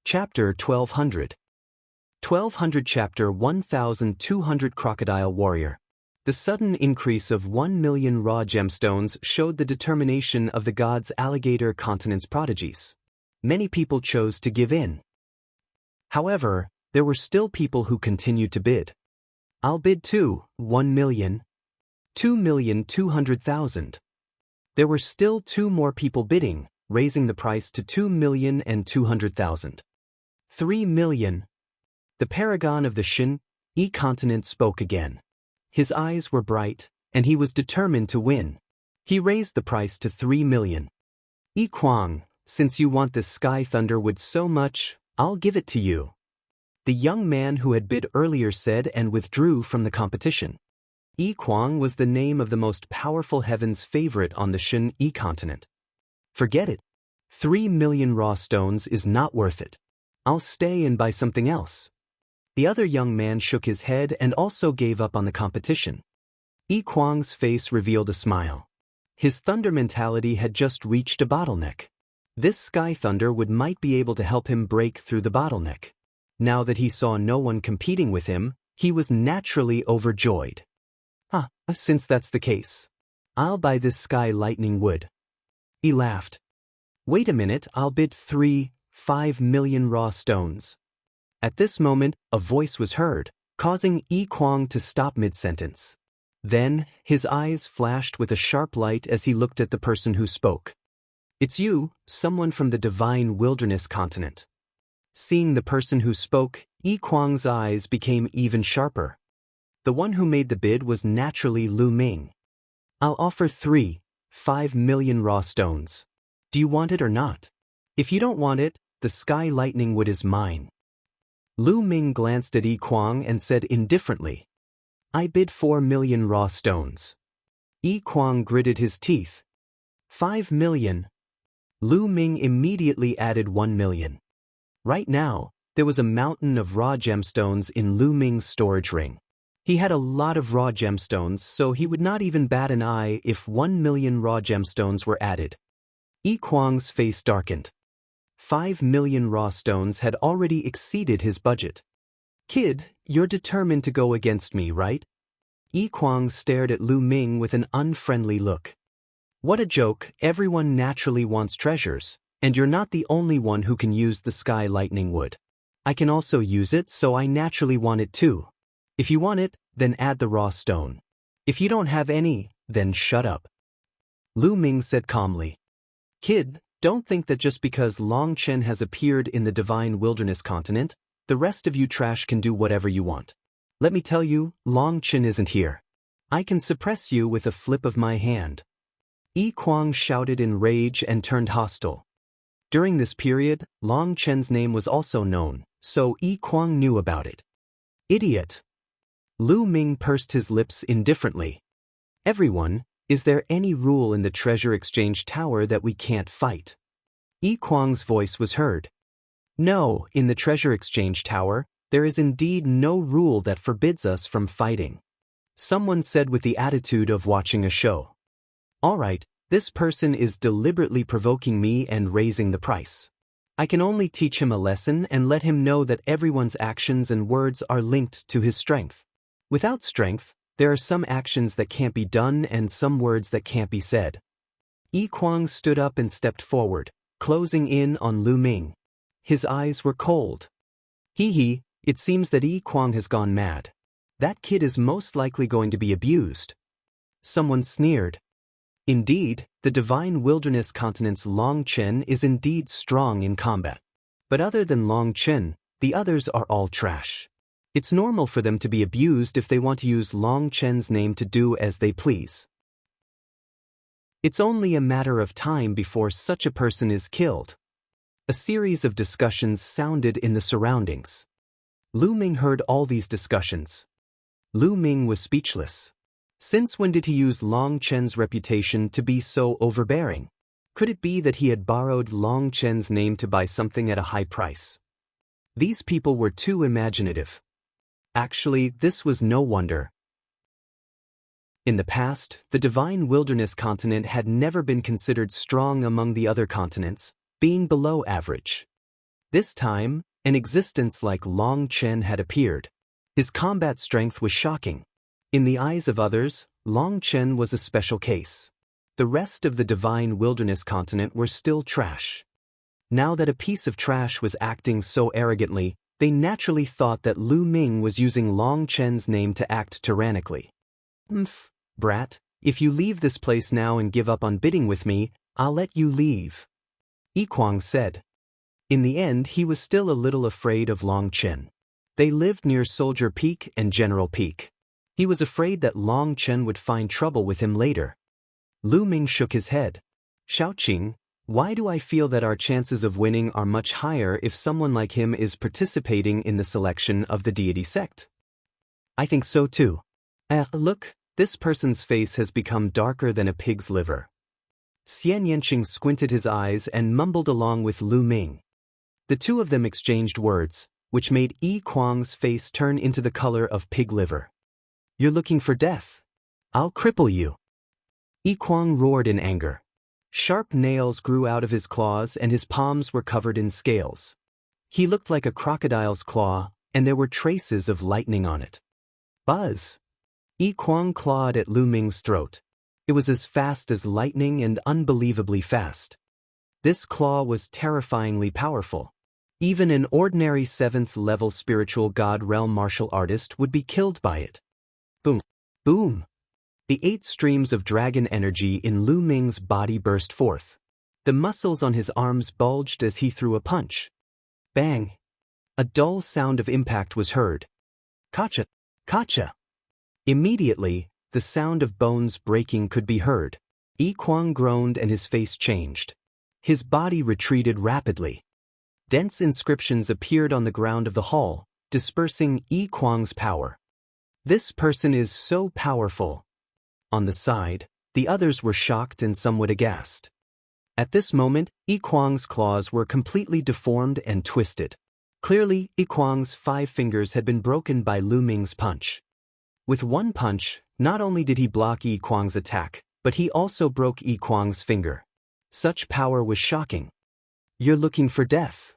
Chapter 1200. 1200 Chapter 1200 Crocodile Warrior. The sudden increase of 1 million raw gemstones showed the determination of the god's alligator continent's prodigies. Many people chose to give in. However, there were still people who continued to bid. "I'll bid too, 1 million. 2,200,000. There were still 2 more people bidding, raising the price to 2,200,000. 3 million. The paragon of the Xin continent spoke again. His eyes were bright, and he was determined to win. He raised the price to 3 million. Kwang, since you want this sky thunderwood so much, I'll give it to you. The young man who had bid earlier said and withdrew from the competition. Kwang was the name of the most powerful heaven's favorite on the Xin continent. Forget it. 3 million raw stones is not worth it. I'll stay and buy something else. The other young man shook his head and also gave up on the competition. Kwang's face revealed a smile. His thunder mentality had just reached a bottleneck. This sky thunder might be able to help him break through the bottleneck. Now that he saw no one competing with him, he was naturally overjoyed. Since that's the case, I'll buy this sky lightning wood. He laughed. Wait a minute, I'll bid 5 million raw stones. At this moment, a voice was heard, causing Kwang to stop mid-sentence. Then, his eyes flashed with a sharp light as he looked at the person who spoke. It's you, someone from the divine wilderness continent. Seeing the person who spoke, Kwang's eyes became even sharper. The one who made the bid was naturally Lu Ming. I'll offer 5 million raw stones. Do you want it or not? If you don't want it, the sky lightning wood is mine. Lu Ming glanced at Kwang and said indifferently, I bid 4 million raw stones. Kwang gritted his teeth. 5 million. Lu Ming immediately added 1 million. Right now, there was a mountain of raw gemstones in Lu Ming's storage ring. He had a lot of raw gemstones, so he would not even bat an eye if 1 million raw gemstones were added. Kwang's face darkened. 5 million raw stones had already exceeded his budget. Kid, you're determined to go against me, right? Kwang stared at Lu Ming with an unfriendly look. What a joke, everyone naturally wants treasures, and you're not the only one who can use the sky lightning wood. I can also use it, so I naturally want it too. If you want it, then add the raw stone. If you don't have any, then shut up. Lu Ming said calmly. Kid, don't think that just because Long Chen has appeared in the divine wilderness continent, the rest of you trash can do whatever you want. Let me tell you, Long Chen isn't here. I can suppress you with a flip of my hand. Kwang shouted in rage and turned hostile. During this period, Long Chen's name was also known, so Kwang knew about it. Idiot. Lu Ming pursed his lips indifferently. Everyone, is there any rule in the treasure exchange tower that we can't fight? Kwang's voice was heard. No, in the treasure exchange tower, there is indeed no rule that forbids us from fighting. Someone said with the attitude of watching a show. All right, this person is deliberately provoking me and raising the price. I can only teach him a lesson and let him know that everyone's actions and words are linked to his strength. Without strength, there are some actions that can't be done and some words that can't be said. Kwang stood up and stepped forward, closing in on Lu Ming. His eyes were cold. It seems that Kwang has gone mad. That kid is most likely going to be abused. Someone sneered. Indeed, the divine wilderness continent's Long Chen is indeed strong in combat. But other than Long Chen, the others are all trash. It's normal for them to be abused if they want to use Long Chen's name to do as they please. It's only a matter of time before such a person is killed. A series of discussions sounded in the surroundings. Lu Ming heard all these discussions. Lu Ming was speechless. Since when did he use Long Chen's reputation to be so overbearing? Could it be that he had borrowed Long Chen's name to buy something at a high price? These people were too imaginative. Actually, this was no wonder. In the past, the divine wilderness continent had never been considered strong among the other continents, being below average. This time, an existence like Long Chen had appeared. His combat strength was shocking. In the eyes of others, Long Chen was a special case. The rest of the divine wilderness continent were still trash. Now that a piece of trash was acting so arrogantly, they naturally thought that Lu Ming was using Long Chen's name to act tyrannically. Brat, if you leave this place now and give up on bidding with me, I'll let you leave, Yi Kuang said. In the end, he was still a little afraid of Long Chen. They lived near Soldier Peak and General Peak. He was afraid that Long Chen would find trouble with him later. Lu Ming shook his head. Xiaoqing, why do I feel that our chances of winning are much higher if someone like him is participating in the selection of the deity sect? I think so too. Look, this person's face has become darker than a pig's liver. Xianxia squinted his eyes and mumbled along with Lu Ming. The two of them exchanged words, which made Yi Kuang's face turn into the color of pig liver. You're looking for death. I'll cripple you. Yi Kuang roared in anger. Sharp nails grew out of his claws and his palms were covered in scales. He looked like a crocodile's claw, and there were traces of lightning on it. Buzz! Yi Kuang clawed at Lu Ming's throat. It was as fast as lightning and unbelievably fast. This claw was terrifyingly powerful. Even an ordinary 7th-level spiritual god realm martial artist would be killed by it. Boom! Boom! The 8 streams of dragon energy in Lu Ming's body burst forth. The muscles on his arms bulged as he threw a punch. Bang! A dull sound of impact was heard. Kacha! Kacha! Immediately, the sound of bones breaking could be heard. Yi Kuang groaned and his face changed. His body retreated rapidly. Dense inscriptions appeared on the ground of the hall, dispersing Yi Kuang's power. This person is so powerful. On the side, the others were shocked and somewhat aghast. At this moment, Yi Kuang's claws were completely deformed and twisted. Clearly, Yi Kuang's 5 fingers had been broken by Lu Ming's punch. With one punch, not only did he block Yi Kuang's attack, but he also broke Yi Kuang's finger. Such power was shocking. You're looking for death.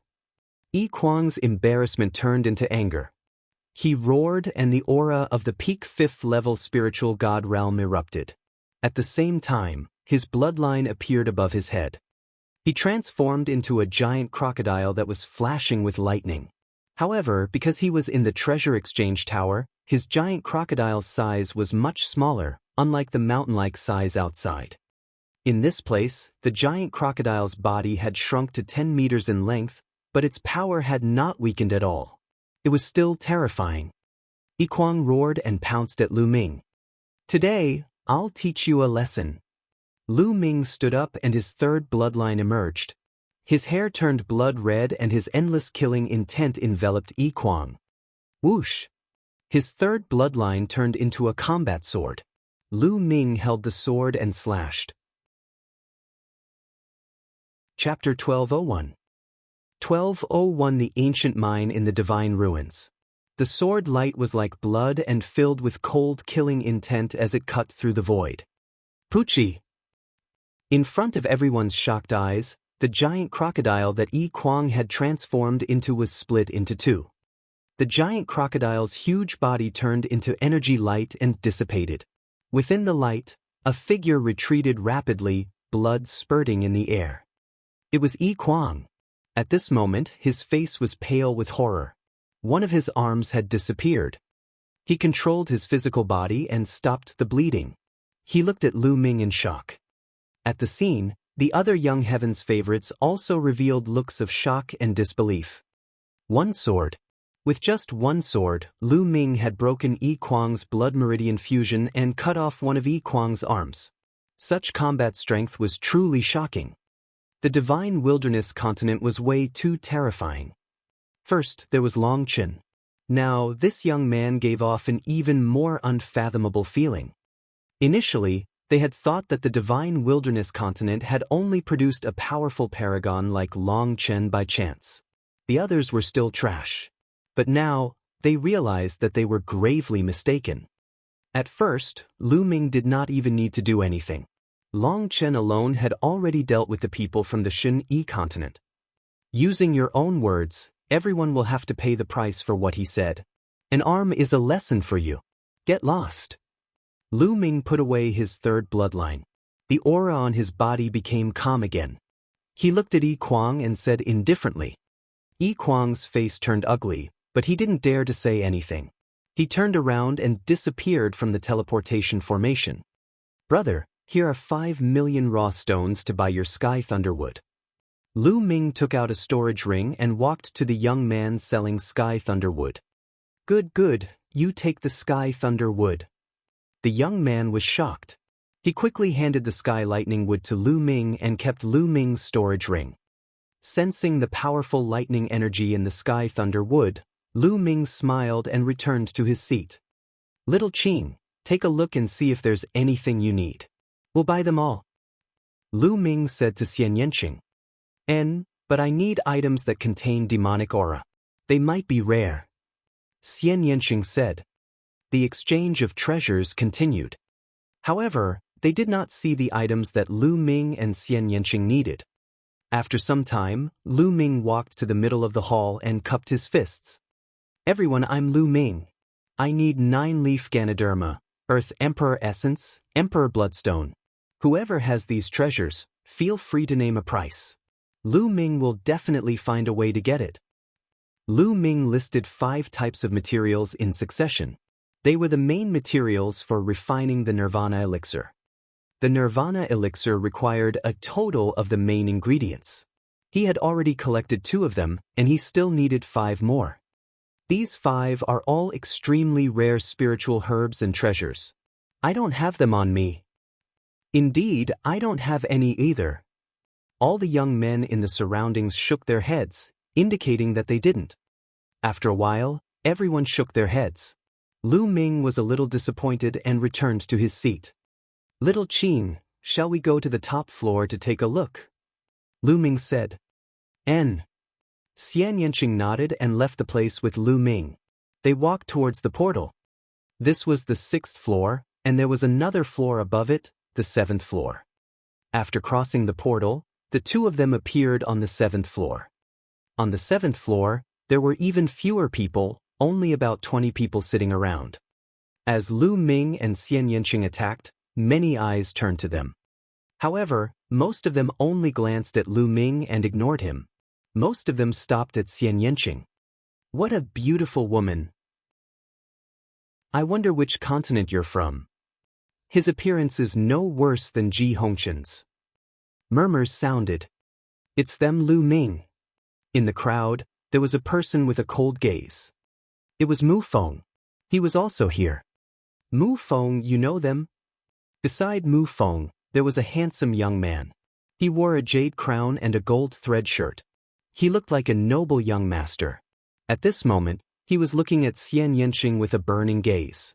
Yi Kuang's embarrassment turned into anger. He roared and the aura of the peak 5th-level spiritual god realm erupted. At the same time, his bloodline appeared above his head. He transformed into a giant crocodile that was flashing with lightning. However, because he was in the treasure exchange tower, his giant crocodile's size was much smaller, unlike the mountain-like size outside. In this place, the giant crocodile's body had shrunk to 10 meters in length, but its power had not weakened at all. It was still terrifying. Yi Kuang roared and pounced at Lu Ming. Today, I'll teach you a lesson. Lu Ming stood up and his 3rd bloodline emerged. His hair turned blood red and his endless killing intent enveloped Yi Kuang. Whoosh! His 3rd bloodline turned into a combat sword. Lu Ming held the sword and slashed. Chapter 1201. 1201 The Ancient Mine in the Divine Ruins. The sword light was like blood and filled with cold killing intent as it cut through the void. Poochie! In front of everyone's shocked eyes, the giant crocodile that Yi Kuang had transformed into was split into 2. The giant crocodile's huge body turned into energy light and dissipated. Within the light, a figure retreated rapidly, blood spurting in the air. It was Yi Kuang. At this moment, his face was pale with horror. One of his arms had disappeared. He controlled his physical body and stopped the bleeding. He looked at Lu Ming in shock. At the scene, the other Young Heavens favorites also revealed looks of shock and disbelief. One sword. With just one sword, Lu Ming had broken Yi Kuang's blood meridian fusion and cut off one of Yi Kuang's arms. Such combat strength was truly shocking. The divine wilderness continent was way too terrifying. First, there was Long Chen. Now, this young man gave off an even more unfathomable feeling. Initially, they had thought that the divine wilderness continent had only produced a powerful paragon like Long Chen by chance. The others were still trash. But now, they realized that they were gravely mistaken. At first, Lu Ming did not even need to do anything. Long Chen alone had already dealt with the people from the Xun continent. Using your own words, everyone will have to pay the price for what he said. An arm is a lesson for you. Get lost. Lu Ming put away his third bloodline. The aura on his body became calm again. He looked at Yi Kuang and said indifferently. Yi Kuang's face turned ugly, but he didn't dare to say anything. He turned around and disappeared from the teleportation formation. Brother, here are 5 million raw stones to buy your sky thunderwood. Lu Ming took out a storage ring and walked to the young man selling sky thunderwood. Good, you take the sky thunderwood. The young man was shocked. He quickly handed the sky lightning wood to Lu Ming and kept Lu Ming's storage ring. Sensing the powerful lightning energy in the sky thunder wood, Lu Ming smiled and returned to his seat. Little Qing, take a look and see if there's anything you need. We'll buy them all. Lu Ming said to Xianxia. But I need items that contain demonic aura. They might be rare. Xianxia said. The exchange of treasures continued. However, they did not see the items that Lu Ming and Xianxia needed. After some time, Lu Ming walked to the middle of the hall and cupped his fists. Everyone, I'm Lu Ming. I need 9-leaf Ganoderma, Earth Emperor Essence, Emperor Bloodstone. Whoever has these treasures, feel free to name a price. Lu Ming will definitely find a way to get it. Lu Ming listed 5 types of materials in succession. They were the main materials for refining the Nirvana elixir. The Nirvana elixir required a total of the main ingredients. He had already collected 2 of them, and he still needed 5 more. These 5 are all extremely rare spiritual herbs and treasures. I don't have them on me. Indeed, I don't have any either. All the young men in the surroundings shook their heads, indicating that they didn't. After a while, everyone shook their heads. Lu Ming was a little disappointed and returned to his seat. Little Qing, shall we go to the top floor to take a look? Lu Ming said. Xianxia nodded and left the place with Lu Ming. They walked towards the portal. This was the 6th floor, and there was another floor above it, the 7th floor. After crossing the portal, the 2 of them appeared on the 7th floor. On the 7th floor, there were even fewer people, only about 20 people sitting around. As Lu Ming and Xianxia attacked, many eyes turned to them. However, most of them only glanced at Lu Ming and ignored him. Most of them stopped at Xianxia. What a beautiful woman. I wonder which continent you're from. His appearance is no worse than Ji Hongqian's. Murmurs sounded. It's them, Lu Ming. In the crowd, there was a person with a cold gaze. It was Mu Feng. He was also here. Mu Feng, you know them? Beside Mu Feng, there was a handsome young man. He wore a jade crown and a gold thread shirt. He looked like a noble young master. At this moment, he was looking at Xianxia with a burning gaze.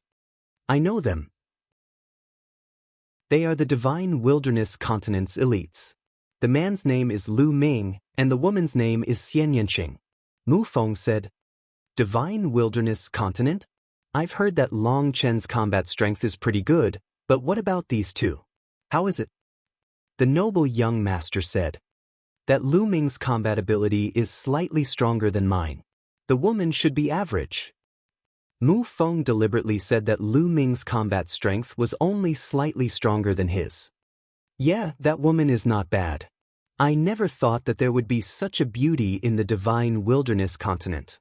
I know them. They are the Divine Wilderness Continent's elites. The man's name is Lu Ming, and the woman's name is Xianxia. Mu Feng said, Divine Wilderness Continent? I've heard that Long Chen's combat strength is pretty good, but what about these 2? How is it? The noble young master said, that Lu Ming's combat ability is slightly stronger than mine. The woman should be average. Mu Feng deliberately said that Lu Ming's combat strength was only slightly stronger than his. Yeah, that woman is not bad. I never thought that there would be such a beauty in the Divine Wilderness Continent.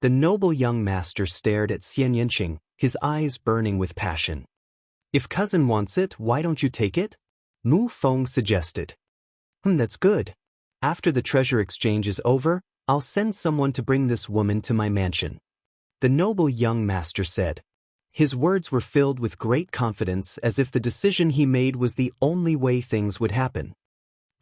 The noble young master stared at Xianxia, his eyes burning with passion. If cousin wants it, why don't you take it? Mu Feng suggested. That's good. After the treasure exchange is over, I'll send someone to bring this woman to my mansion. The noble young master said. His words were filled with great confidence, as if the decision he made was the only way things would happen.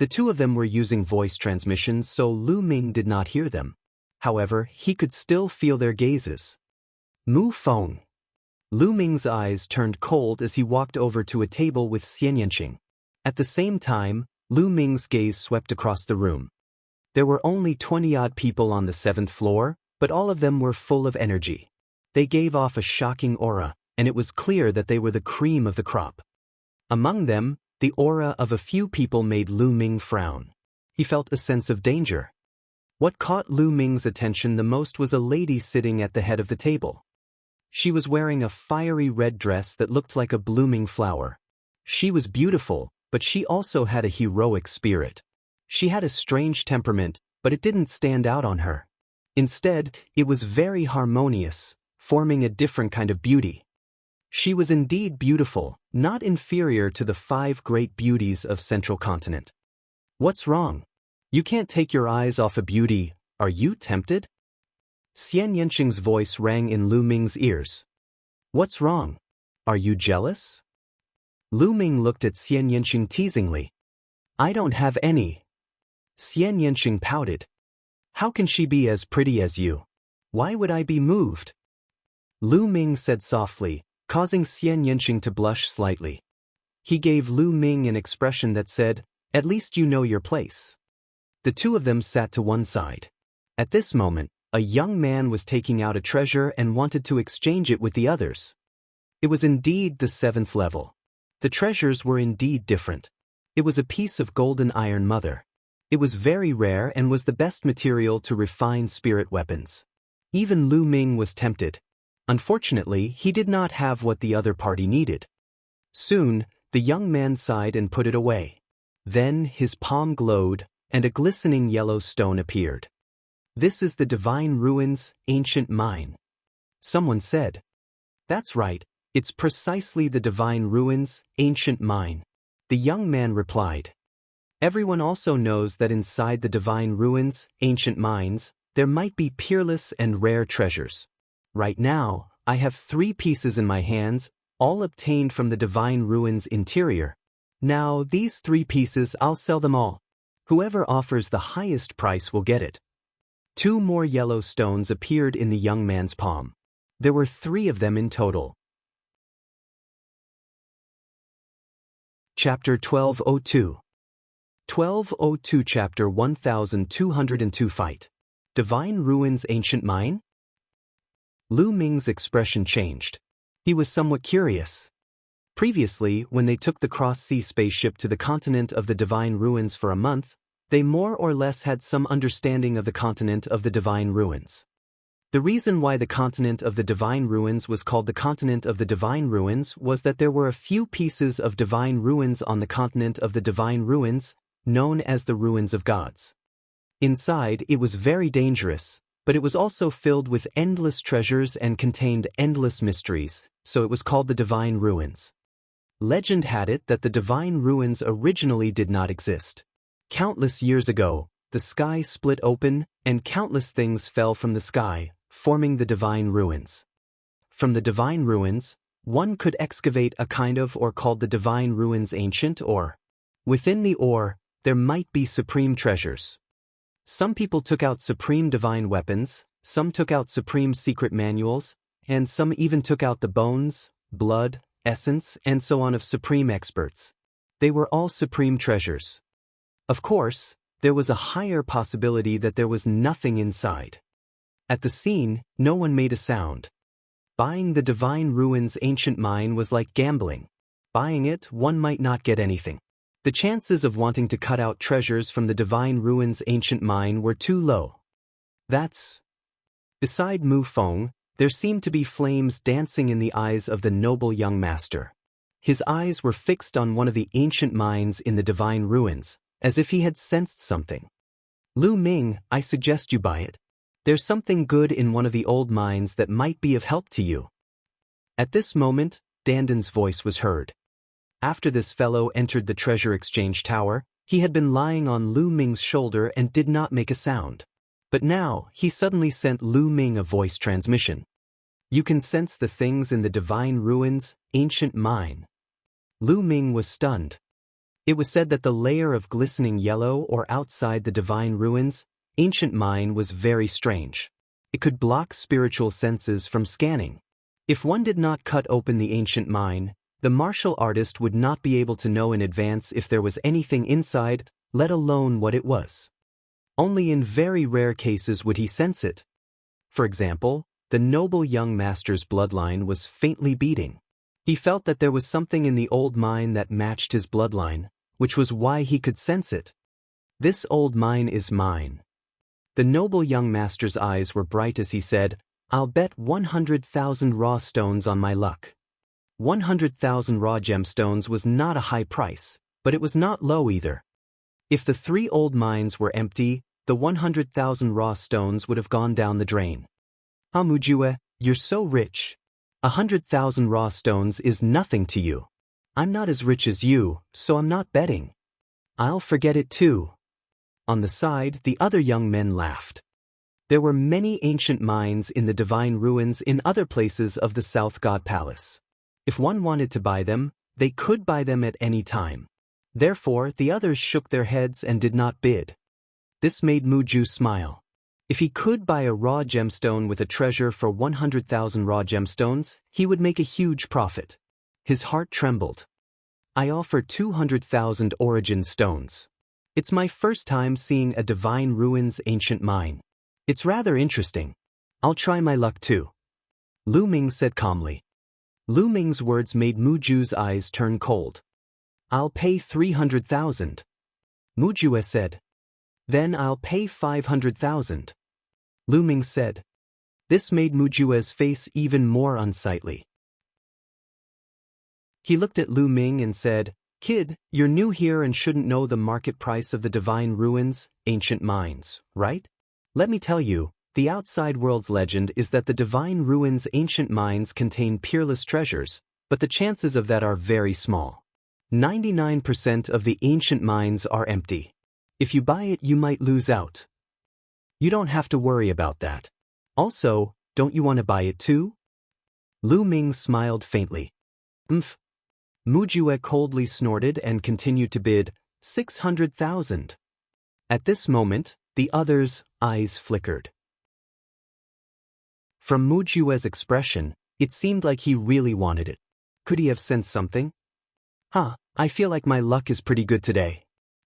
The 2 of them were using voice transmissions, so Lu Ming did not hear them. However, he could still feel their gazes. Mu Feng. Lu Ming's eyes turned cold as he walked over to a table with Xianxia. At the same time, Lu Ming's gaze swept across the room. There were only 20-odd people on the 7th floor, but all of them were full of energy. They gave off a shocking aura, and it was clear that they were the cream of the crop. Among them, the aura of a few people made Lu Ming frown. He felt a sense of danger. What caught Lu Ming's attention the most was a lady sitting at the head of the table. She was wearing a fiery red dress that looked like a blooming flower. She was beautiful, but she also had a heroic spirit. She had a strange temperament, but it didn't stand out on her. Instead, it was very harmonious, forming a different kind of beauty. She was indeed beautiful, not inferior to the 5 great beauties of Central Continent. What's wrong? You can't take your eyes off a beauty, are you tempted? Xianxia's voice rang in Lu Ming's ears. What's wrong? Are you jealous? Lu Ming looked at Xianxia teasingly. I don't have any. Xianxia pouted. How can she be as pretty as you? Why would I be moved? Lu Ming said softly, causing Xianxia to blush slightly. He gave Lu Ming an expression that said, at least you know your place. The two of them sat to one side. At this moment, a young man was taking out a treasure and wanted to exchange it with the others. It was indeed the 7th level. The treasures were indeed different. It was a piece of golden iron mother. It was very rare and was the best material to refine spirit weapons. Even Lu Ming was tempted. Unfortunately, he did not have what the other party needed. Soon, the young man sighed and put it away. Then his palm glowed, and a glistening yellow stone appeared. This is the Divine Ruins, ancient mine. Someone said. That's right, it's precisely the Divine Ruins, ancient mine. The young man replied. Everyone also knows that inside the Divine Ruins, ancient mines, there might be peerless and rare treasures. Right now, I have 3 pieces in my hands, all obtained from the Divine Ruins interior. Now, these 3 pieces, I'll sell them all. Whoever offers the highest price will get it. 2 more yellow stones appeared in the young man's palm. There were 3 of them in total. Chapter 1202. 1202 Chapter 1202 Fight. Divine Ruins Ancient Mine? Lu Ming's expression changed. He was somewhat curious. Previously, when they took the cross-sea spaceship to the continent of the Divine Ruins for a month, they more or less had some understanding of the continent of the Divine Ruins. The reason why the continent of the Divine Ruins was called the continent of the Divine Ruins was that there were a few pieces of divine ruins on the continent of the Divine Ruins, known as the Ruins of Gods. Inside, it was very dangerous, but it was also filled with endless treasures and contained endless mysteries, so it was called the Divine Ruins. Legend had it that the Divine Ruins originally did not exist. Countless years ago, the sky split open, and countless things fell from the sky, forming the Divine Ruins. From the Divine Ruins, one could excavate a kind of ore called the Divine Ruins Ancient Ore. Within the ore, there might be supreme treasures. Some people took out supreme divine weapons, some took out supreme secret manuals, and some even took out the bones, blood, essence, and so on of supreme experts. They were all supreme treasures. Of course, there was a higher possibility that there was nothing inside. At the scene, no one made a sound. Buying the Divine Ruins Ancient Mine was like gambling. Buying it, one might not get anything. The chances of wanting to cut out treasures from the Divine Ruins Ancient Mine were too low. Beside Mu Feng, there seemed to be flames dancing in the eyes of the noble young master. His eyes were fixed on one of the ancient mines in the Divine Ruins, as if he had sensed something. Lu Ming, I suggest you buy it. There's something good in one of the old mines that might be of help to you. At this moment, Danden's voice was heard. After this fellow entered the treasure exchange tower, he had been lying on Lu Ming's shoulder and did not make a sound. But now, he suddenly sent Lu Ming a voice transmission. You can sense the things in the Divine Ruins, ancient mine. Lu Ming was stunned. It was said that the layer of glistening yellow or outside the Divine Ruins, ancient mine was very strange. It could block spiritual senses from scanning. If one did not cut open the ancient mine, the martial artist would not be able to know in advance if there was anything inside, let alone what it was. Only in very rare cases would he sense it. For example, the noble young master's bloodline was faintly beating. He felt that there was something in the old mine that matched his bloodline, which was why he could sense it. This old mine is mine. The noble young master's eyes were bright as he said, "I'll bet 100,000 raw stones on my luck." 100,000 raw gemstones was not a high price, but it was not low either. If the 3 old mines were empty, the 100,000 raw stones would have gone down the drain. Mujue, you're so rich. 100,000 raw stones is nothing to you. I'm not as rich as you, so I'm not betting. I'll forget it too. On the side, the other young men laughed. There were many ancient mines in the divine ruins in other places of the South God Palace. If one wanted to buy them, they could buy them at any time. Therefore, the others shook their heads and did not bid. This made Mujue smile. If he could buy a raw gemstone with a treasure for 100,000 raw gemstones, he would make a huge profit. His heart trembled. I offer 200,000 origin stones. It's my first time seeing a divine ruins ancient mine. It's rather interesting. I'll try my luck too. Lu Ming said calmly. Lu Ming's words made Mujue's eyes turn cold. I'll pay 300,000. Mujue said. Then I'll pay 500,000. Lu Ming said. This made Mujue's face even more unsightly. He looked at Lu Ming and said, Kid, you're new here and shouldn't know the market price of the divine ruins, ancient mines, right? Let me tell you, the outside world's legend is that the divine ruins ancient mines contain peerless treasures, but the chances of that are very small. 99% of the ancient mines are empty. If you buy it, you might lose out. You don't have to worry about that. Also, don't you want to buy it too? Lu Ming smiled faintly. Mujue coldly snorted and continued to bid, 600,000. At this moment, the others' eyes flickered. From Mujue's expression, it seemed like he really wanted it. Could he have sensed something? I feel like my luck is pretty good today.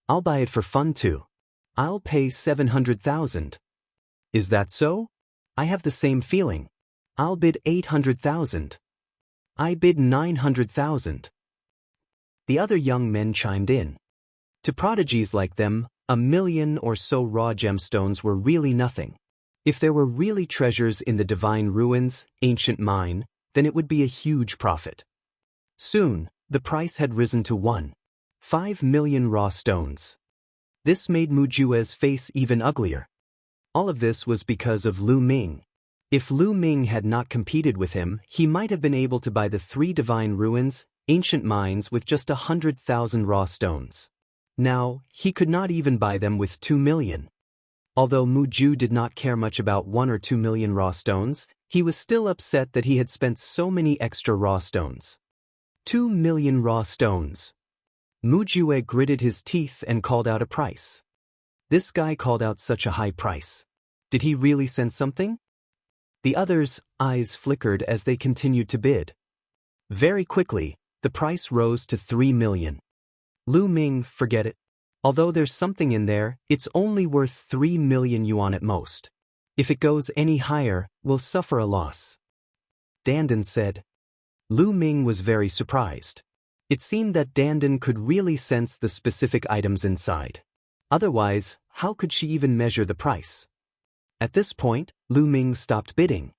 I'll buy it for fun too. I'll pay 700,000. Is that so? I have the same feeling. I'll bid 800,000. I bid 900,000. The other young men chimed in. To prodigies like them, 1 million or so raw gemstones were really nothing. If there were really treasures in the divine ruins, ancient mine, then it would be a huge profit. Soon, the price had risen to 1.5 million raw stones. This made Mujue's face even uglier. All of this was because of Lu Ming. If Lu Ming had not competed with him, he might have been able to buy the 3 divine ruins, ancient mines with just 100,000 raw stones. Now, he could not even buy them with 2 million. Although Mujue did not care much about 1 or 2 million raw stones, he was still upset that he had spent so many extra raw stones. 2 million raw stones. Mujue gritted his teeth and called out a price. This guy called out such a high price. Did he really sense something? The others' eyes flickered as they continued to bid. Very quickly, the price rose to 3 million. Lu Ming, forget it. Although there's something in there, it's only worth 3 million yuan at most. If it goes any higher, we'll suffer a loss. Dandan said. Lu Ming was very surprised. It seemed that Dandan could really sense the specific items inside. Otherwise, how could she even measure the price? At this point, Lu Ming stopped bidding.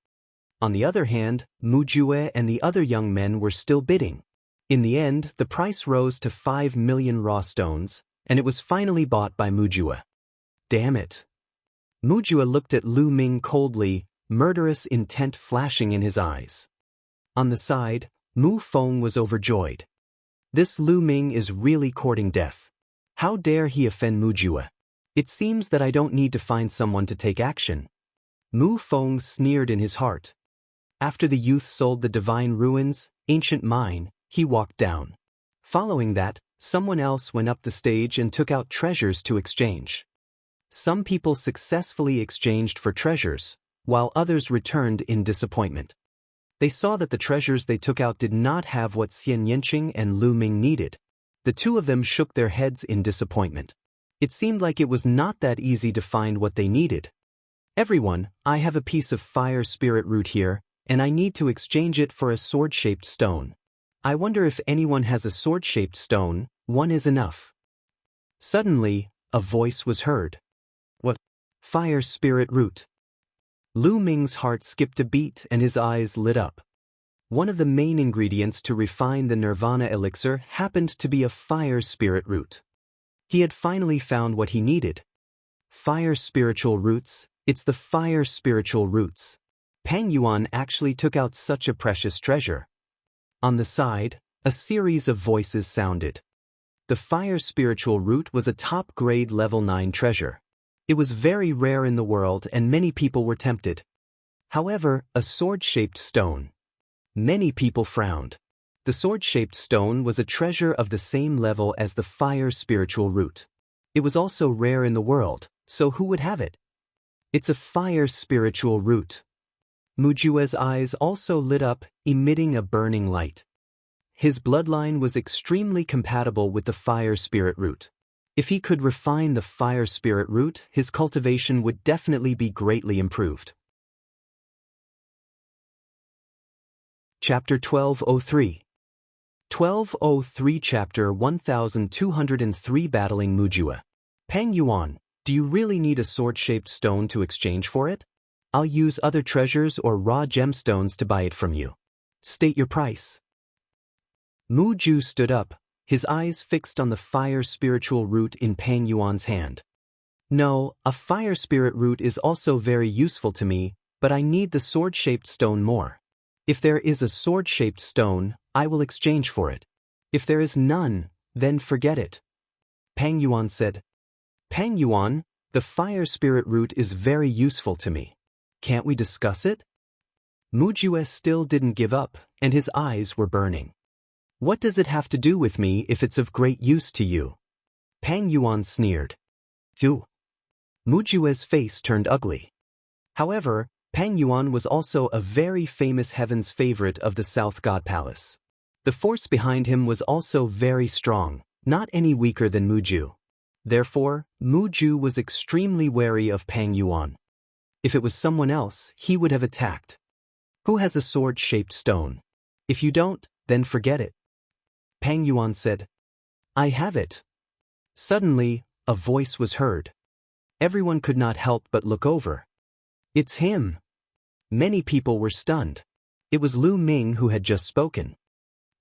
On the other hand, Mujue and the other young men were still bidding. In the end, the price rose to 5 million raw stones, and it was finally bought by Mujue. Damn it. Mujue looked at Lu Ming coldly, murderous intent flashing in his eyes. On the side, Mu Feng was overjoyed. This Lu Ming is really courting death. How dare he offend Mujue? It seems that I don't need to find someone to take action. Mu Feng sneered in his heart. After the youth sold the divine ruins, ancient mine, he walked down. Following that, someone else went up the stage and took out treasures to exchange. Some people successfully exchanged for treasures, while others returned in disappointment. They saw that the treasures they took out did not have what Xianxia and Lu Ming needed. The two of them shook their heads in disappointment. It seemed like it was not that easy to find what they needed. Everyone, I have a piece of fire spirit root here, and I need to exchange it for a sword-shaped stone. I wonder if anyone has a sword-shaped stone. 1 is enough. Suddenly, a voice was heard. What? Fire spirit root. Lu Ming's heart skipped a beat and his eyes lit up. One of the main ingredients to refine the Nirvana elixir happened to be a fire spirit root. He had finally found what he needed. Fire spiritual roots, it's the fire spiritual roots. Pang Yuan actually took out such a precious treasure. On the side, a series of voices sounded. The fire spiritual root was a top-grade level 9 treasure. It was very rare in the world and many people were tempted. However, a sword-shaped stone. Many people frowned. The sword-shaped stone was a treasure of the same level as the fire spiritual root. It was also rare in the world, so who would have it? It's a fire spiritual root. Mujue's eyes also lit up, emitting a burning light. His bloodline was extremely compatible with the fire spirit root. If he could refine the fire spirit root, his cultivation would definitely be greatly improved. Chapter 1203. 1203 Chapter 1203 Battling Mujue. Pang Yuan, do you really need a sword-shaped stone to exchange for it? I'll use other treasures or raw gemstones to buy it from you. State your price. Mujue stood up, his eyes fixed on the fire spiritual root in Pang Yuan's hand. No, a fire spirit root is also very useful to me, but I need the sword-shaped stone more. If there is a sword-shaped stone, I will exchange for it. If there is none, then forget it. Pang Yuan said. Pang Yuan, the fire spirit root is very useful to me. Can't we discuss it? Mujue still didn't give up, and his eyes were burning. What does it have to do with me if it's of great use to you? Pang Yuan sneered. Phew. Mujue's face turned ugly. However, Pang Yuan was also a very famous heaven's favorite of the South God Palace. The force behind him was also very strong, not any weaker than Mujue. Therefore, Mujue was extremely wary of Pang Yuan. If it was someone else, he would have attacked. Who has a sword-shaped stone? If you don't, then forget it. Pang Yuan said. I have it. Suddenly, a voice was heard. Everyone could not help but look over. It's him. Many people were stunned. It was Lu Ming who had just spoken.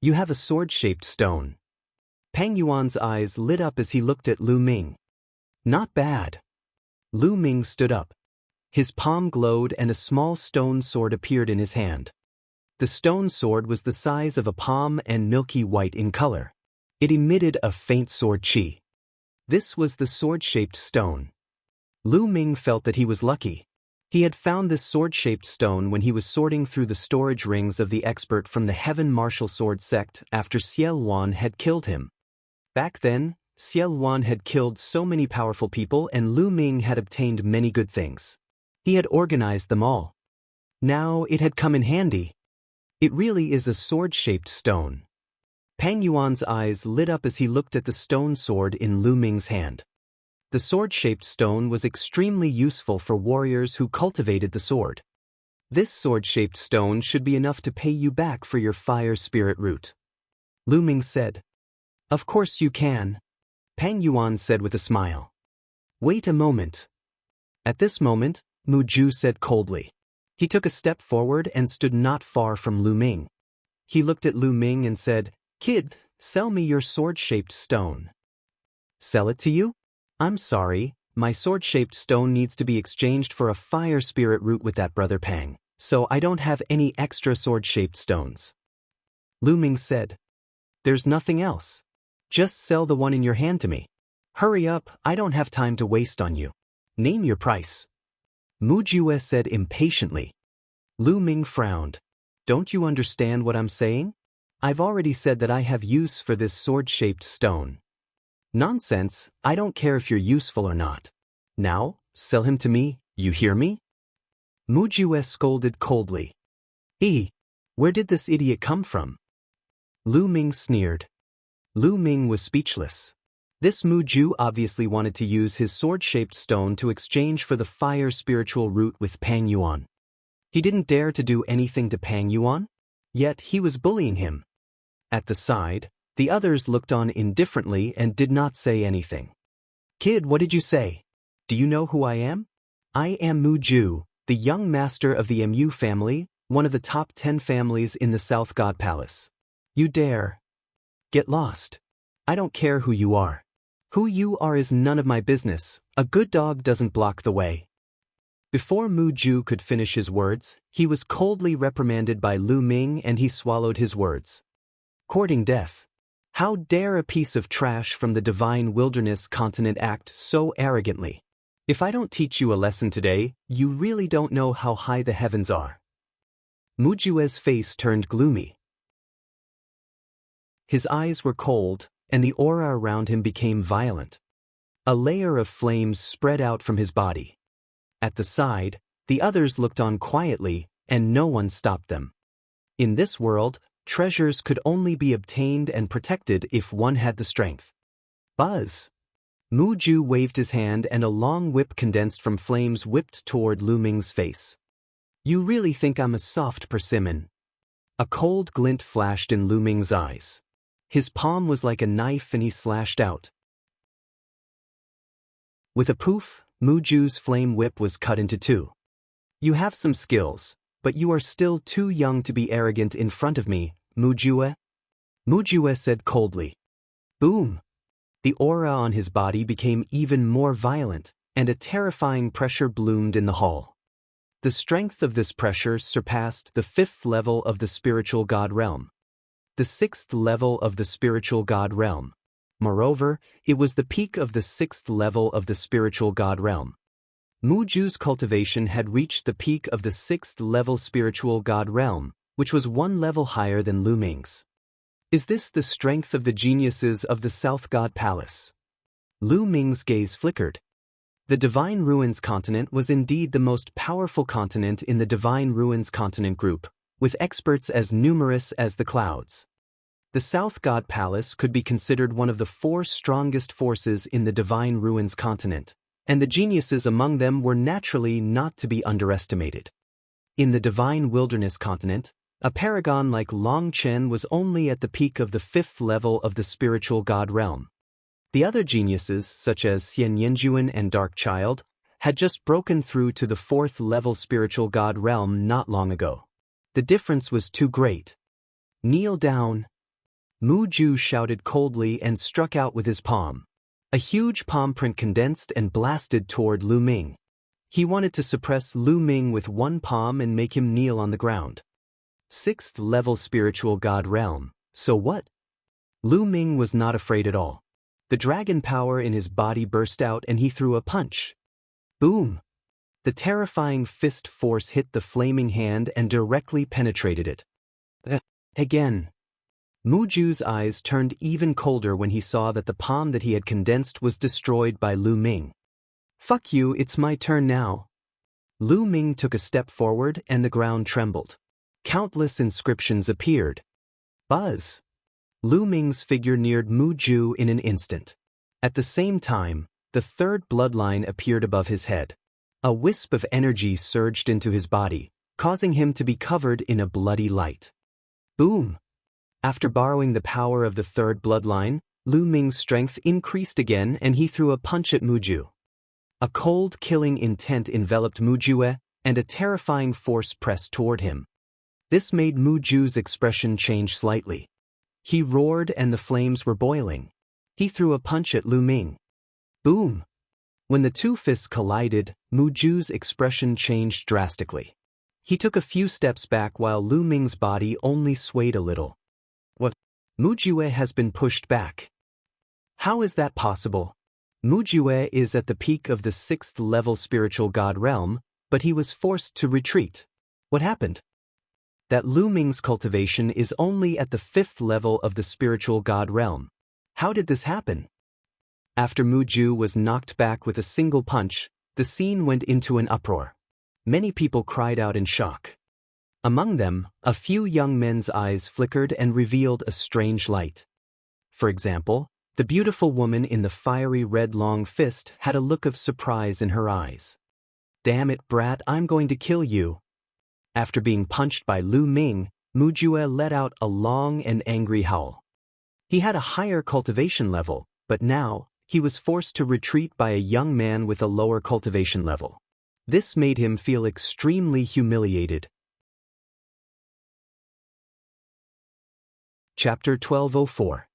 You have a sword-shaped stone. Pang Yuan's eyes lit up as he looked at Lu Ming. Not bad. Lu Ming stood up. His palm glowed and a small stone sword appeared in his hand. The stone sword was the size of a palm and milky white in color. It emitted a faint sword chi. This was the sword-shaped stone. Lu Ming felt that he was lucky. He had found this sword-shaped stone when he was sorting through the storage rings of the expert from the Heaven Martial Sword sect after Xiel Wan had killed him. Back then, Xiel Wan had killed so many powerful people and Lu Ming had obtained many good things. He had organized them all. Now it had come in handy. It really is a sword-shaped stone. Pang Yuan's eyes lit up as he looked at the stone sword in Lu Ming's hand. The sword-shaped stone was extremely useful for warriors who cultivated the sword. This sword-shaped stone should be enough to pay you back for your fire spirit root. Lu Ming said. Of course you can. Pang Yuan said with a smile. Wait a moment. At this moment, Mujue said coldly. He took a step forward and stood not far from Lu Ming. He looked at Lu Ming and said, Kid, sell me your sword-shaped stone. Sell it to you? I'm sorry, my sword-shaped stone needs to be exchanged for a fire spirit root with that brother Pang, so I don't have any extra sword-shaped stones. Lu Ming said. There's nothing else. Just sell the one in your hand to me. Hurry up, I don't have time to waste on you. Name your price. Mujue said impatiently. Lu Ming frowned. Don't you understand what I'm saying? I've already said that I have use for this sword-shaped stone. Nonsense, I don't care if you're useful or not. Now, sell him to me, you hear me? Mujue scolded coldly. Where did this idiot come from? Lu Ming sneered. Lu Ming was speechless. This Mujue obviously wanted to use his sword-shaped stone to exchange for the fire spiritual root with Pang Yuan. He didn't dare to do anything to Pang Yuan, yet he was bullying him. At the side, the others looked on indifferently and did not say anything. Kid, what did you say? Do you know who I am? I am Mu Ju, the young master of the Mu family, one of the top 10 families in the South God Palace. You dare get lost. I don't care who you are. Who you are is none of my business. A good dog doesn't block the way. Before Mu Ju could finish his words, he was coldly reprimanded by Lu Ming and he swallowed his words. Courting death. How dare a piece of trash from the divine wilderness continent act so arrogantly? If I don't teach you a lesson today, you really don't know how high the heavens are. Mu Jue's face turned gloomy. His eyes were cold, and the aura around him became violent. A layer of flames spread out from his body. At the side, the others looked on quietly, and no one stopped them. In this world, treasures could only be obtained and protected if one had the strength. Buzz! Mu Ju waved his hand and a long whip condensed from flames whipped toward Lu Ming's face. You really think I'm a soft persimmon? A cold glint flashed in Lu Ming's eyes. His palm was like a knife and he slashed out. With a poof, Mu Ju's flame whip was cut into two. You have some skills, but you are still too young to be arrogant in front of me, Mu Jue. Mu Jue said coldly. Boom! The aura on his body became even more violent, and a terrifying pressure bloomed in the hall. The strength of this pressure surpassed the 5th level of the spiritual god realm. The 6th level of the spiritual god realm. Moreover, it was the peak of the 6th level of the spiritual god realm. Mu Ju's cultivation had reached the peak of the 6th level spiritual god realm, which was one level higher than Lu Ming's. Is this the strength of the geniuses of the South God Palace? Lu Ming's gaze flickered. The Divine Ruins continent was indeed the most powerful continent in the Divine Ruins continent group, with experts as numerous as the clouds. The South God Palace could be considered one of the 4 strongest forces in the Divine Ruins continent, and the geniuses among them were naturally not to be underestimated. In the Divine Wilderness continent, a paragon like Longchen was only at the peak of the 5th level of the spiritual god realm. The other geniuses, such as Xianxia and Dark Child, had just broken through to the 4th level spiritual god realm not long ago. The difference was too great. Kneel down. Mu Ju shouted coldly and struck out with his palm. A huge palm print condensed and blasted toward Lu Ming. He wanted to suppress Lu Ming with one palm and make him kneel on the ground. 6th level spiritual god realm, so what? Lu Ming was not afraid at all. The dragon power in his body burst out and he threw a punch. Boom! The terrifying fist force hit the flaming hand and directly penetrated it. Again. Mu Ju's eyes turned even colder when he saw that the palm that he had condensed was destroyed by Lu Ming. Fuck you, it's my turn now. Lu Ming took a step forward and the ground trembled. Countless inscriptions appeared. Buzz! Lu Ming's figure neared Mu Ju in an instant. At the same time, the 3rd bloodline appeared above his head. A wisp of energy surged into his body, causing him to be covered in a bloody light. Boom! After borrowing the power of the 3rd bloodline, Lu Ming's strength increased again and he threw a punch at Mu Ju. A cold, killing intent enveloped Mu Jue, and a terrifying force pressed toward him. This made Mu Ju's expression change slightly. He roared and the flames were boiling. He threw a punch at Lu Ming. Boom! When the two fists collided, Mu Ju's expression changed drastically. He took a few steps back while Lu Ming's body only swayed a little. What? Mu Jue has been pushed back. How is that possible? Mu Jue is at the peak of the 6th level spiritual god realm, but he was forced to retreat. What happened? That Lu Ming's cultivation is only at the 5th level of the spiritual god realm. How did this happen? After Mu Ju was knocked back with a single punch, the scene went into an uproar. Many people cried out in shock. Among them, a few young men's eyes flickered and revealed a strange light. For example, the beautiful woman in the fiery red long fist had a look of surprise in her eyes. Damn it, brat, I'm going to kill you. After being punched by Lu Ming, Mu Jue let out a long and angry howl. He had a higher cultivation level, but now, he was forced to retreat by a young man with a lower cultivation level. This made him feel extremely humiliated. Chapter 1204.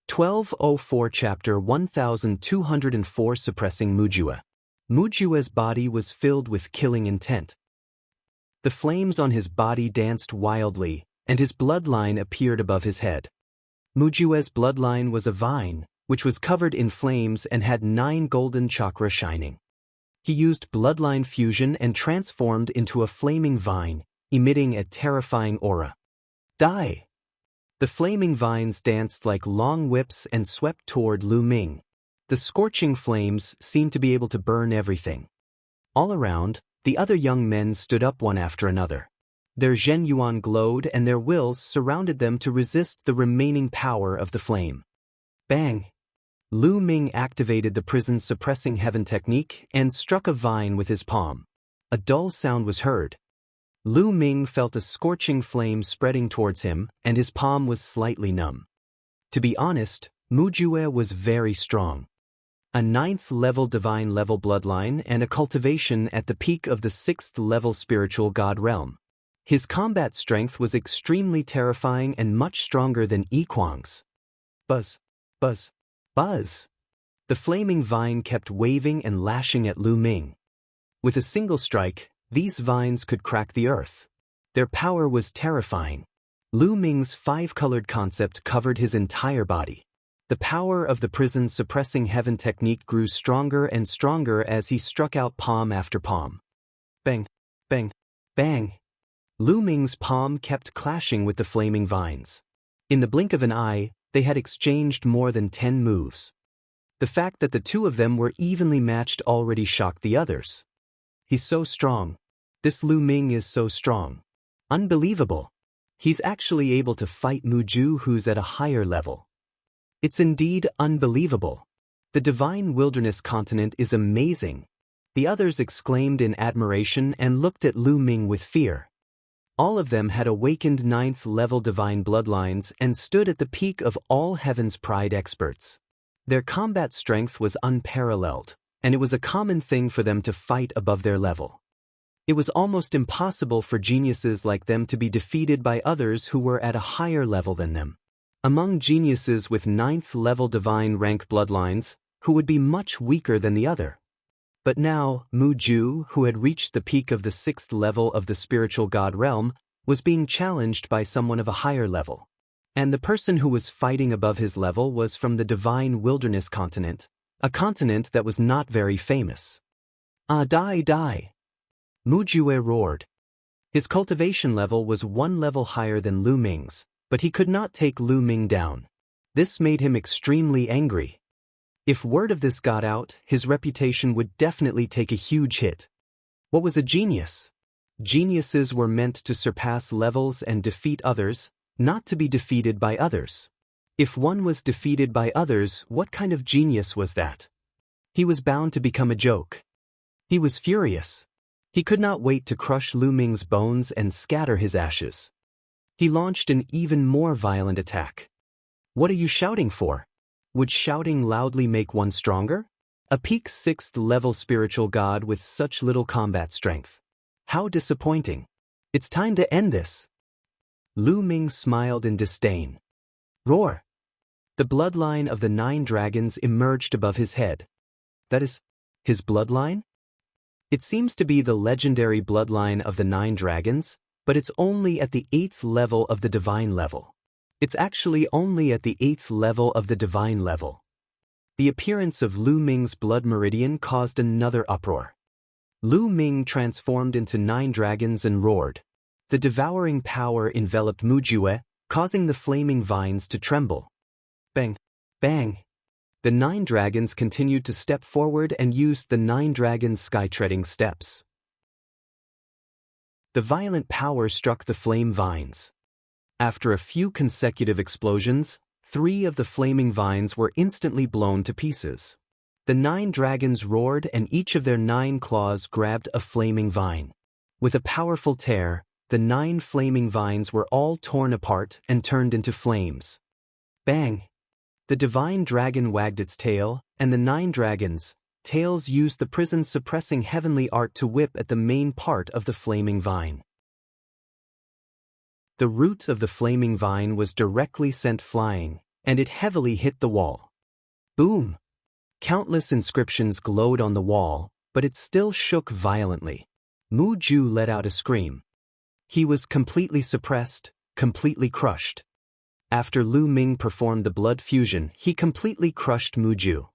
1204 Chapter 1204 Suppressing Mujue. Mujue's body was filled with killing intent. The flames on his body danced wildly, and his bloodline appeared above his head. Mujue's bloodline was a vine, which was covered in flames and had 9 golden chakra shining. He used bloodline fusion and transformed into a flaming vine, emitting a terrifying aura. Die! The flaming vines danced like long whips and swept toward Lu Ming. The scorching flames seemed to be able to burn everything. All around, the other young men stood up one after another. Their zhenyuan glowed and their wills surrounded them to resist the remaining power of the flame. Bang! Lu Ming activated the prison's suppressing heaven technique and struck a vine with his palm. A dull sound was heard. Lu Ming felt a scorching flame spreading towards him, and his palm was slightly numb. To be honest, Mujue was very strong. A 9th level divine level bloodline and a cultivation at the peak of the 6th level spiritual god realm. His combat strength was extremely terrifying and much stronger than Yiquang's. Buzz, buzz, buzz. The flaming vine kept waving and lashing at Lu Ming. With a single strike, these vines could crack the earth. Their power was terrifying. Lu Ming's 5-colored concept covered his entire body. The power of the prison's suppressing heaven technique grew stronger and stronger as he struck out palm after palm. Bang, bang, bang. Lu Ming's palm kept clashing with the flaming vines. In the blink of an eye, they had exchanged more than 10 moves. The fact that the two of them were evenly matched already shocked the others. He's so strong. This Lu Ming is so strong. Unbelievable. He's actually able to fight Mujue, who's at a higher level. It's indeed unbelievable. The divine wilderness continent is amazing. The others exclaimed in admiration and looked at Lu Ming with fear. All of them had awakened 9th level divine bloodlines and stood at the peak of all heaven's pride experts. Their combat strength was unparalleled, and it was a common thing for them to fight above their level. It was almost impossible for geniuses like them to be defeated by others who were at a higher level than them. Among geniuses with 9th level divine rank bloodlines, who would be much weaker than the other. But now, Mujue, who had reached the peak of the 6th level of the spiritual god realm, was being challenged by someone of a higher level. And the person who was fighting above his level was from the divine wilderness continent, a continent that was not very famous. Die! Mujue roared. His cultivation level was 1 level higher than Lu Ming's, but he could not take Lu Ming down. This made him extremely angry. If word of this got out, his reputation would definitely take a huge hit. What was a genius? Geniuses were meant to surpass levels and defeat others, not to be defeated by others. If one was defeated by others, what kind of genius was that? He was bound to become a joke. He was furious. He could not wait to crush Lu Ming's bones and scatter his ashes. He launched an even more violent attack. What are you shouting for? Would shouting loudly make one stronger? A peak 6th level spiritual god with such little combat strength. How disappointing. It's time to end this. Lu Ming smiled in disdain. Roar! The bloodline of the 9 dragons emerged above his head. That is, his bloodline? It seems to be the legendary bloodline of the 9 dragons, but it's only at the 8th level of the divine level. It's actually only at the 8th level of the divine level. The appearance of Lu Ming's blood meridian caused another uproar. Lu Ming transformed into 9 dragons and roared. The devouring power enveloped Mujue, causing the flaming vines to tremble. Bang! Bang! The 9 dragons continued to step forward and used the 9 dragons' sky-treading steps. The violent power struck the flame vines. After a few consecutive explosions, 3 of the flaming vines were instantly blown to pieces. The 9 dragons roared and each of their 9 claws grabbed a flaming vine. With a powerful tear, the 9 flaming vines were all torn apart and turned into flames. Bang! The divine dragon wagged its tail, and the 9 dragons, tails used the prison's suppressing heavenly art to whip at the main part of the flaming vine. The root of the flaming vine was directly sent flying, and it heavily hit the wall. Boom! Countless inscriptions glowed on the wall, but it still shook violently. Mu Ju let out a scream. He was completely suppressed, completely crushed. After Lu Ming performed the blood fusion, he completely crushed Mu Ju.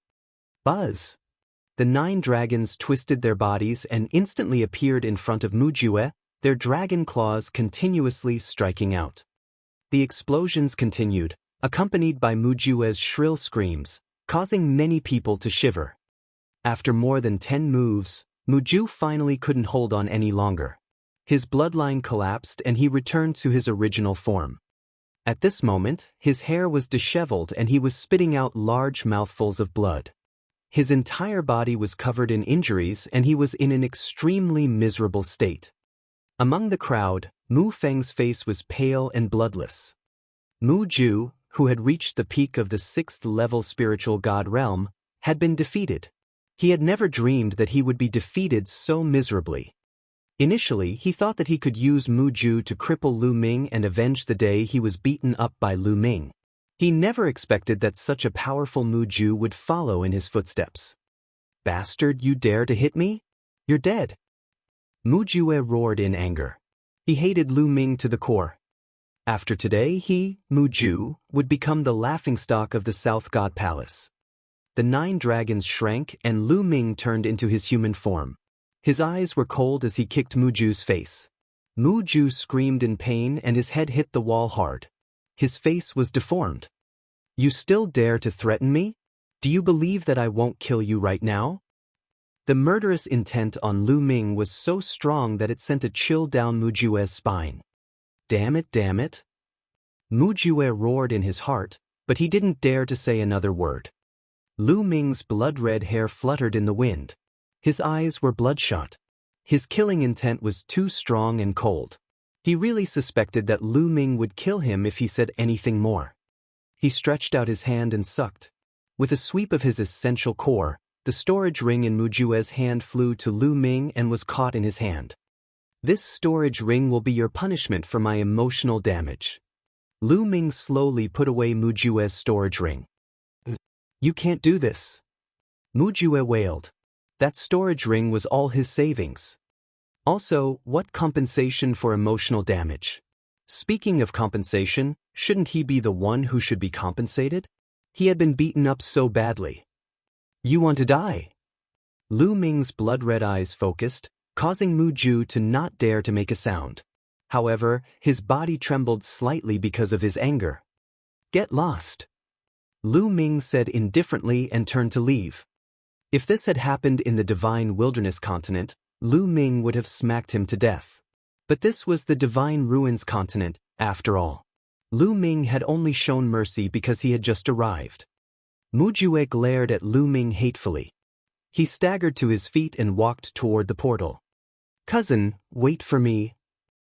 Buzz! The 9 dragons twisted their bodies and instantly appeared in front of Mu Jue, their dragon claws continuously striking out. The explosions continued, accompanied by Mu Jue's shrill screams, causing many people to shiver. After more than 10 moves, Mu Ju finally couldn't hold on any longer. His bloodline collapsed and he returned to his original form. At this moment, his hair was disheveled and he was spitting out large mouthfuls of blood. His entire body was covered in injuries and he was in an extremely miserable state. Among the crowd, Mu Feng's face was pale and bloodless. Mu Ju, who had reached the peak of the 6th-level spiritual god realm, had been defeated. He had never dreamed that he would be defeated so miserably. Initially, he thought that he could use Mu Ju to cripple Lu Ming and avenge the day he was beaten up by Lu Ming. He never expected that such a powerful Mu Ju would follow in his footsteps. "Bastard, you dare to hit me? You're dead." Mu Jue roared in anger. He hated Lu Ming to the core. After today, he, Mu Ju, would become the laughingstock of the South God Palace. The 9 dragons shrank and Lu Ming turned into his human form. His eyes were cold as he kicked Mu Ju's face. Mu Ju screamed in pain and his head hit the wall hard. His face was deformed. "You still dare to threaten me? Do you believe that I won't kill you right now?" The murderous intent on Lu Ming was so strong that it sent a chill down Mu Jue's spine. Damn it, damn it. Mu Jue roared in his heart, but he didn't dare to say another word. Lu Ming's blood-red hair fluttered in the wind. His eyes were bloodshot. His killing intent was too strong and cold. He really suspected that Lu Ming would kill him if he said anything more. He stretched out his hand and sucked. With a sweep of his essential core, the storage ring in Mu Jue's hand flew to Lu Ming and was caught in his hand. "This storage ring will be your punishment for my emotional damage." Lu Ming slowly put away Mu Jue's storage ring. "You can't do this." Mu Jue wailed. That storage ring was all his savings. Also, what compensation for emotional damage? Speaking of compensation, shouldn't he be the one who should be compensated? He had been beaten up so badly. "You want to die?" Lu Ming's blood-red eyes focused, causing Mu Ju to not dare to make a sound. However, his body trembled slightly because of his anger. "Get lost," Lu Ming said indifferently and turned to leave. If this had happened in the Divine Wilderness continent, Lu Ming would have smacked him to death. But this was the Divine Ruins continent, after all. Lu Ming had only shown mercy because he had just arrived. Mu Jue glared at Lu Ming hatefully. He staggered to his feet and walked toward the portal. "Cousin, wait for me."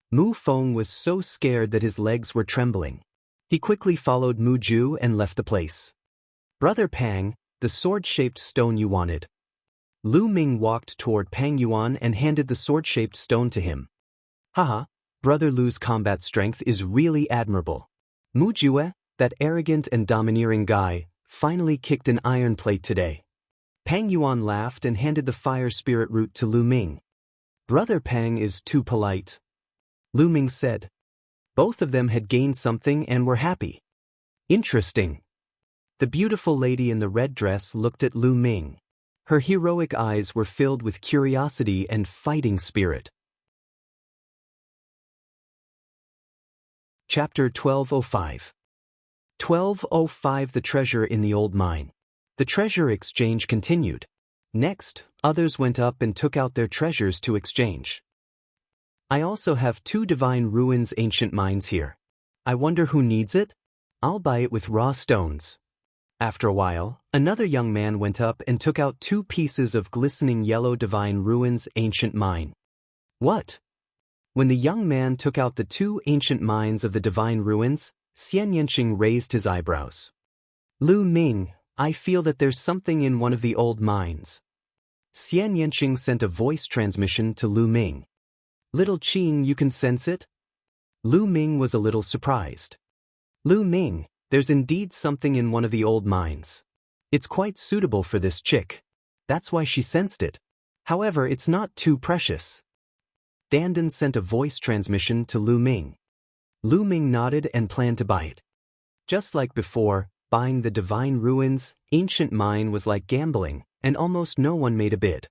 Mu Feng was so scared that his legs were trembling. He quickly followed Mu Ju and left the place. "Brother Pang, the sword-shaped stone you wanted." Lu Ming walked toward Pang Yuan and handed the sword-shaped stone to him. "Haha, Brother Lu's combat strength is really admirable." Mu Jue, that arrogant and domineering guy, finally kicked an iron plate today. Pang Yuan laughed and handed the fire spirit root to Lu Ming. "Brother Pang is too polite," Lu Ming said. Both of them had gained something and were happy. "Interesting." The beautiful lady in the red dress looked at Lu Ming. Her heroic eyes were filled with curiosity and fighting spirit. Chapter 1205. 1205 The Treasure in the Old Mine. The treasure exchange continued. Next, others went up and took out their treasures to exchange. "I also have 2 Divine Ruins ancient mines here. I wonder who needs it? I'll buy it with raw stones." After a while, another young man went up and took out 2 pieces of glistening yellow Divine Ruins ancient mine. "What?" When the young man took out the 2 ancient mines of the Divine Ruins, Xianxia raised his eyebrows. "Lu Ming, I feel that there's something in one of the old mines." Xianxia sent a voice transmission to Lu Ming. Little Qing, you can sense it? Lu Ming was a little surprised. Lu Ming, there's indeed something in one of the old mines. It's quite suitable for this chick. That's why she sensed it. However, it's not too precious. Dandan sent a voice transmission to Lu Ming. Lu Ming nodded and planned to buy it. Just like before, buying the Divine Ruins, ancient mine was like gambling, and almost no one made a bid.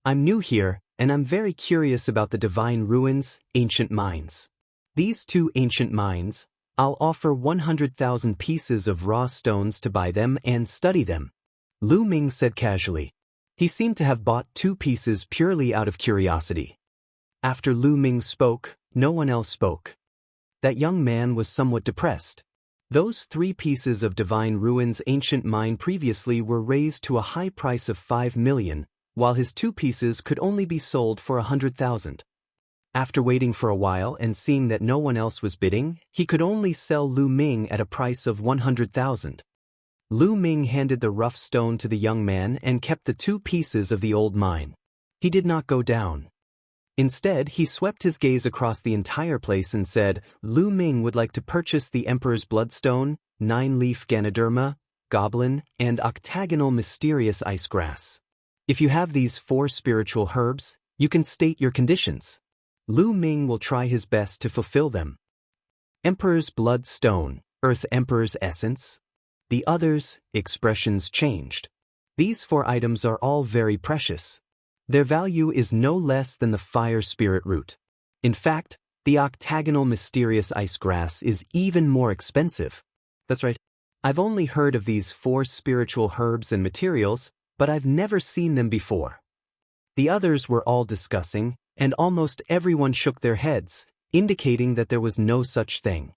I'm new here, and I'm very curious about the Divine Ruins, ancient mines. These two ancient mines, I'll offer 100,000 pieces of raw stones to buy them and study them. Lu Ming said casually. He seemed to have bought 2 pieces purely out of curiosity. After Lu Ming spoke, no one else spoke. That young man was somewhat depressed. Those 3 pieces of Divine Ruins ancient mine previously were raised to a high price of 5 million, while his 2 pieces could only be sold for 100,000. After waiting for a while and seeing that no one else was bidding, he could only sell Lu Ming at a price of 100,000. Lu Ming handed the rough stone to the young man and kept the 2 pieces of the old mine. He did not go down. Instead, he swept his gaze across the entire place and said, Lu Ming would like to purchase the Emperor's Bloodstone, 9-leaf Ganoderma, Goblin, and octagonal mysterious ice grass. If you have these 4 spiritual herbs, you can state your conditions. Lu Ming will try his best to fulfill them. Emperor's Bloodstone, Earth Emperor's Essence. The others, expressions changed. These 4 items are all very precious. Their value is no less than the fire spirit root. In fact, the octagonal mysterious ice grass is even more expensive. That's right. I've only heard of these 4 spiritual herbs and materials, but I've never seen them before. The others were all discussing, and almost everyone shook their heads, indicating that there was no such thing.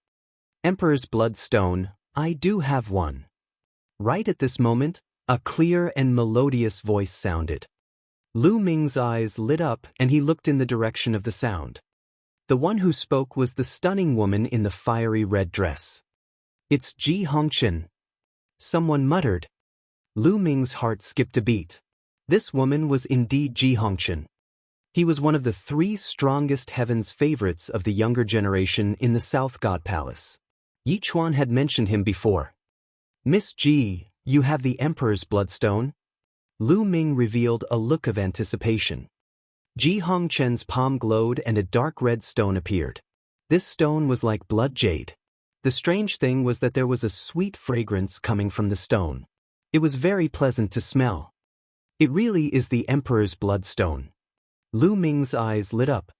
Emperor's Bloodstone, I do have one. Right at this moment, a clear and melodious voice sounded. Lu Ming's eyes lit up and he looked in the direction of the sound. The one who spoke was the stunning woman in the fiery red dress. It's Ji Hongqian. Someone muttered. Lu Ming's heart skipped a beat. This woman was indeed Ji Hongqian. He was one of the 3 strongest heaven's favorites of the younger generation in the South God Palace. Yi Chuan had mentioned him before. Miss Ji, you have the Emperor's Bloodstone? Lu Ming revealed a look of anticipation. Ji Hongqian's palm glowed and a dark red stone appeared. This stone was like blood jade. The strange thing was that there was a sweet fragrance coming from the stone. It was very pleasant to smell. It really is the Emperor's Bloodstone. Lu Ming's eyes lit up.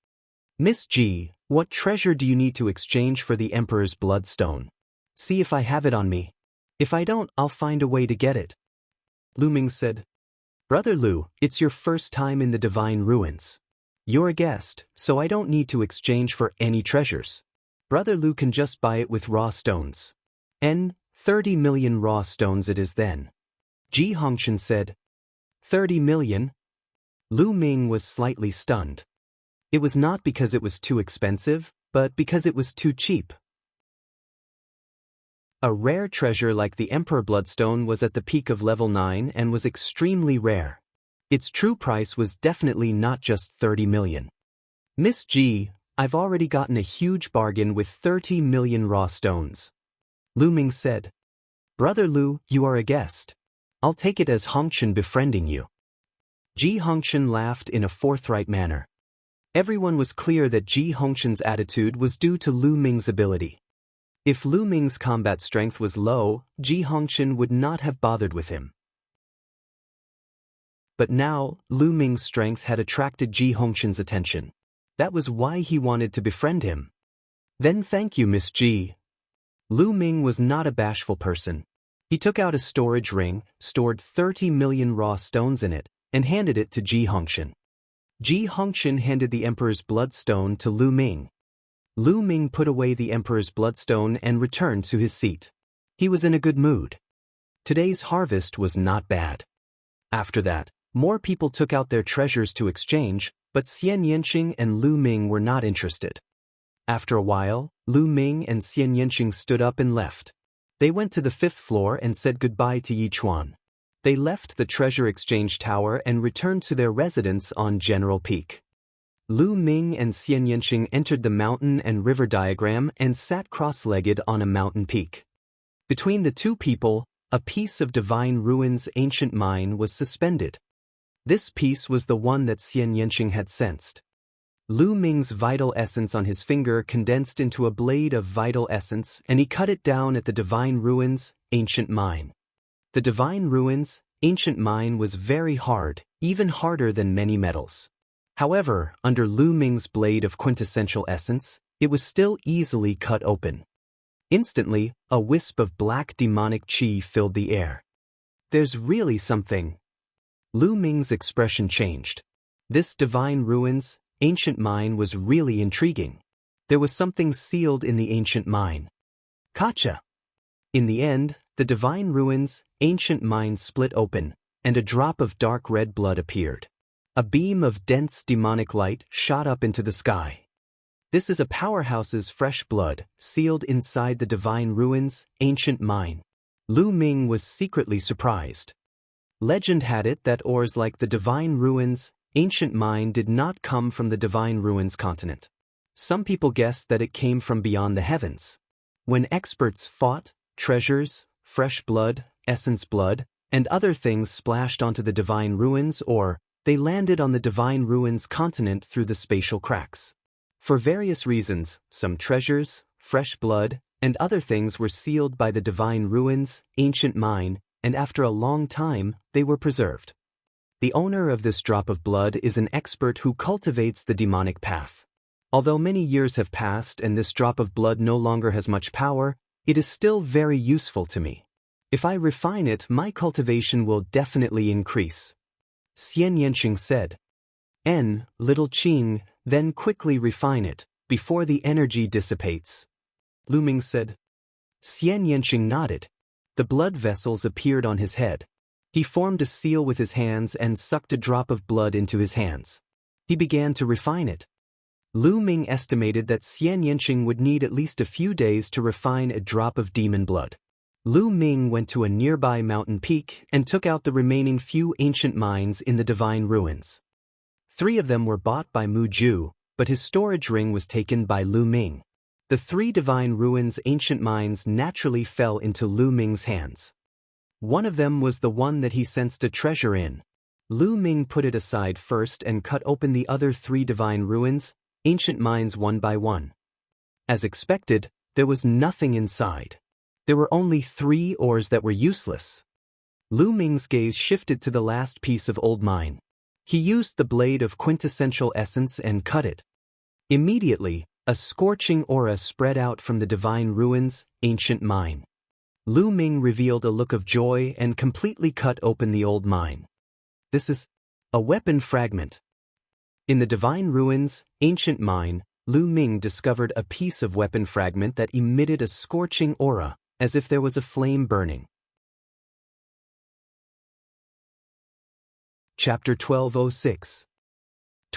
Miss Ji, what treasure do you need to exchange for the Emperor's Bloodstone? See if I have it on me. If I don't, I'll find a way to get it. Lu Ming said. Brother Lu, it's your first time in the Divine Ruins. You're a guest, so I don't need to exchange for any treasures. Brother Lu can just buy it with raw stones. 30 million raw stones it is then. Ji Hongqian said. 30 million? Lu Ming was slightly stunned. It was not because it was too expensive, but because it was too cheap. A rare treasure like the Emperor Bloodstone was at the peak of level 9 and was extremely rare. Its true price was definitely not just 30 million. Miss Ji, I've already gotten a huge bargain with 30 million raw stones. Lu Ming said. Brother Lu, you are a guest. I'll take it as Hongqian befriending you. Ji Hongqian laughed in a forthright manner. Everyone was clear that Ji Hongqian's attitude was due to Lu Ming's ability. If Lu Ming's combat strength was low, Ji Hongqian would not have bothered with him. But now, Lu Ming's strength had attracted Ji Hongqian's attention. That was why he wanted to befriend him. Then thank you, Miss Ji. Lu Ming was not a bashful person. He took out a storage ring, stored 30 million raw stones in it, and handed it to Ji Hongqian. Ji Hongqian handed the Emperor's Bloodstone to Lu Ming. Lu Ming put away the Emperor's Bloodstone and returned to his seat. He was in a good mood. Today's harvest was not bad. After that, more people took out their treasures to exchange, but Xianxia and Lu Ming were not interested. After a while, Lu Ming and Xianxia stood up and left. They went to the 5th floor and said goodbye to Yi Chuan. They left the treasure exchange tower and returned to their residence on General Peak. Lu Ming and Xianxia entered the mountain and river diagram and sat cross-legged on a mountain peak. Between the two people, a piece of divine ruins ancient mine was suspended. This piece was the one that Xianxia had sensed. Lu Ming's vital essence on his finger condensed into a blade of vital essence, and he cut it down at the divine ruins ancient mine. The divine ruins ancient mine was very hard, even harder than many metals. However, under Lu Ming's blade of quintessential essence, it was still easily cut open. Instantly, a wisp of black demonic qi filled the air. There's really something. Lu Ming's expression changed. This divine ruins ancient mine was really intriguing. There was something sealed in the ancient mine. Gotcha! In the end, the divine ruins ancient mine split open, and a drop of dark red blood appeared. A beam of dense demonic light shot up into the sky. This is a powerhouse's fresh blood, sealed inside the divine ruins ancient mine. Lu Ming was secretly surprised. Legend had it that ores like the divine ruins ancient mine did not come from the divine ruins continent. Some people guessed that it came from beyond the heavens. When experts fought, treasures, fresh blood, essence blood, and other things splashed onto the divine ruins, or they landed on the divine ruins continent through the spatial cracks. For various reasons, some treasures, fresh blood, and other things were sealed by the divine ruins ancient mine, and after a long time, they were preserved. The owner of this drop of blood is an expert who cultivates the demonic path. Although many years have passed and this drop of blood no longer has much power, it is still very useful to me. If I refine it, my cultivation will definitely increase. Xianxia said. Little Qing, then quickly refine it, before the energy dissipates. Lu Ming said. Xianxia nodded. The blood vessels appeared on his head. He formed a seal with his hands and sucked a drop of blood into his hands. He began to refine it. Lu Ming estimated that Xianxia would need at least a few days to refine a drop of demon blood. Lu Ming went to a nearby mountain peak and took out the remaining few ancient mines in the divine ruins. 3 of them were bought by Mu Ju, but his storage ring was taken by Lu Ming. The 3 divine ruins ancient mines naturally fell into Lu Ming's hands. One of them was the one that he sensed a treasure in. Lu Ming put it aside first and cut open the other 3 divine ruins ancient mines one by one. As expected, there was nothing inside. There were only 3 ores that were useless. Lu Ming's gaze shifted to the last piece of old mine. He used the blade of quintessential essence and cut it. Immediately, a scorching aura spread out from the divine ruins ancient mine. Lu Ming revealed a look of joy and completely cut open the old mine. This is a weapon fragment. In the divine ruins ancient mine, Lu Ming discovered a piece of weapon fragment that emitted a scorching aura, as if there was a flame burning. Chapter 1206.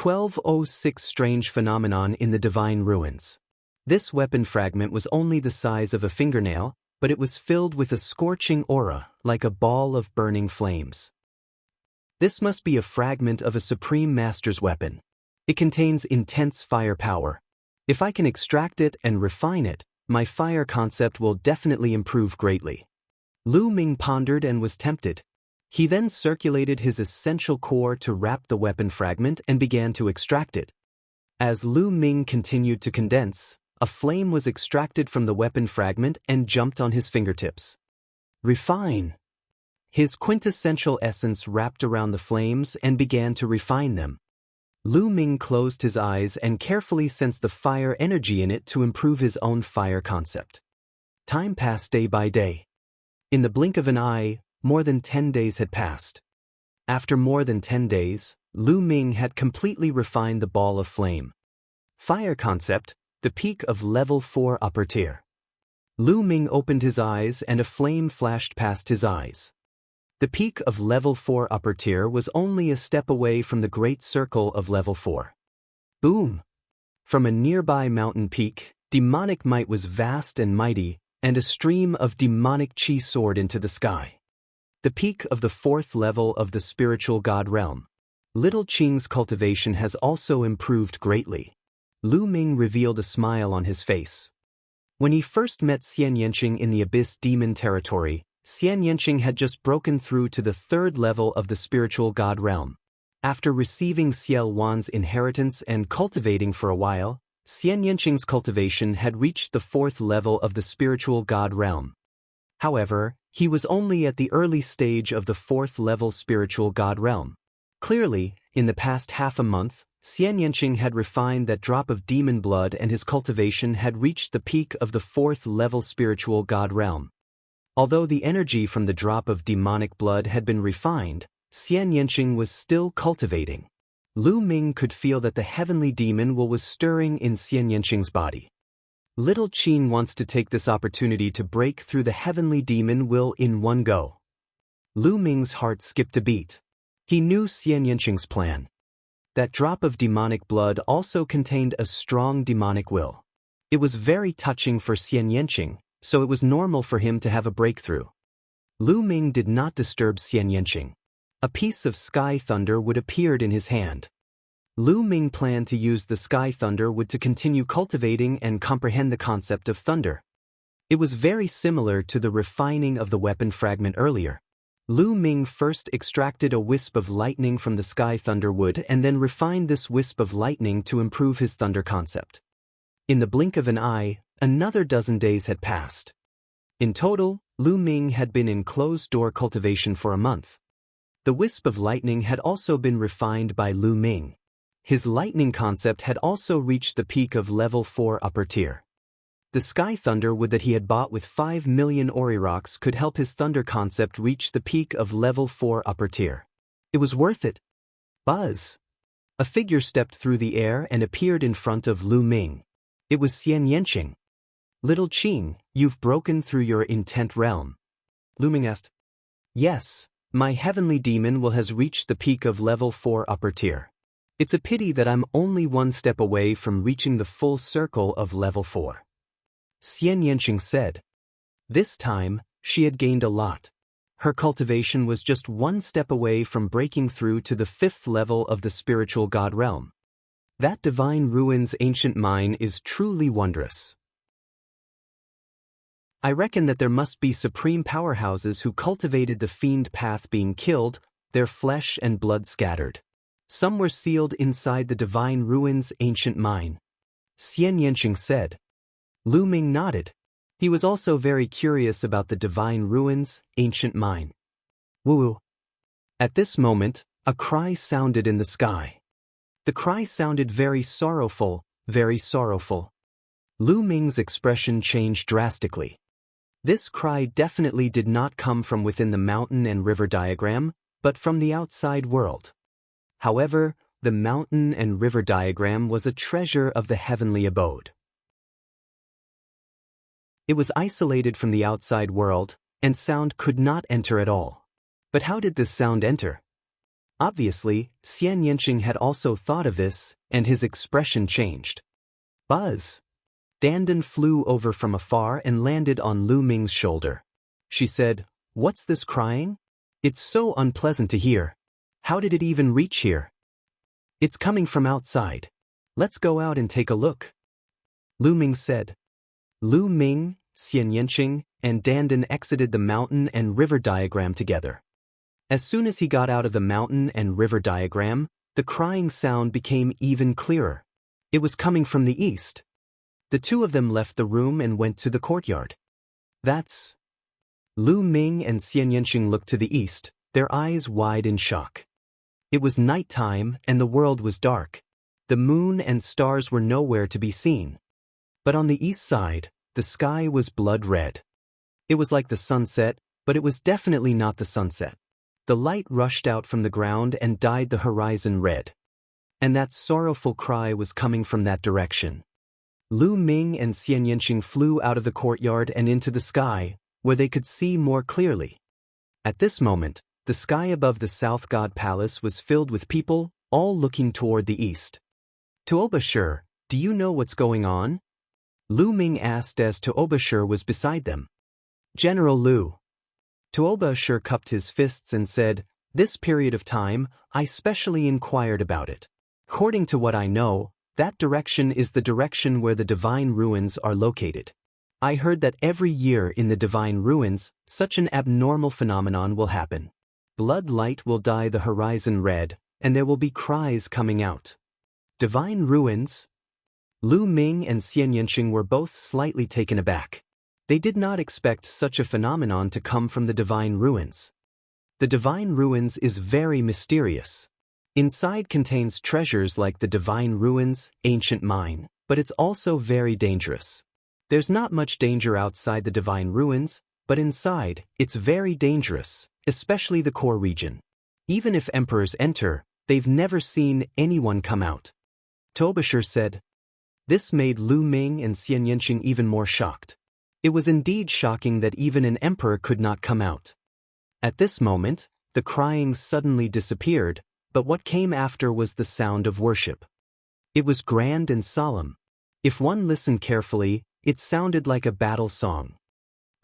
1206 Strange Phenomenon in the Divine Ruins. This weapon fragment was only the size of a fingernail, but it was filled with a scorching aura, like a ball of burning flames. This must be a fragment of a Supreme Master's weapon. It contains intense fire power. If I can extract it and refine it, my fire concept will definitely improve greatly. Lu Ming pondered and was tempted. He then circulated his essential core to wrap the weapon fragment and began to extract it. As Lu Ming continued to condense, a flame was extracted from the weapon fragment and jumped on his fingertips. Refine. His quintessential essence wrapped around the flames and began to refine them. Lu Ming closed his eyes and carefully sensed the fire energy in it to improve his own fire concept. Time passed day by day. In the blink of an eye, more than 10 days had passed. After more than 10 days, Lu Ming had completely refined the ball of flame. Fire concept, the peak of level 4 upper tier. Lu Ming opened his eyes and a flame flashed past his eyes. The peak of level 4 upper tier was only a step away from the great circle of level 4. Boom! From a nearby mountain peak, demonic might was vast and mighty, and a stream of demonic qi soared into the sky. the peak of the 4th level of the spiritual god realm. Little Qing's cultivation has also improved greatly. Lu Ming revealed a smile on his face. When he first met Xianxia in the Abyss Demon territory, Xianxia had just broken through to the 3rd level of the spiritual god realm. After receiving Xiao Wan's inheritance and cultivating for a while, Xianxia's cultivation had reached the 4th level of the spiritual god realm. However, he was only at the early stage of the 4th level spiritual god realm. Clearly, in the past half a month, Xianxia had refined that drop of demon blood and his cultivation had reached the peak of the 4th level spiritual god realm. Although the energy from the drop of demonic blood had been refined, Xianxia was still cultivating. Lu Ming could feel that the heavenly demon will was stirring in Xianxia's body. Little Qin wants to take this opportunity to break through the heavenly demon will in one go. Lu Ming's heart skipped a beat. He knew Xianxia's plan. That drop of demonic blood also contained a strong demonic will. It was very touching for Xianxia, so it was normal for him to have a breakthrough. Lu Ming did not disturb Xianxia. A piece of sky thunder wood appeared in his hand. Lu Ming planned to use the sky thunder wood to continue cultivating and comprehend the concept of thunder. It was very similar to the refining of the weapon fragment earlier. Lu Ming first extracted a wisp of lightning from the sky thunder wood and then refined this wisp of lightning to improve his thunder concept. In the blink of an eye, another dozen days had passed. In total, Lu Ming had been in closed-door cultivation for a month. The wisp of lightning had also been refined by Lu Ming. His lightning concept had also reached the peak of level 4 upper tier. The sky thunder wood that he had bought with 5 million Aurirox could help his thunder concept reach the peak of level 4 upper tier. It was worth it. Buzz! A figure stepped through the air and appeared in front of Lu Ming. It was Xianxia. Little Qing, you've broken through your intent realm. Lu Ming asked. Yes, my heavenly demon will has reached the peak of level 4 upper tier. It's a pity that I'm only one step away from reaching the full circle of level 4. Xianxia said. This time, she had gained a lot. Her cultivation was just one step away from breaking through to the 5th level of the spiritual god realm. That divine ruins ancient mine is truly wondrous. I reckon that there must be supreme powerhouses who cultivated the fiend path being killed, their flesh and blood scattered. Some were sealed inside the divine ruins ancient mine. Xianxia said. Lu Ming nodded. He was also very curious about the divine ruins ancient mine. Woo! At this moment, a cry sounded in the sky. The cry sounded very sorrowful, very sorrowful. Lu Ming's expression changed drastically. This cry definitely did not come from within the mountain and river diagram, but from the outside world. However, the mountain and river diagram was a treasure of the heavenly abode. It was isolated from the outside world, and sound could not enter at all. But how did this sound enter? Obviously, Xianxia had also thought of this, and his expression changed. Buzz! Dandan flew over from afar and landed on Lu Ming's shoulder. She said, What's this crying? It's so unpleasant to hear. How did it even reach here? It's coming from outside. Let's go out and take a look. Lu Ming said. Lu Ming, Xianxia, and Dandan exited the mountain and river diagram together. As soon as he got out of the mountain and river diagram, the crying sound became even clearer. It was coming from the east. The two of them left the room and went to the courtyard. That's... Lu Ming and Xianxia looked to the east, their eyes wide in shock. It was nighttime and the world was dark. The moon and stars were nowhere to be seen. But on the east side, the sky was blood red. It was like the sunset, but it was definitely not the sunset. The light rushed out from the ground and dyed the horizon red. And that sorrowful cry was coming from that direction. Lu Ming and Xianxia flew out of the courtyard and into the sky, where they could see more clearly. At this moment, the sky above the South God Palace was filled with people, all looking toward the east. Tuobashir, do you know what's going on? Lu Ming asked as Tuobashir was beside them. General Lu. Tuoba cupped his fists and said, "This period of time, I specially inquired about it. According to what I know, that direction is the direction where the divine ruins are located. I heard that every year in the divine ruins, such an abnormal phenomenon will happen. Blood light will dye the horizon red, and there will be cries coming out." Divine ruins? Lu Ming and Xianxia were both slightly taken aback. They did not expect such a phenomenon to come from the divine ruins. The divine ruins is very mysterious. Inside contains treasures like the divine ruins, ancient mine, but it's also very dangerous. There's not much danger outside the divine ruins, but inside, it's very dangerous, especially the core region. Even if emperors enter, they've never seen anyone come out. Tobashir said. This made Lu Ming and Xianxia even more shocked. It was indeed shocking that even an emperor could not come out. At this moment, the crying suddenly disappeared, but what came after was the sound of worship. It was grand and solemn. If one listened carefully, it sounded like a battle song.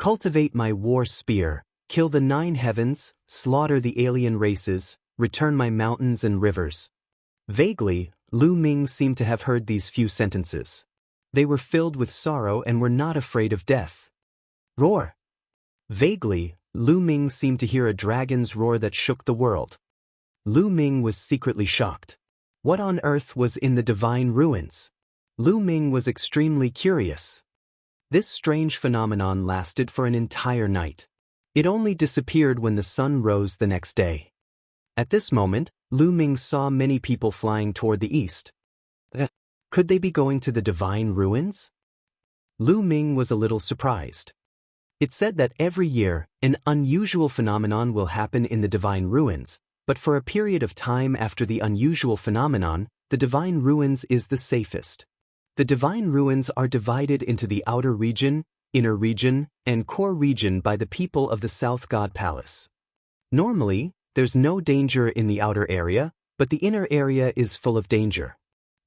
Cultivate my war spear, kill the 9 heavens, slaughter the alien races, return my mountains and rivers. Vaguely, Lu Ming seemed to have heard these few sentences. They were filled with sorrow and were not afraid of death. Roar! Vaguely, Lu Ming seemed to hear a dragon's roar that shook the world. Lu Ming was secretly shocked. What on earth was in the divine ruins? Lu Ming was extremely curious. This strange phenomenon lasted for an entire night. It only disappeared when the sun rose the next day. At this moment, Lu Ming saw many people flying toward the east. Could they be going to the divine ruins? Lu Ming was a little surprised. It said that every year, an unusual phenomenon will happen in the divine ruins, but for a period of time after the unusual phenomenon, the divine ruins is the safest. The divine ruins are divided into the outer region, inner region, and core region by the people of the South God Palace. Normally, there's no danger in the outer area, but the inner area is full of danger.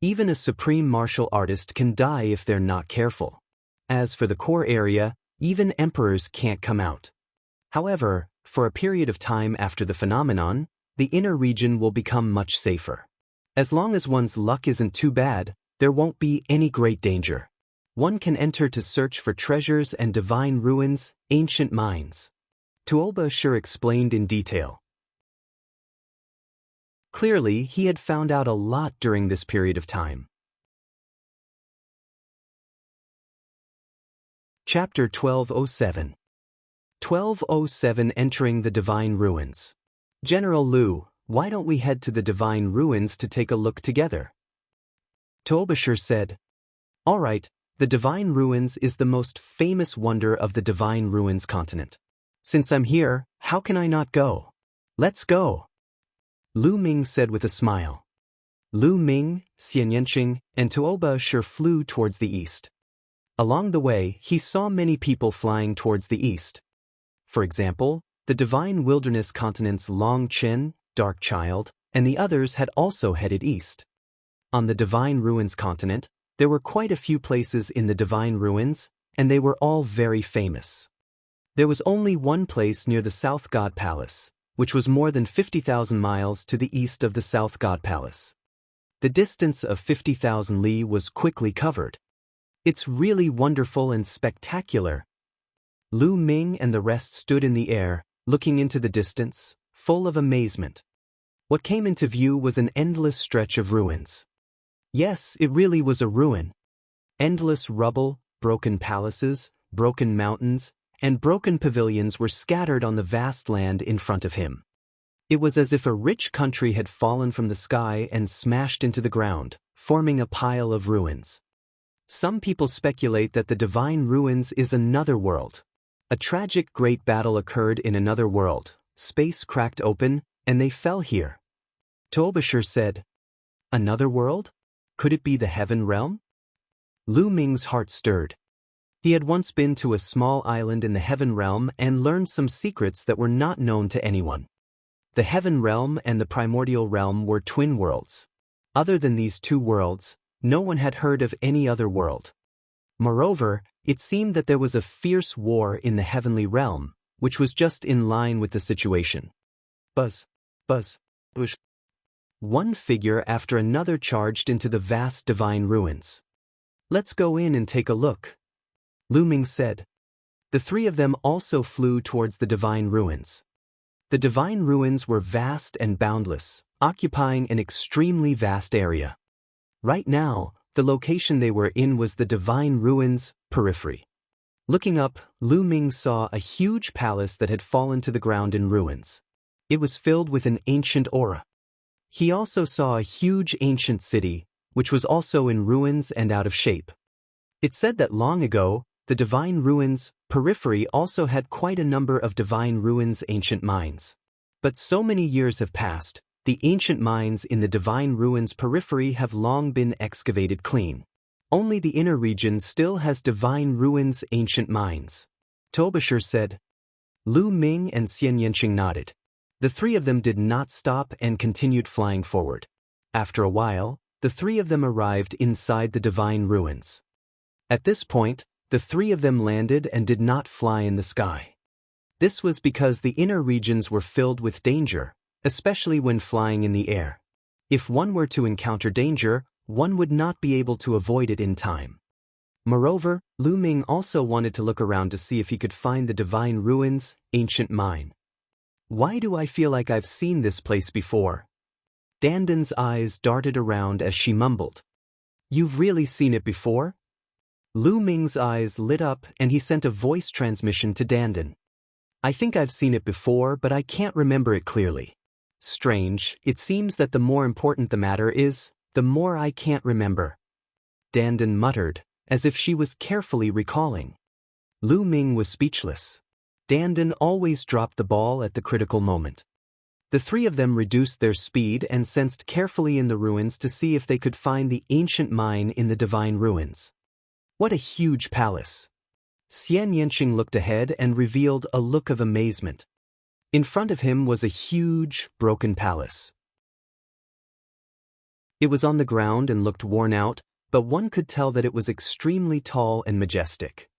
Even a supreme martial artist can die if they're not careful. As for the core area, even emperors can't come out. However, for a period of time after the phenomenon, the inner region will become much safer. As long as one's luck isn't too bad, there won't be any great danger. One can enter to search for treasures and divine ruins, ancient mines. Tuoba explained in detail. Clearly, he had found out a lot during this period of time. Chapter 1207. 1207 Entering the Divine Ruins. General Lu, why don't we head to the divine ruins to take a look together? Tuoba said. All right, the divine ruins is the most famous wonder of the divine ruins continent. Since I'm here, how can I not go? Let's go. Lu Ming said with a smile. Lu Ming, Xianxia, and Tuoba flew towards the east. Along the way, he saw many people flying towards the east. For example, the divine wilderness continent's Long Chen, Dark Child, and the others had also headed east. On the divine ruins continent, there were quite a few places in the divine ruins, and they were all very famous. There was only one place near the South God Palace, which was more than 50,000 miles to the east of the South God Palace. The distance of 50,000 li was quickly covered. It's really wonderful and spectacular. Lu Ming and the rest stood in the air, looking into the distance, full of amazement. What came into view was an endless stretch of ruins. Yes, it really was a ruin. Endless rubble, broken palaces, broken mountains, and broken pavilions were scattered on the vast land in front of him. It was as if a rich country had fallen from the sky and smashed into the ground, forming a pile of ruins. Some people speculate that the divine ruins is another world. A tragic great battle occurred in another world, space cracked open, and they fell here. Tuoba said, Another world? Could it be the heaven realm? Lu Ming's heart stirred. He had once been to a small island in the heaven realm and learned some secrets that were not known to anyone. The heaven realm and the primordial realm were twin worlds. Other than these two worlds, no one had heard of any other world. Moreover, it seemed that there was a fierce war in the heavenly realm, which was just in line with the situation. Buzz, buzz, bush. One figure after another charged into the vast divine ruins. "Let's go in and take a look," Lu Ming said. The three of them also flew towards the divine ruins. The divine ruins were vast and boundless, occupying an extremely vast area. Right now, the location they were in was the divine ruins periphery. Looking up, Lu Ming saw a huge palace that had fallen to the ground in ruins. It was filled with an ancient aura. He also saw a huge ancient city, which was also in ruins and out of shape. It said that long ago, the divine ruins periphery also had quite a number of divine ruins ancient mines. But so many years have passed, the ancient mines in the divine ruins periphery have long been excavated clean. Only the inner region still has divine ruins ancient mines. Tobashir said. Lu Ming and Xianxia nodded. The three of them did not stop and continued flying forward. After a while, the three of them arrived inside the divine ruins. At this point, the three of them landed and did not fly in the sky. This was because the inner regions were filled with danger, especially when flying in the air. If one were to encounter danger, one would not be able to avoid it in time. Moreover, Lu Ming also wanted to look around to see if he could find the divine ruins ancient mine. Why do I feel like I've seen this place before? Dandan's eyes darted around as she mumbled. You've really seen it before? Lu Ming's eyes lit up and he sent a voice transmission to Dandan. I think I've seen it before, but I can't remember it clearly. Strange, it seems that the more important the matter is, the more I can't remember. Dandan muttered, as if she was carefully recalling. Lu Ming was speechless. Dandan always dropped the ball at the critical moment. The three of them reduced their speed and sensed carefully in the ruins to see if they could find the ancient mine in the divine ruins. What a huge palace! Xianxia looked ahead and revealed a look of amazement. In front of him was a huge, broken palace. It was on the ground and looked worn out, but one could tell that it was extremely tall and majestic.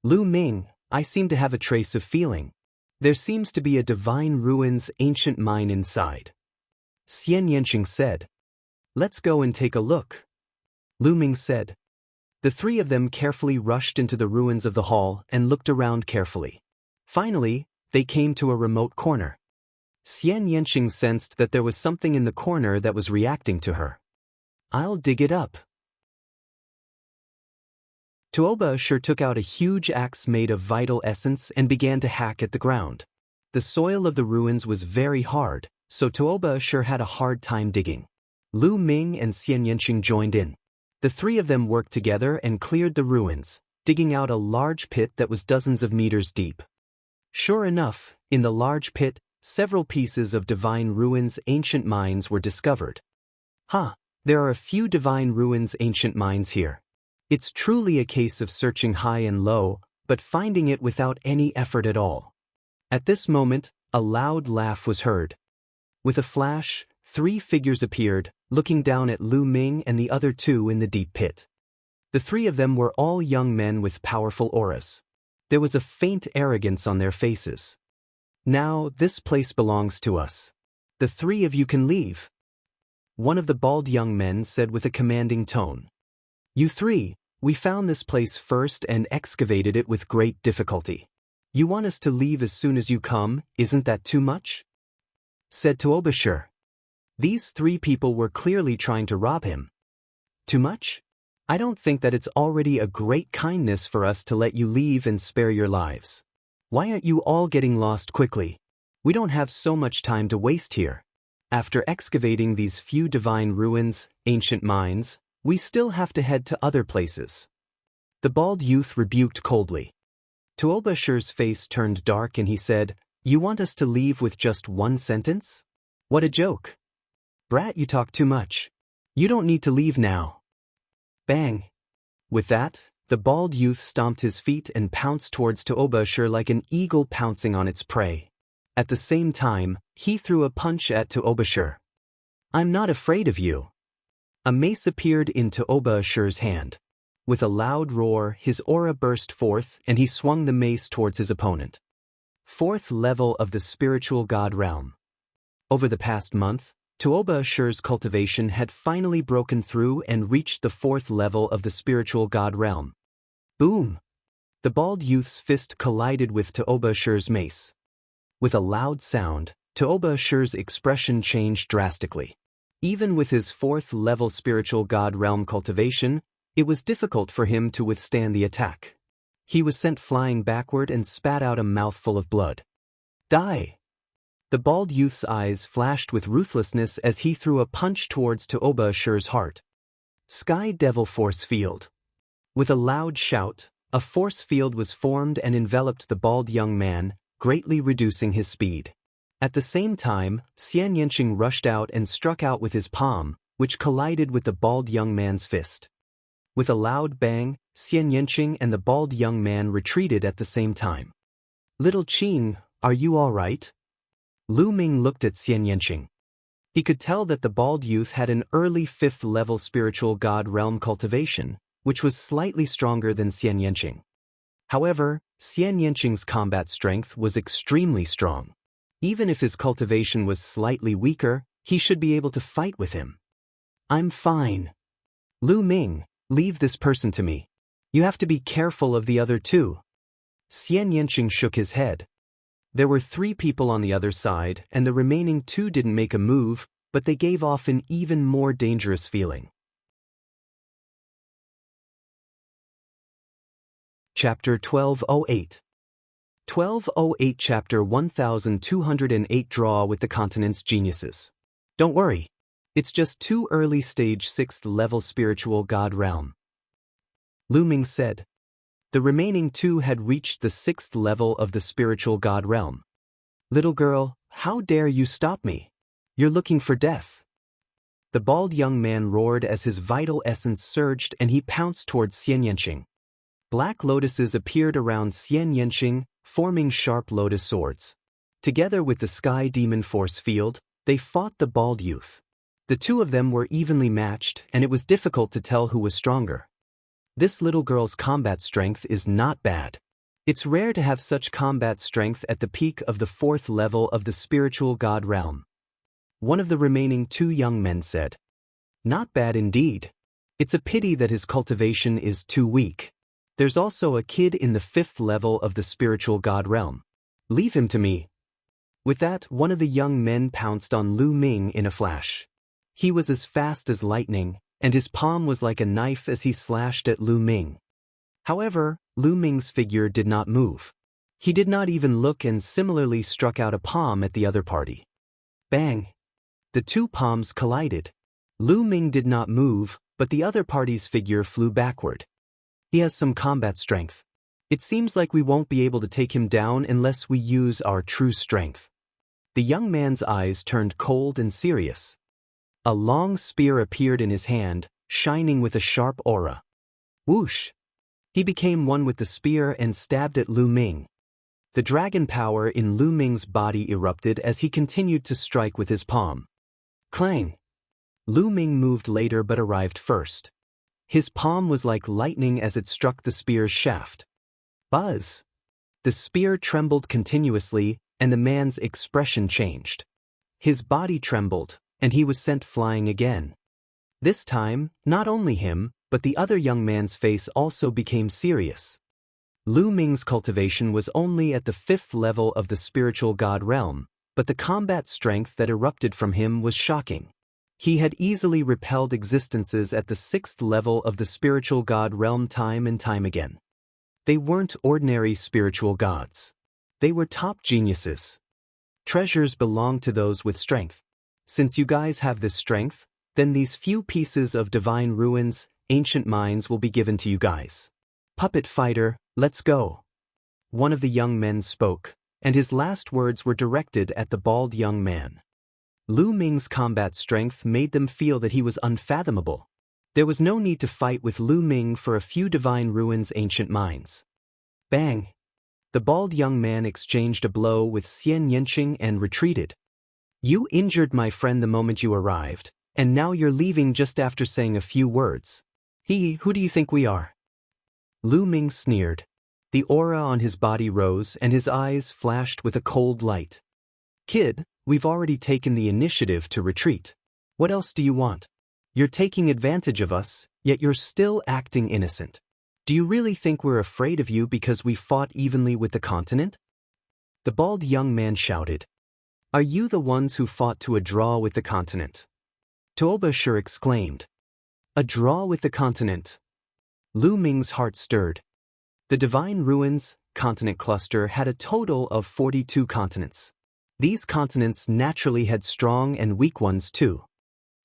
Lu Ming, I seem to have a trace of feeling. There seems to be a divine ruins ancient mine inside. Xianxia said. Let's go and take a look. Lu Ming said. The three of them carefully rushed into the ruins of the hall and looked around carefully. Finally, they came to a remote corner. Xianxia sensed that there was something in the corner that was reacting to her. I'll dig it up. Tobashir took out a huge axe made of vital essence and began to hack at the ground. The soil of the ruins was very hard, so Tobashir had a hard time digging. Lu Ming and Xianxia joined in. The three of them worked together and cleared the ruins, digging out a large pit that was dozens of meters deep. Sure enough, in the large pit, several pieces of divine ruins ancient mines were discovered. There are a few divine ruins ancient mines here. It's truly a case of searching high and low, but finding it without any effort at all. At this moment, a loud laugh was heard. With a flash, three figures appeared, looking down at Lu Ming and the other two in the deep pit. The three of them were all young men with powerful auras. There was a faint arrogance on their faces. Now, this place belongs to us. The three of you can leave. One of the bald young men said with a commanding tone. You three, we found this place first and excavated it with great difficulty. You want us to leave as soon as you come, isn't that too much? Said Tobashir. These three people were clearly trying to rob him. Too much? I don't think that it's already a great kindness for us to let you leave and spare your lives. Why aren't you all getting lost quickly? We don't have so much time to waste here. After excavating these few divine ruins, ancient mines, we still have to head to other places. The bald youth rebuked coldly. Tobashir's face turned dark and he said, You want us to leave with just one sentence? What a joke. Brat, you talk too much. You don't need to leave now. Bang. With that, the bald youth stomped his feet and pounced towards Tobashir like an eagle pouncing on its prey. At the same time, he threw a punch at Tobashir. I'm not afraid of you. A mace appeared in Tobashir's hand. With a loud roar, his aura burst forth and he swung the mace towards his opponent. Fourth level of the spiritual god realm. Over the past month, Tuoba Ashur's cultivation had finally broken through and reached the fourth level of the spiritual god realm. Boom! The bald youth's fist collided with Tuoba Ashur's mace. With a loud sound, Tuoba Ashur's expression changed drastically. Even with his fourth-level spiritual god realm cultivation, it was difficult for him to withstand the attack. He was sent flying backward and spat out a mouthful of blood. Die! The bald youth's eyes flashed with ruthlessness as he threw a punch towards Tuoba Ashur's heart. Sky Devil Force Field. With a loud shout, a force field was formed and enveloped the bald young man, greatly reducing his speed. At the same time, Xianxia rushed out and struck out with his palm, which collided with the bald young man's fist. With a loud bang, Xianxia and the bald young man retreated at the same time. Little Qing, are you all right? Lu Ming looked at Xianxia. He could tell that the bald youth had an early fifth-level spiritual god realm cultivation, which was slightly stronger than Xianxia. However, Xianxia's combat strength was extremely strong. Even if his cultivation was slightly weaker, he should be able to fight with him. I'm fine. Lu Ming, leave this person to me. You have to be careful of the other two. Xianxia shook his head. There were 3 people on the other side, and the remaining 2 didn't make a move, but they gave off an even more dangerous feeling. Chapter 1208. 1208 Chapter 1208 Draw with the Continent's Geniuses. Don't worry. It's just 2 early stage 6th level spiritual god realm. Lu Ming said. The remaining 2 had reached the 6th level of the spiritual god realm. Little girl, how dare you stop me? You're looking for death. The bald young man roared as his vital essence surged and he pounced towards Xianxia. Black lotuses appeared around Xianxia, forming sharp lotus swords. Together with the sky demon force field, they fought the bald youth. The 2 of them were evenly matched, and it was difficult to tell who was stronger. This little girl's combat strength is not bad. It's rare to have such combat strength at the peak of the 4th level of the spiritual god realm. One of the remaining 2 young men said. Not bad indeed. It's a pity that his cultivation is too weak. There's also a kid in the 5th level of the spiritual god realm. Leave him to me. With that, one of the young men pounced on Lu Ming in a flash. He was as fast as lightning, and his palm was like a knife as he slashed at Lu Ming. However, Lu Ming's figure did not move. He did not even look and similarly struck out a palm at the other party. Bang! The 2 palms collided. Lu Ming did not move, but the other party's figure flew backward. He has some combat strength. It seems like we won't be able to take him down unless we use our true strength. The young man's eyes turned cold and serious. A long spear appeared in his hand, shining with a sharp aura. Whoosh! He became one with the spear and stabbed at Lu Ming. The dragon power in Lu Ming's body erupted as he continued to strike with his palm. Clang! Lu Ming moved later but arrived first. His palm was like lightning as it struck the spear's shaft. Buzz! The spear trembled continuously, and the man's expression changed. His body trembled, and he was sent flying again. This time, not only him, but the other young man's face also became serious. Lu Ming's cultivation was only at the 5th level of the spiritual god realm, but the combat strength that erupted from him was shocking. He had easily repelled existences at the 6th level of the spiritual god realm time and time again. They weren't ordinary spiritual gods. They were top geniuses. Treasures belong to those with strength. Since you guys have this strength, then these few pieces of divine ruins, ancient mines will be given to you guys. Puppet fighter, let's go. One of the young men spoke, and his last words were directed at the bald young man. Lu Ming's combat strength made them feel that he was unfathomable. There was no need to fight with Lu Ming for a few divine ruins ancient mines. Bang! The bald young man exchanged a blow with Xianxia and retreated. You injured my friend the moment you arrived, and now you're leaving just after saying a few words. Who do you think we are? Lu Ming sneered. The aura on his body rose and his eyes flashed with a cold light. Kid, we've already taken the initiative to retreat. What else do you want? You're taking advantage of us, yet you're still acting innocent. Do you really think we're afraid of you because we fought evenly with the continent? The bald young man shouted. Are you the ones who fought to a draw with the continent? Daoist exclaimed. A draw with the continent. Lu Ming's heart stirred. The Divine Ruins continent cluster had a total of 42 continents. These continents naturally had strong and weak ones too.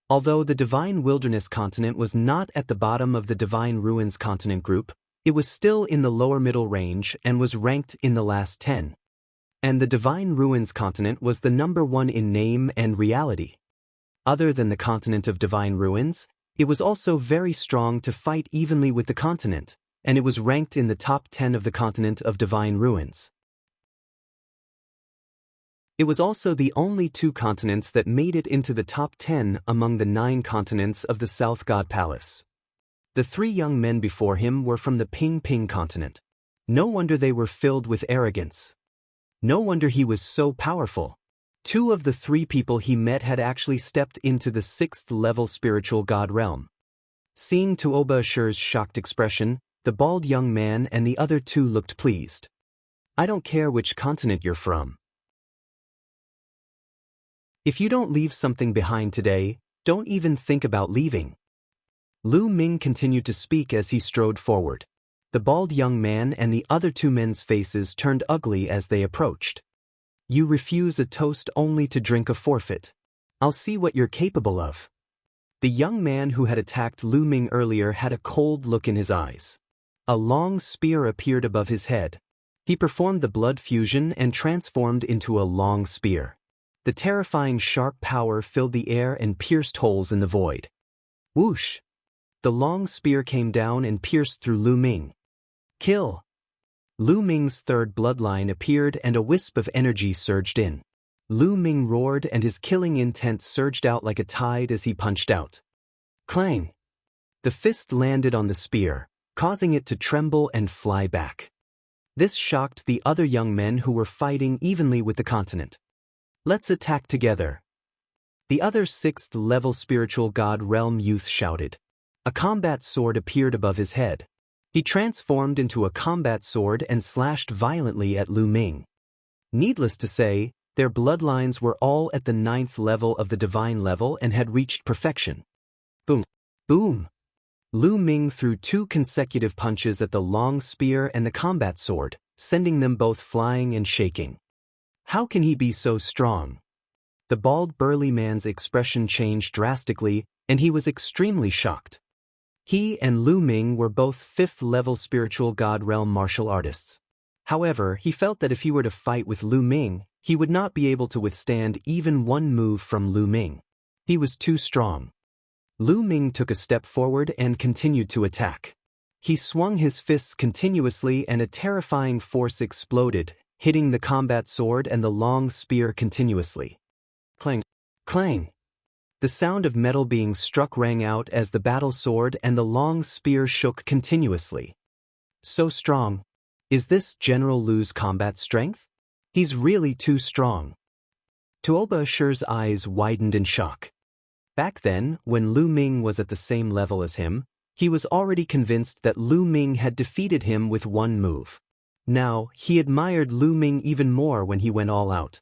Although the Divine Wilderness continent was not at the bottom of the Divine Ruins continent group, it was still in the lower middle range and was ranked in the last 10. And the Divine Ruins continent was the number 1 in name and reality. Other than the continent of Divine Ruins, it was also very strong to fight evenly with the continent, and it was ranked in the top 10 of the continent of Divine Ruins. It was also the only 2 continents that made it into the top 10 among the 9 continents of the South God Palace. The 3 young men before him were from the Ping Ping continent. No wonder they were filled with arrogance. No wonder he was so powerful. 2 of the 3 people he met had actually stepped into the 6th level spiritual god realm. Seeing Daoist's shocked expression, the bald young man and the other 2 looked pleased. I don't care which continent you're from. If you don't leave something behind today, don't even think about leaving. Lu Ming continued to speak as he strode forward. The bald young man and the other 2 men's faces turned ugly as they approached. You refuse a toast only to drink a forfeit. I'll see what you're capable of. The young man who had attacked Lu Ming earlier had a cold look in his eyes. A long spear appeared above his head. He performed the blood fusion and transformed into a long spear. The terrifying sharp power filled the air and pierced holes in the void. Whoosh! The long spear came down and pierced through Lu Ming. Kill! Lu Ming's 3rd bloodline appeared and a wisp of energy surged in. Lu Ming roared and his killing intent surged out like a tide as he punched out. Clang! The fist landed on the spear, causing it to tremble and fly back. This shocked the other young men who were fighting evenly with the continent. Let's attack together. The other 6th level spiritual god realm youth shouted. A combat sword appeared above his head. He transformed into a combat sword and slashed violently at Lu Ming. Needless to say, their bloodlines were all at the 9th level of the divine level and had reached perfection. Boom! Boom! Lu Ming threw 2 consecutive punches at the long spear and the combat sword, sending them both flying and shaking. How can he be so strong? The bald burly man's expression changed drastically, and he was extremely shocked. He and Lu Ming were both 5th level spiritual god realm martial artists. However, he felt that if he were to fight with Lu Ming, he would not be able to withstand even one move from Lu Ming. He was too strong. Lu Ming took a step forward and continued to attack. He swung his fists continuously and a terrifying force exploded, hitting the combat sword and the long spear continuously. Clang! Clang! The sound of metal being struck rang out as the battle sword and the long spear shook continuously. So strong. Is this General Lu's combat strength? He's really too strong. Daoist's eyes widened in shock. Back then, when Lu Ming was at the same level as him, he was already convinced that Lu Ming had defeated him with one move. Now, he admired Lu Ming even more when he went all out.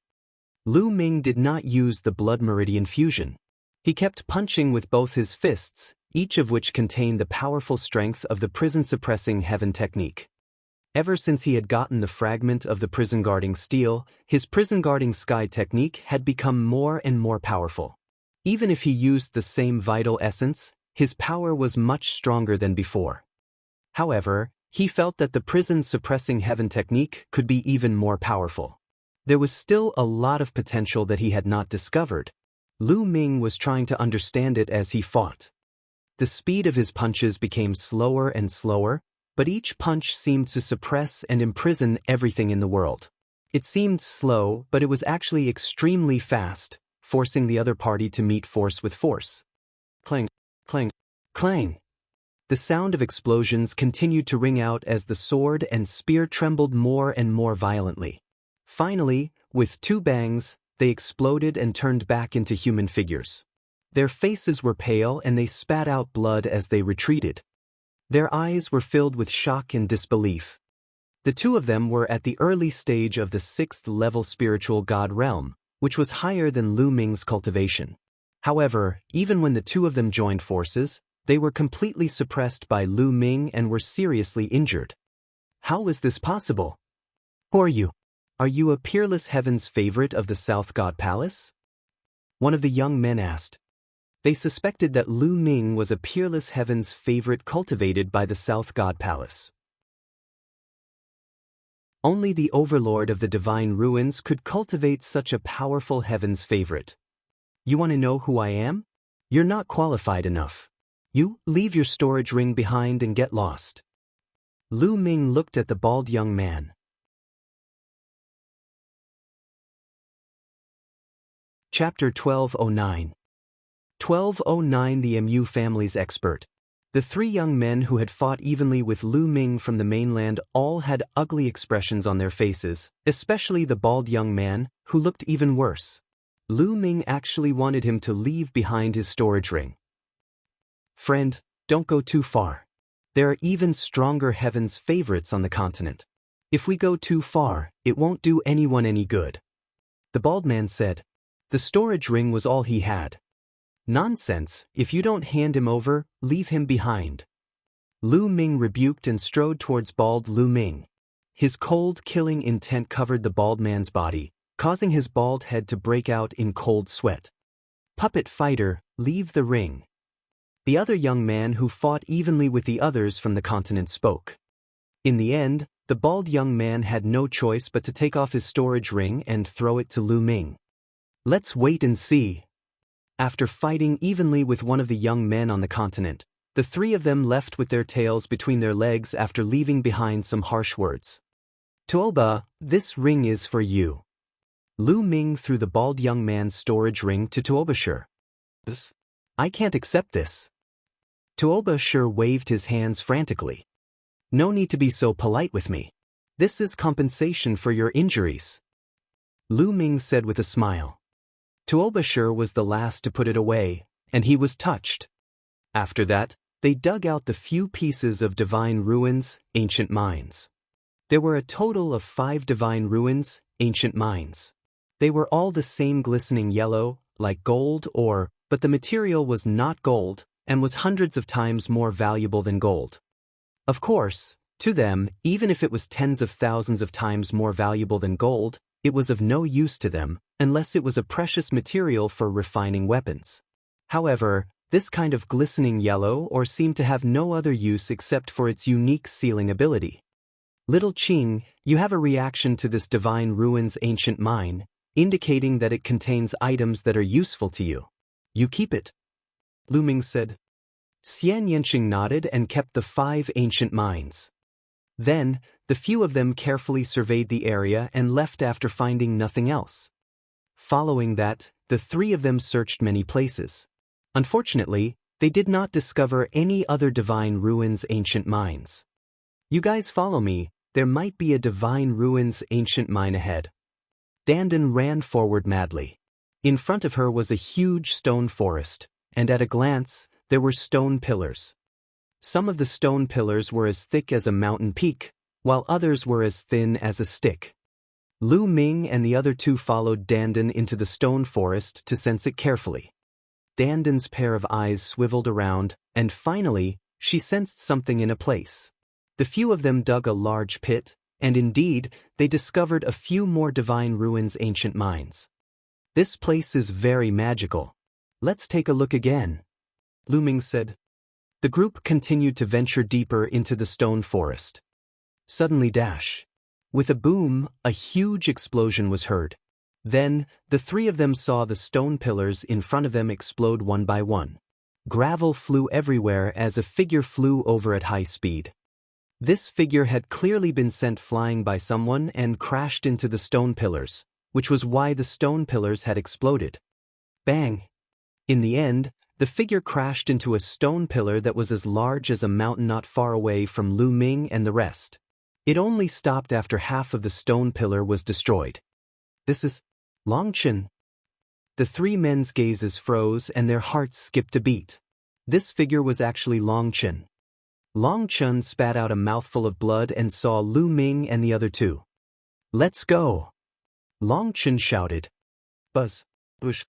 Lu Ming did not use the blood meridian fusion. He kept punching with both his fists, each of which contained the powerful strength of the prison-suppressing heaven technique. Ever since he had gotten the fragment of the prison-guarding steel, his prison-guarding sky technique had become more and more powerful. Even if he used the same vital essence, his power was much stronger than before. However, he felt that the prison-suppressing heaven technique could be even more powerful. There was still a lot of potential that he had not discovered. Lu Ming was trying to understand it as he fought. The speed of his punches became slower and slower, but each punch seemed to suppress and imprison everything in the world. It seemed slow, but it was actually extremely fast, forcing the other party to meet force with force. Clang, clang, clang. The sound of explosions continued to ring out as the sword and spear trembled more and more violently. Finally, with two bangs, they exploded and turned back into human figures. Their faces were pale and they spat out blood as they retreated. Their eyes were filled with shock and disbelief. The two of them were at the early stage of the 6th-level spiritual god realm, which was higher than Lu Ming's cultivation. However, even when the two of them joined forces, they were completely suppressed by Lu Ming and were seriously injured. How was this possible? Who are you? Are you a peerless heaven's favorite of the South God Palace? One of the young men asked. They suspected that Lu Ming was a peerless heaven's favorite cultivated by the South God Palace. Only the overlord of the divine ruins could cultivate such a powerful heaven's favorite. You want to know who I am? You're not qualified enough. You leave your storage ring behind and get lost. Lu Ming looked at the bald young man. Chapter 1209. 1209. The Mu family's expert. The three young men who had fought evenly with Lu Ming from the mainland all had ugly expressions on their faces, especially the bald young man, who looked even worse. Lu Ming actually wanted him to leave behind his storage ring. Friend, don't go too far. There are even stronger heaven's favorites on the continent. If we go too far, it won't do anyone any good. The bald man said. The storage ring was all he had. Nonsense, if you don't hand him over, leave him behind. Lu Ming rebuked and strode towards bald Lu Ming. His cold, killing intent covered the bald man's body, causing his bald head to break out in cold sweat. Puppet fighter, leave the ring. The other young man who fought evenly with the others from the continent spoke. In the end, the bald young man had no choice but to take off his storage ring and throw it to Lu Ming. Let's wait and see. After fighting evenly with one of the young men on the continent, the three of them left with their tails between their legs after leaving behind some harsh words. Tuoba, this ring is for you. Lu Ming threw the bald young man's storage ring to Tuobashir. I can't accept this. Tuobashir waved his hands frantically. No need to be so polite with me. This is compensation for your injuries. Lu Ming said with a smile. Tuobashir was the last to put it away, and he was touched. After that, they dug out the few pieces of divine ruins, ancient mines. There were a total of 5 divine ruins, ancient mines. They were all the same glistening yellow, like gold but the material was not gold, and was hundreds of times more valuable than gold. Of course, to them, even if it was tens of thousands of times more valuable than gold, it was of no use to them, unless it was a precious material for refining weapons. However, this kind of glistening yellow seemed to have no other use except for its unique sealing ability. Little Qing, you have a reaction to this divine ruins ancient mine, indicating that it contains items that are useful to you. You keep it. Lu Ming said. Xianxia nodded and kept the 5 ancient mines. Then, the few of them carefully surveyed the area and left after finding nothing else. Following that, the 3 of them searched many places. Unfortunately, they did not discover any other divine ruins ancient mines. You guys follow me, there might be a divine ruins ancient mine ahead. Dandan ran forward madly. In front of her was a huge stone forest, and at a glance, there were stone pillars. Some of the stone pillars were as thick as a mountain peak, while others were as thin as a stick. Lu Ming and the other 2 followed Dandan into the stone forest to sense it carefully. Dandan's pair of eyes swiveled around, and finally, she sensed something in a place. The few of them dug a large pit, and indeed, they discovered a few more divine ruins ancient mines. This place is very magical. Let's take a look again. Lu Ming said. The group continued to venture deeper into the stone forest. Suddenly dash. With a boom, a huge explosion was heard. Then, the 3 of them saw the stone pillars in front of them explode one by one. Gravel flew everywhere as a figure flew over at high speed. This figure had clearly been sent flying by someone and crashed into the stone pillars, which was why the stone pillars had exploded. Bang! In the end, The figure crashed into a stone pillar that was as large as a mountain not far away from Lu Ming and the rest. It only stopped after half of the stone pillar was destroyed. This is Longchen. The three men's gazes froze and their hearts skipped a beat. This figure was actually Longchen. Longchen spat out a mouthful of blood and saw Lu Ming and the other two. "Let's go!" Longchen shouted. Buzz. Bush.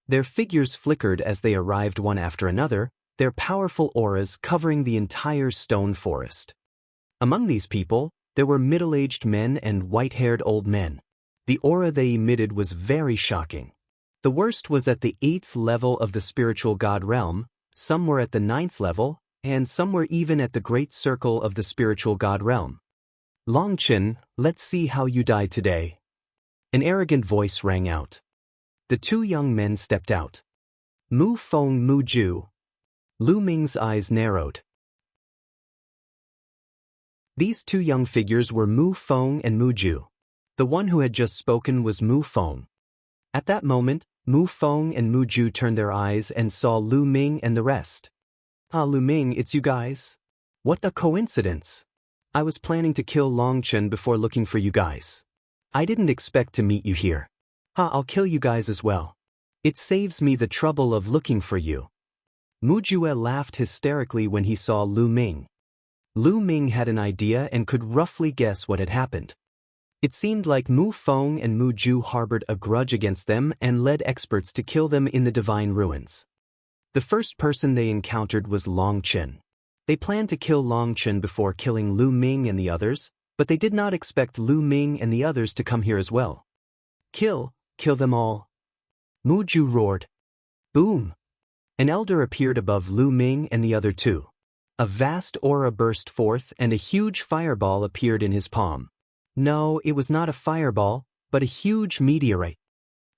Their figures flickered as they arrived one after another, their powerful auras covering the entire stone forest. Among these people, there were middle-aged men and white-haired old men. The aura they emitted was very shocking. The worst was at the 8th level of the spiritual god realm, some were at the 9th level, and some were even at the great circle of the spiritual god realm. "Longchen, let's see how you die today." An arrogant voice rang out. The two young men stepped out. Mu Feng Mu Ju. Lu Ming's eyes narrowed. These two young figures were Mu Feng and Mu Ju. The one who had just spoken was Mu Feng. At that moment, Mu Feng and Mu Ju turned their eyes and saw Lu Ming and the rest. "Ah, Lu Ming, it's you guys? What a coincidence. I was planning to kill Longchen before looking for you guys. I didn't expect to meet you here. I'll kill you guys as well. It saves me the trouble of looking for you." Mu Jue laughed hysterically when he saw Lu Ming. Lu Ming had an idea and could roughly guess what had happened. It seemed like Mu Feng and Mu Ju harbored a grudge against them and led experts to kill them in the divine ruins. The first person they encountered was Longchen. They planned to kill Longchen before killing Lu Ming and the others, but they did not expect Lu Ming and the others to come here as well. Kill them all." Mu Ju roared. Boom! An elder appeared above Lu Ming and the other two. A vast aura burst forth and a huge fireball appeared in his palm. No, it was not a fireball, but a huge meteorite.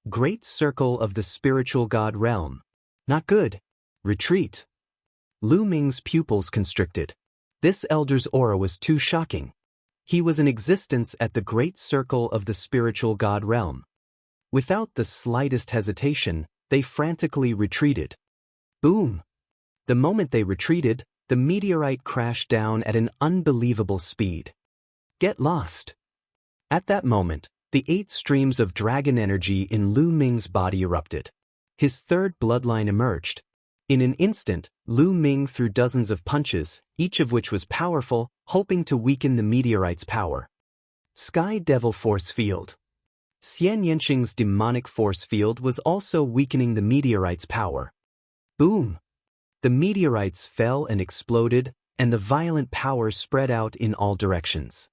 Great circle of the spiritual god realm. Not good. Retreat. Lu Ming's pupils constricted. This elder's aura was too shocking. He was in existence at the great circle of the spiritual god realm. Without the slightest hesitation, they frantically retreated. Boom! The moment they retreated, the meteorite crashed down at an unbelievable speed. Get lost! At that moment, the 8 streams of dragon energy in Lu Ming's body erupted. His third bloodline emerged. In an instant, Lu Ming threw dozens of punches, each of which was powerful, hoping to weaken the meteorite's power. Sky Devil Force Field. Xianxia's demonic force field was also weakening the meteorite's power. Boom! The meteorites fell and exploded, and the violent power spread out in all directions.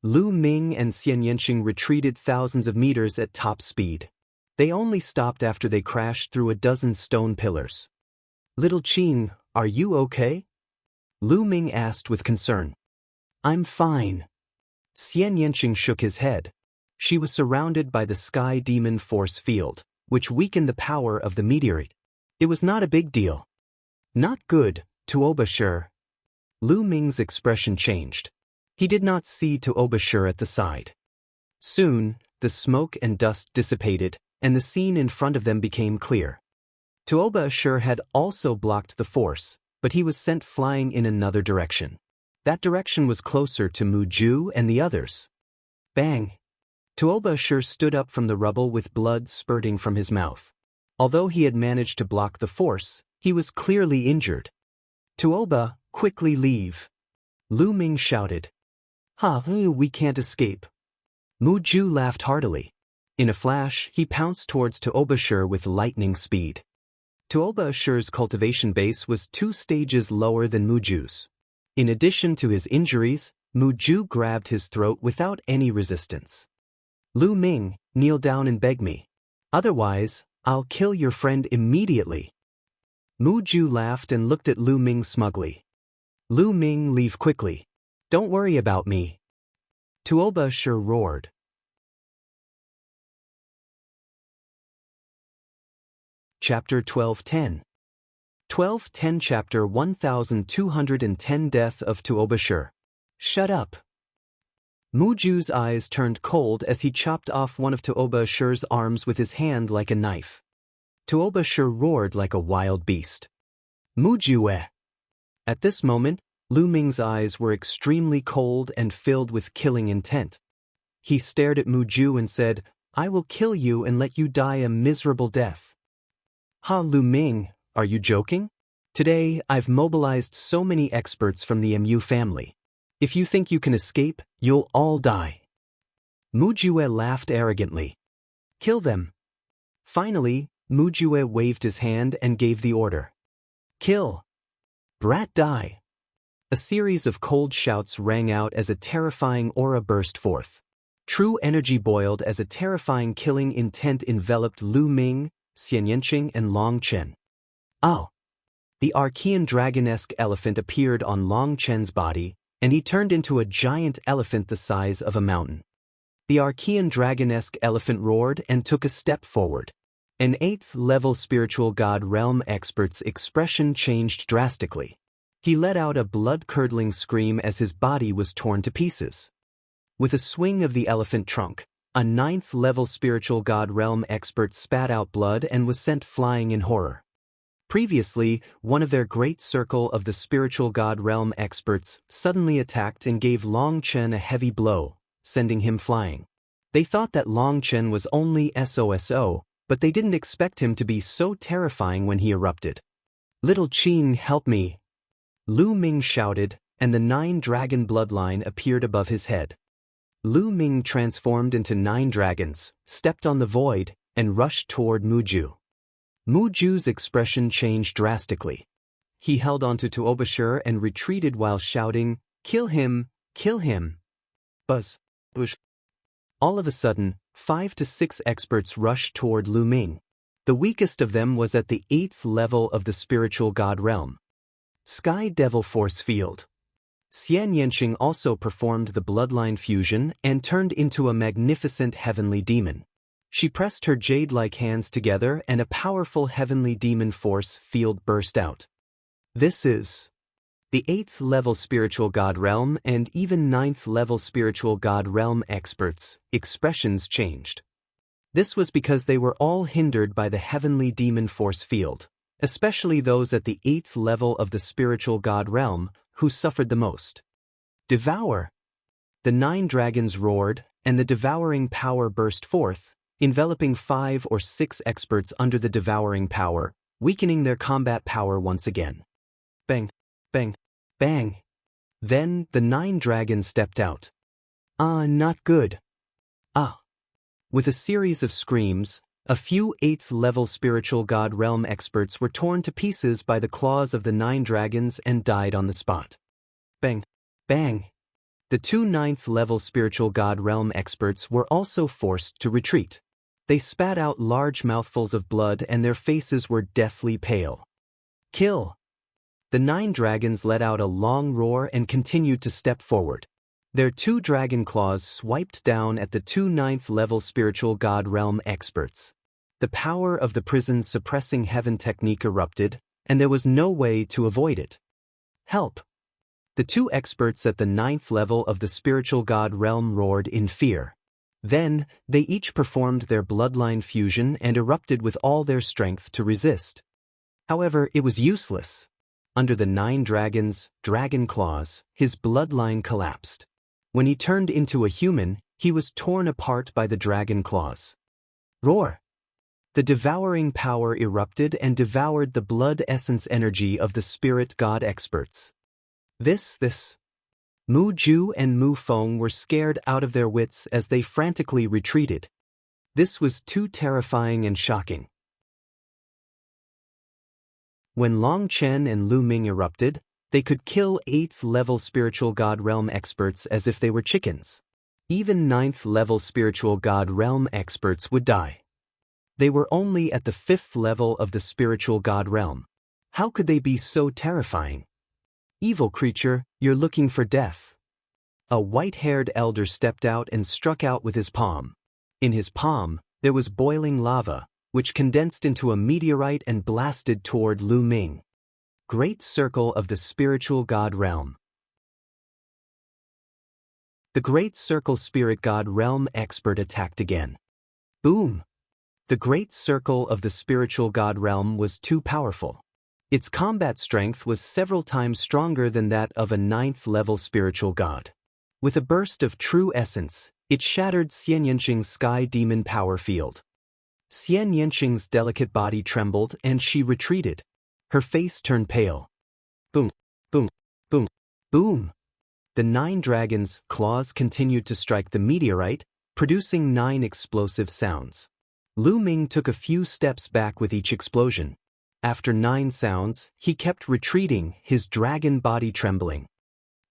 Lu Ming and Xianxia retreated thousands of meters at top speed. They only stopped after they crashed through a dozen stone pillars. "Little Qing, are you okay?" Lu Ming asked with concern. "I'm fine." Xianxia shook his head. She was surrounded by the Sky Demon force field, which weakened the power of the meteorite. It was not a big deal. "Not good, Tuoba. Lu Ming's expression changed. He did not see Tuoba at the side. Soon, the smoke and dust dissipated, and the scene in front of them became clear. Tuoba had also blocked the force, but he was sent flying in another direction. That direction was closer to Mu Ju and the others. Bang! Tuoba stood up from the rubble with blood spurting from his mouth. Although he had managed to block the force, he was clearly injured. "Tuoba, quickly leave!" Lu Ming shouted. We can't escape." Mu Ju laughed heartily. In a flash, he pounced towards Tuoba with lightning speed. Tuoba cultivation base was 2 stages lower than Mu Ju's. In addition to his injuries, Mu Ju grabbed his throat without any resistance. "Lu Ming, kneel down and beg me. Otherwise, I'll kill your friend immediately." Mu Ju laughed and looked at Lu Ming smugly. "Lu Ming, leave quickly. Don't worry about me." Tuoba roared. Chapter 1210. 1210 Chapter 1210 Death of Tuoba. Shut up. Mu Ju's eyes turned cold as he chopped off one of Tuoba's arms with his hand like a knife. Tuobasher roared like a wild beast. Mujue! At this moment, Lu Ming's eyes were extremely cold and filled with killing intent. He stared at Muju and said, "I will kill you and let you die a miserable death." "Ha, Lu Ming, are you joking? Today, I've mobilized so many experts from the MU family. If you think you can escape, you'll all die." Mujue laughed arrogantly. "Kill them." Finally, Mujue waved his hand and gave the order. "Kill. Brat die." A series of cold shouts rang out as a terrifying aura burst forth. True energy boiled as a terrifying killing intent enveloped Lu Ming, Xianxia and Long Chen. Oh! The Archean dragon-esque elephant appeared on Long Chen's body, and he turned into a giant elephant the size of a mountain. The Archean dragon-esque elephant roared and took a step forward. An 8th-level spiritual god realm expert's expression changed drastically. He let out a blood-curdling scream as his body was torn to pieces. With a swing of the elephant trunk, a 9th-level spiritual god realm expert spat out blood and was sent flying in horror. Previously, one of their great circle of the spiritual god realm experts suddenly attacked and gave Long Chen a heavy blow, sending him flying. They thought that Long Chen was only SOSO, but they didn't expect him to be so terrifying when he erupted. "Little Qing, help me!" Lu Ming shouted, and the 9-dragon bloodline appeared above his head. Lu Ming transformed into 9 dragons, stepped on the void, and rushed toward Muju. Muju's expression changed drastically. He held onto Tuobasher and retreated while shouting, "Kill him! Kill him!" Buzz! Bush! All of a sudden, 5 to 6 experts rushed toward Lu Ming. The weakest of them was at the 8th level of the spiritual god realm. Sky Devil Force Field. Xianxia also performed the bloodline fusion and turned into a magnificent heavenly demon. She pressed her jade-like hands together and a powerful heavenly demon force field burst out. This is the 8th-level spiritual god realm and even 9th-level spiritual god realm experts' expressions changed. This was because they were all hindered by the heavenly demon force field, especially those at the 8th level of the spiritual god realm, who suffered the most. Devour! The 9 dragons roared, and the devouring power burst forth, enveloping 5 or 6 experts under the devouring power, weakening their combat power once again. Bang! Bang! Bang! Then the 9 dragons stepped out. "Ah, not good. Ah!" With a series of screams, a few 8th-level spiritual god realm experts were torn to pieces by the claws of the 9 dragons and died on the spot. Bang! Bang! The 2 9th-level spiritual god realm experts were also forced to retreat. They spat out large mouthfuls of blood and their faces were deathly pale. "Kill!" The 9 dragons let out a long roar and continued to step forward. Their 2 dragon claws swiped down at the 2 9th-level spiritual god realm experts. The power of the prison's suppressing heaven technique erupted, and there was no way to avoid it. "Help!" The 2 experts at the 9th level of the spiritual god realm roared in fear. Then, they each performed their bloodline fusion and erupted with all their strength to resist. However, it was useless. Under the 9 dragons' dragon claws, his bloodline collapsed. When he turned into a human, he was torn apart by the dragon claws. Roar! The devouring power erupted and devoured the blood essence energy of the spirit god experts. This. Mu Ju and Mu Feng were scared out of their wits as they frantically retreated. This was too terrifying and shocking. When Long Chen and Lu Ming erupted, they could kill 8th-level spiritual god realm experts as if they were chickens. Even 9th-level spiritual god realm experts would die. They were only at the 5th level of the spiritual god realm. How could they be so terrifying? "Evil creature, you're looking for death." A white-haired elder stepped out and struck out with his palm. In his palm, there was boiling lava, which condensed into a meteorite and blasted toward Lu Ming. Great Circle of the Spiritual God Realm. The Great Circle Spirit God Realm expert attacked again. Boom! The great circle of the spiritual god realm was too powerful. Its combat strength was several times stronger than that of a 9th-level spiritual god. With a burst of true essence, it shattered Xianxia's sky demon power field. Xianxia's delicate body trembled and she retreated. Her face turned pale. Boom, boom, boom, boom. The 9 dragons' claws continued to strike the meteorite, producing 9 explosive sounds. Lu Ming took a few steps back with each explosion. After 9 sounds, he kept retreating, his dragon body trembling.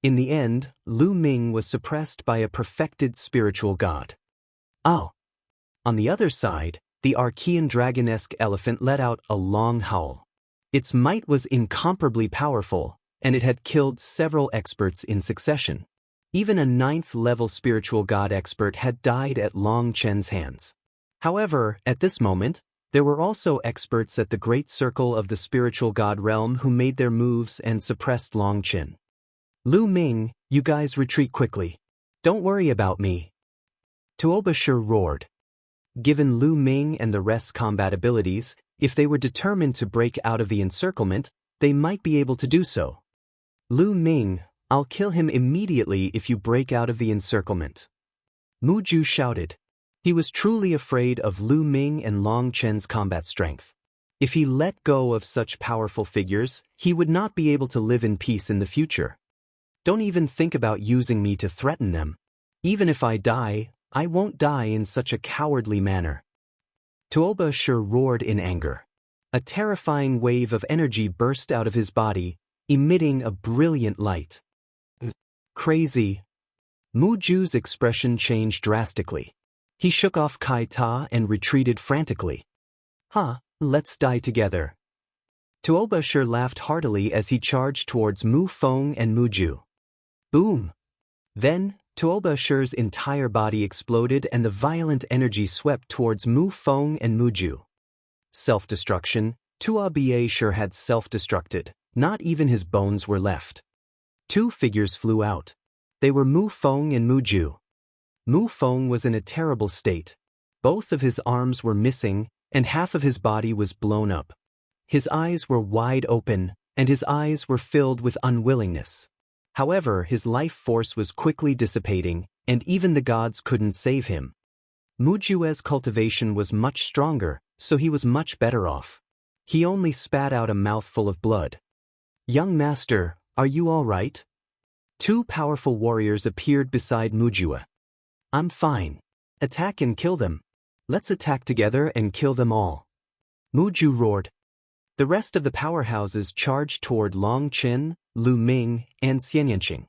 In the end, Lu Ming was suppressed by a perfected spiritual god. Oh! On the other side, the Archean dragon-esque elephant let out a long howl. Its might was incomparably powerful, and it had killed several experts in succession. Even a 9th-level spiritual god expert had died at Long Chen's hands. However, at this moment, there were also experts at the great circle of the spiritual god realm who made their moves and suppressed Long Chen. Lu Ming, you guys retreat quickly. Don't worry about me. Tuobashir roared. Given Lu Ming and the rest's combat abilities, if they were determined to break out of the encirclement, they might be able to do so. Lu Ming, I'll kill him immediately if you break out of the encirclement. Mu Ju shouted. He was truly afraid of Lu Ming and Long Chen's combat strength. If he let go of such powerful figures, he would not be able to live in peace in the future. Don't even think about using me to threaten them. Even if I die, I won't die in such a cowardly manner. Tuobashir roared in anger. A terrifying wave of energy burst out of his body, emitting a brilliant light. Crazy. Mu Ju's expression changed drastically. He shook off Kai Ta and retreated frantically. Let's die together. Tuobashir laughed heartily as he charged towards Mu Feng and Mu Ju. Boom! Then, Tuobashir's entire body exploded and the violent energy swept towards Mu Feng and Mu Ju. Self-destruction, Tuobashir had self-destructed. Not even his bones were left. 2 figures flew out. They were Mu Feng and Mu Ju. Mu Feng was in a terrible state. Both of his arms were missing, and half of his body was blown up. His eyes were wide open, and his eyes were filled with unwillingness. However, his life force was quickly dissipating, and even the gods couldn't save him. Mu Ju's cultivation was much stronger, so he was much better off. He only spat out a mouthful of blood. Young master, are you all right? 2 powerful warriors appeared beside Mu Ju. I'm fine. Attack and kill them. Let's attack together and kill them all. Mu Ju roared. The rest of the powerhouses charged toward Long Chen, Lu Ming, and Xianxia.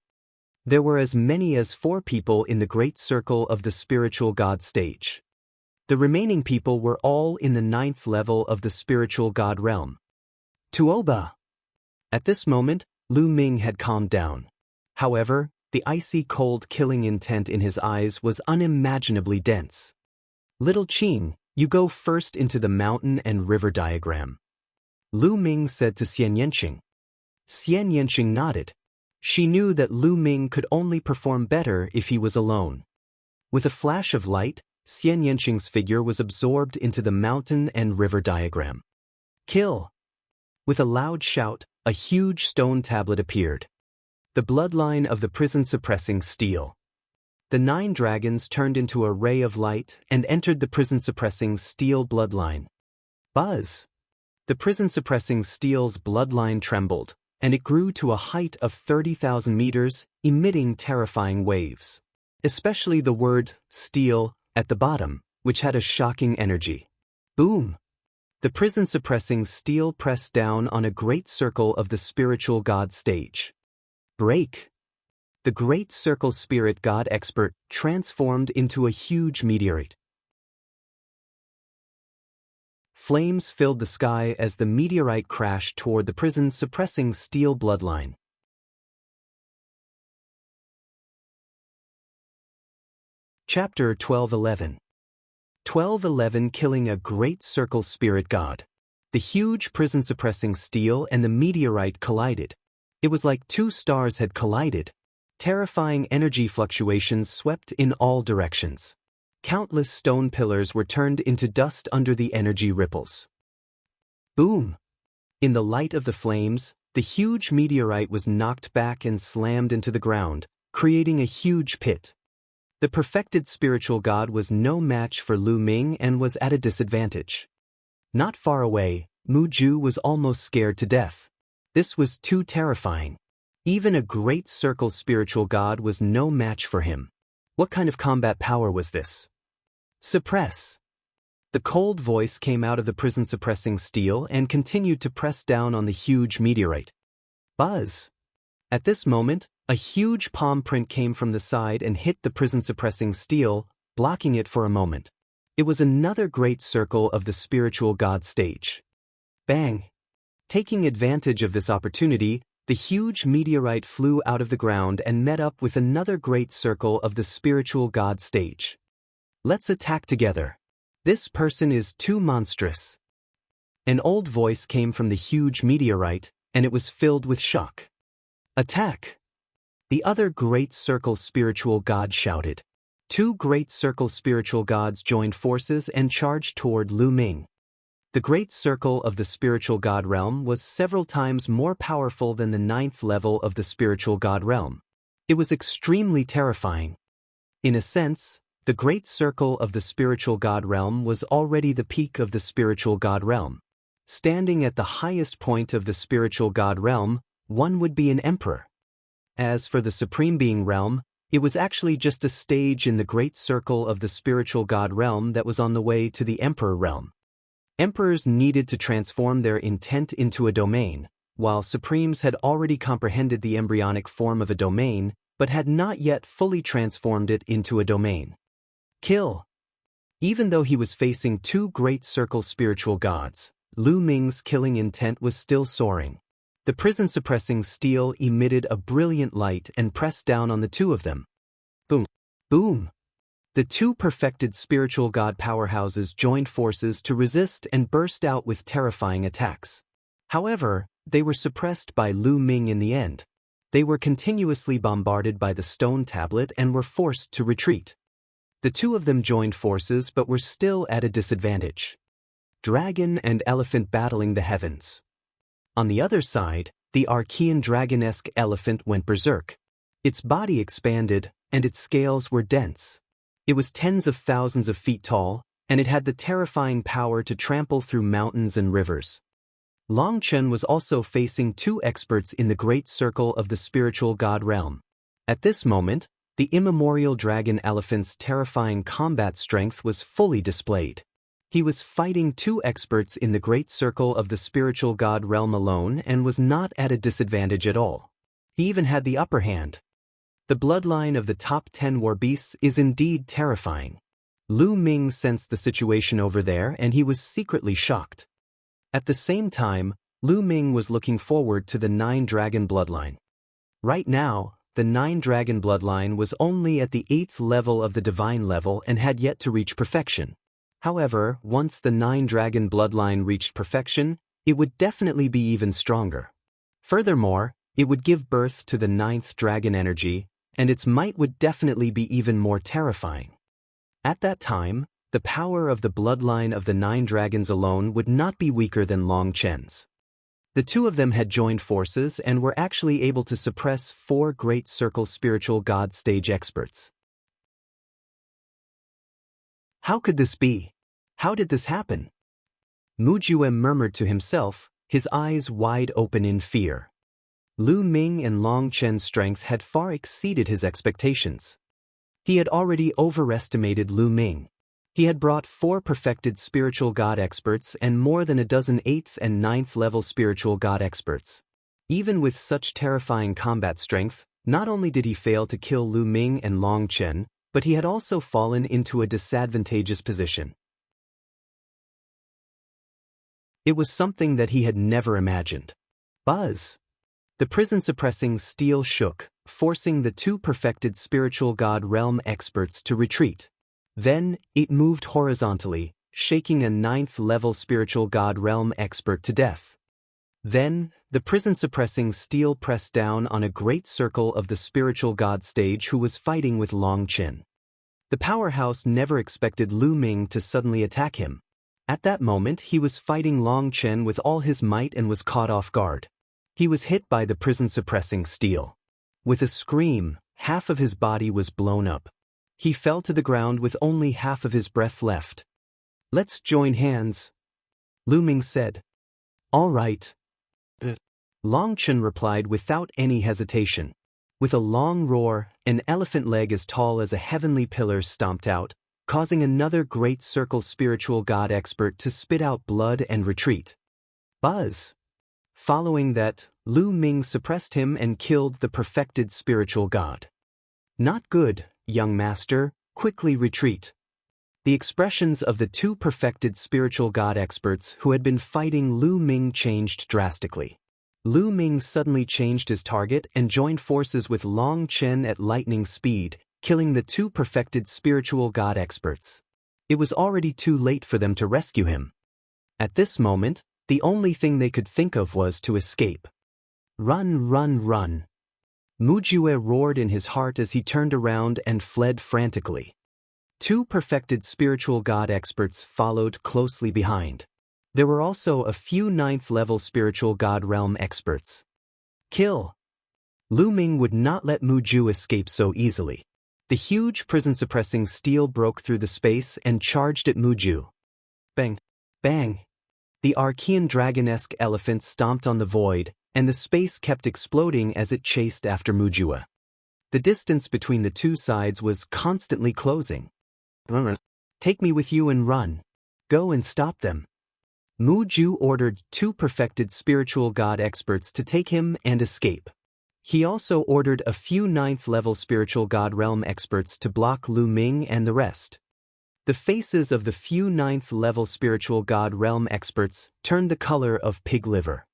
There were as many as 4 people in the great circle of the spiritual god stage. The remaining people were all in the 9th level of the spiritual god realm. Tuoba! At this moment, Lu Ming had calmed down. However, the icy cold killing intent in his eyes was unimaginably dense. Little Qing, you go first into the mountain and river diagram. Lu Ming said to Xianxia. Xianxia nodded. She knew that Lu Ming could only perform better if he was alone. With a flash of light, Xianxia's figure was absorbed into the mountain and river diagram. Kill! With a loud shout, a huge stone tablet appeared. The bloodline of the prison-suppressing steel. The 9 dragons turned into a ray of light and entered the prison-suppressing steel bloodline. Buzz! The prison-suppressing steel's bloodline trembled, and it grew to a height of 30,000 meters, emitting terrifying waves. Especially the word, steel, at the bottom, which had a shocking energy. Boom! The prison-suppressing steel pressed down on a great circle of the spiritual god stage. Break! The great circle spirit god expert transformed into a huge meteorite. Flames filled the sky as the meteorite crashed toward the prison-suppressing steel bloodline. Chapter 1211. 1211 Killing a Great Circle Spirit God. The huge prison-suppressing steel and the meteorite collided. It was like 2 stars had collided. Terrifying energy fluctuations swept in all directions. Countless stone pillars were turned into dust under the energy ripples. Boom! In the light of the flames, the huge meteorite was knocked back and slammed into the ground, creating a huge pit. The perfected spiritual god was no match for Lu Ming and was at a disadvantage. Not far away, Mu Ju was almost scared to death. This was too terrifying. Even a great circle spiritual god was no match for him. What kind of combat power was this? Suppress. The cold voice came out of the prison suppressing steel and continued to press down on the huge meteorite. Buzz. At this moment, a huge palm print came from the side and hit the prison suppressing steel, blocking it for a moment. It was another great circle of the spiritual god stage. Bang! Taking advantage of this opportunity, the huge meteorite flew out of the ground and met up with another great circle of the spiritual god stage. Let's attack together. This person is too monstrous. An old voice came from the huge meteorite, and it was filled with shock. Attack! The other great circle spiritual god shouted. Two great circle spiritual gods joined forces and charged toward Lu Ming. The great circle of the spiritual god realm was several times more powerful than the 9th level of the spiritual god realm. It was extremely terrifying. In a sense, the great circle of the spiritual god realm was already the peak of the spiritual god realm. Standing at the highest point of the spiritual god realm, one would be an emperor. As for the supreme being realm, it was actually just a stage in the great circle of the spiritual god realm that was on the way to the emperor realm. Emperors needed to transform their intent into a domain, while supremes had already comprehended the embryonic form of a domain, but had not yet fully transformed it into a domain. Kill. Even though he was facing two great circle spiritual gods, Lu Ming's killing intent was still soaring. The prison-suppressing steel emitted a brilliant light and pressed down on the two of them. Boom! Boom! The two perfected spiritual god powerhouses joined forces to resist and burst out with terrifying attacks. However, they were suppressed by Lu Ming in the end. They were continuously bombarded by the stone tablet and were forced to retreat. The two of them joined forces but were still at a disadvantage. Dragon and elephant battling the heavens. On the other side, the Archean dragon-esque elephant went berserk. Its body expanded, and its scales were dense. It was tens of thousands of feet tall, and it had the terrifying power to trample through mountains and rivers. Longchen was also facing two experts in the great circle of the spiritual god realm. At this moment, the immemorial dragon elephant's terrifying combat strength was fully displayed. He was fighting two experts in the great circle of the spiritual god realm alone and was not at a disadvantage at all. He even had the upper hand. The bloodline of the top 10 war beasts is indeed terrifying. Lu Ming sensed the situation over there and he was secretly shocked. At the same time, Lu Ming was looking forward to the 9-dragon bloodline. Right now, the 9-dragon bloodline was only at the 8th level of the divine level and had yet to reach perfection. However, once the 9-dragon bloodline reached perfection, it would definitely be even stronger. Furthermore, it would give birth to the 9th dragon energy, and its might would definitely be even more terrifying. At that time, the power of the bloodline of the 9 dragons alone would not be weaker than Long Chen's. The two of them had joined forces and were actually able to suppress 4 great circle spiritual god stage experts. How could this be? How did this happen? Mu Juem murmured to himself, his eyes wide open in fear. Lu Ming and Long Chen's strength had far exceeded his expectations. He had already overestimated Lu Ming. He had brought 4 perfected spiritual god experts and more than a dozen 8th and 9th level spiritual god experts. Even with such terrifying combat strength, not only did he fail to kill Lu Ming and Long Chen, but he had also fallen into a disadvantageous position. It was something that he had never imagined. Buzz! The prison-suppressing steel shook, forcing the 2 perfected spiritual god realm experts to retreat. Then, it moved horizontally, shaking a 9th level spiritual god realm expert to death. Then, the prison-suppressing steel pressed down on a great circle of the spiritual god stage who was fighting with Long Chen. The powerhouse never expected Lu Ming to suddenly attack him. At that moment he was fighting Long Chen with all his might and was caught off guard. He was hit by the prison-suppressing steel. With a scream, half of his body was blown up. He fell to the ground with only half of his breath left. "Let's join hands," Lu Ming said. "All right." Long Chen replied without any hesitation. With a long roar, an elephant leg as tall as a heavenly pillar stomped out, causing another great circle spiritual god expert to spit out blood and retreat. Buzz! Following that, Lu Ming suppressed him and killed the perfected spiritual god. "Not good, young master, quickly retreat." The expressions of the two perfected spiritual god experts who had been fighting Lu Ming changed drastically. Lu Ming suddenly changed his target and joined forces with Long Chen at lightning speed, killing the two perfected spiritual god experts. It was already too late for them to rescue him. At this moment, the only thing they could think of was to escape. "Run, run, run!" Mujue roared in his heart as he turned around and fled frantically. Two perfected spiritual god experts followed closely behind. There were also a few 9th-level spiritual god realm experts. "Kill!" Lu Ming would not let Mujue escape so easily. The huge prison-suppressing steel broke through the space and charged at Mujue. Bang! Bang! The Archean dragon-esque elephant stomped on the void, and the space kept exploding as it chased after Mujue. The distance between the two sides was constantly closing. "Take me with you and run. Go and stop them." Mujue ordered two perfected spiritual god experts to take him and escape. He also ordered a few 9th-level spiritual god realm experts to block Lu Ming and the rest. The faces of the few 9th-level spiritual god realm experts turned the color of pig liver.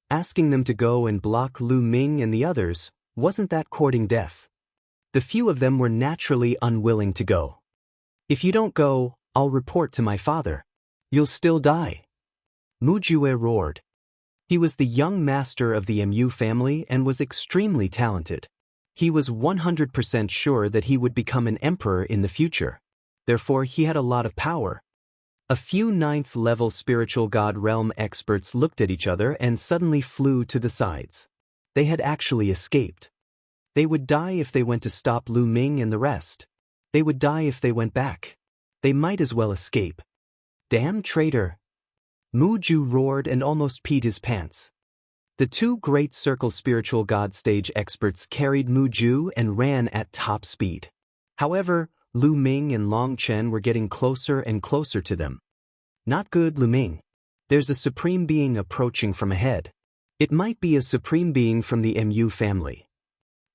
Asking them to go and block Lu Ming and the others, wasn't that courting death? The few of them were naturally unwilling to go. "If you don't go, I'll report to my father. You'll still die," Mujue roared. He was the young master of the Mu family and was extremely talented. He was 100% sure that he would become an emperor in the future. Therefore, he had a lot of power. A few 9th-level spiritual god realm experts looked at each other and suddenly flew to the sides. They had actually escaped. They would die if they went to stop Lu Ming and the rest. They would die if they went back. They might as well escape. "Damn traitor!" Mujue roared and almost peed his pants. The two great circle spiritual god stage experts carried Mujue and ran at top speed. However, Lu Ming and Long Chen were getting closer and closer to them. "Not good, Lu Ming. There's a supreme being approaching from ahead. It might be a supreme being from the Mu family."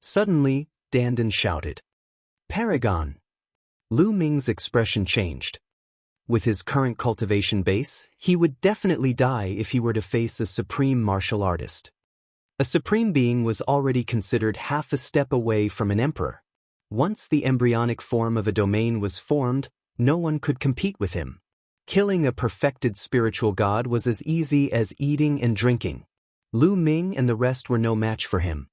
Suddenly, Dandan shouted. "Paragon!" Lu Ming's expression changed. With his current cultivation base, he would definitely die if he were to face a supreme martial artist. A supreme being was already considered half a step away from an emperor. Once the embryonic form of a domain was formed, no one could compete with him. Killing a perfected spiritual god was as easy as eating and drinking. Lu Ming and the rest were no match for him.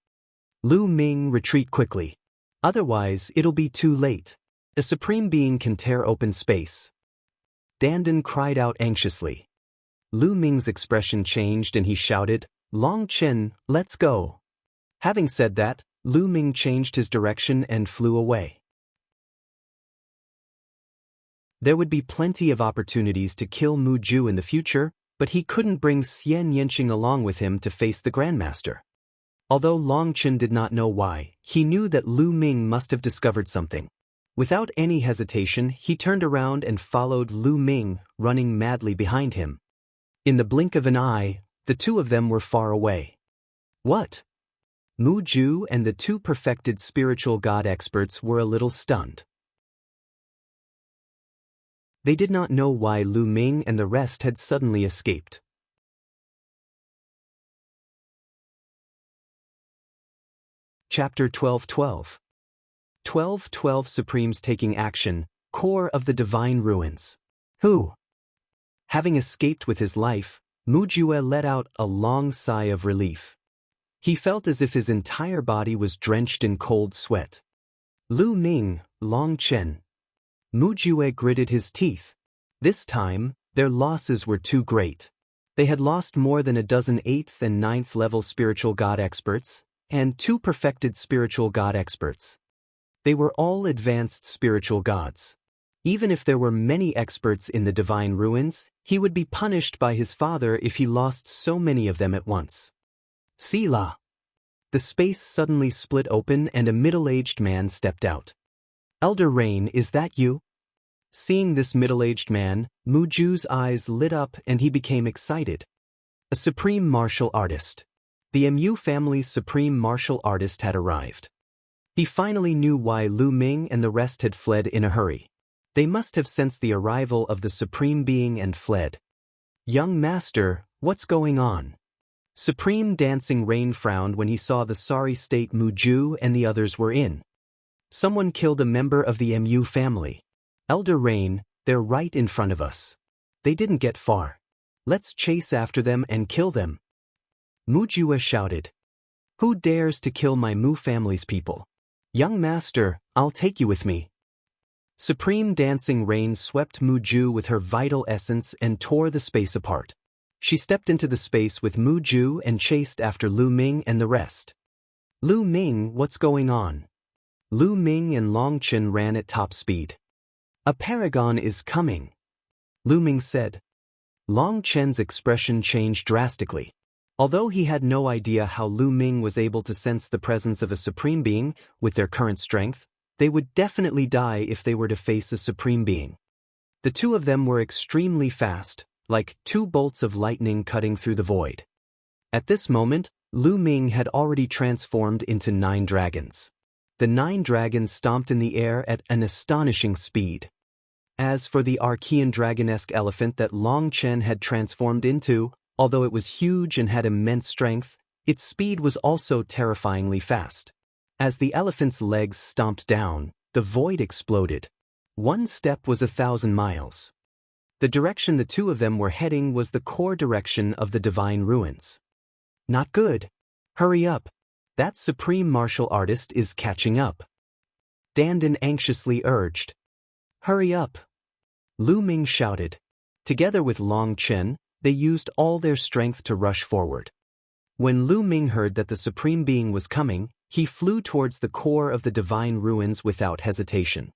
"Lu Ming, retreat quickly. Otherwise, it'll be too late. A supreme being can tear open space." Dandan cried out anxiously. Lu Ming's expression changed and he shouted, "Long Chen, let's go." Having said that, Lu Ming changed his direction and flew away. There would be plenty of opportunities to kill Mujue in the future, but he couldn't bring Xianxia along with him to face the Grandmaster. Although Long Chen did not know why, he knew that Lu Ming must have discovered something. Without any hesitation, he turned around and followed Lu Ming, running madly behind him. In the blink of an eye, the two of them were far away. What? Mujue and the two perfected spiritual god experts were a little stunned. They did not know why Lu Ming and the rest had suddenly escaped. Chapter 12:12. 12:12 Supremes taking action, core of the divine ruins. Who? Having escaped with his life, Mujue let out a long sigh of relief. He felt as if his entire body was drenched in cold sweat. Lu Ming, Long Chen. Mujue gritted his teeth. This time, their losses were too great. They had lost more than a dozen 8th and 9th level spiritual god experts, and 2 perfected spiritual god experts. They were all advanced spiritual gods. Even if there were many experts in the divine ruins, he would be punished by his father if he lost so many of them at once. Sila. The space suddenly split open and a middle-aged man stepped out. Elder Rain, is that you? Seeing this middle-aged man, Muju's eyes lit up and he became excited. A supreme martial artist. The Mu family's supreme martial artist had arrived. He finally knew why Lu Ming and the rest had fled in a hurry. They must have sensed the arrival of the supreme being and fled. Young master, what's going on? Supreme Dancing Rain frowned when he saw the sorry state Muju and the others were in. Someone killed a member of the Mu family. Elder Rain, they're right in front of us. They didn't get far. Let's chase after them and kill them. Mujue shouted. Who dares to kill my Mu family's people? Young master, I'll take you with me. Supreme Dancing Rain swept Muju with her vital essence and tore the space apart. She stepped into the space with Muju and chased after Lu Ming and the rest. Lu Ming, what's going on? Lu Ming and Longchen ran at top speed. A paragon is coming, Lu Ming said. Longchen's expression changed drastically. Although he had no idea how Lu Ming was able to sense the presence of a supreme being with their current strength, they would definitely die if they were to face a supreme being. The 2 of them were extremely fast, like 2 bolts of lightning cutting through the void. At this moment, Lu Ming had already transformed into 9 dragons. The 9 dragons stomped in the air at an astonishing speed. As for the Archean dragonesque elephant that Longchen had transformed into, although it was huge and had immense strength, its speed was also terrifyingly fast. As the elephant's legs stomped down, the void exploded. 1 step was 1,000 miles. The direction the 2 of them were heading was the core direction of the divine ruins. Not good. Hurry up. That supreme martial artist is catching up. Dandan anxiously urged. Hurry up. Lu Ming shouted. Together with Longchen, they used all their strength to rush forward. When Lu Ming heard that the supreme being was coming, he flew towards the core of the divine ruins without hesitation.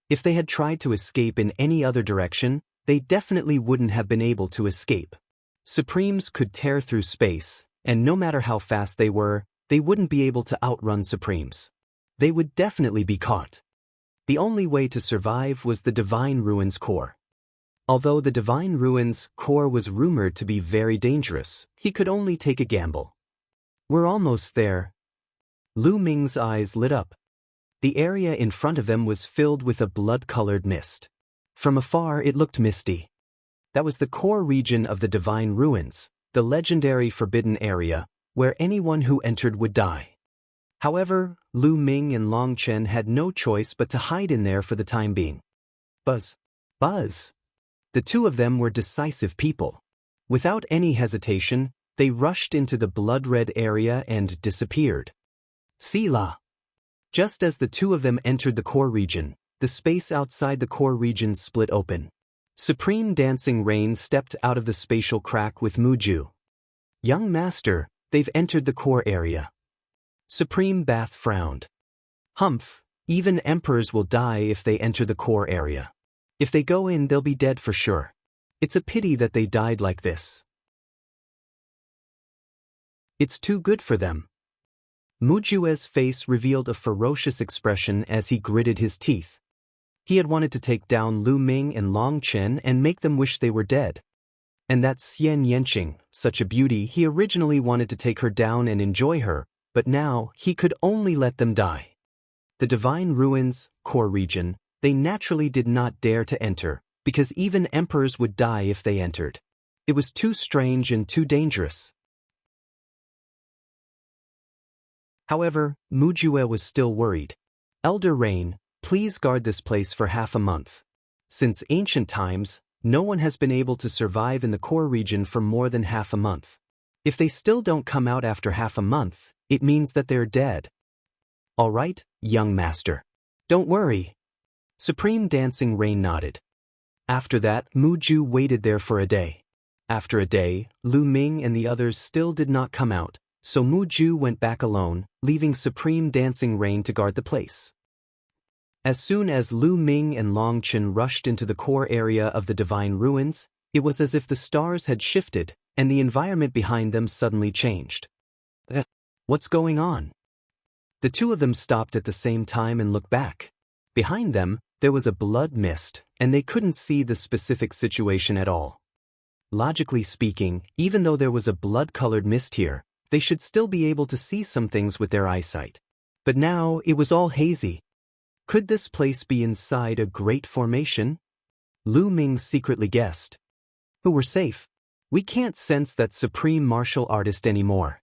If they had tried to escape in any other direction, they definitely wouldn't have been able to escape. Supremes could tear through space, and no matter how fast they were, they wouldn't be able to outrun Supremes. They would definitely be caught. The only way to survive was the divine ruins core. Although the divine ruins core was rumored to be very dangerous, he could only take a gamble. We're almost there. Lu Ming's eyes lit up. The area in front of them was filled with a blood-colored mist. From afar it looked misty. That was the core region of the divine ruins, the legendary forbidden area, where anyone who entered would die. However, Lu Ming and Longchen had no choice but to hide in there for the time being. Buzz. Buzz. The 2 of them were decisive people. Without any hesitation, they rushed into the blood-red area and disappeared. Sila. Just as the 2 of them entered the core region, the space outside the core region split open. Supreme Dancing Rain stepped out of the spatial crack with Muju. Young master, they've entered the core area. Supreme Bath frowned. Humph, even emperors will die if they enter the core area. If they go in, they'll be dead for sure. It's a pity that they died like this. It's too good for them. Mujue's face revealed a ferocious expression as he gritted his teeth. He had wanted to take down Lu Ming and Longchen and make them wish they were dead. And that Xianxia, such a beauty, he originally wanted to take her down and enjoy her, but now he could only let them die. The divine ruins, core region, they naturally did not dare to enter, because even emperors would die if they entered. It was too strange and too dangerous. However, Mujue was still worried. Elder Rain, please guard this place for half a month. Since ancient times, no one has been able to survive in the core region for more than half a month. If they still don't come out after half a month, it means that they're dead. All right, young master. Don't worry. Supreme Dancing Rain nodded. After that, Mu Ju waited there for a day. After a day, Lu Ming and the others still did not come out, so Mu Ju went back alone, leaving Supreme Dancing Rain to guard the place. As soon as Lu Ming and Long Chen rushed into the core area of the divine ruins, it was as if the stars had shifted, and the environment behind them suddenly changed. What's going on? The two of them stopped at the same time and looked back. Behind them, there was a blood mist, and they couldn't see the specific situation at all. Logically speaking, even though there was a blood-colored mist here, they should still be able to see some things with their eyesight. But now, it was all hazy. Could this place be inside a great formation? Lu Ming secretly guessed. We're safe. We can't sense that supreme martial artist anymore.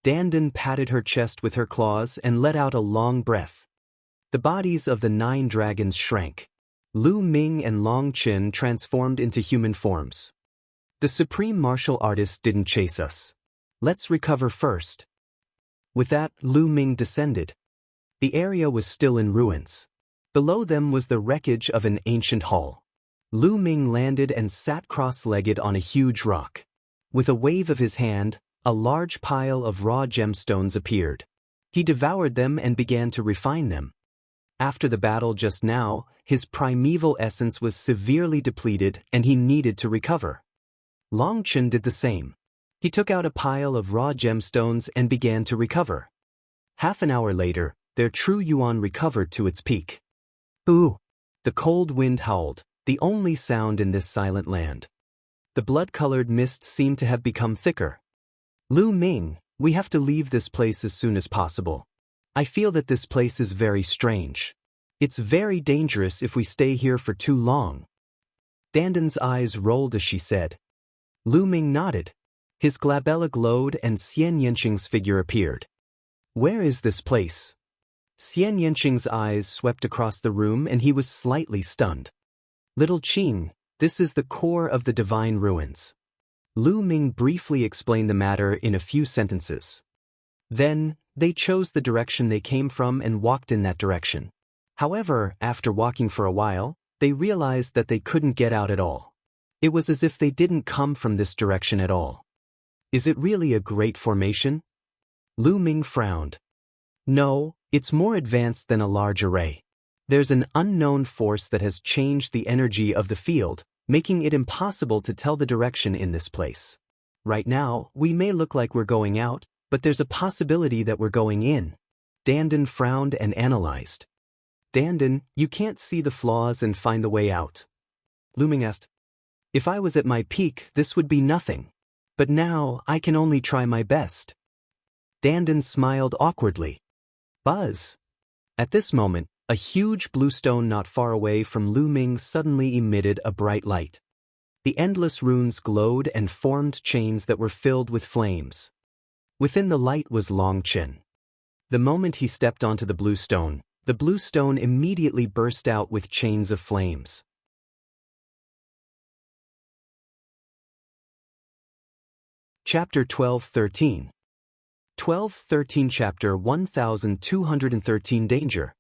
Dandan patted her chest with her claws and let out a long breath. The bodies of the 9 dragons shrank. Lu Ming and Long Chen transformed into human forms. The supreme martial artist didn't chase us. Let's recover first. With that, Lu Ming descended. The area was still in ruins. Below them was the wreckage of an ancient hall. Lu Ming landed and sat cross-legged on a huge rock. With a wave of his hand, a large pile of raw gemstones appeared. He devoured them and began to refine them. After the battle just now, his primeval essence was severely depleted and he needed to recover. Long Chen did the same. He took out a pile of raw gemstones and began to recover. Half an hour later, their true yuan recovered to its peak. Ooh! The cold wind howled, the only sound in this silent land. The blood-colored mist seemed to have become thicker. Lu Ming, we have to leave this place as soon as possible. I feel that this place is very strange. It's very dangerous if we stay here for too long. Dandan's eyes rolled as she said. Lu Ming nodded. His glabella glowed and Xianxia's figure appeared. Where is this place? Xianxia's eyes swept across the room and he was slightly stunned. Little Qing, this is the core of the divine ruins. Lu Ming briefly explained the matter in a few sentences. Then, they chose the direction they came from and walked in that direction. However, after walking for a while, they realized that they couldn't get out at all. It was as if they didn't come from this direction at all. Is it really a great formation? Lu Ming frowned. No, it's more advanced than a large array. There's an unknown force that has changed the energy of the field, making it impossible to tell the direction in this place. Right now, we may look like we're going out, but there's a possibility that we're going in. Dandan frowned and analyzed. Dandan, you can't see the flaws and find the way out. Lu Ming asked. If I was at my peak, this would be nothing. But now, I can only try my best. Dandan smiled awkwardly. Buzz. At this moment, a huge blue stone not far away from Lu Ming suddenly emitted a bright light. The endless runes glowed and formed chains that were filled with flames. Within the light was Long Chen. The moment he stepped onto the blue stone immediately burst out with chains of flames. Chapter 12:13. 12:13 Chapter 1213 Danger.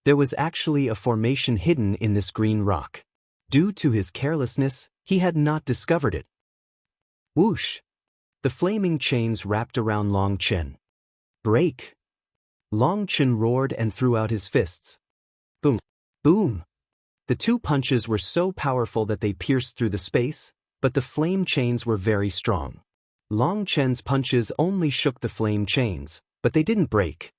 There was actually a formation hidden in this green rock. Due to his carelessness, he had not discovered it. Whoosh! The flaming chains wrapped around Long Chen. Break! Long Chen roared and threw out his fists. Boom! Boom! The two punches were so powerful that they pierced through the space, but the flame chains were very strong. Long Chen's punches only shook the flame chains, but they didn't break.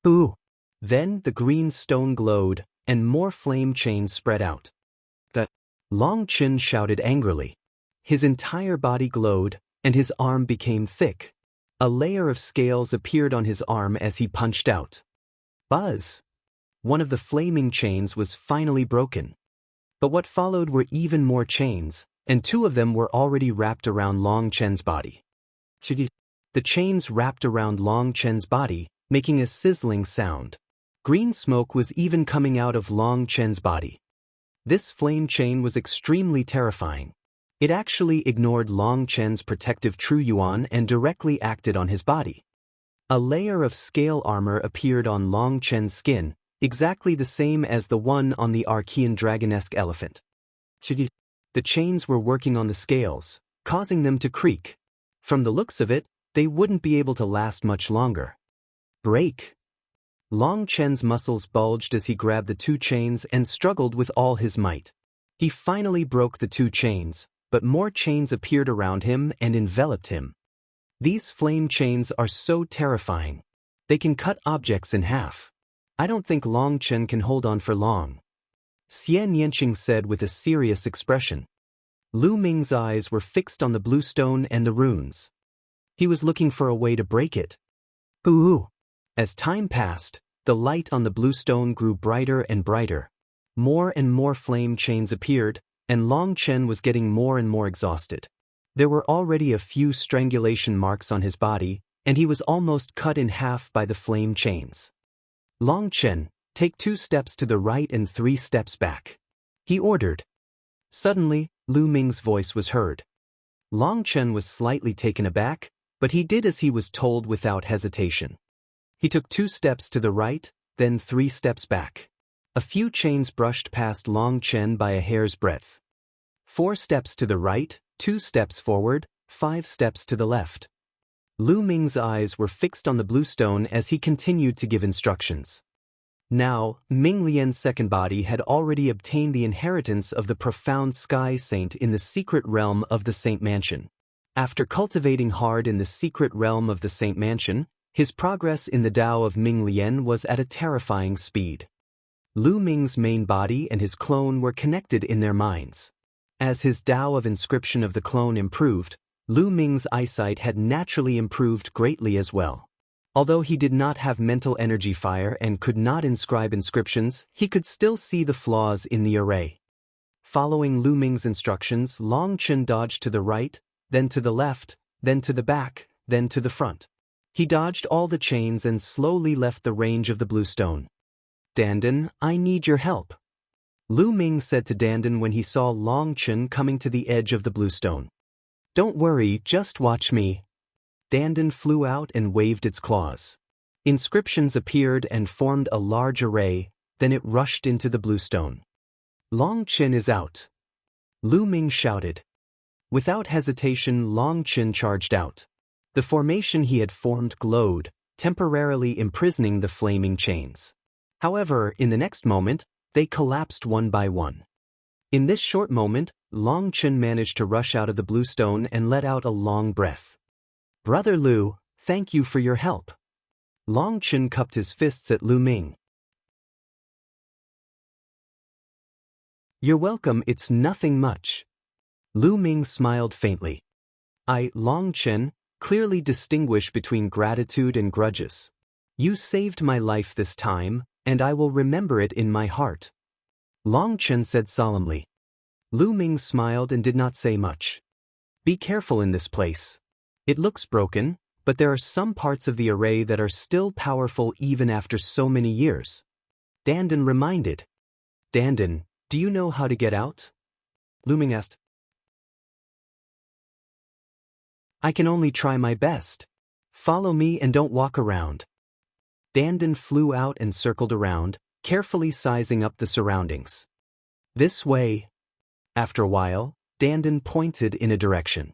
Ooh! Then the green stone glowed, and more flame chains spread out. Long Chen shouted angrily. His entire body glowed, and his arm became thick. A layer of scales appeared on his arm as he punched out. Buzz! One of the flaming chains was finally broken. But what followed were even more chains, and two of them were already wrapped around Long Chen's body. The chains wrapped around Long Chen's body, making a sizzling sound. Green smoke was even coming out of Long Chen's body. This flame chain was extremely terrifying. It actually ignored Long Chen's protective true yuan and directly acted on his body. A layer of scale armor appeared on Long Chen's skin, exactly the same as the one on the Archean dragonesque elephant. The chains were working on the scales, causing them to creak. From the looks of it, they wouldn't be able to last much longer. Break! Long Chen's muscles bulged as he grabbed the 2 chains and struggled with all his might. He finally broke the 2 chains, but more chains appeared around him and enveloped him. These flame chains are so terrifying. They can cut objects in half. I don't think Long Chen can hold on for long. Xianxia said with a serious expression. Lu Ming's eyes were fixed on the blue stone and the runes. He was looking for a way to break it. Ooh! As time passed, the light on the blue stone grew brighter and brighter. More and more flame chains appeared, and Long Chen was getting more and more exhausted. There were already a few strangulation marks on his body, and he was almost cut in half by the flame chains. Long Chen, take 2 steps to the right and 3 steps back, he ordered. Suddenly, Lu Ming's voice was heard. Long Chen was slightly taken aback, but he did as he was told without hesitation. He took 2 steps to the right, then 3 steps back. A few chains brushed past Long Chen by a hair's breadth. 4 steps to the right, 2 steps forward, 5 steps to the left. Lu Ming's eyes were fixed on the blue stone as he continued to give instructions. Now, Ming Lian's second body had already obtained the inheritance of the profound Sky Saint in the secret realm of the Saint Mansion. After cultivating hard in the secret realm of the Saint Mansion, his progress in the Tao of Ming Lian was at a terrifying speed. Lu Ming's main body and his clone were connected in their minds. As his Tao of inscription of the clone improved, Lu Ming's eyesight had naturally improved greatly as well. Although he did not have mental energy fire and could not inscribe inscriptions, he could still see the flaws in the array. Following Lu Ming's instructions, Long Chen dodged to the right, then to the left, then to the back, then to the front. He dodged all the chains and slowly left the range of the blue stone. Dandan, I need your help, Lu Ming said to Dandan when he saw Long Chen coming to the edge of the blue stone. Don't worry, just watch me. Dandan flew out and waved its claws. Inscriptions appeared and formed a large array, then it rushed into the blue stone. Long Chen is out, Lu Ming shouted. Without hesitation, Long Chen charged out. The formation he had formed glowed, temporarily imprisoning the flaming chains. However, in the next moment, they collapsed one by one. In this short moment, Long Chen managed to rush out of the blue stone and let out a long breath. Brother Lu, thank you for your help. Long Chen cupped his fists at Lu Ming. You're welcome, it's nothing much. Lu Ming smiled faintly. I, Long Chen, clearly distinguish between gratitude and grudges. You saved my life this time, and I will remember it in my heart. Long Chen said solemnly. Lu Ming smiled and did not say much. Be careful in this place. It looks broken, but there are some parts of the array that are still powerful even after so many years. Dandan reminded. Dandan, do you know how to get out? Lu Ming asked. I can only try my best. Follow me and don't walk around. Dandan flew out and circled around, carefully sizing up the surroundings. This way. After a while, Dandan pointed in a direction.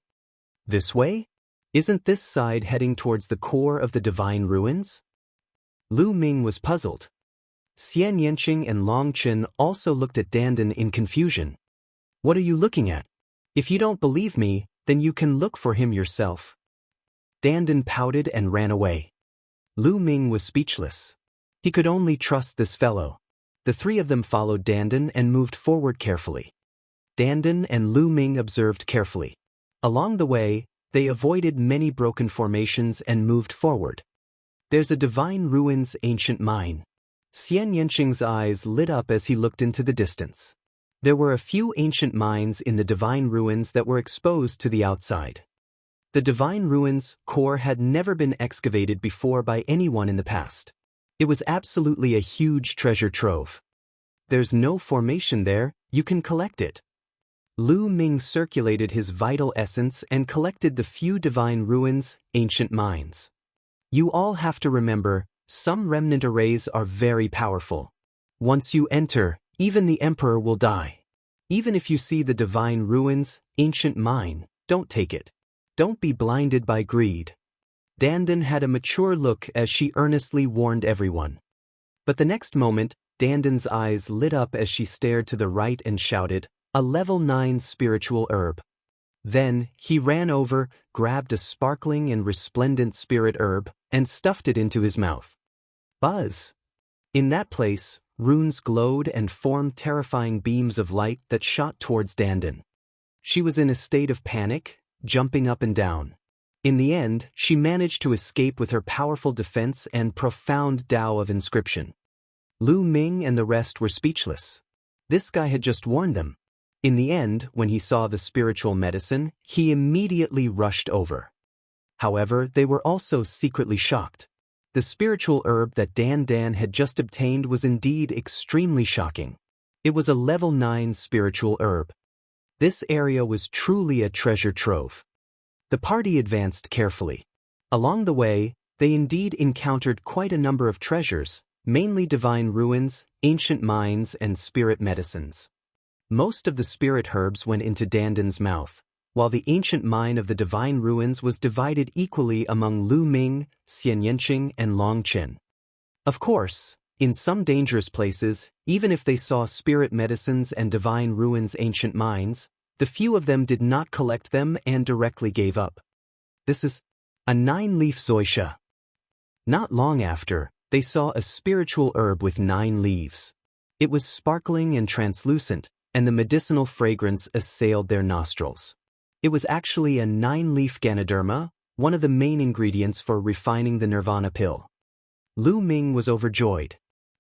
This way? Isn't this side heading towards the core of the divine ruins? Lu Ming was puzzled. Xianxia and Long Chen also looked at Dandan in confusion. What are you looking at? If you don't believe me, then you can look for him yourself. Dandan pouted and ran away. Lu Ming was speechless. He could only trust this fellow. The 3 of them followed Dandan and moved forward carefully. Dandan and Lu Ming observed carefully. Along the way, they avoided many broken formations and moved forward. There's a divine ruins ancient mine. Xianxia's eyes lit up as he looked into the distance. There were a few ancient mines in the divine ruins that were exposed to the outside. The divine ruins core had never been excavated before by anyone in the past. It was absolutely a huge treasure trove. There's no formation there, you can collect it. Lu Ming circulated his vital essence and collected the few divine ruins, ancient mines. You all have to remember, some remnant arrays are very powerful. Once you enter, even the emperor will die. Even if you see the divine ruins, ancient mine, don't take it. Don't be blinded by greed. Dandan had a mature look as she earnestly warned everyone. But the next moment, Dandan's eyes lit up as she stared to the right and shouted, "A level 9 spiritual herb." Then, he ran over, grabbed a sparkling and resplendent spirit herb, and stuffed it into his mouth. Buzz! In that place, runes glowed and formed terrifying beams of light that shot towards Dandan. She was in a state of panic, jumping up and down. In the end, she managed to escape with her powerful defense and profound Tao of inscription. Lu Ming and the rest were speechless. This guy had just warned them. In the end, when he saw the spiritual medicine, he immediately rushed over. However, they were also secretly shocked. The spiritual herb that Dan had just obtained was indeed extremely shocking. It was a level 9 spiritual herb. This area was truly a treasure trove. The party advanced carefully. Along the way, they indeed encountered quite a number of treasures, mainly divine ruins, ancient mines, and spirit medicines. Most of the spirit herbs went into Dandan's mouth, while the ancient mine of the divine ruins was divided equally among Lu Ming, Xianxia, and Longchen. Of course, in some dangerous places, even if they saw spirit medicines and divine ruins ancient mines, the few of them did not collect them and directly gave up. This is a 9-leaf zoysia. Not long after, they saw a spiritual herb with 9 leaves. It was sparkling and translucent, and the medicinal fragrance assailed their nostrils. It was actually a 9-leaf Ganoderma, one of the main ingredients for refining the Nirvana pill. Lu Ming was overjoyed.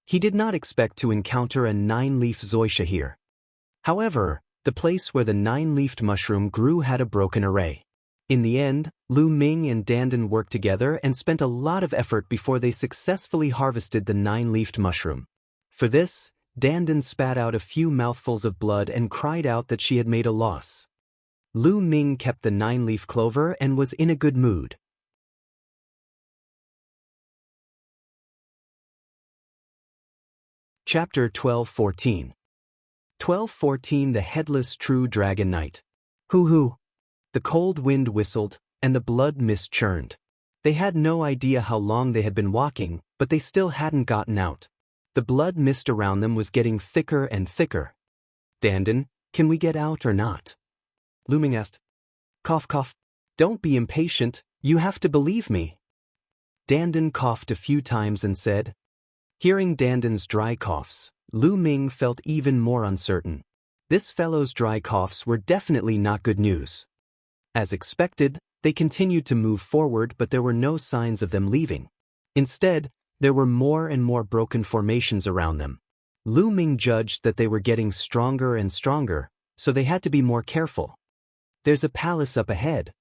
He did not expect to encounter a 9-leaf zoysia here. However, the place where the 9-leafed mushroom grew had a broken array. In the end, Lu Ming and Dandan worked together and spent a lot of effort before they successfully harvested the 9-leafed mushroom. For this, Dandan spat out a few mouthfuls of blood and cried out that she had made a loss. Lu Ming kept the 9-leaf clover and was in a good mood. Chapter 12:14. 12:14 The Headless True Dragon Knight. Hoo-hoo! The cold wind whistled, and the blood mist churned. They had no idea how long they had been walking, but they still hadn't gotten out. The blood mist around them was getting thicker and thicker. Dandan, can we get out or not? Lu Ming asked. Cough, cough. Don't be impatient, you have to believe me. Dandan coughed a few times and said. Hearing Dandan's dry coughs, Lu Ming felt even more uncertain. This fellow's dry coughs were definitely not good news. As expected, they continued to move forward, but there were no signs of them leaving. Instead, there were more and more broken formations around them. Lu Ming judged that they were getting stronger and stronger, so they had to be more careful. There's a palace up ahead.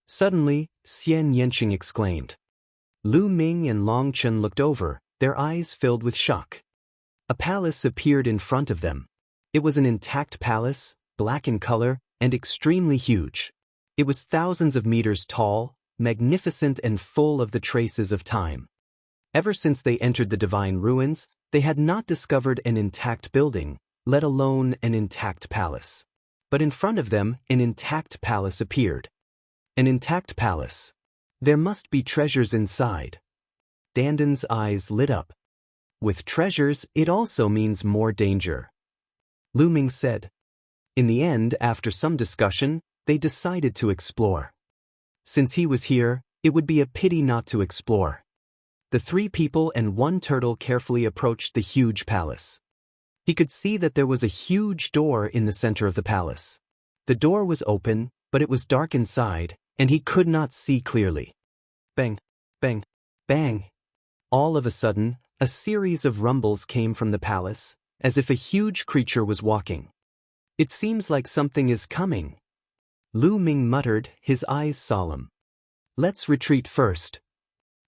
Suddenly, Xianxia exclaimed. Lu Ming and Longchen looked over, their eyes filled with shock. A palace appeared in front of them. It was an intact palace, black in color, and extremely huge. It was thousands of meters tall, magnificent and full of the traces of time. Ever since they entered the divine ruins, they had not discovered an intact building, let alone an intact palace. But in front of them, an intact palace appeared. An intact palace. There must be treasures inside. Dandan's eyes lit up. With treasures, it also means more danger. Lu Ming said. In the end, after some discussion, they decided to explore. Since he was here, it would be a pity not to explore. The 3 people and 1 turtle carefully approached the huge palace. He could see that there was a huge door in the center of the palace. The door was open, but it was dark inside, and he could not see clearly. Bang, bang, bang. All of a sudden, a series of rumbles came from the palace, as if a huge creature was walking. It seems like something is coming. Lu Ming muttered, his eyes solemn. Let's retreat first.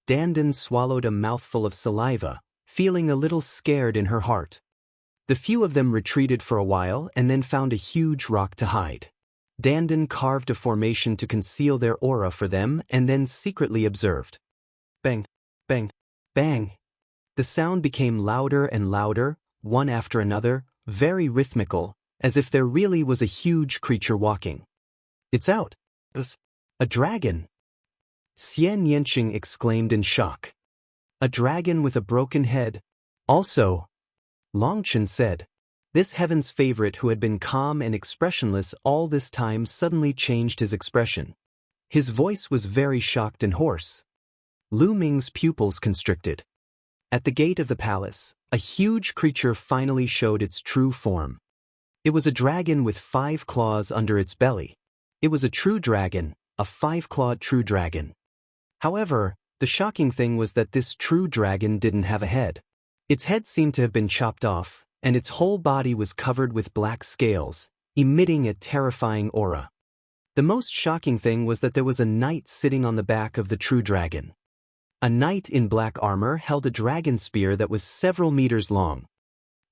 Dandan swallowed a mouthful of saliva, feeling a little scared in her heart. The few of them retreated for a while and then found a huge rock to hide. Dandan carved a formation to conceal their aura for them and then secretly observed. Bang, bang, bang. The sound became louder and louder, one after another, very rhythmical, as if there really was a huge creature walking. "It's out." "A dragon!" Xianxia exclaimed in shock. "A dragon with a broken head." "Also," Longchen said. This heaven's favorite who had been calm and expressionless all this time suddenly changed his expression. His voice was very shocked and hoarse. Lu Ming's pupils constricted. At the gate of the palace, a huge creature finally showed its true form. It was a dragon with 5 claws under its belly. It was a true dragon, a 5-clawed true dragon. However, the shocking thing was that this true dragon didn't have a head. Its head seemed to have been chopped off, and its whole body was covered with black scales, emitting a terrifying aura. The most shocking thing was that there was a knight sitting on the back of the true dragon. A knight in black armor held a dragon spear that was several meters long.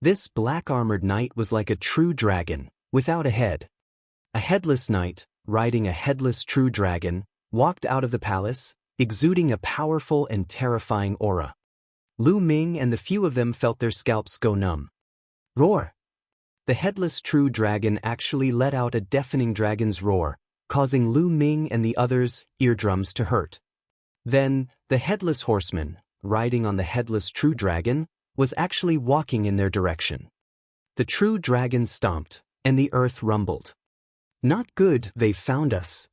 This black-armored knight was like a true dragon, without a head. A headless knight, riding a headless true dragon, walked out of the palace, exuding a powerful and terrifying aura. Lu Ming and the few of them felt their scalps go numb. Roar! The headless true dragon actually let out a deafening dragon's roar, causing Lu Ming and the others' eardrums to hurt. Then, the headless horseman, riding on the headless true dragon, was actually walking in their direction. The true dragon stomped, and the earth rumbled. "Not good, they've found us."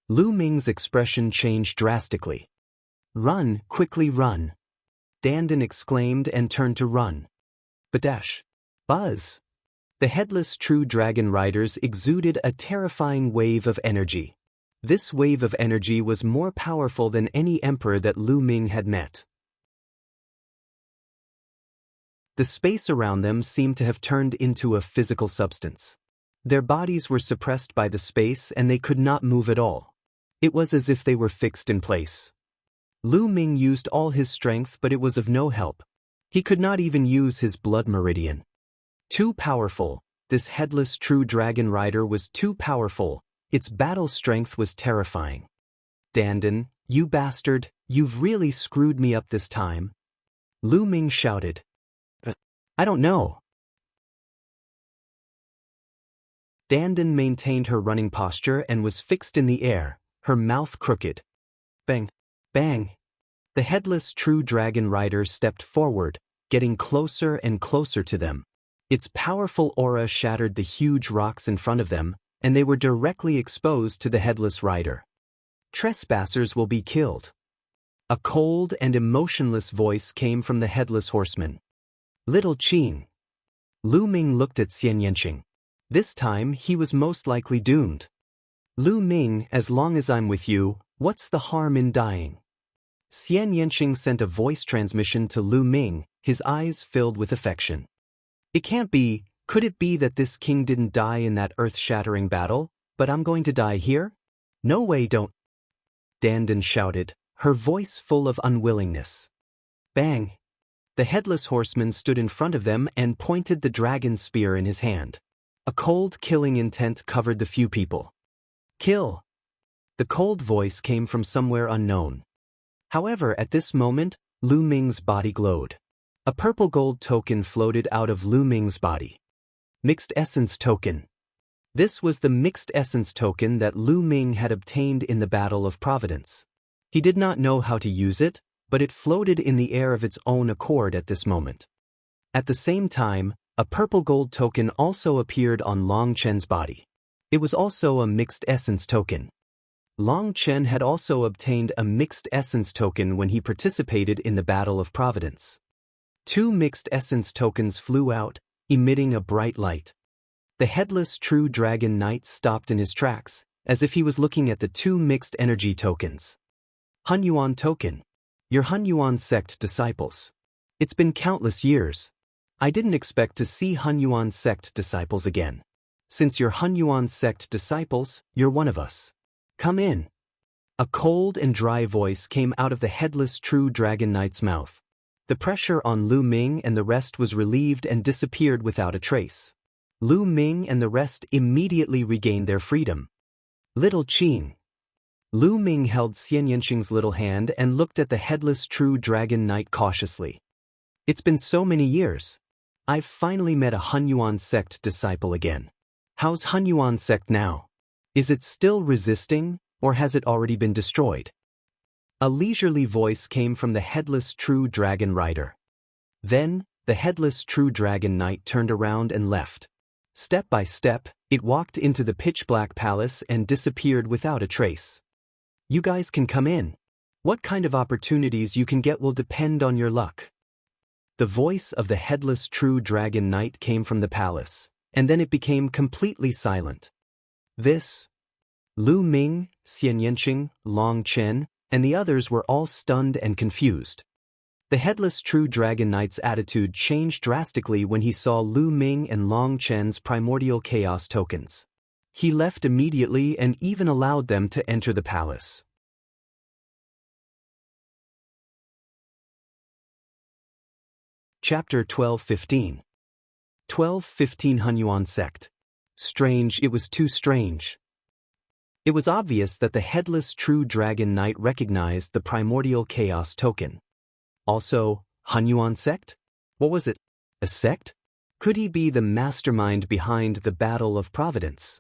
Lu Ming's expression changed drastically. "Run, quickly run!" Dandan exclaimed and turned to run. Badash! Buzz! The headless true dragon riders exuded a terrifying wave of energy. This wave of energy was more powerful than any emperor that Lu Ming had met. The space around them seemed to have turned into a physical substance. Their bodies were suppressed by the space and they could not move at all. It was as if they were fixed in place. Lu Ming used all his strength, but it was of no help. He could not even use his blood meridian. Too powerful, this headless true dragon rider was too powerful, its battle strength was terrifying. "Dandan, you bastard, you've really screwed me up this time," Lu Ming shouted. "I don't know." Dandan maintained her running posture and was fixed in the air, her mouth crooked. Bang! Bang! The headless true dragon rider stepped forward, getting closer and closer to them. Its powerful aura shattered the huge rocks in front of them, and they were directly exposed to the headless rider. "Trespassers will be killed." A cold and emotionless voice came from the headless horseman. "Little Qing." Lu Ming looked at Xianxia. This time he was most likely doomed. "Lu Ming, as long as I'm with you, what's the harm in dying?" Xianxia sent a voice transmission to Lu Ming, his eyes filled with affection. "It can't be, could it be that this king didn't die in that earth-shattering battle, but I'm going to die here? No way, don't." Dandan shouted, her voice full of unwillingness. Bang! The headless horseman stood in front of them and pointed the dragon spear in his hand. A cold killing intent covered the few people. "Kill!" The cold voice came from somewhere unknown. However, at this moment, Lu Ming's body glowed. A purple gold token floated out of Lu Ming's body. Mixed Essence Token. This was the Mixed Essence Token that Lu Ming had obtained in the Battle of Providence. He did not know how to use it, but it floated in the air of its own accord at this moment. At the same time, a purple gold token also appeared on Long Chen's body. It was also a Mixed Essence Token. Long Chen had also obtained a Mixed Essence Token when he participated in the Battle of Providence. 2 Mixed Essence Tokens flew out, emitting a bright light. The headless true dragon knight stopped in his tracks, as if he was looking at the 2 mixed energy tokens. Hunyuan Token. Your Hunyuan sect disciples. It's been countless years. I didn't expect to see Hunyuan sect disciples again. Since you're Hunyuan sect disciples, you're one of us. Come in. A cold and dry voice came out of the headless true dragon knight's mouth. The pressure on Lu Ming and the rest was relieved and disappeared without a trace. Lu Ming and the rest immediately regained their freedom. Little Qing. Lu Ming held Xianxing's little hand and looked at the headless true dragon knight cautiously. It's been so many years. I've finally met a Hunyuan sect disciple again. How's Hunyuan sect now? Is it still resisting, or has it already been destroyed? A leisurely voice came from the headless true dragon rider. Then, the headless true dragon knight turned around and left. Step by step, it walked into the pitch-black palace and disappeared without a trace. You guys can come in. What kind of opportunities you can get will depend on your luck. The voice of the headless true dragon knight came from the palace, and then it became completely silent. This, Lu Ming, Xianxia, Long Chen, and the others were all stunned and confused. The headless true dragon knight's attitude changed drastically when he saw Lu Ming and Long Chen's primordial chaos tokens. He left immediately and even allowed them to enter the palace. Chapter 12:15. 12:15 Hunyuan Sect. Strange, it was too strange. It was obvious that the headless true dragon knight recognized the primordial chaos token. Also, Hunyuan sect? What was it? A sect? Could he be the mastermind behind the Battle of Providence?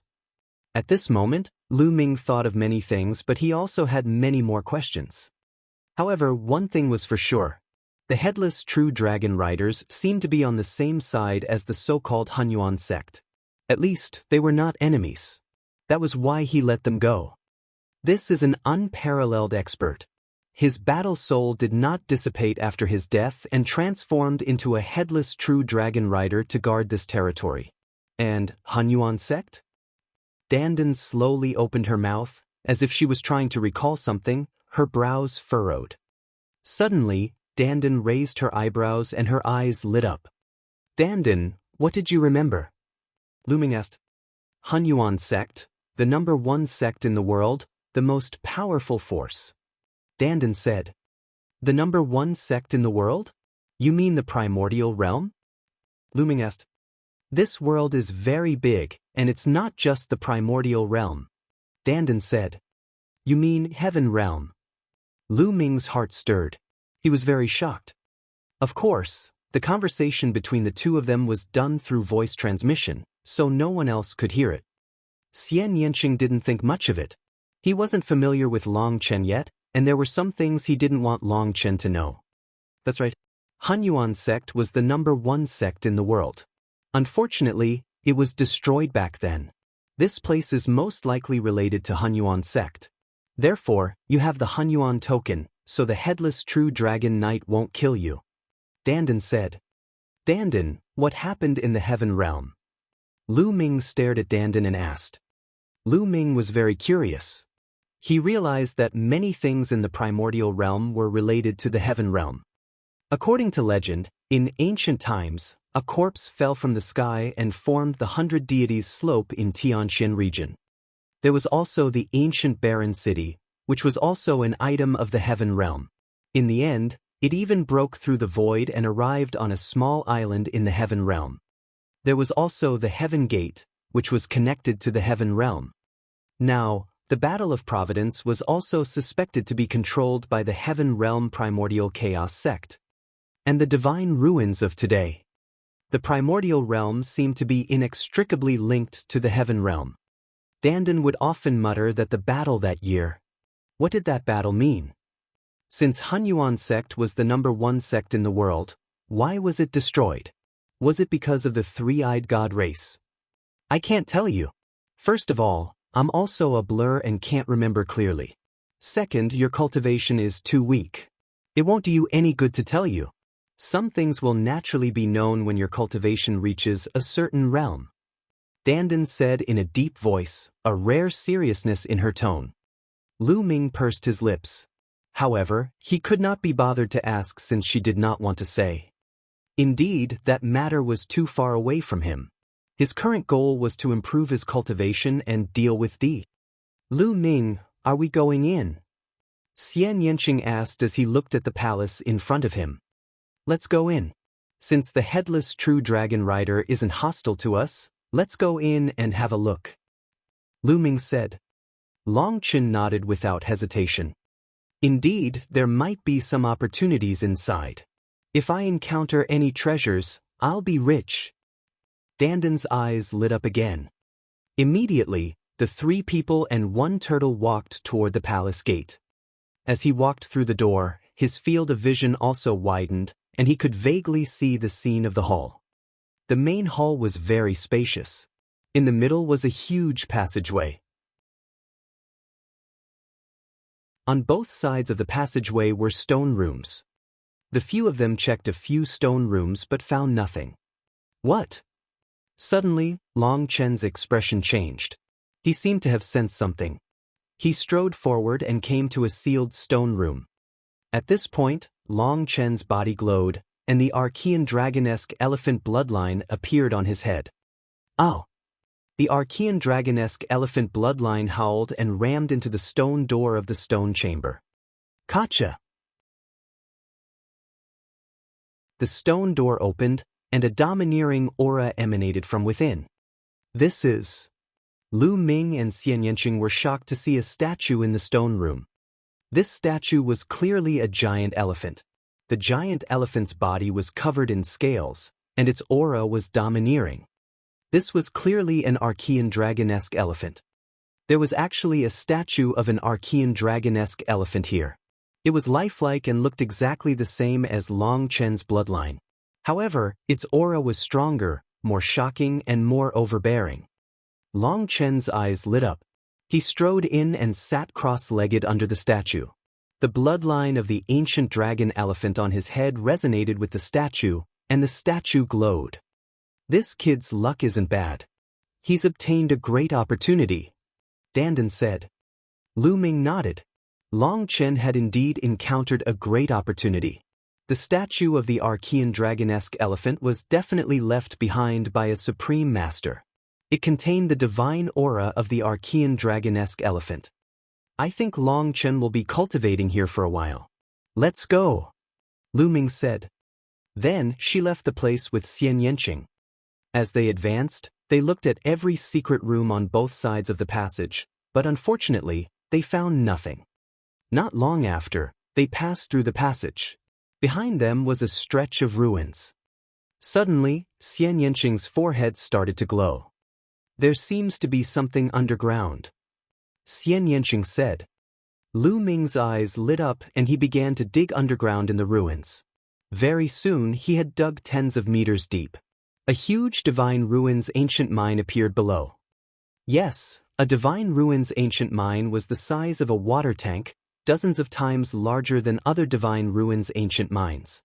At this moment, Lu Ming thought of many things, but he also had many more questions. However, one thing was for sure. The headless true dragon riders seemed to be on the same side as the so-called Hunyuan sect. At least, they were not enemies. That was why he let them go. This is an unparalleled expert. His battle soul did not dissipate after his death and transformed into a headless true dragon rider to guard this territory. And Hunyuan sect? Dandan slowly opened her mouth, as if she was trying to recall something, her brows furrowed. Suddenly, Dandan raised her eyebrows and her eyes lit up. Dandan, what did you remember? Lu Ming asked. Hunyuan sect, the #1 sect in the world, the most powerful force. Dandan said. The #1 sect in the world? You mean the primordial realm? Lu Ming asked. This world is very big, and it's not just the primordial realm. Dandan said. You mean heaven realm? Lu Ming's heart stirred. He was very shocked. Of course, the conversation between the two of them was done through voice transmission, so no one else could hear it. Xianxia didn't think much of it. He wasn't familiar with Long Chen yet, and there were some things he didn't want Long Chen to know. That's right. Hunyuan sect was the #1 sect in the world. Unfortunately, it was destroyed back then. This place is most likely related to Hunyuan sect. Therefore, you have the Hunyuan token, so the headless true dragon knight won't kill you. Dandan said. Dandan, what happened in the heaven realm? Lu Ming stared at Dandan and asked. Lu Ming was very curious. He realized that many things in the primordial realm were related to the heaven realm. According to legend, in ancient times, a corpse fell from the sky and formed the 100 deities slope in Tianxian region. There was also the ancient barren city, which was also an item of the heaven realm. In the end, it even broke through the void and arrived on a small island in the heaven realm. There was also the heaven gate, which was connected to the heaven realm. Now, the Battle of Providence was also suspected to be controlled by the heaven realm primordial chaos sect. And the divine ruins of today. The primordial realm seemed to be inextricably linked to the heaven realm. Dandan would often mutter that the battle that year. What did that battle mean? Since Hunyuan sect was the #1 sect in the world, why was it destroyed? Was it because of the three-eyed god race? I can't tell you. First of all, I'm also a blur and can't remember clearly. Second, your cultivation is too weak. It won't do you any good to tell you. Some things will naturally be known when your cultivation reaches a certain realm. Dandan said in a deep voice, a rare seriousness in her tone. Lu Ming pursed his lips. However, he could not be bothered to ask since she did not want to say. Indeed, that matter was too far away from him. His current goal was to improve his cultivation and deal with D. Lu Ming, are we going in? Xianxia asked as he looked at the palace in front of him. Let's go in. Since the headless true dragon rider isn't hostile to us, let's go in and have a look. Lu Ming said. Long Chen nodded without hesitation. Indeed, there might be some opportunities inside. If I encounter any treasures, I'll be rich. Danden's eyes lit up again. Immediately, the 3 people and 1 turtle walked toward the palace gate. As he walked through the door, his field of vision also widened, and he could vaguely see the scene of the hall. The main hall was very spacious. In the middle was a huge passageway. On both sides of the passageway were stone rooms. The few of them checked a few stone rooms but found nothing. What? Suddenly, Long Chen's expression changed. He seemed to have sensed something. He strode forward and came to a sealed stone room. At this point, Long Chen's body glowed, and the Archean dragonesque elephant bloodline appeared on his head. Oh! The Archean dragonesque elephant bloodline howled and rammed into the stone door of the stone chamber. Gotcha! The stone door opened, and a domineering aura emanated from within. This is... Lu Ming and Xianxia were shocked to see a statue in the stone room. This statue was clearly a giant elephant. The giant elephant's body was covered in scales, and its aura was domineering. This was clearly an Archean dragonesque elephant. There was actually a statue of an Archean dragonesque elephant here. It was lifelike and looked exactly the same as Long Chen's bloodline. However, its aura was stronger, more shocking, and more overbearing. Long Chen's eyes lit up. He strode in and sat cross-legged under the statue. The bloodline of the ancient dragon elephant on his head resonated with the statue, and the statue glowed. This kid's luck isn't bad. He's obtained a great opportunity, Danden said. Lu Ming nodded. Long Chen had indeed encountered a great opportunity. The statue of the Archean dragonesque elephant was definitely left behind by a supreme master. It contained the divine aura of the Archean dragonesque elephant. I think Long Chen will be cultivating here for a while. Let's go, Lu Ming said. Then she left the place with Xianxia. As they advanced, they looked at every secret room on both sides of the passage, but unfortunately, they found nothing. Not long after, they passed through the passage. Behind them was a stretch of ruins. Suddenly, Xianxia's forehead started to glow. There seems to be something underground, Xianxia said. Lu Ming's eyes lit up and he began to dig underground in the ruins. Very soon he had dug tens of meters deep. A huge Divine Ruins ancient mine appeared below. Yes, a Divine Ruins ancient mine was the size of a water tank, dozens of times larger than other Divine Ruins ancient mines.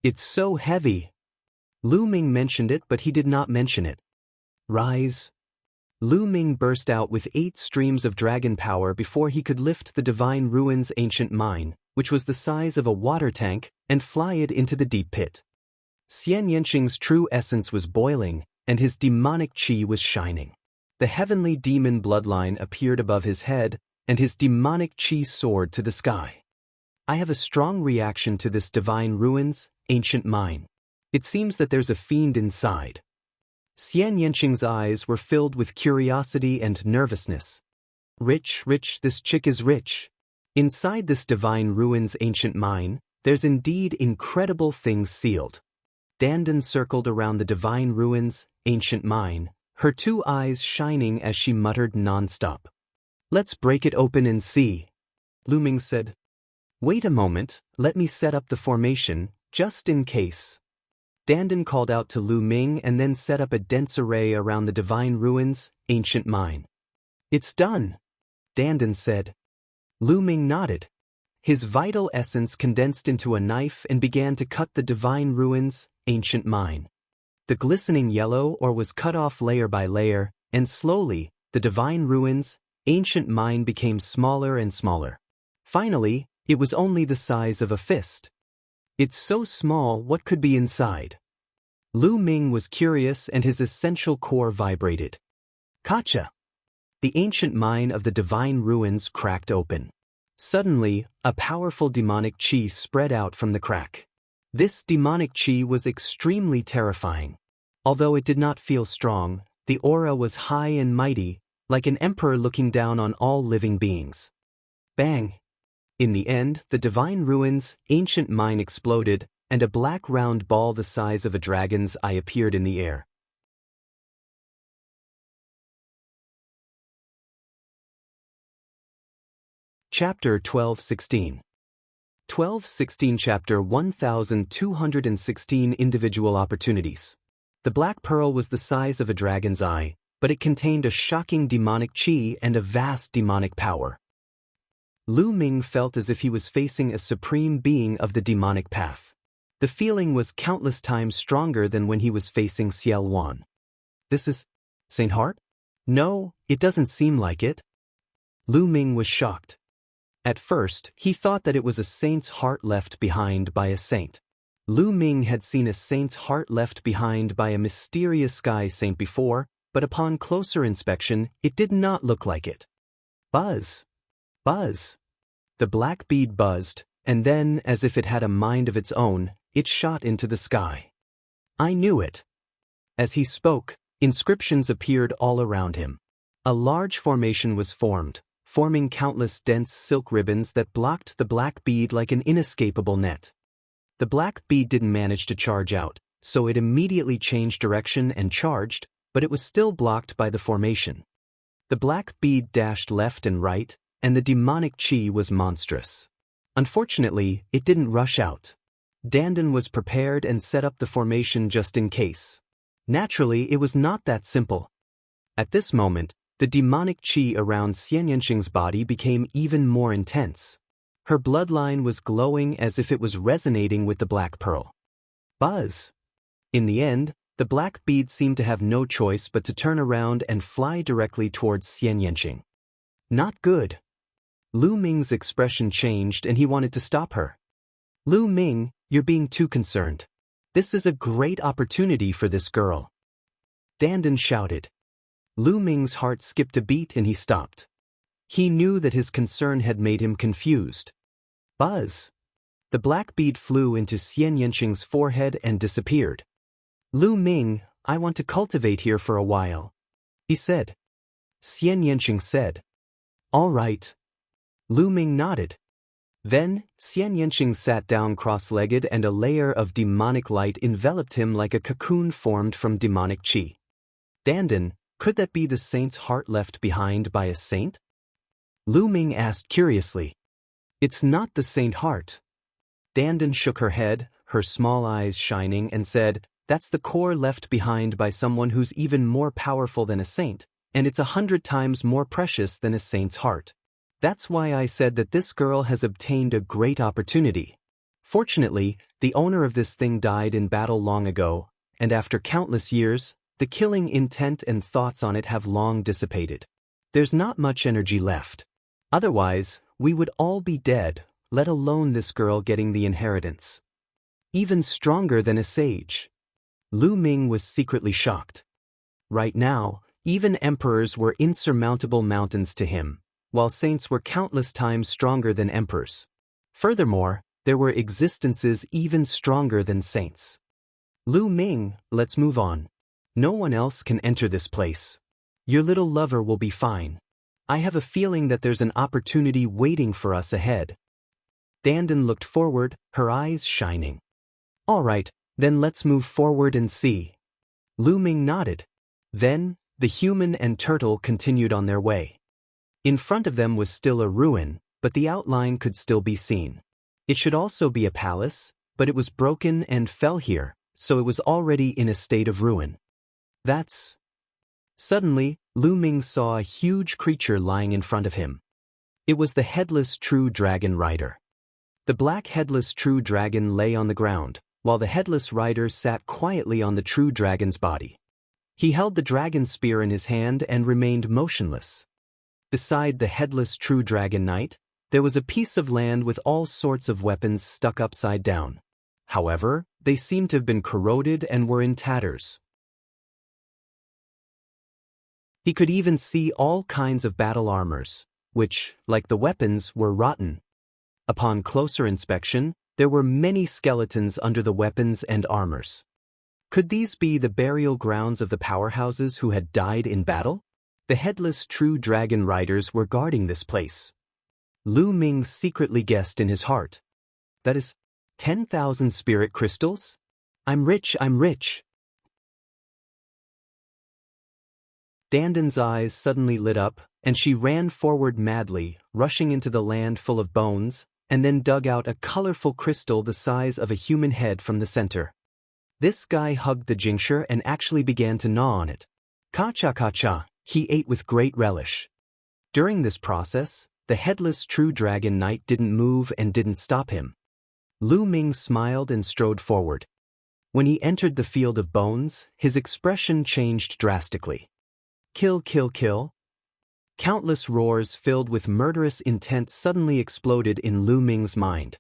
It's so heavy. Lu Ming mentioned it, but he did not mention it. Rise. Lu Ming burst out with 8 streams of dragon power before he could lift the Divine Ruins ancient mine, which was the size of a water tank, and fly it into the deep pit. Xianxing's true essence was boiling, and his demonic qi was shining. The heavenly demon bloodline appeared above his head, and his demonic qi soared to the sky. I have a strong reaction to this Divine Ruins ancient mine. It seems that there's a fiend inside. Xianxing's eyes were filled with curiosity and nervousness. Rich, this chick is rich. Inside this Divine Ruins ancient mine, there's indeed incredible things sealed. Danden circled around the Divine Ruins ancient mine, her 2 eyes shining as she muttered non-stop. Let's break it open and see, Lu Ming said. Wait a moment, let me set up the formation, just in case. Danden called out to Lu Ming and then set up a dense array around the Divine Ruins ancient mine. It's done, Danden said. Lu Ming nodded. His vital essence condensed into a knife and began to cut the Divine Ruins ancient mine. The glistening yellow ore was cut off layer by layer, and slowly, the Divine Ruins ancient mine became smaller and smaller. Finally, it was only the size of a fist. It's so small, what could be inside? Lu Ming was curious and his essential core vibrated. Gotcha! The ancient mine of the Divine Ruins cracked open. Suddenly, a powerful demonic qi spread out from the crack. This demonic qi was extremely terrifying. Although it did not feel strong, the aura was high and mighty, like an emperor looking down on all living beings. Bang! In the end, the Divine Ruins ancient mine exploded, and a black round ball the size of a dragon's eye appeared in the air. Chapter 1216. 1216 Chapter 1216 Individual Opportunities. The black pearl was the size of a dragon's eye, but it contained a shocking demonic chi and a vast demonic power. Lu Ming felt as if he was facing a supreme being of the demonic path. The feeling was countless times stronger than when he was facing Xiao Wan. This is Saint Heart? No, it doesn't seem like it. Lu Ming was shocked. At first, he thought that it was a saint's heart left behind by a saint. Lu Ming had seen a saint's heart left behind by a mysterious sky saint before, but upon closer inspection, it did not look like it. Buzz! Buzz! The black bead buzzed, and then, as if it had a mind of its own, it shot into the sky. I knew it. As he spoke, inscriptions appeared all around him. A large formation was formed, forming countless dense silk ribbons that blocked the black bead like an inescapable net. The black bead didn't manage to charge out, so it immediately changed direction and charged, but it was still blocked by the formation. The black bead dashed left and right, and the demonic chi was monstrous. Unfortunately, it didn't rush out. Dandan was prepared and set up the formation just in case. Naturally, it was not that simple. At this moment, the demonic chi around Xianxia's body became even more intense. Her bloodline was glowing as if it was resonating with the black pearl. Buzz! In the end, the black bead seemed to have no choice but to turn around and fly directly towards Xianxia. Not good. Lu Ming's expression changed and he wanted to stop her. Lu Ming, you're being too concerned. This is a great opportunity for this girl. Dandan shouted. Lu Ming's heart skipped a beat and he stopped. He knew that his concern had made him confused. Buzz! The black bead flew into Xianxia's forehead and disappeared. Lu Ming, I want to cultivate here for a while, he said. Xianxia said. All right. Lu Ming nodded. Then, Xianxia sat down cross-legged and a layer of demonic light enveloped him like a cocoon formed from demonic chi. Dandan, could that be the saint's heart left behind by a saint? Lu Ming asked curiously. It's not the saint heart. Dandan shook her head, her small eyes shining, and said, that's the core left behind by someone who's even more powerful than a saint, and it's 100 times more precious than a saint's heart. That's why I said that this girl has obtained a great opportunity. Fortunately, the owner of this thing died in battle long ago, and after countless years, the killing intent and thoughts on it have long dissipated. There's not much energy left. Otherwise, we would all be dead, let alone this girl getting the inheritance. Even stronger than a sage. Lu Ming was secretly shocked. Right now, even emperors were insurmountable mountains to him, while saints were countless times stronger than emperors. Furthermore, there were existences even stronger than saints. Lu Ming, let's move on. No one else can enter this place. Your little lover will be fine. I have a feeling that there's an opportunity waiting for us ahead. Dandan looked forward, her eyes shining. All right, then let's move forward and see. Lu Ming nodded. Then, the human and turtle continued on their way. In front of them was still a ruin, but the outline could still be seen. It should also be a palace, but it was broken and fell here, so it was already in a state of ruin. That's... Suddenly, Lu Ming saw a huge creature lying in front of him. It was the headless true dragon rider. The black headless true dragon lay on the ground, while the headless rider sat quietly on the true dragon's body. He held the dragon spear in his hand and remained motionless. Beside the headless true dragon knight, there was a piece of land with all sorts of weapons stuck upside down. However, they seemed to have been corroded and were in tatters. He could even see all kinds of battle armors, which, like the weapons, were rotten. Upon closer inspection, there were many skeletons under the weapons and armors. Could these be the burial grounds of the powerhouses who had died in battle? The headless true dragon riders were guarding this place. Lu Ming secretly guessed in his heart. That is, 10,000 spirit crystals? I'm rich, I'm rich. Danden's eyes suddenly lit up, and she ran forward madly, rushing into the land full of bones, and then dug out a colorful crystal the size of a human head from the center. This guy hugged the jincture and actually began to gnaw on it. Ka-cha, he ate with great relish. During this process, the headless true dragon knight didn't move and didn't stop him. Lu Ming smiled and strode forward. When he entered the field of bones, his expression changed drastically. Kill, kill, kill. Countless roars filled with murderous intent suddenly exploded in Lu Ming's mind.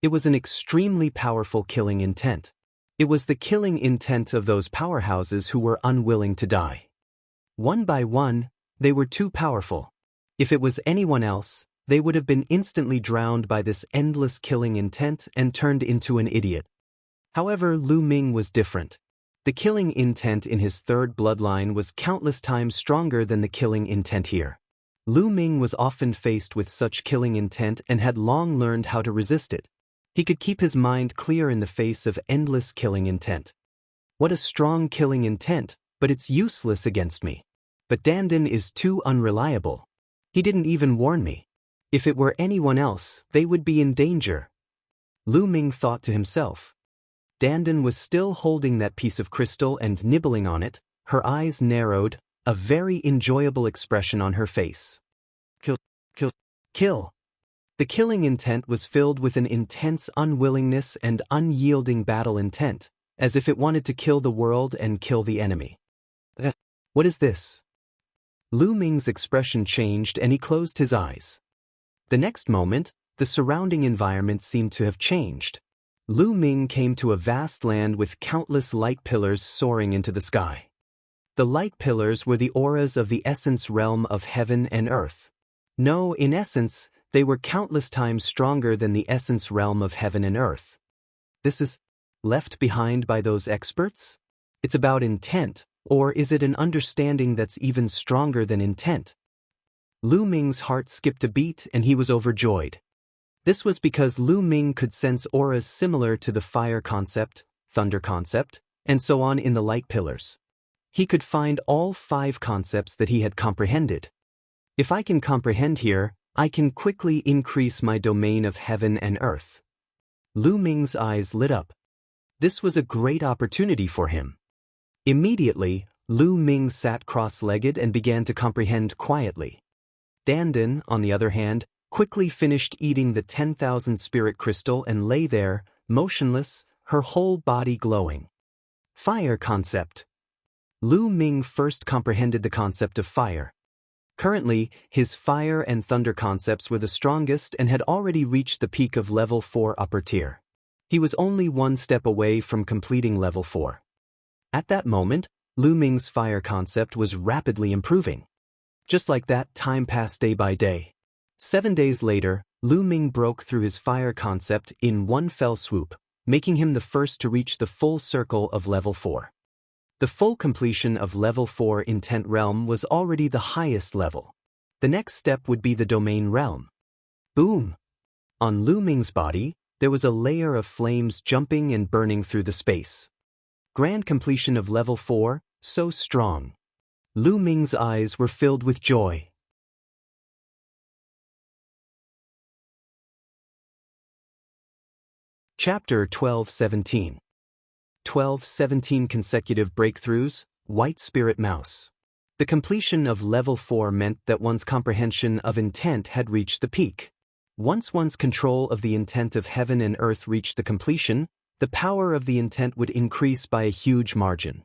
It was an extremely powerful killing intent. It was the killing intent of those powerhouses who were unwilling to die. One by one, they were too powerful. If it was anyone else, they would have been instantly drowned by this endless killing intent and turned into an idiot. However, Lu Ming was different. The killing intent in his third bloodline was countless times stronger than the killing intent here. Lu Ming was often faced with such killing intent and had long learned how to resist it. He could keep his mind clear in the face of endless killing intent. What a strong killing intent, but it's useless against me. But Danden is too unreliable. He didn't even warn me. If it were anyone else, they would be in danger. Lu Ming thought to himself. Danden was still holding that piece of crystal and nibbling on it, her eyes narrowed, a very enjoyable expression on her face. Kill, kill, kill. The killing intent was filled with an intense unwillingness and unyielding battle intent, as if it wanted to kill the world and kill the enemy. What is this? Lu Ming's expression changed and he closed his eyes. The next moment, the surrounding environment seemed to have changed. Lu Ming came to a vast land with countless light pillars soaring into the sky. The light pillars were the auras of the essence realm of heaven and earth. No, in essence, they were countless times stronger than the essence realm of heaven and earth. This is left behind by those experts? It's about intent, or is it an understanding that's even stronger than intent? Lu Ming's heart skipped a beat and he was overjoyed. This was because Lu Ming could sense auras similar to the fire concept, thunder concept, and so on in the light pillars. He could find all 5 concepts that he had comprehended. If I can comprehend here, I can quickly increase my domain of heaven and earth. Lu Ming's eyes lit up. This was a great opportunity for him. Immediately, Lu Ming sat cross-legged and began to comprehend quietly. Danden, on the other hand, quickly finished eating the 10,000 spirit crystal and lay there, motionless, her whole body glowing. Fire concept. Lu Ming first comprehended the concept of fire. Currently, his fire and thunder concepts were the strongest and had already reached the peak of level 4 upper tier. He was only one step away from completing level 4. At that moment, Lu Ming's fire concept was rapidly improving. Just like that, time passed day by day. 7 days later, Lu Ming broke through his fire concept in one fell swoop, making him the first to reach the full circle of level 4. The full completion of level 4 intent realm was already the highest level. The next step would be the domain realm. Boom! On Lu Ming's body, there was a layer of flames jumping and burning through the space. Grand completion of level 4, so strong. Lu Ming's eyes were filled with joy. Chapter 12:17. 12:17 consecutive breakthroughs, White Spirit Mouse. The completion of level 4 meant that one's comprehension of intent had reached the peak. Once one's control of the intent of heaven and earth reached the completion, the power of the intent would increase by a huge margin.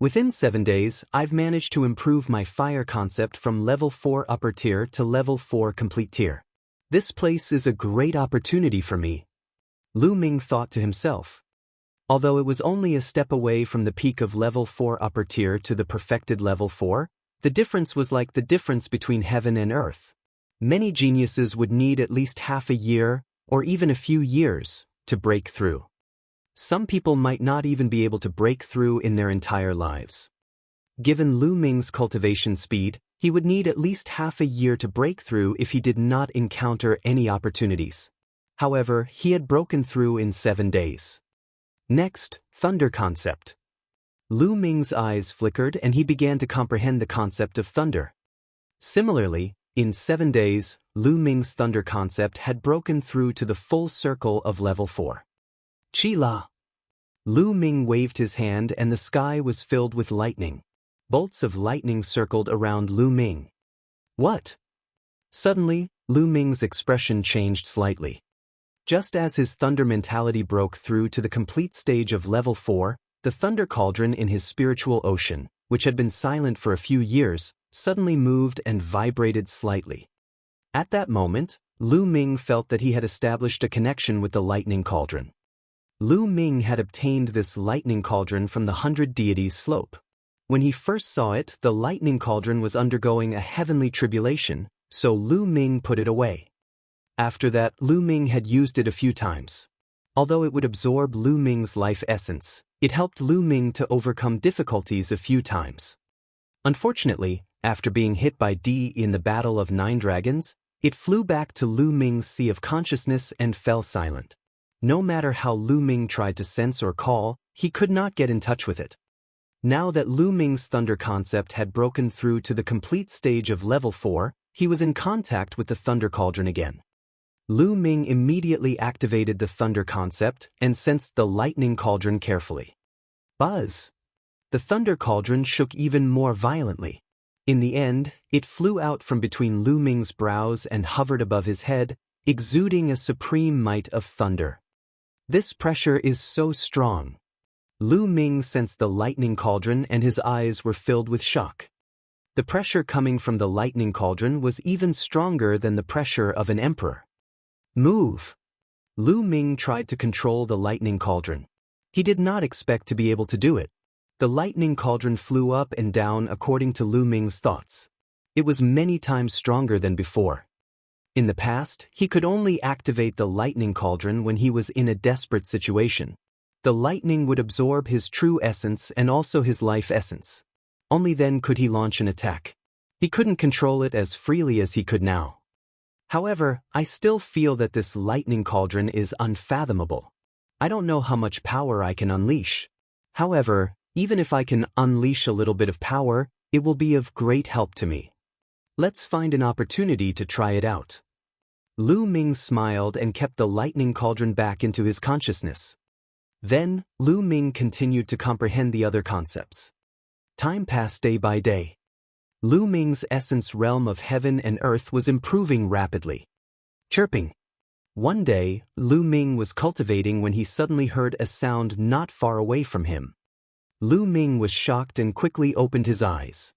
Within 7 days, I've managed to improve my fire concept from level 4 upper tier to level 4 complete tier. This place is a great opportunity for me, Lu Ming thought to himself. Although it was only a step away from the peak of level 4 upper tier to the perfected level 4, the difference was like the difference between heaven and earth. Many geniuses would need at least half a year, or even a few years, to break through. Some people might not even be able to break through in their entire lives. Given Lu Ming's cultivation speed, he would need at least half a year to break through if he did not encounter any opportunities. However, he had broken through in 7 days. Next, thunder concept. Lu Ming's eyes flickered and he began to comprehend the concept of thunder. Similarly, in 7 days, Lu Ming's thunder concept had broken through to the full circle of level 4. Chi-la! Lu Ming waved his hand and the sky was filled with lightning. Bolts of lightning circled around Lu Ming. What? Suddenly, Lu Ming's expression changed slightly. Just as his thunder mentality broke through to the complete stage of level 4, the thunder cauldron in his spiritual ocean, which had been silent for a few years, suddenly moved and vibrated slightly. At that moment, Lu Ming felt that he had established a connection with the lightning cauldron. Lu Ming had obtained this lightning cauldron from the 100 Deities slope. When he first saw it, the lightning cauldron was undergoing a heavenly tribulation, so Lu Ming put it away. After that, Lu Ming had used it a few times. Although it would absorb Lu Ming's life essence, it helped Lu Ming to overcome difficulties a few times. Unfortunately, after being hit by D in the Battle of 9 Dragons, it flew back to Lu Ming's sea of consciousness and fell silent. No matter how Lu Ming tried to sense or call, he could not get in touch with it. Now that Lu Ming's thunder concept had broken through to the complete stage of level 4, he was in contact with the thunder cauldron again. Lu Ming immediately activated the thunder concept and sensed the lightning cauldron carefully. Buzz! The thunder cauldron shook even more violently. In the end, it flew out from between Lu Ming's brows and hovered above his head, exuding a supreme might of thunder. This pressure is so strong. Lu Ming sensed the lightning cauldron and his eyes were filled with shock. The pressure coming from the lightning cauldron was even stronger than the pressure of an emperor. Move! Lu Ming tried to control the lightning cauldron. He did not expect to be able to do it. The lightning cauldron flew up and down according to Lu Ming's thoughts. It was many times stronger than before. In the past, he could only activate the lightning cauldron when he was in a desperate situation. The lightning would absorb his true essence and also his life essence. Only then could he launch an attack. He couldn't control it as freely as he could now. However, I still feel that this lightning cauldron is unfathomable. I don't know how much power I can unleash. However, even if I can unleash a little bit of power, it will be of great help to me. Let's find an opportunity to try it out. Lu Ming smiled and kept the lightning cauldron back into his consciousness. Then, Lu Ming continued to comprehend the other concepts. Time passed day by day. Lu Ming's essence realm of heaven and earth was improving rapidly. Chirping. One day, Lu Ming was cultivating when he suddenly heard a sound not far away from him. Lu Ming was shocked and quickly opened his eyes.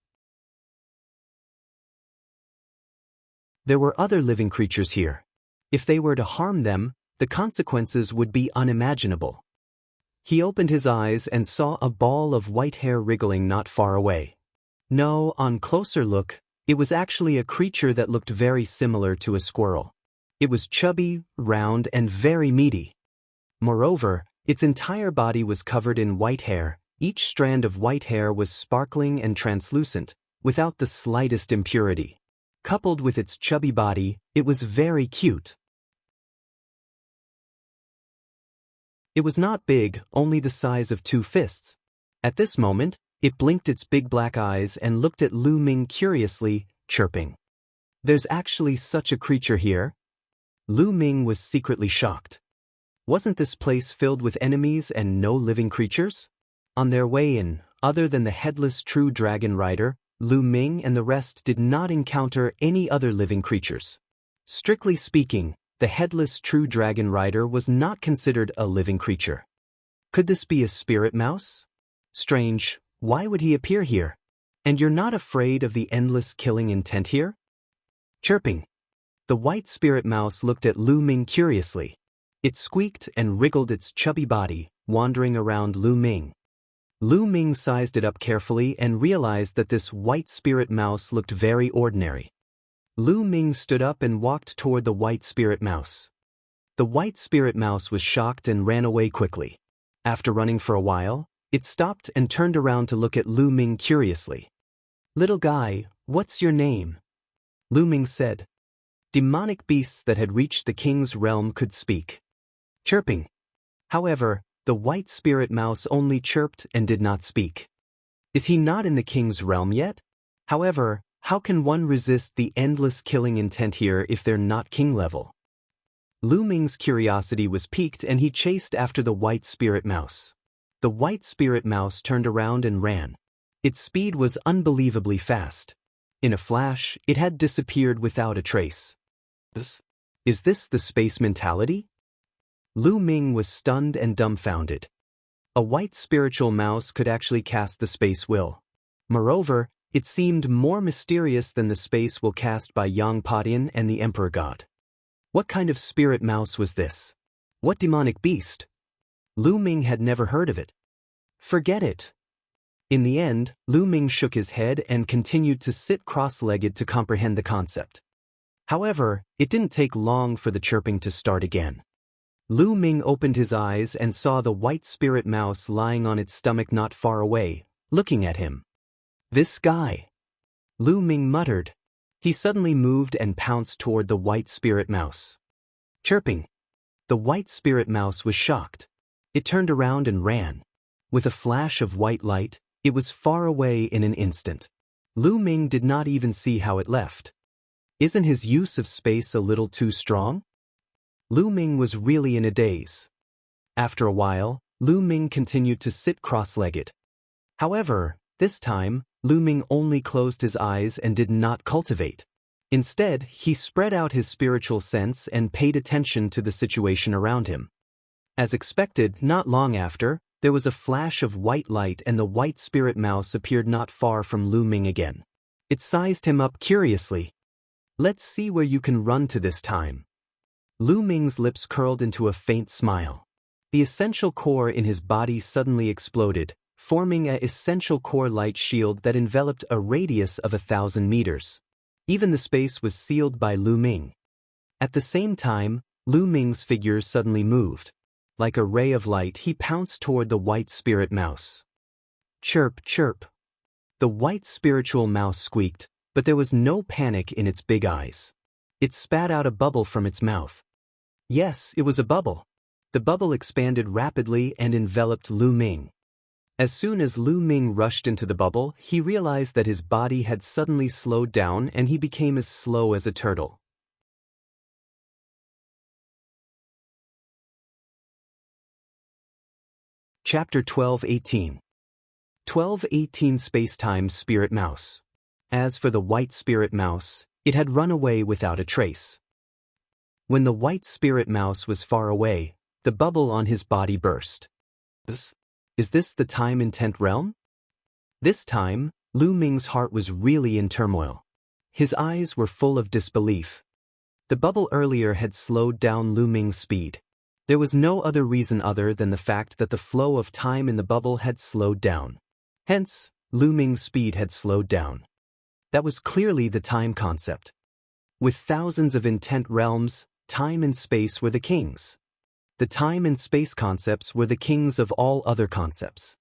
There were other living creatures here. If they were to harm them, the consequences would be unimaginable. He opened his eyes and saw a ball of white hair wriggling not far away. No, on closer look, it was actually a creature that looked very similar to a squirrel. It was chubby, round, and very meaty. Moreover, its entire body was covered in white hair. Each strand of white hair was sparkling and translucent, without the slightest impurity. Coupled with its chubby body, it was very cute. It was not big, only the size of 2 fists. At this moment, it blinked its big black eyes and looked at Lu Ming curiously, chirping. There's actually such a creature here? Lu Ming was secretly shocked. Wasn't this place filled with enemies and no living creatures? On their way in, other than the headless true dragon rider, Lu Ming and the rest did not encounter any other living creatures. Strictly speaking, the headless true dragon rider was not considered a living creature. Could this be a spirit mouse? Strange, why would he appear here? And you're not afraid of the endless killing intent here? Chirping. The white spirit mouse looked at Lu Ming curiously. It squeaked and wriggled its chubby body, wandering around Lu Ming. Lu Ming sized it up carefully and realized that this white spirit mouse looked very ordinary. Lu Ming stood up and walked toward the white spirit mouse. The white spirit mouse was shocked and ran away quickly. After running for a while, it stopped and turned around to look at Lu Ming curiously. "Little guy, what's your name?" Lu Ming said. Demonic beasts that had reached the king's realm could speak. Chirping. However, the white spirit mouse only chirped and did not speak. Is he not in the king's realm yet? However, how can one resist the endless killing intent here if they're not king level? Lu Ming's curiosity was piqued and he chased after the white spirit mouse. The white spirit mouse turned around and ran. Its speed was unbelievably fast. In a flash, it had disappeared without a trace. Is this the space mentality? Lu Ming was stunned and dumbfounded. A white spiritual mouse could actually cast the space will. Moreover, it seemed more mysterious than the space will cast by Yang Padian and the Emperor God. What kind of spirit mouse was this? What demonic beast? Lu Ming had never heard of it. Forget it. In the end, Lu Ming shook his head and continued to sit cross-legged to comprehend the concept. However, it didn't take long for the chirping to start again. Lu Ming opened his eyes and saw the white spirit mouse lying on its stomach not far away, looking at him. This guy. Lu Ming muttered. He suddenly moved and pounced toward the white spirit mouse. Chirping. The white spirit mouse was shocked. It turned around and ran. With a flash of white light, it was far away in an instant. Lu Ming did not even see how it left. Isn't his use of space a little too strong? Lu Ming was really in a daze. After a while, Lu Ming continued to sit cross-legged. However, this time, Lu Ming only closed his eyes and did not cultivate. Instead, he spread out his spiritual sense and paid attention to the situation around him. As expected, not long after, there was a flash of white light and the white spirit mouse appeared not far from Lu Ming again. It sized him up curiously. Let's see where you can run to this time. Lu Ming's lips curled into a faint smile. The essential core in his body suddenly exploded, forming an essential core light shield that enveloped a radius of 1,000 meters. Even the space was sealed by Lu Ming. At the same time, Lu Ming's figure suddenly moved. Like a ray of light, he pounced toward the white spirit mouse. Chirp, chirp. The white spiritual mouse squeaked, but there was no panic in its big eyes. It spat out a bubble from its mouth. Yes, it was a bubble. The bubble expanded rapidly and enveloped Lu Ming. As soon as Lu Ming rushed into the bubble, he realized that his body had suddenly slowed down and he became as slow as a turtle. Chapter 12:18. 12:18 Space-Time Spirit Mouse. As for the white spirit mouse, it had run away without a trace. When the white spirit mouse was far away, the bubble on his body burst. Is this the time intent realm? This time, Lu Ming's heart was really in turmoil. His eyes were full of disbelief. The bubble earlier had slowed down Lu Ming's speed. There was no other reason other than the fact that the flow of time in the bubble had slowed down. Hence, Lu Ming's speed had slowed down. That was clearly the time concept. With thousands of intent realms, time and space were the kings. The time and space concepts were the kings of all other concepts.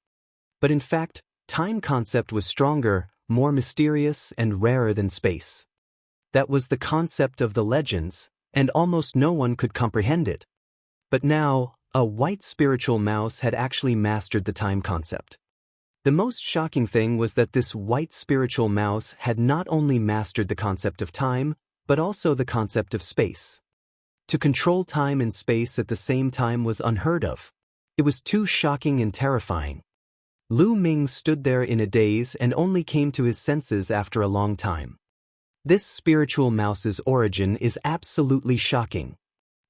But in fact, time concept was stronger, more mysterious, and rarer than space. That was the concept of the legends, and almost no one could comprehend it. But now, a white spiritual mouse had actually mastered the time concept. The most shocking thing was that this white spiritual mouse had not only mastered the concept of time, but also the concept of space. To control time and space at the same time was unheard of. It was too shocking and terrifying. Lu Ming stood there in a daze and only came to his senses after a long time. This spiritual mouse's origin is absolutely shocking.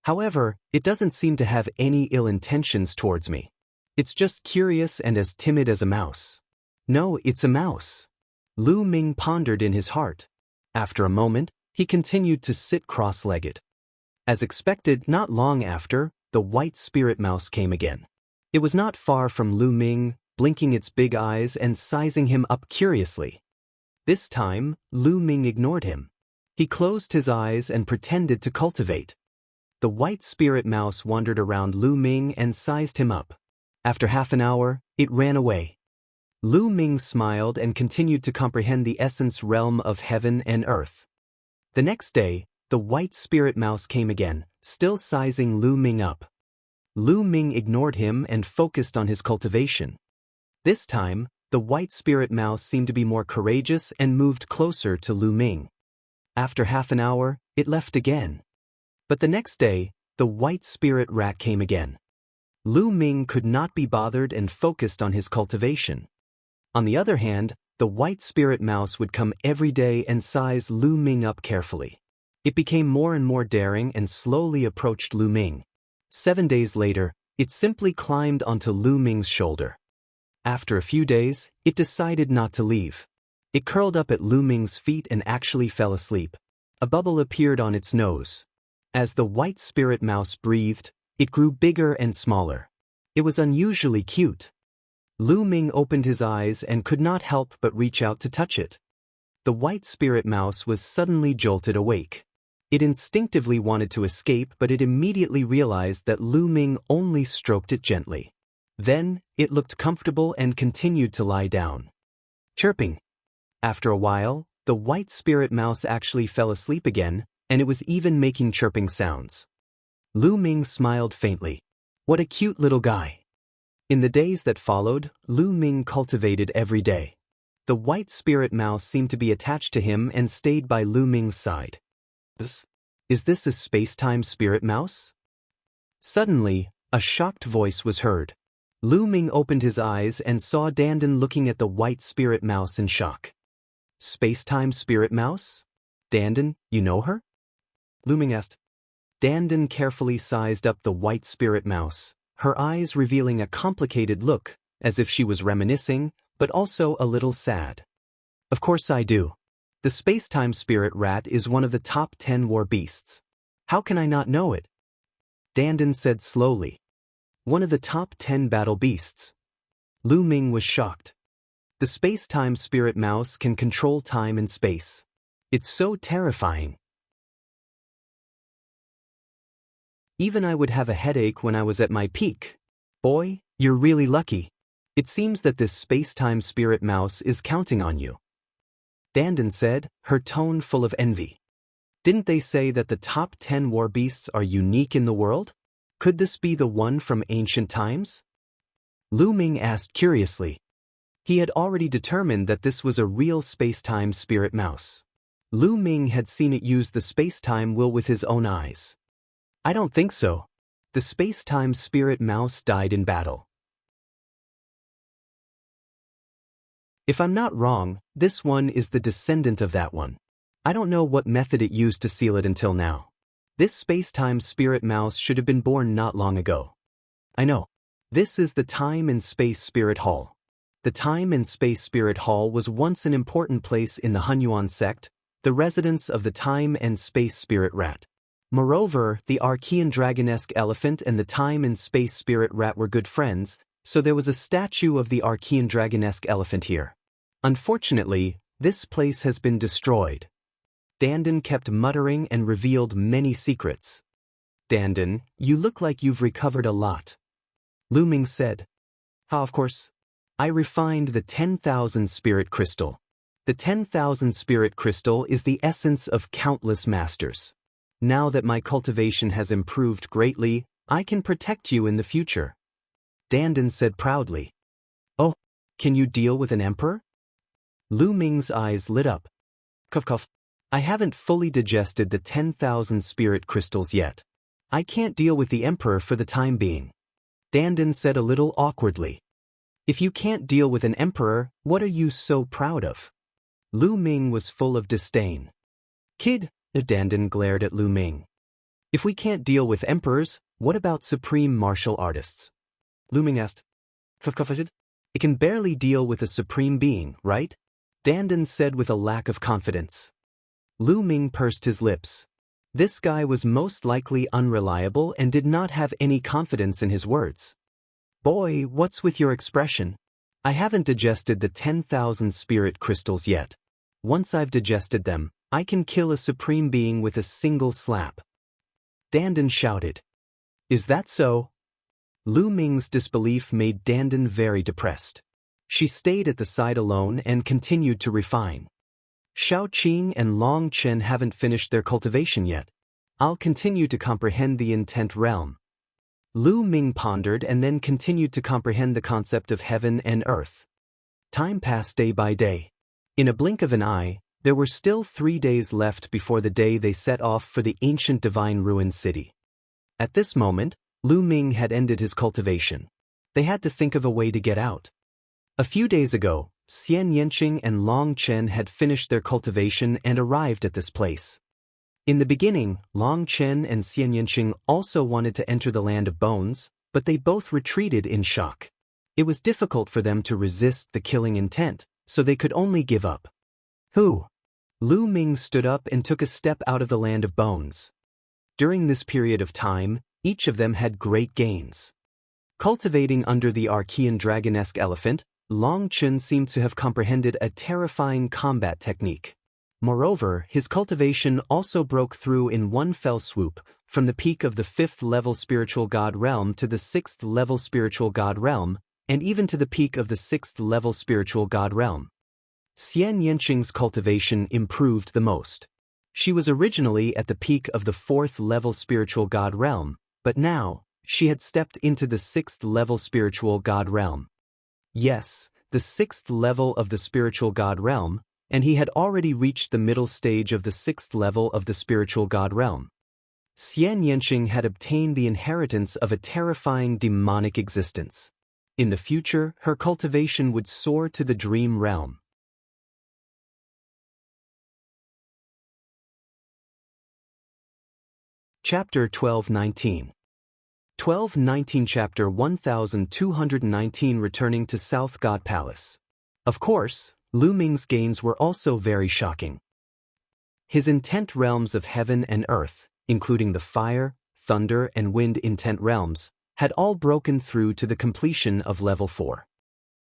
However, it doesn't seem to have any ill intentions towards me. It's just curious and as timid as a mouse. No, it's a mouse. Lu Ming pondered in his heart. After a moment, he continued to sit cross-legged. As expected, not long after, the white spirit mouse came again. It was not far from Lu Ming, blinking its big eyes and sizing him up curiously. This time, Lu Ming ignored him. He closed his eyes and pretended to cultivate. The white spirit mouse wandered around Lu Ming and sized him up. After half an hour, it ran away. Lu Ming smiled and continued to comprehend the essence realm of heaven and earth. The next day, the white spirit mouse came again, still sizing Lu Ming up. Lu Ming ignored him and focused on his cultivation. This time, the white spirit mouse seemed to be more courageous and moved closer to Lu Ming. After half an hour, it left again. But the next day, the white spirit rat came again. Lu Ming could not be bothered and focused on his cultivation. On the other hand, the white spirit mouse would come every day and size Lu Ming up carefully. It became more and more daring and slowly approached Lu Ming. 7 days later, it simply climbed onto Lu Ming's shoulder. After a few days, it decided not to leave. It curled up at Lu Ming's feet and actually fell asleep. A bubble appeared on its nose. As the white spirit mouse breathed, it grew bigger and smaller. It was unusually cute. Lu Ming opened his eyes and could not help but reach out to touch it. The white spirit mouse was suddenly jolted awake. It instinctively wanted to escape, but it immediately realized that Lu Ming only stroked it gently. Then, it looked comfortable and continued to lie down. Chirping. After a while, the white spirit mouse actually fell asleep again, and it was even making chirping sounds. Lu Ming smiled faintly. What a cute little guy. In the days that followed, Lu Ming cultivated every day. The white spirit mouse seemed to be attached to him and stayed by Lu Ming's side. Is this a space-time spirit mouse? Suddenly, a shocked voice was heard. Lu Ming opened his eyes and saw Dandan looking at the white spirit mouse in shock. Space-time spirit mouse? Dandan, you know her? Lu Ming asked. Dandan carefully sized up the white spirit mouse, her eyes revealing a complicated look, as if she was reminiscing, but also a little sad. Of course I do. The space-time spirit rat is one of the top 10 war beasts. How can I not know it? Dandan said slowly. One of the top 10 battle beasts. Lu Ming was shocked. The space-time spirit mouse can control time and space. It's so terrifying. Even I would have a headache when I was at my peak. Boy, you're really lucky. It seems that this space-time spirit mouse is counting on you. Dandan said, her tone full of envy. Didn't they say that the top 10 war beasts are unique in the world? Could this be the one from ancient times? Lu Ming asked curiously. He had already determined that this was a real space-time spirit mouse. Lu Ming had seen it use the space-time wheel with his own eyes. I don't think so. The space-time spirit mouse died in battle. If I'm not wrong, this one is the descendant of that one. I don't know what method it used to seal it until now. This space-time spirit mouse should have been born not long ago. I know. This is the Time and Space Spirit Hall. The Time and Space Spirit Hall was once an important place in the Hunyuan sect, the residence of the Time and Space Spirit Rat. Moreover, the Archean dragonesque elephant and the Time and Space Spirit Rat were good friends, so there was a statue of the Archean dragonesque elephant here. Unfortunately, this place has been destroyed. Dandan kept muttering and revealed many secrets. Dandan, you look like you've recovered a lot. Lu Ming said. How, of course. I refined the 10,000 spirit crystal. The 10,000 spirit crystal is the essence of countless masters. Now that my cultivation has improved greatly, I can protect you in the future. Dandan said proudly. Oh, can you deal with an emperor? Lu Ming's eyes lit up. Cough cough. I haven't fully digested the 10,000 spirit crystals yet. I can't deal with the emperor for the time being. Dandan said a little awkwardly. If you can't deal with an emperor, what are you so proud of? Lu Ming was full of disdain. Kid, Dandan glared at Lu Ming. If we can't deal with emperors, what about supreme martial artists? Lu Ming asked. It can barely deal with a supreme being, right? Dandan said with a lack of confidence. Lu Ming pursed his lips. This guy was most likely unreliable and did not have any confidence in his words. Boy, what's with your expression? I haven't digested the 10,000 spirit crystals yet. Once I've digested them, I can kill a supreme being with a single slap. Dandan shouted. Is that so? Lu Ming's disbelief made Dandan very depressed. She stayed at the side alone and continued to refine. Xiaoqing and Long Chen haven't finished their cultivation yet. I'll continue to comprehend the intent realm. Lu Ming pondered and then continued to comprehend the concept of heaven and earth. Time passed day by day. In a blink of an eye, there were still 3 days left before the day they set off for the ancient divine ruin city. At this moment, Lu Ming had ended his cultivation. They had to think of a way to get out. A few days ago, Xianxia and Long Chen had finished their cultivation and arrived at this place. In the beginning, Long Chen and Xianxia also wanted to enter the land of bones, but they both retreated in shock. It was difficult for them to resist the killing intent, so they could only give up. Who? Lu Ming stood up and took a step out of the land of bones. During this period of time, each of them had great gains. Cultivating under the Archean dragonesque elephant, Long Chen seemed to have comprehended a terrifying combat technique. Moreover, his cultivation also broke through in one fell swoop, from the peak of the 5th-level spiritual god realm to the 6th-level spiritual god realm, and even to the peak of the 6th-level spiritual god realm. Xianxia's cultivation improved the most. She was originally at the peak of the 4th-level spiritual god realm, but now, she had stepped into the 6th-level spiritual god realm. Yes, the 6th level of the spiritual god realm, and he had already reached the middle stage of the 6th level of the spiritual god realm. Xianxia had obtained the inheritance of a terrifying demonic existence. In the future, her cultivation would soar to the dream realm. Chapter 1219. 1219 Chapter 1219 Returning to South God Palace. Of course, Lu Ming's gains were also very shocking. His intent realms of heaven and earth, including the fire, thunder, and wind intent realms, had all broken through to the completion of level 4.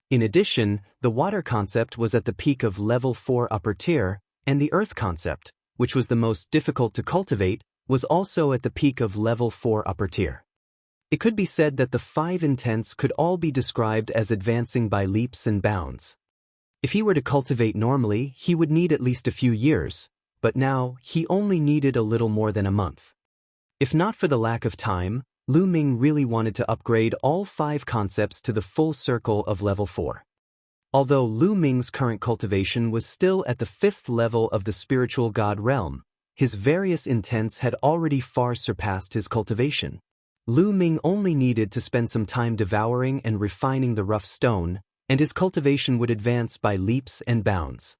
In addition, the water concept was at the peak of level 4 upper tier, and the earth concept, which was the most difficult to cultivate, was also at the peak of level 4 upper tier. It could be said that the 5 intents could all be described as advancing by leaps and bounds. If he were to cultivate normally, he would need at least a few years, but now he only needed a little more than a month. If not for the lack of time, Lu Ming really wanted to upgrade all 5 concepts to the full circle of level 4. Although Lu Ming's current cultivation was still at the 5th level of the spiritual god realm, his various intents had already far surpassed his cultivation. Lu Ming only needed to spend some time devouring and refining the rough stone, and his cultivation would advance by leaps and bounds.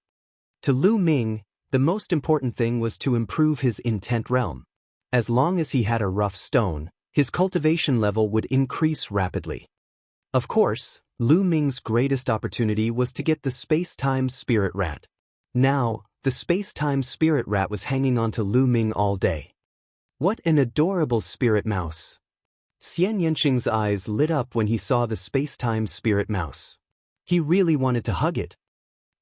To Lu Ming, the most important thing was to improve his intent realm. As long as he had a rough stone, his cultivation level would increase rapidly. Of course, Lu Ming's greatest opportunity was to get the space-time spirit rat. Now, the space-time spirit rat was hanging on to Lu Ming all day. What an adorable spirit mouse! Xianxia's eyes lit up when he saw the space-time spirit mouse. He really wanted to hug it.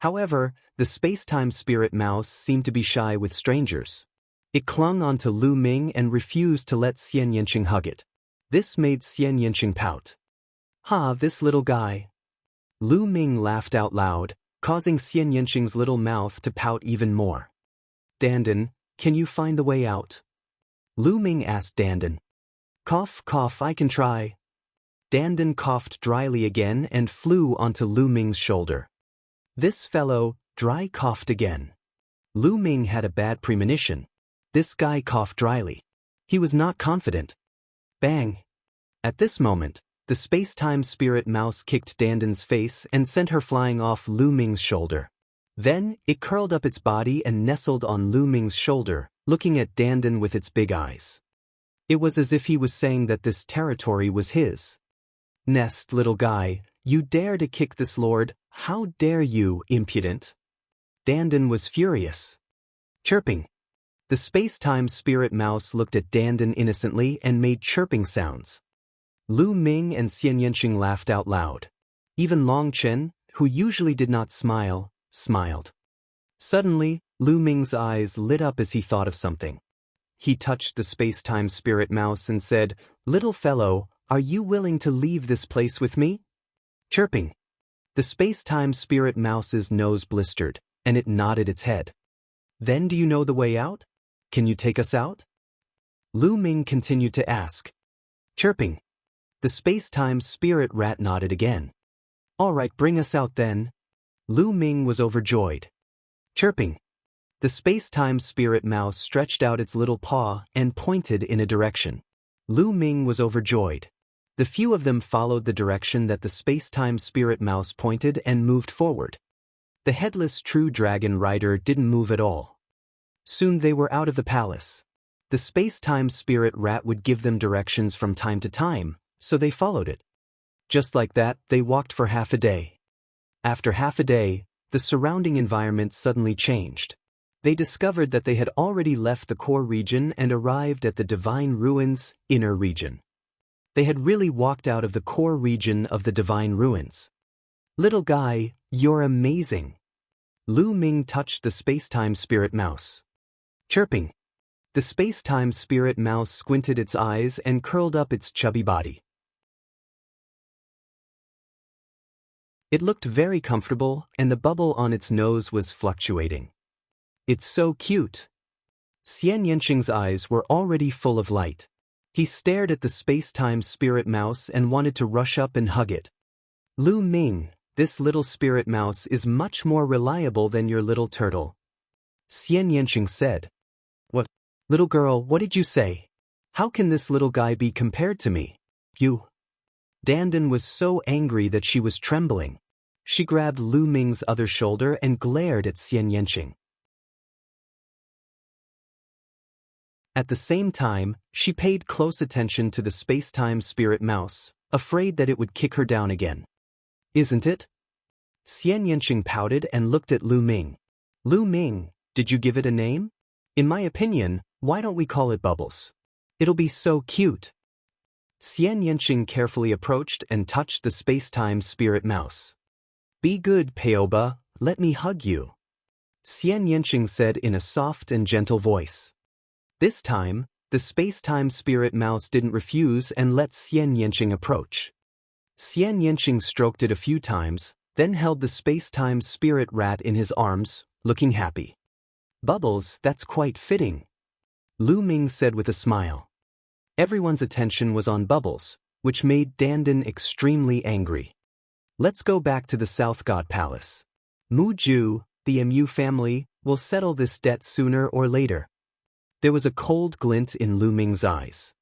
However, the space-time spirit mouse seemed to be shy with strangers. It clung onto Lu Ming and refused to let Xianxia hug it. This made Xianxia pout. "Ha, this little guy." Lu Ming laughed out loud, causing Xianxia's little mouth to pout even more. "Dandan, can you find the way out?" Lu Ming asked Dandan. "Cough, cough, I can try." Dandan coughed dryly again and flew onto Lu Ming's shoulder. This fellow, dry coughed again. Lu Ming had a bad premonition. This guy coughed dryly. He was not confident. Bang! At this moment, the space-time spirit mouse kicked Dandan's face and sent her flying off Lu Ming's shoulder. Then, it curled up its body and nestled on Lu Ming's shoulder, looking at Dandan with its big eyes. It was as if he was saying that this territory was his. "Nest, little guy, you dare to kick this lord, how dare you, impudent?" Dandan was furious. Chirping. The space-time spirit mouse looked at Dandan innocently and made chirping sounds. Lu Ming and Xianxia laughed out loud. Even Long Chen, who usually did not smile, smiled. Suddenly, Lu Ming's eyes lit up as he thought of something. He touched the space-time spirit mouse and said, "Little fellow, are you willing to leave this place with me?" Chirping. The space-time spirit mouse's nose blistered, and it nodded its head. Then do you know the way out? Can you take us out? Lu Ming continued to ask. Chirping. The space-time spirit rat nodded again. All right, bring us out then. Lu Ming was overjoyed. Chirping. The space-time spirit mouse stretched out its little paw and pointed in a direction. Lu Ming was overjoyed. The few of them followed the direction that the space-time spirit mouse pointed and moved forward. The headless true dragon rider didn't move at all. Soon they were out of the palace. The space-time spirit rat would give them directions from time to time, so they followed it. Just like that, they walked for half a day. After half a day, the surrounding environment suddenly changed. They discovered that they had already left the core region and arrived at the Divine Ruins, inner region. They had really walked out of the core region of the Divine Ruins. Little guy, you're amazing. Lu Ming touched the space-time spirit mouse. Chirping. The space-time spirit mouse squinted its eyes and curled up its chubby body. It looked very comfortable, and the bubble on its nose was fluctuating. It's so cute. Xianxia's eyes were already full of light. He stared at the space-time spirit mouse and wanted to rush up and hug it. Lu Ming, this little spirit mouse is much more reliable than your little turtle. Xianxia said. What? Little girl, what did you say? How can this little guy be compared to me? You. Dandan was so angry that she was trembling. She grabbed Lu Ming's other shoulder and glared at Xianxia. At the same time, she paid close attention to the space-time spirit mouse, afraid that it would kick her down again. Isn't it? Xianxia pouted and looked at Lu Ming. Lu Ming, did you give it a name? In my opinion, why don't we call it Bubbles? It'll be so cute. Xianxia carefully approached and touched the space-time spirit mouse. Be good, Peoba, let me hug you. Xianxia said in a soft and gentle voice. This time, the space-time spirit mouse didn't refuse and let Xianxia approach. Xianxia stroked it a few times, then held the space-time spirit rat in his arms, looking happy. Bubbles, that's quite fitting. Lu Ming said with a smile. Everyone's attention was on Bubbles, which made Dandan extremely angry. Let's go back to the South God Palace. Mu Ju, the MU family, will settle this debt sooner or later. There was a cold glint in Lu Ming's eyes.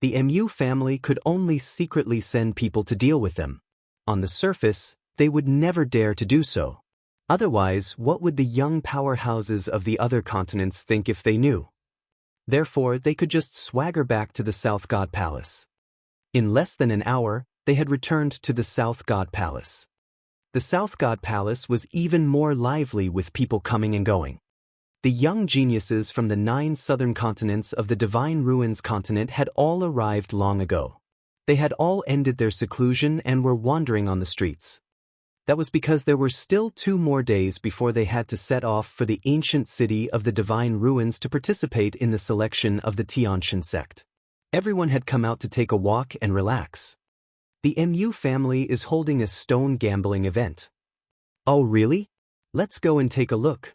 The MU family could only secretly send people to deal with them. On the surface, they would never dare to do so. Otherwise, what would the young powerhouses of the other continents think if they knew? Therefore, they could just swagger back to the South God Palace. In less than an hour, they had returned to the South God Palace. The South God Palace was even more lively with people coming and going. The young geniuses from the 9 southern continents of the Divine Ruins continent had all arrived long ago. They had all ended their seclusion and were wandering on the streets. That was because there were still 2 more days before they had to set off for the ancient city of the Divine Ruins to participate in the selection of the Tiantian sect. Everyone had come out to take a walk and relax. The MU family is holding a stone gambling event. Oh really? Let's go and take a look.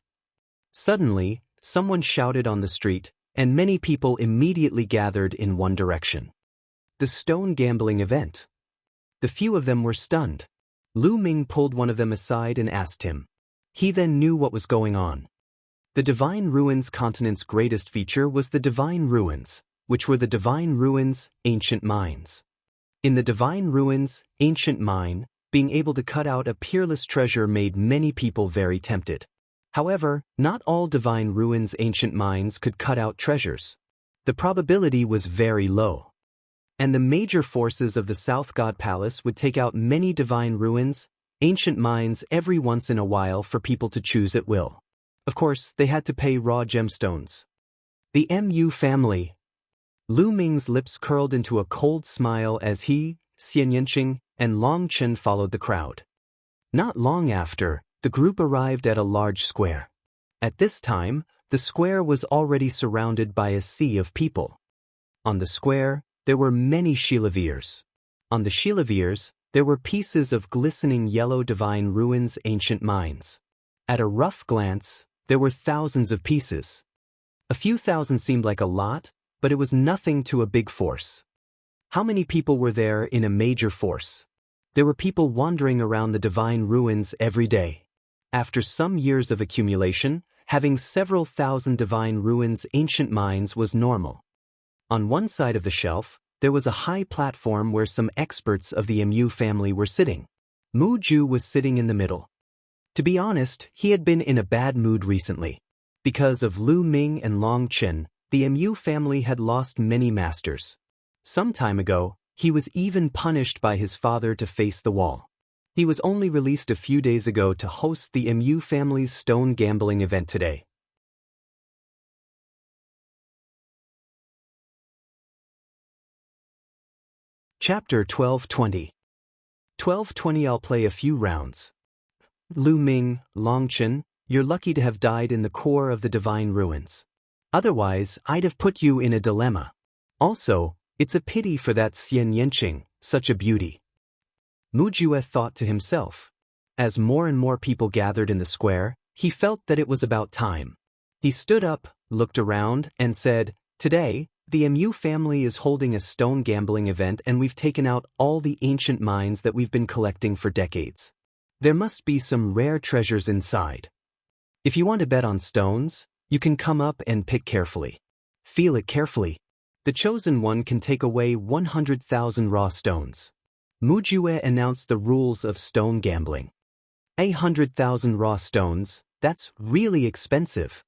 Suddenly, someone shouted on the street, and many people immediately gathered in one direction. The stone gambling event. The few of them were stunned. Lu Ming pulled one of them aside and asked him. He then knew what was going on. The Divine Ruins continent's greatest feature was the Divine Ruins, which were the Divine Ruins, ancient mines. In the Divine Ruins, ancient mine, being able to cut out a peerless treasure made many people very tempted. However, not all Divine Ruins ancient mines could cut out treasures. The probability was very low. And the major forces of the South God Palace would take out many Divine Ruins, ancient mines every once in a while for people to choose at will. Of course, they had to pay raw gemstones. The MU family. Lu Ming's lips curled into a cold smile as he, Xianxia, and Long Chen followed the crowd. Not long after, the group arrived at a large square. At this time, the square was already surrounded by a sea of people. On the square, there were many shilavirs. On the shilavirs, there were pieces of glistening yellow Divine Ruins ancient mines. At a rough glance, There were thousands of pieces. A few thousand seemed like a lot, but it was nothing to a big force. How many people were there in a major force? There were people wandering around the divine ruins every day. After some years of accumulation, having several thousand divine ruins ancient mines was normal. On one side of the shelf, there was a high platform where some experts of the Mu family were sitting. Mu Ju was sitting in the middle. To be honest, he had been in a bad mood recently. Because of Lu Ming and Long Chen, the Mu family had lost many masters. Some time ago, he was even punished by his father to face the wall. He was only released a few days ago to host the Mu family's stone gambling event today. Chapter 1220. 1220. I'll play a few rounds. Lu Ming, Long Chen, you're lucky to have died in the core of the divine ruins. Otherwise, I'd have put you in a dilemma. Also, it's a pity for that Xianxia, such a beauty. Mu Jue thought to himself. As more and more people gathered in the square, he felt that it was about time. He stood up, looked around, and said, "Today, the Mu family is holding a stone gambling event and we've taken out all the ancient mines that we've been collecting for decades. There must be some rare treasures inside. If you want to bet on stones, you can come up and pick carefully. Feel it carefully. The chosen one can take away 100,000 raw stones." Mu Jue announced the rules of stone gambling. 100,000 raw stones, that's really expensive.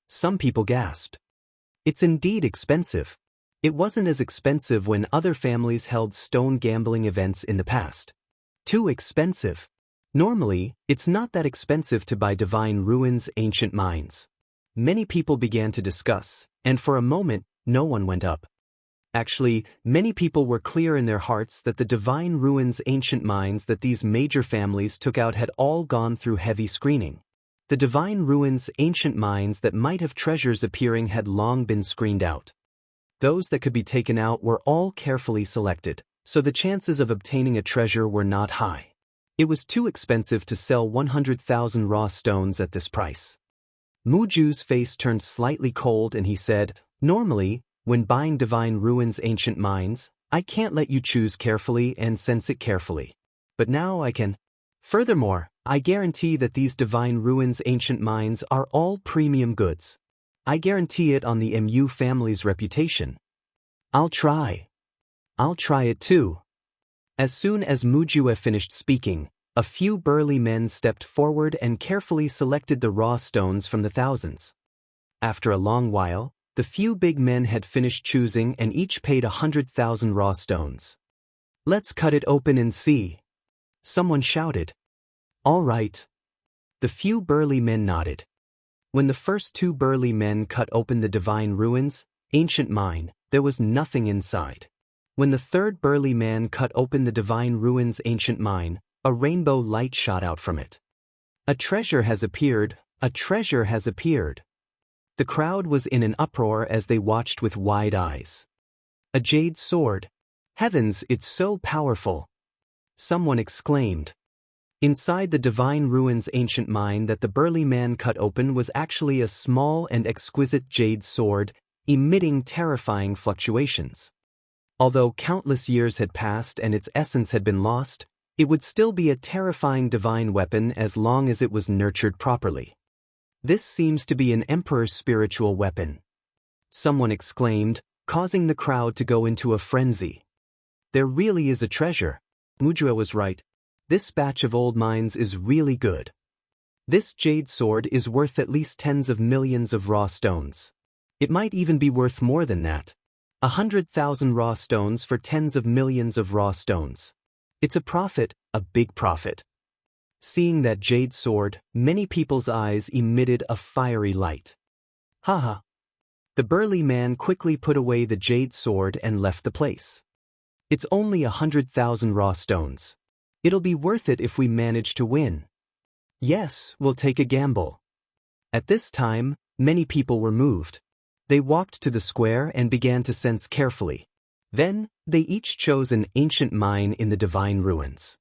Some people gasped. It's indeed expensive. It wasn't as expensive when other families held stone gambling events in the past. Too expensive. Normally, it's not that expensive to buy divine ruins ancient mines. Many people began to discuss, and for a moment, no one went up. Actually, many people were clear in their hearts that the divine ruins ancient mines that these major families took out had all gone through heavy screening. The divine ruins ancient mines that might have treasures appearing had long been screened out. Those that could be taken out were all carefully selected, so the chances of obtaining a treasure were not high. It was too expensive to sell 100,000 raw stones at this price. Mu Ju's face turned slightly cold and he said, "Normally, when buying divine ruins ancient mines, I can't let you choose carefully and sense it carefully. But now I can. Furthermore, I guarantee that these divine ruins ancient mines are all premium goods. I guarantee it on the Mu family's reputation. I'll try. I'll try it too." As soon as Mu Jue finished speaking, a few burly men stepped forward and carefully selected the raw stones from the thousands. After a long while, the few big men had finished choosing and each paid 100,000 raw stones. "Let's cut it open and see." Someone shouted. "All right." The few burly men nodded. When the first two burly men cut open the divine ruins, ancient mine, there was nothing inside. When the third burly man cut open the divine ruins ancient mine, a rainbow light shot out from it. "A treasure has appeared, a treasure has appeared." The crowd was in an uproar as they watched with wide eyes. "A jade sword. Heavens, it's so powerful!" Someone exclaimed. Inside the divine ruins ancient mine that the burly man cut open was actually a small and exquisite jade sword, emitting terrifying fluctuations. Although countless years had passed and its essence had been lost, it would still be a terrifying divine weapon as long as it was nurtured properly. "This seems to be an emperor's spiritual weapon," someone exclaimed, causing the crowd to go into a frenzy. "There really is a treasure." Mu Jue was right. This batch of old mines is really good. This jade sword is worth at least tens of millions of raw stones. It might even be worth more than that. 100,000 raw stones for tens of millions of raw stones. It's a profit, a big profit. Seeing that jade sword, many people's eyes emitted a fiery light. Haha. The burly man quickly put away the jade sword and left the place. "It's only 100,000 raw stones. It'll be worth it if we manage to win. Yes, we'll take a gamble." At this time, many people were moved. They walked to the square and began to sense carefully. Then, they each chose an ancient mine in the divine ruins.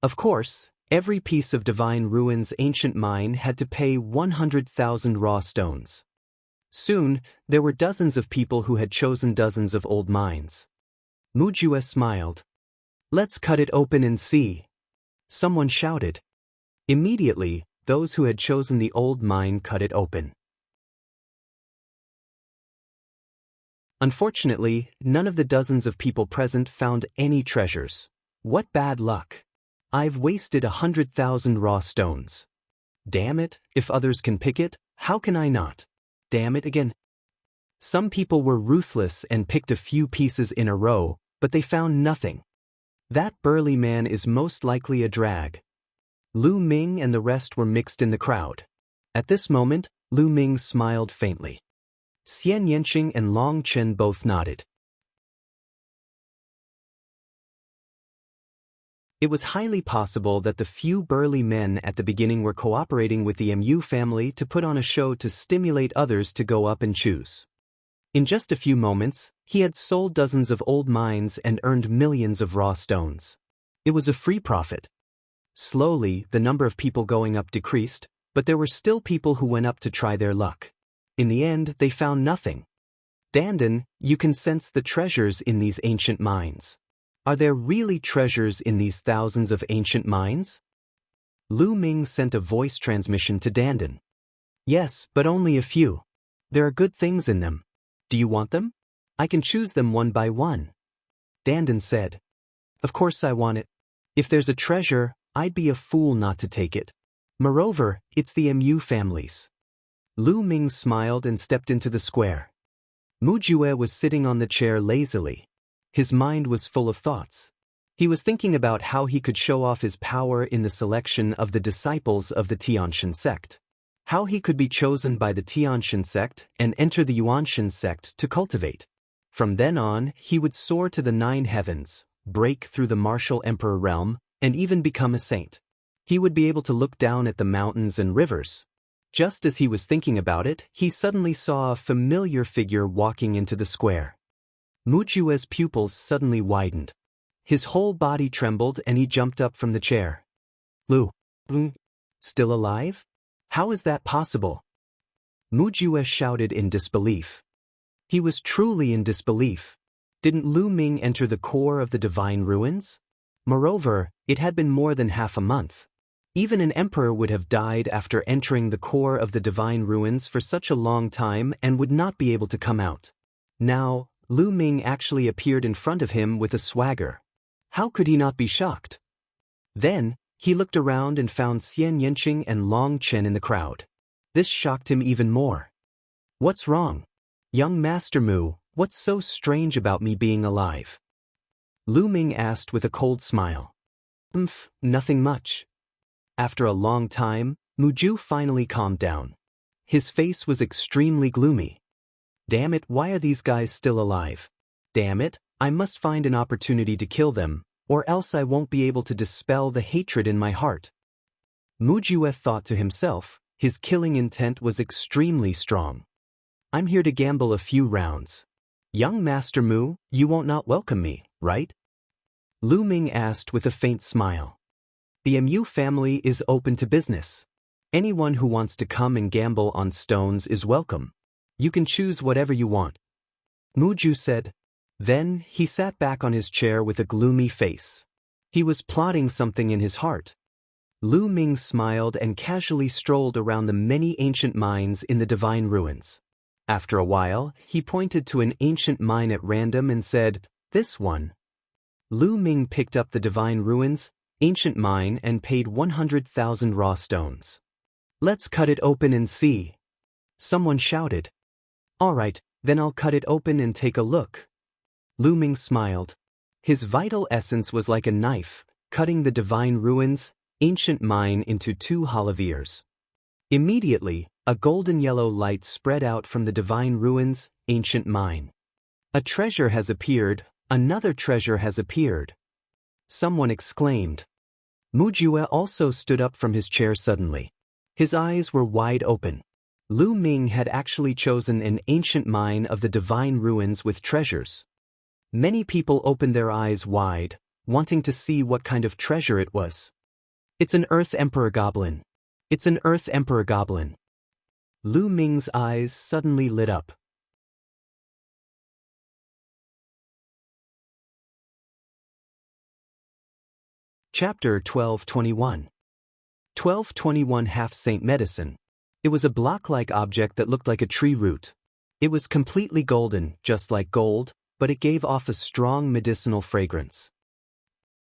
Of course, Every piece of Divine Ruins ancient mine had to pay 100,000 raw stones. Soon, there were dozens of people who had chosen dozens of old mines. Mujue smiled. "Let's cut it open and see," someone shouted. Immediately, those who had chosen the old mine cut it open. Unfortunately, none of the dozens of people present found any treasures. What bad luck. I've wasted 100,000 raw stones. Damn it, if others can pick it, how can I not? Damn it again. Some people were ruthless and picked a few pieces in a row, but they found nothing. That burly man is most likely a drag. Lu Ming and the rest were mixed in the crowd. At this moment, Lu Ming smiled faintly. Xianxia and Long Chen both nodded. It was highly possible that the few burly men at the beginning were cooperating with the Mu family to put on a show to stimulate others to go up and choose. In just a few moments, he had sold dozens of old mines and earned millions of raw stones. It was a free profit. Slowly, the number of people going up decreased, but there were still people who went up to try their luck. In the end, they found nothing. Dandan, you can sense the treasures in these ancient mines. Are there really treasures in these thousands of ancient mines? Lu Ming sent a voice transmission to Dandan. Yes, but only a few. There are good things in them. Do you want them? I can choose them one by one. Dandan said. Of course I want it. If there's a treasure, I'd be a fool not to take it. Moreover, it's the Mu family's. Lu Ming smiled and stepped into the square. Mujue was sitting on the chair lazily. His mind was full of thoughts. He was thinking about how he could show off his power in the selection of the disciples of the Tianxian sect. How he could be chosen by the Tianxian sect and enter the Yuanshan sect to cultivate. From then on, he would soar to the 9 heavens, break through the martial emperor realm, and even become a saint. He would be able to look down at the mountains and rivers. Just as he was thinking about it, he suddenly saw a familiar figure walking into the square. Mujue's pupils suddenly widened. His whole body trembled and he jumped up from the chair. Lu, still alive? How is that possible? Mujue shouted in disbelief. He was truly in disbelief. Didn't Lu Ming enter the core of the Divine Ruins? Moreover, it had been more than half a month. Even an emperor would have died after entering the core of the Divine Ruins for such a long time and would not be able to come out. Now, Lu Ming actually appeared in front of him with a swagger. How could he not be shocked? Then, he looked around and found Xianxia and Long Chen in the crowd. This shocked him even more. What's wrong? Young Master Mu, what's so strange about me being alive? Lu Ming asked with a cold smile. Nothing much. After a long time, Mujue finally calmed down. His face was extremely gloomy. Damn it, why are these guys still alive? Damn it, I must find an opportunity to kill them, or else I won't be able to dispel the hatred in my heart. Mujue thought to himself, his killing intent was extremely strong. I'm here to gamble a few rounds. Young Master Mu, you won't not welcome me, right? Lu Ming asked with a faint smile. The Mu family is open to business. Anyone who wants to come and gamble on stones is welcome. You can choose whatever you want. Mujue said. Then, he sat back on his chair with a gloomy face. He was plotting something in his heart. Lu Ming smiled and casually strolled around the many ancient mines in the Divine Ruins. After a while, he pointed to an ancient mine at random and said, "This one." Lu Ming picked up the Divine Ruins, ancient mine and paid 100,000 raw stones. "Let's cut it open and see," someone shouted. "All right, then I'll cut it open and take a look." Lu Ming smiled. His vital essence was like a knife, cutting the Divine Ruins, ancient mine into 2 holoviers. Immediately, a golden yellow light spread out from the Divine Ruins, ancient mine. "A treasure has appeared, another treasure has appeared," someone exclaimed. Mujue also stood up from his chair suddenly. His eyes were wide open. Lu Ming had actually chosen an ancient mine of the Divine Ruins with treasures. Many people opened their eyes wide, wanting to see what kind of treasure it was. It's an Earth Emperor Goblin. It's an Earth Emperor Goblin. Lu Ming's eyes suddenly lit up. Chapter 1221. 1221 Half-Saint Medicine. It was a block-like object that looked like a tree root. It was completely golden, just like gold, but it gave off a strong medicinal fragrance.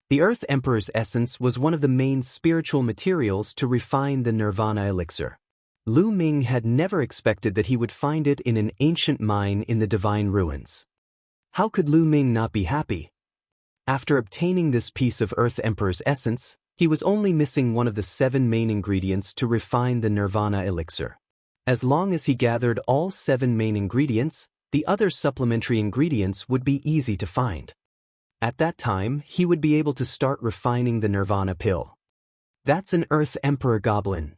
The Earth Emperor's essence was one of the main spiritual materials to refine the Nirvana elixir. Lu Ming had never expected that he would find it in an ancient mine in the divine ruins. How could Lu Ming not be happy? After obtaining this piece of Earth Emperor's essence, he was only missing one of the 7 main ingredients to refine the Nirvana elixir. As long as he gathered all 7 main ingredients, the other supplementary ingredients would be easy to find. At that time, he would be able to start refining the Nirvana pill. That's an Earth Emperor Goblin.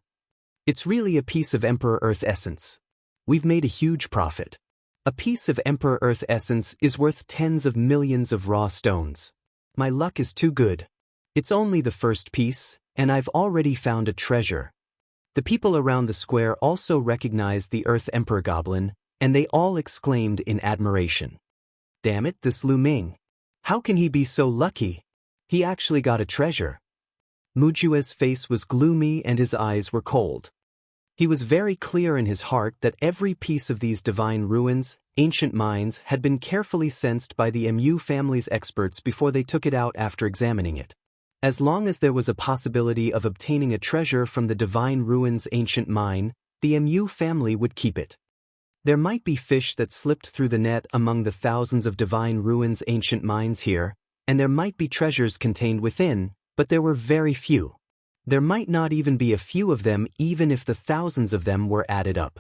It's really a piece of Emperor Earth essence. We've made a huge profit. A piece of Emperor Earth essence is worth tens of millions of raw stones. My luck is too good. It's only the first piece, and I've already found a treasure. The people around the square also recognized the Earth Emperor Goblin, and they all exclaimed in admiration. Damn it, this Lu Ming. How can he be so lucky? He actually got a treasure. Mujue's face was gloomy and his eyes were cold. He was very clear in his heart that every piece of these divine ruins, ancient mines, had been carefully sensed by the Mu family's experts before they took it out after examining it. As long as there was a possibility of obtaining a treasure from the divine ruins ancient mine, the Mu family would keep it. There might be fish that slipped through the net among the thousands of divine ruins ancient mines here, and there might be treasures contained within, but there were very few. There might not even be a few of them even if the thousands of them were added up.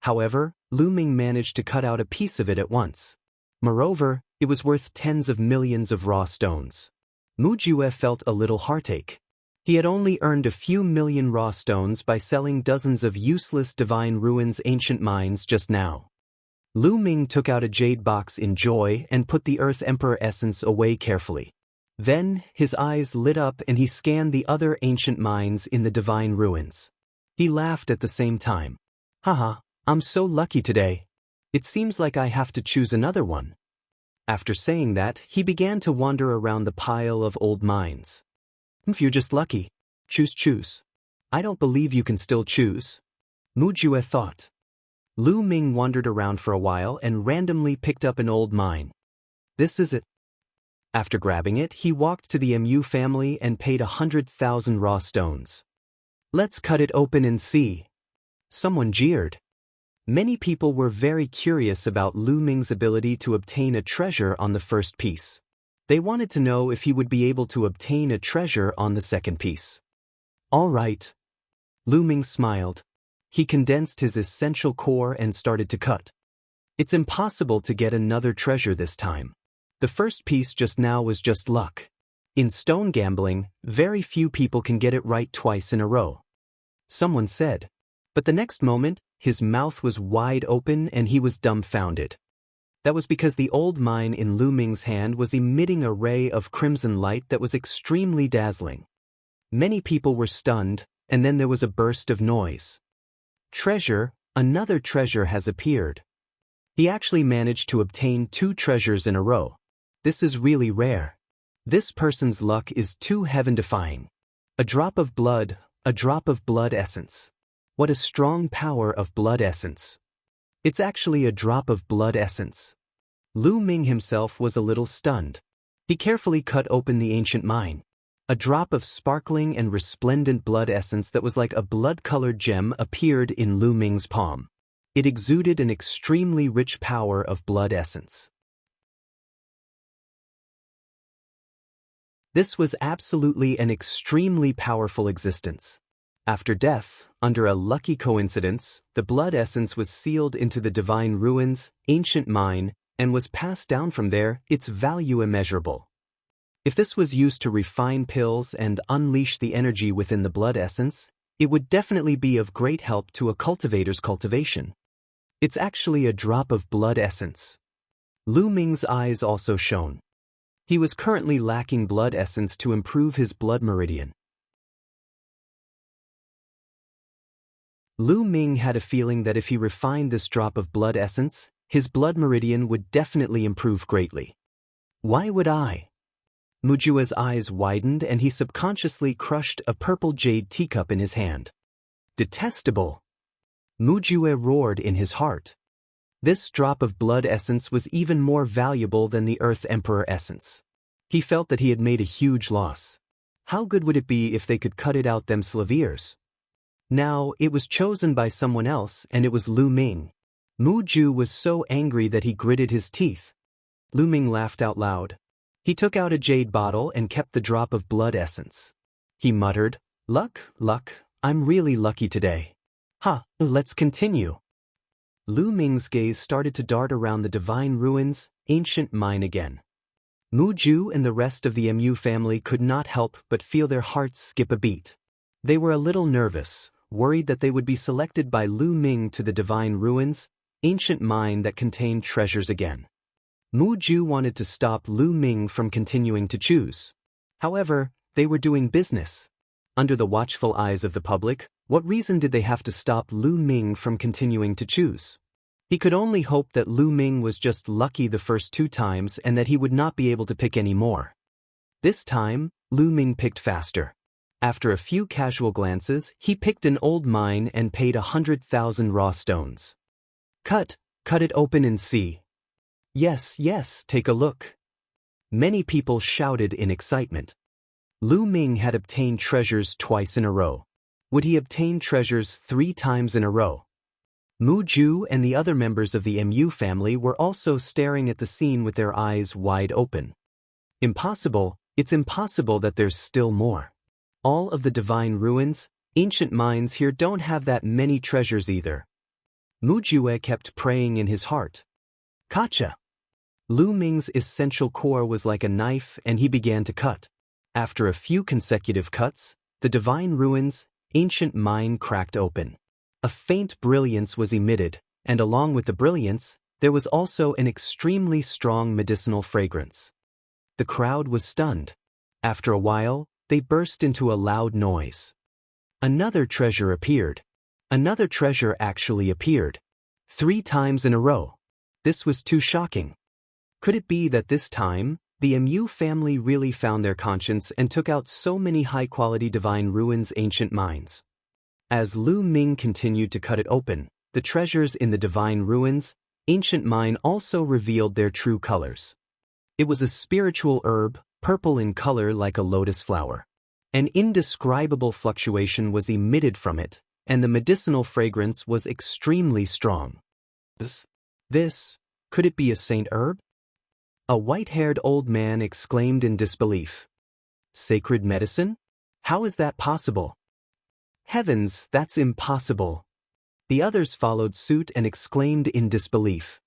However, Lu Ming managed to cut out a piece of it at once. Moreover, it was worth tens of millions of raw stones. Mujue felt a little heartache. He had only earned a few million raw stones by selling dozens of useless divine ruins ancient mines just now. Lu Ming took out a jade box in joy and put the Earth Emperor essence away carefully. Then, his eyes lit up and he scanned the other ancient mines in the divine ruins. He laughed at the same time. Haha, I'm so lucky today. It seems like I have to choose another one. After saying that, he began to wander around the pile of old mines. If you're just lucky, choose. I don't believe you can still choose. Mujue thought. Lu Ming wandered around for a while and randomly picked up an old mine. This is it. After grabbing it, he walked to the Mu family and paid 100,000 raw stones. Let's cut it open and see. Someone jeered. Many people were very curious about Lu Ming's ability to obtain a treasure on the first piece. They wanted to know if he would be able to obtain a treasure on the second piece. All right. Lu Ming smiled. He condensed his essential core and started to cut. It's impossible to get another treasure this time. The first piece just now was just luck. In stone gambling, very few people can get it right twice in a row. Someone said. But the next moment, his mouth was wide open and he was dumbfounded. That was because the old mine in Lu Ming's hand was emitting a ray of crimson light that was extremely dazzling. Many people were stunned, and then there was a burst of noise. Treasure, another treasure has appeared. He actually managed to obtain 2 treasures in a row. This is really rare. This person's luck is too heaven-defying. A drop of blood essence. What a strong power of blood essence. It's actually a drop of blood essence. Lu Ming himself was a little stunned. He carefully cut open the ancient mine. A drop of sparkling and resplendent blood essence that was like a blood-colored gem appeared in Lu Ming's palm. It exuded an extremely rich power of blood essence. This was absolutely an extremely powerful existence. After death, under a lucky coincidence, the blood essence was sealed into the divine ruins, ancient mine, and was passed down from there, its value immeasurable. If this was used to refine pills and unleash the energy within the blood essence, it would definitely be of great help to a cultivator's cultivation. It's actually a drop of blood essence. Lu Ming's eyes also shone. He was currently lacking blood essence to improve his blood meridian. Lu Ming had a feeling that if he refined this drop of blood essence, his blood meridian would definitely improve greatly. Why would I? Mujua's eyes widened and he subconsciously crushed a purple jade teacup in his hand. Detestable! Mujue roared in his heart. This drop of blood essence was even more valuable than the Earth Emperor essence. He felt that he had made a huge loss. How good would it be if they could cut it out them slaviers? Now, it was chosen by someone else, and it was Lu Ming. Mu Ju was so angry that he gritted his teeth. Lu Ming laughed out loud. He took out a jade bottle and kept the drop of blood essence. He muttered, "Luck, I'm really lucky today. Let's continue." Lu Ming's gaze started to dart around the divine ruins, ancient mine again. Mu Ju and the rest of the Mu family could not help but feel their hearts skip a beat. They were a little nervous, worried that they would be selected by Lu Ming to the divine ruins, ancient mine that contained treasures again. Mu Ju wanted to stop Lu Ming from continuing to choose. However, they were doing business. Under the watchful eyes of the public, what reason did they have to stop Lu Ming from continuing to choose? He could only hope that Lu Ming was just lucky the first 2 times and that he would not be able to pick any more. This time, Lu Ming picked faster. After a few casual glances, he picked an old mine and paid 100,000 raw stones. Cut it open and see. Yes, take a look. Many people shouted in excitement. Lu Ming had obtained treasures twice in a row. Would he obtain treasures 3 times in a row? Mu Ju and the other members of the Mu family were also staring at the scene with their eyes wide open. Impossible, it's impossible that there's still more. All of the divine ruins, ancient mines here don't have that many treasures either. Mu Jue kept praying in his heart. Kacha! Lu Ming's essential core was like a knife and he began to cut. After a few consecutive cuts, the divine ruins, ancient mine cracked open. A faint brilliance was emitted, and along with the brilliance, there was also an extremely strong medicinal fragrance. The crowd was stunned. After a while, they burst into a loud noise. Another treasure appeared. Another treasure actually appeared. 3 times in a row. This was too shocking. Could it be that this time, the Mu family really found their conscience and took out so many high-quality divine ruins ancient mines? As Lu Ming continued to cut it open, the treasures in the divine ruins, ancient mine also revealed their true colors. It was a spiritual herb, purple in color like a lotus flower. An indescribable fluctuation was emitted from it, and the medicinal fragrance was extremely strong. This, could it be a saint herb? A white-haired old man exclaimed in disbelief. Sacred medicine? How is that possible? Heavens, that's impossible. The others followed suit and exclaimed in disbelief.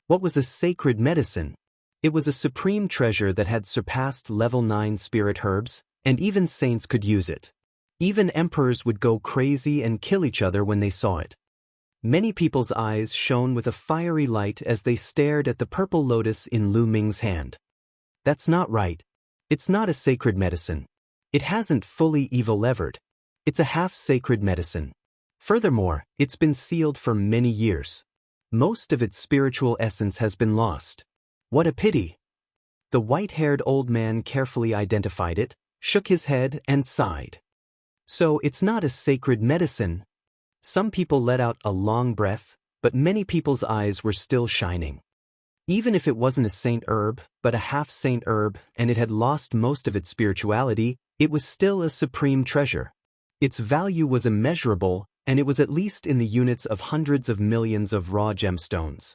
What was a sacred medicine? It was a supreme treasure that had surpassed level 9 spirit herbs, and even saints could use it. Even emperors would go crazy and kill each other when they saw it. Many people's eyes shone with a fiery light as they stared at the purple lotus in Lu Ming's hand. That's not right. It's not a sacred medicine. It hasn't fully evo-levered. It's a half-sacred medicine. Furthermore, it's been sealed for many years. Most of its spiritual essence has been lost. What a pity. The white-haired old man carefully identified it, shook his head, and sighed. So it's not a sacred medicine. Some people let out a long breath, but many people's eyes were still shining. Even if it wasn't a saint herb, but a half-saint herb, and it had lost most of its spirituality, it was still a supreme treasure. Its value was immeasurable, and it was at least in the units of hundreds of millions of raw gemstones.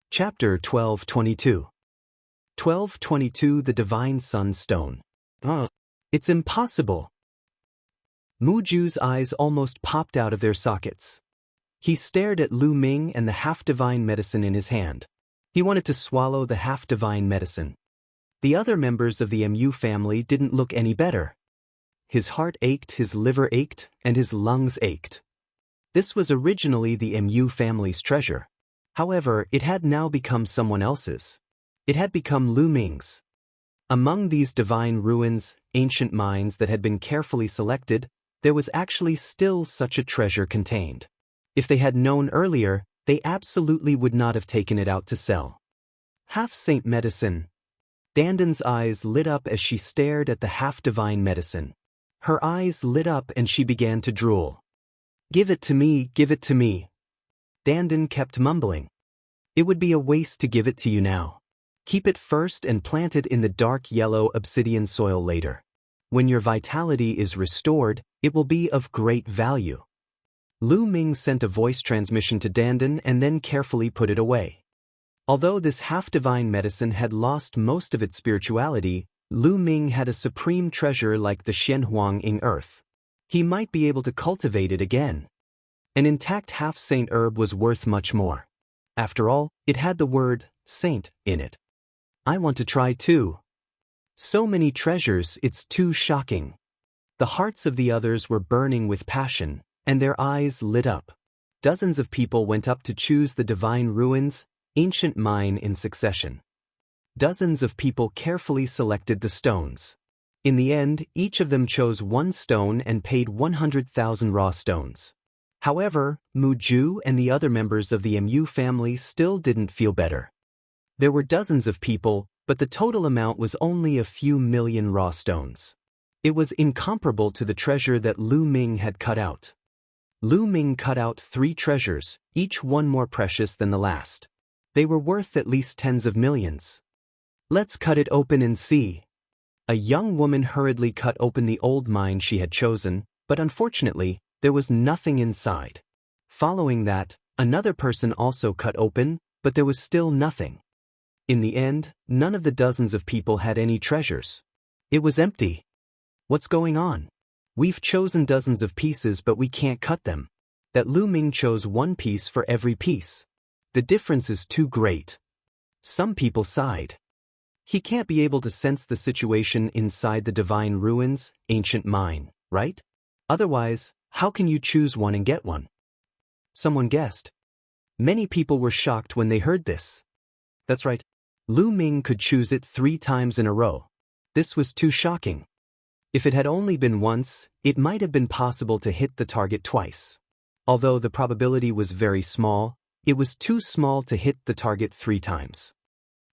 Chapter 1222. 1222 The Divine Sunstone. It's impossible. Mu Ju's eyes almost popped out of their sockets. He stared at Lu Ming and the half-divine medicine in his hand. He wanted to swallow the half-divine medicine. The other members of the Mu family didn't look any better. His heart ached, his liver ached, and his lungs ached. This was originally the Mu family's treasure. However, it had now become someone else's. It had become Lu Ming's. Among these divine ruins, ancient mines that had been carefully selected, there was actually still such a treasure contained. If they had known earlier, they absolutely would not have taken it out to sell. Half-saint medicine. Dandan's eyes lit up as she stared at the half-divine medicine. Her eyes lit up and she began to drool. "Give it to me, give it to me." Dandan kept mumbling. "It would be a waste to give it to you now. Keep it first and plant it in the dark yellow obsidian soil later. When your vitality is restored, it will be of great value." Lu Ming sent a voice transmission to Dandan and then carefully put it away. Although this half-divine medicine had lost most of its spirituality, Lu Ming had a supreme treasure like the Xianhuang Ing earth. He might be able to cultivate it again. An intact half-saint herb was worth much more. After all, it had the word saint in it. "I want to try too. So many treasures, it's too shocking." The hearts of the others were burning with passion, and their eyes lit up. Dozens of people went up to choose the divine ruins, ancient mine in succession. Dozens of people carefully selected the stones. In the end, each of them chose one stone and paid 100,000 raw stones. However, Mu Ju and the other members of the Mu family still didn't feel better. There were dozens of people, but the total amount was only a few million raw stones. It was incomparable to the treasure that Lu Ming had cut out. Lu Ming cut out 3 treasures, each one more precious than the last. They were worth at least tens of millions. "Let's cut it open and see." A young woman hurriedly cut open the old mine she had chosen, but unfortunately, there was nothing inside. Following that, another person also cut open, but there was still nothing. In the end, none of the dozens of people had any treasures. It was empty. "What's going on? We've chosen dozens of pieces but we can't cut them." That Lu Ming chose one piece for every piece. "The difference is too great." Some people sighed. He can't be able to sense the situation inside the divine ruins, ancient mine, right? Otherwise, how can you choose one and get one? Someone guessed. Many people were shocked when they heard this. That's right. Lu Ming could choose it 3 times in a row. This was too shocking. If it had only been once, it might have been possible to hit the target twice. Although the probability was very small, it was too small to hit the target 3 times.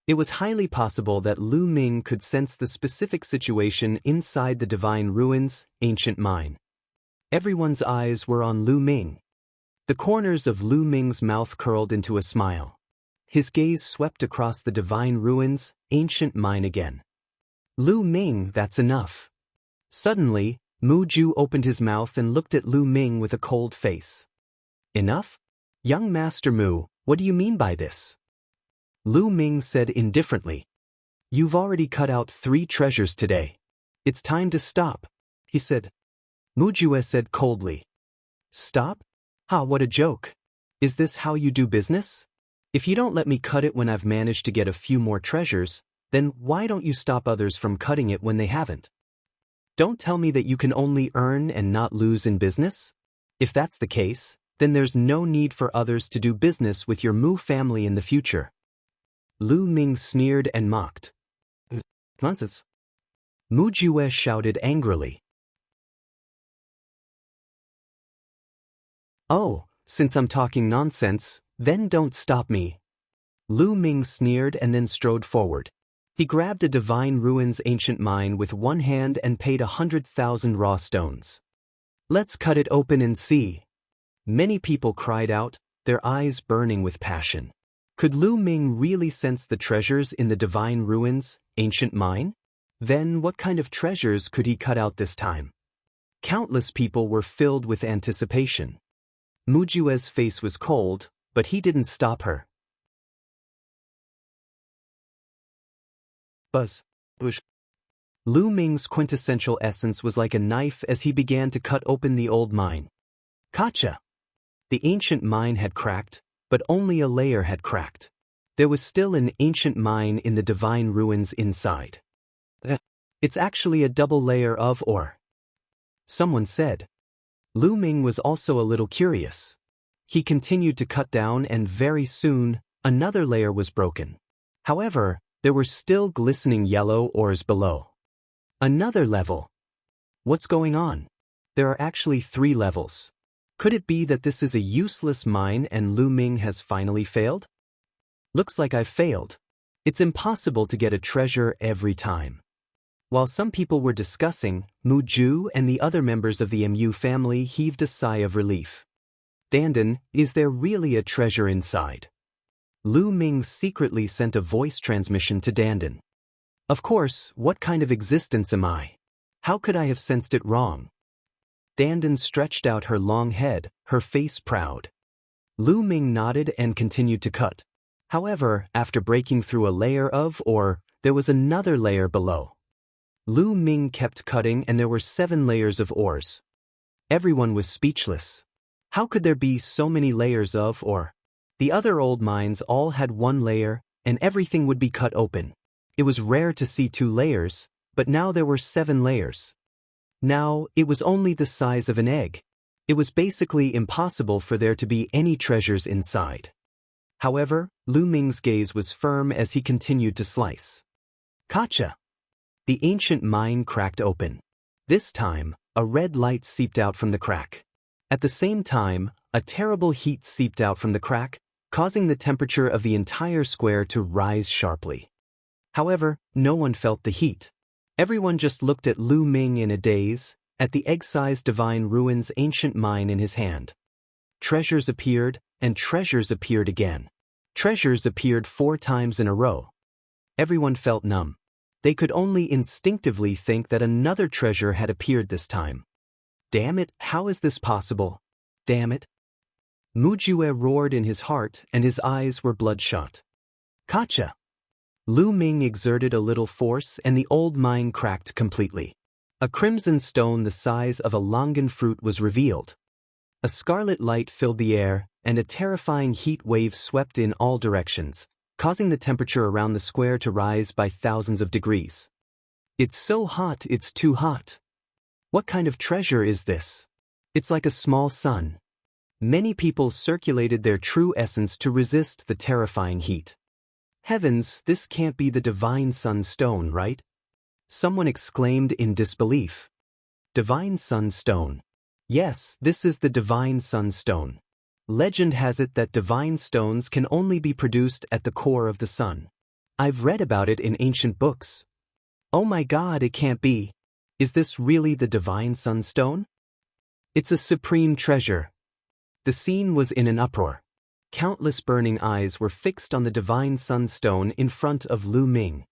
It was highly possible that Lu Ming could sense the specific situation inside the divine ruins, ancient mine. Everyone's eyes were on Lu Ming. The corners of Lu Ming's mouth curled into a smile. His gaze swept across the divine ruins, ancient mine again. "Lu Ming, that's enough." Suddenly, Mu Ju opened his mouth and looked at Lu Ming with a cold face. "Enough? Young Master Mu, what do you mean by this?" Lu Ming said indifferently. "You've already cut out 3 treasures today. It's time to stop," he said. Mu Ju said coldly. "Stop? Ha, what a joke. Is this how you do business? If you don't let me cut it when I've managed to get a few more treasures, then why don't you stop others from cutting it when they haven't? Don't tell me that you can only earn and not lose in business? If that's the case, then there's no need for others to do business with your Mu family in the future." Lu Ming sneered and mocked. "Nonsense." Mu Ju shouted angrily. "Oh, since I'm talking nonsense, then don't stop me." Lu Ming sneered and then strode forward. He grabbed a divine ruins ancient mine with one hand and paid 100,000 raw stones. "Let's cut it open and see." Many people cried out, their eyes burning with passion. Could Lu Ming really sense the treasures in the divine ruins, ancient mine? Then what kind of treasures could he cut out this time? Countless people were filled with anticipation. Mu Ju's face was cold, but he didn't stop her. Buzz. Bush. Lu Ming's quintessential essence was like a knife as he began to cut open the old mine. Gotcha! The ancient mine had cracked, but only a layer had cracked. There was still an ancient mine in the divine ruins inside. It's actually a double layer of ore. Someone said. Lu Ming was also a little curious. He continued to cut down and very soon, another layer was broken. However, There were still glistening yellow ores below. Another level. What's going on? There are actually 3 levels. Could it be that this is a useless mine and Lu Ming has finally failed? Looks like I've failed. It's impossible to get a treasure every time. While some people were discussing, Mu Ju and the other members of the Mu family heaved a sigh of relief. Dandan, is there really a treasure inside? Lu Ming secretly sent a voice transmission to Dandan. Of course, what kind of existence am I? How could I have sensed it wrong? Dandan stretched out her long head, her face proud. Lu Ming nodded and continued to cut. However, after breaking through a layer of ore, there was another layer below. Lu Ming kept cutting and there were 7 layers of ores. Everyone was speechless. How could there be so many layers of ore? The other old mines all had 1 layer, and everything would be cut open. It was rare to see 2 layers, but now there were 7 layers. Now, it was only the size of an egg. It was basically impossible for there to be any treasures inside. However, Lu Ming's gaze was firm as he continued to slice. Gotcha! The ancient mine cracked open. This time, a red light seeped out from the crack. At the same time, a terrible heat seeped out from the crack, causing the temperature of the entire square to rise sharply. However, no one felt the heat. Everyone just looked at Lu Ming in a daze, at the egg-sized divine ruins ancient mine in his hand. Treasures appeared, and treasures appeared again. Treasures appeared 4 times in a row. Everyone felt numb. They could only instinctively think that another treasure had appeared this time. Damn it, how is this possible? Damn it. Mujue roared in his heart and his eyes were bloodshot. Gotcha! Lu Ming exerted a little force and the old mine cracked completely. A crimson stone the size of a longan fruit was revealed. A scarlet light filled the air, and a terrifying heat wave swept in all directions, causing the temperature around the square to rise by thousands of degrees. It's so hot, it's too hot. What kind of treasure is this? It's like a small sun. Many people circulated their true essence to resist the terrifying heat. Heavens, this can't be the divine sunstone, right? Someone exclaimed in disbelief. Divine sunstone. Yes, this is the divine sunstone. Legend has it that divine stones can only be produced at the core of the sun. I've read about it in ancient books. Oh my God, it can't be. Is this really the divine sunstone? It's a supreme treasure. The scene was in an uproar. Countless burning eyes were fixed on the divine sunstone in front of Lu Ming.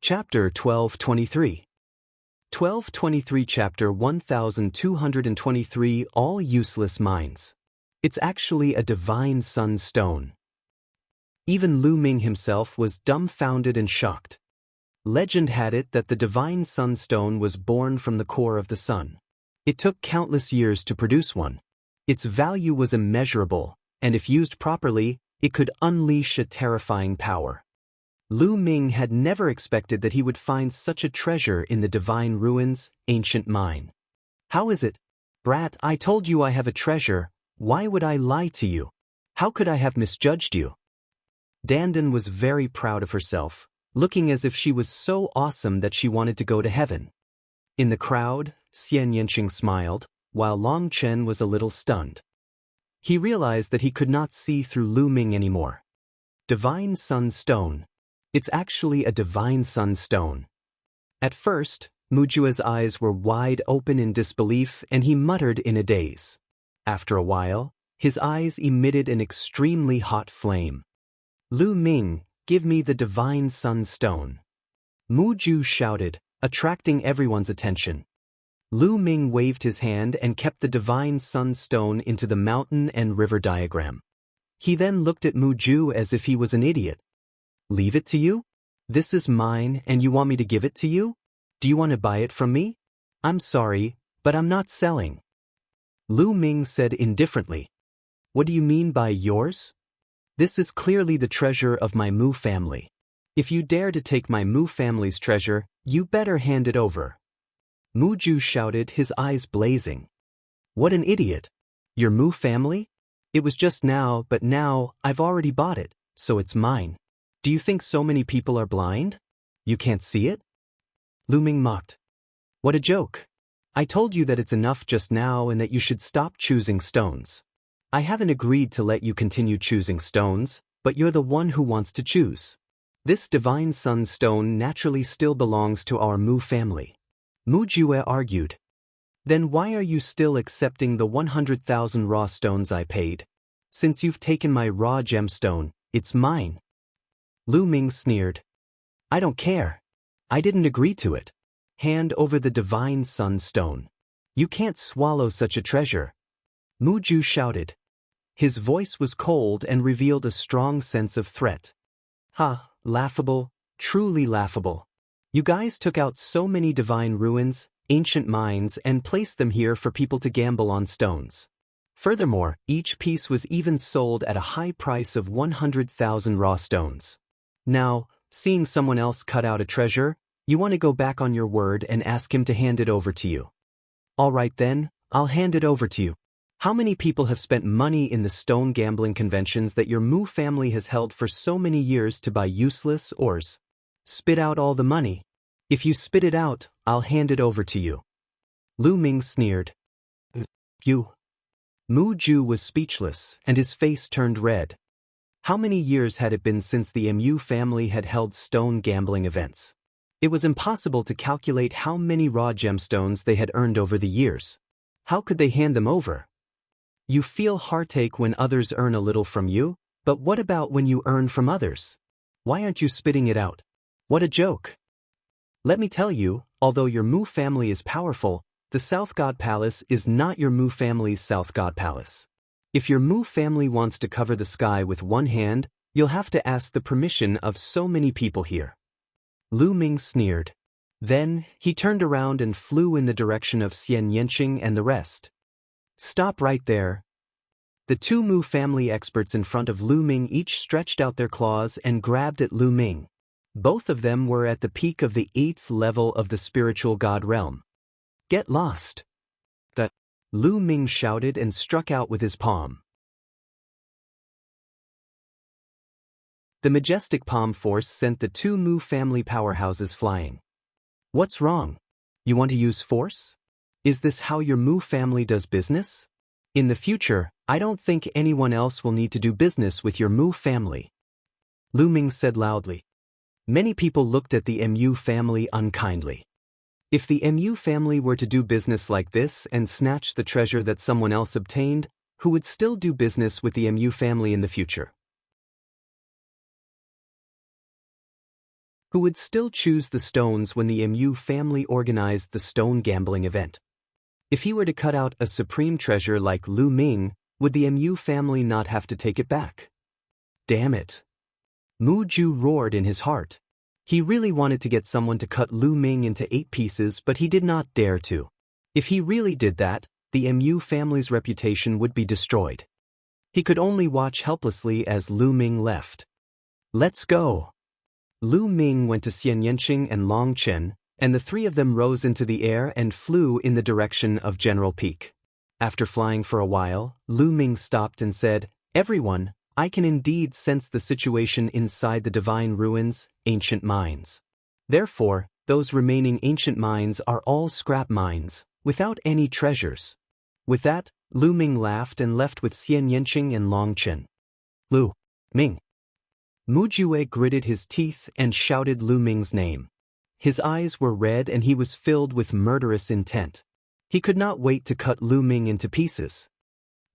Chapter 1223. 1223 Chapter 1223 All Useless Mines. It's actually a divine sunstone. Even Lu Ming himself was dumbfounded and shocked. Legend had it that the divine sunstone was born from the core of the sun. It took countless years to produce one. Its value was immeasurable, and if used properly, it could unleash a terrifying power. Lu Ming had never expected that he would find such a treasure in the divine ruins, ancient mine. How is it? Brat, I told you I have a treasure. Why would I lie to you? How could I have misjudged you? Dandan was very proud of herself, looking as if she was so awesome that she wanted to go to heaven. In the crowd, Xianxia smiled, while Long Chen was a little stunned. He realized that he could not see through Lu Ming anymore. Divine sunstone. It's actually a divine sunstone. At first, Mujue's eyes were wide open in disbelief and he muttered in a daze. After a while, his eyes emitted an extremely hot flame. Lu Ming, give me the divine sunstone. Muju shouted, attracting everyone's attention. Lu Ming waved his hand and kept the divine sunstone into the mountain and river diagram. He then looked at Muju as if he was an idiot. Leave it to you? This is mine and you want me to give it to you? Do you want to buy it from me? I'm sorry, but I'm not selling. Lu Ming said indifferently. What do you mean by yours? This is clearly the treasure of my Mu family. If you dare to take my Mu family's treasure, you better hand it over. Muju shouted, his eyes blazing. What an idiot! Your Mu family? It was just now, but now, I've already bought it, so it's mine. Do you think so many people are blind? You can't see it? Lu Ming mocked. What a joke. I told you that it's enough just now and that you should stop choosing stones. I haven't agreed to let you continue choosing stones, but you're the one who wants to choose. This divine sun stone naturally still belongs to our Mu family. Mu Jue argued. Then why are you still accepting the 100,000 raw stones I paid? Since you've taken my raw gemstone, it's mine. Lu Ming sneered. I don't care. I didn't agree to it. Hand over the divine sun stone. You can't swallow such a treasure. Mu Ju shouted. His voice was cold and revealed a strong sense of threat. Ha, laughable, truly laughable. You guys took out so many divine ruins, ancient mines, and placed them here for people to gamble on stones. Furthermore, each piece was even sold at a high price of 100,000 raw stones. Now, seeing someone else cut out a treasure, you want to go back on your word and ask him to hand it over to you. All right then, I'll hand it over to you. How many people have spent money in the stone gambling conventions that your Mu family has held for so many years to buy useless ores? Spit out all the money. If you spit it out, I'll hand it over to you. Lu Ming sneered. You. Mu Ju was speechless, and his face turned red. How many years had it been since the Mu family had held stone gambling events? It was impossible to calculate how many raw gemstones they had earned over the years. How could they hand them over? You feel heartache when others earn a little from you, but what about when you earn from others? Why aren't you spitting it out? What a joke. Let me tell you, although your Mu family is powerful, the South God Palace is not your Mu family's South God Palace. If your Mu family wants to cover the sky with one hand, you'll have to ask the permission of so many people here. Lu Ming sneered. Then, he turned around and flew in the direction of Xianxia and the rest. Stop right there. The two Mu family experts in front of Lu Ming each stretched out their claws and grabbed at Lu Ming. Both of them were at the peak of the 8th level of the spiritual god realm. Get lost. Lu Ming shouted and struck out with his palm. The majestic palm force sent the two Mu family powerhouses flying. What's wrong? You want to use force? Is this how your Mu family does business? In the future, I don't think anyone else will need to do business with your Mu family. Lu Ming said loudly. Many people looked at the Mu family unkindly. If the Mu family were to do business like this and snatch the treasure that someone else obtained, who would still do business with the Mu family in the future? Who would still choose the stones when the Mu family organized the stone gambling event? If he were to cut out a supreme treasure like Lu Ming, would the Mu family not have to take it back? Damn it. Mu Ju roared in his heart. He really wanted to get someone to cut Lu Ming into 8 pieces, but he did not dare to. If he really did that, the Mu family's reputation would be destroyed. He could only watch helplessly as Lu Ming left. Let's go. Lu Ming went to Xianxia and Longchen, and the three of them rose into the air and flew in the direction of General Peak. After flying for a while, Lu Ming stopped and said, Everyone, I can indeed sense the situation inside the divine ruins, ancient mines. Therefore, those remaining ancient mines are all scrap mines, without any treasures. With that, Lu Ming laughed and left with Xianxia and Longchen. Lu Ming. Mu Jue gritted his teeth and shouted Lu Ming's name. His eyes were red and he was filled with murderous intent. He could not wait to cut Lu Ming into pieces.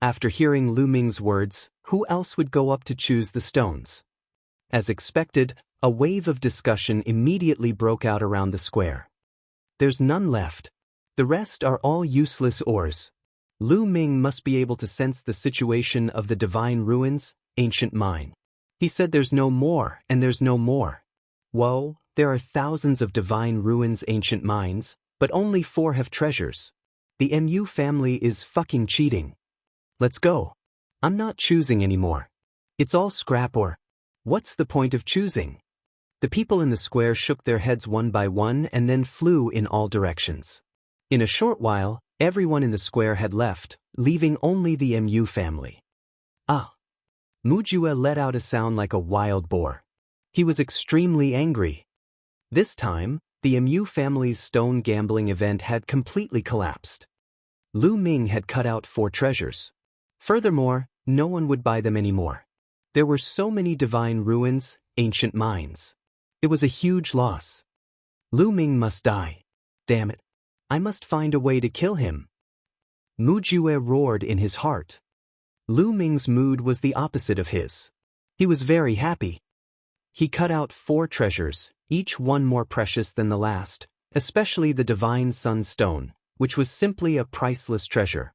After hearing Lu Ming's words, who else would go up to choose the stones? As expected, a wave of discussion immediately broke out around the square. There's none left. The rest are all useless ores. Lu Ming must be able to sense the situation of the divine ruins, ancient mine. He said there's no more and there's no more. Whoa, there are thousands of divine ruins, ancient mines, but only 4 have treasures. The Mu family is fucking cheating. Let's go. I'm not choosing anymore. It's all scrap ore. What's the point of choosing? The people in the square shook their heads one by one and then flew in all directions. In a short while, Everyone in the square had left, leaving only the Mu family. Ah! Mujue let out a sound like a wild boar. He was extremely angry. This time, the Mu family's stone gambling event had completely collapsed. Lu Ming had cut out 4 treasures. Furthermore, no one would buy them anymore. There were so many divine ruins, ancient mines. It was a huge loss. Lu Ming must die. Damn it. I must find a way to kill him. Mujue roared in his heart. Lu Ming's mood was the opposite of his. He was very happy. He cut out 4 treasures, each one more precious than the last, especially the divine sun stone, which was simply a priceless treasure.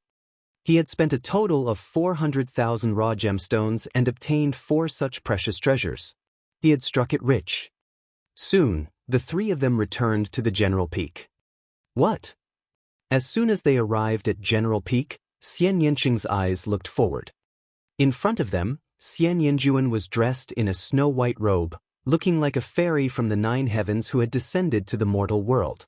He had spent a total of 400,000 raw gemstones and obtained 4 such precious treasures. He had struck it rich. Soon, the 3 of them returned to the General Peak. What? As soon as they arrived at General Peak, Xianxia's eyes looked forward. In front of them, Xianxia was dressed in a snow-white robe, looking like a fairy from the 9 heavens who had descended to the mortal world.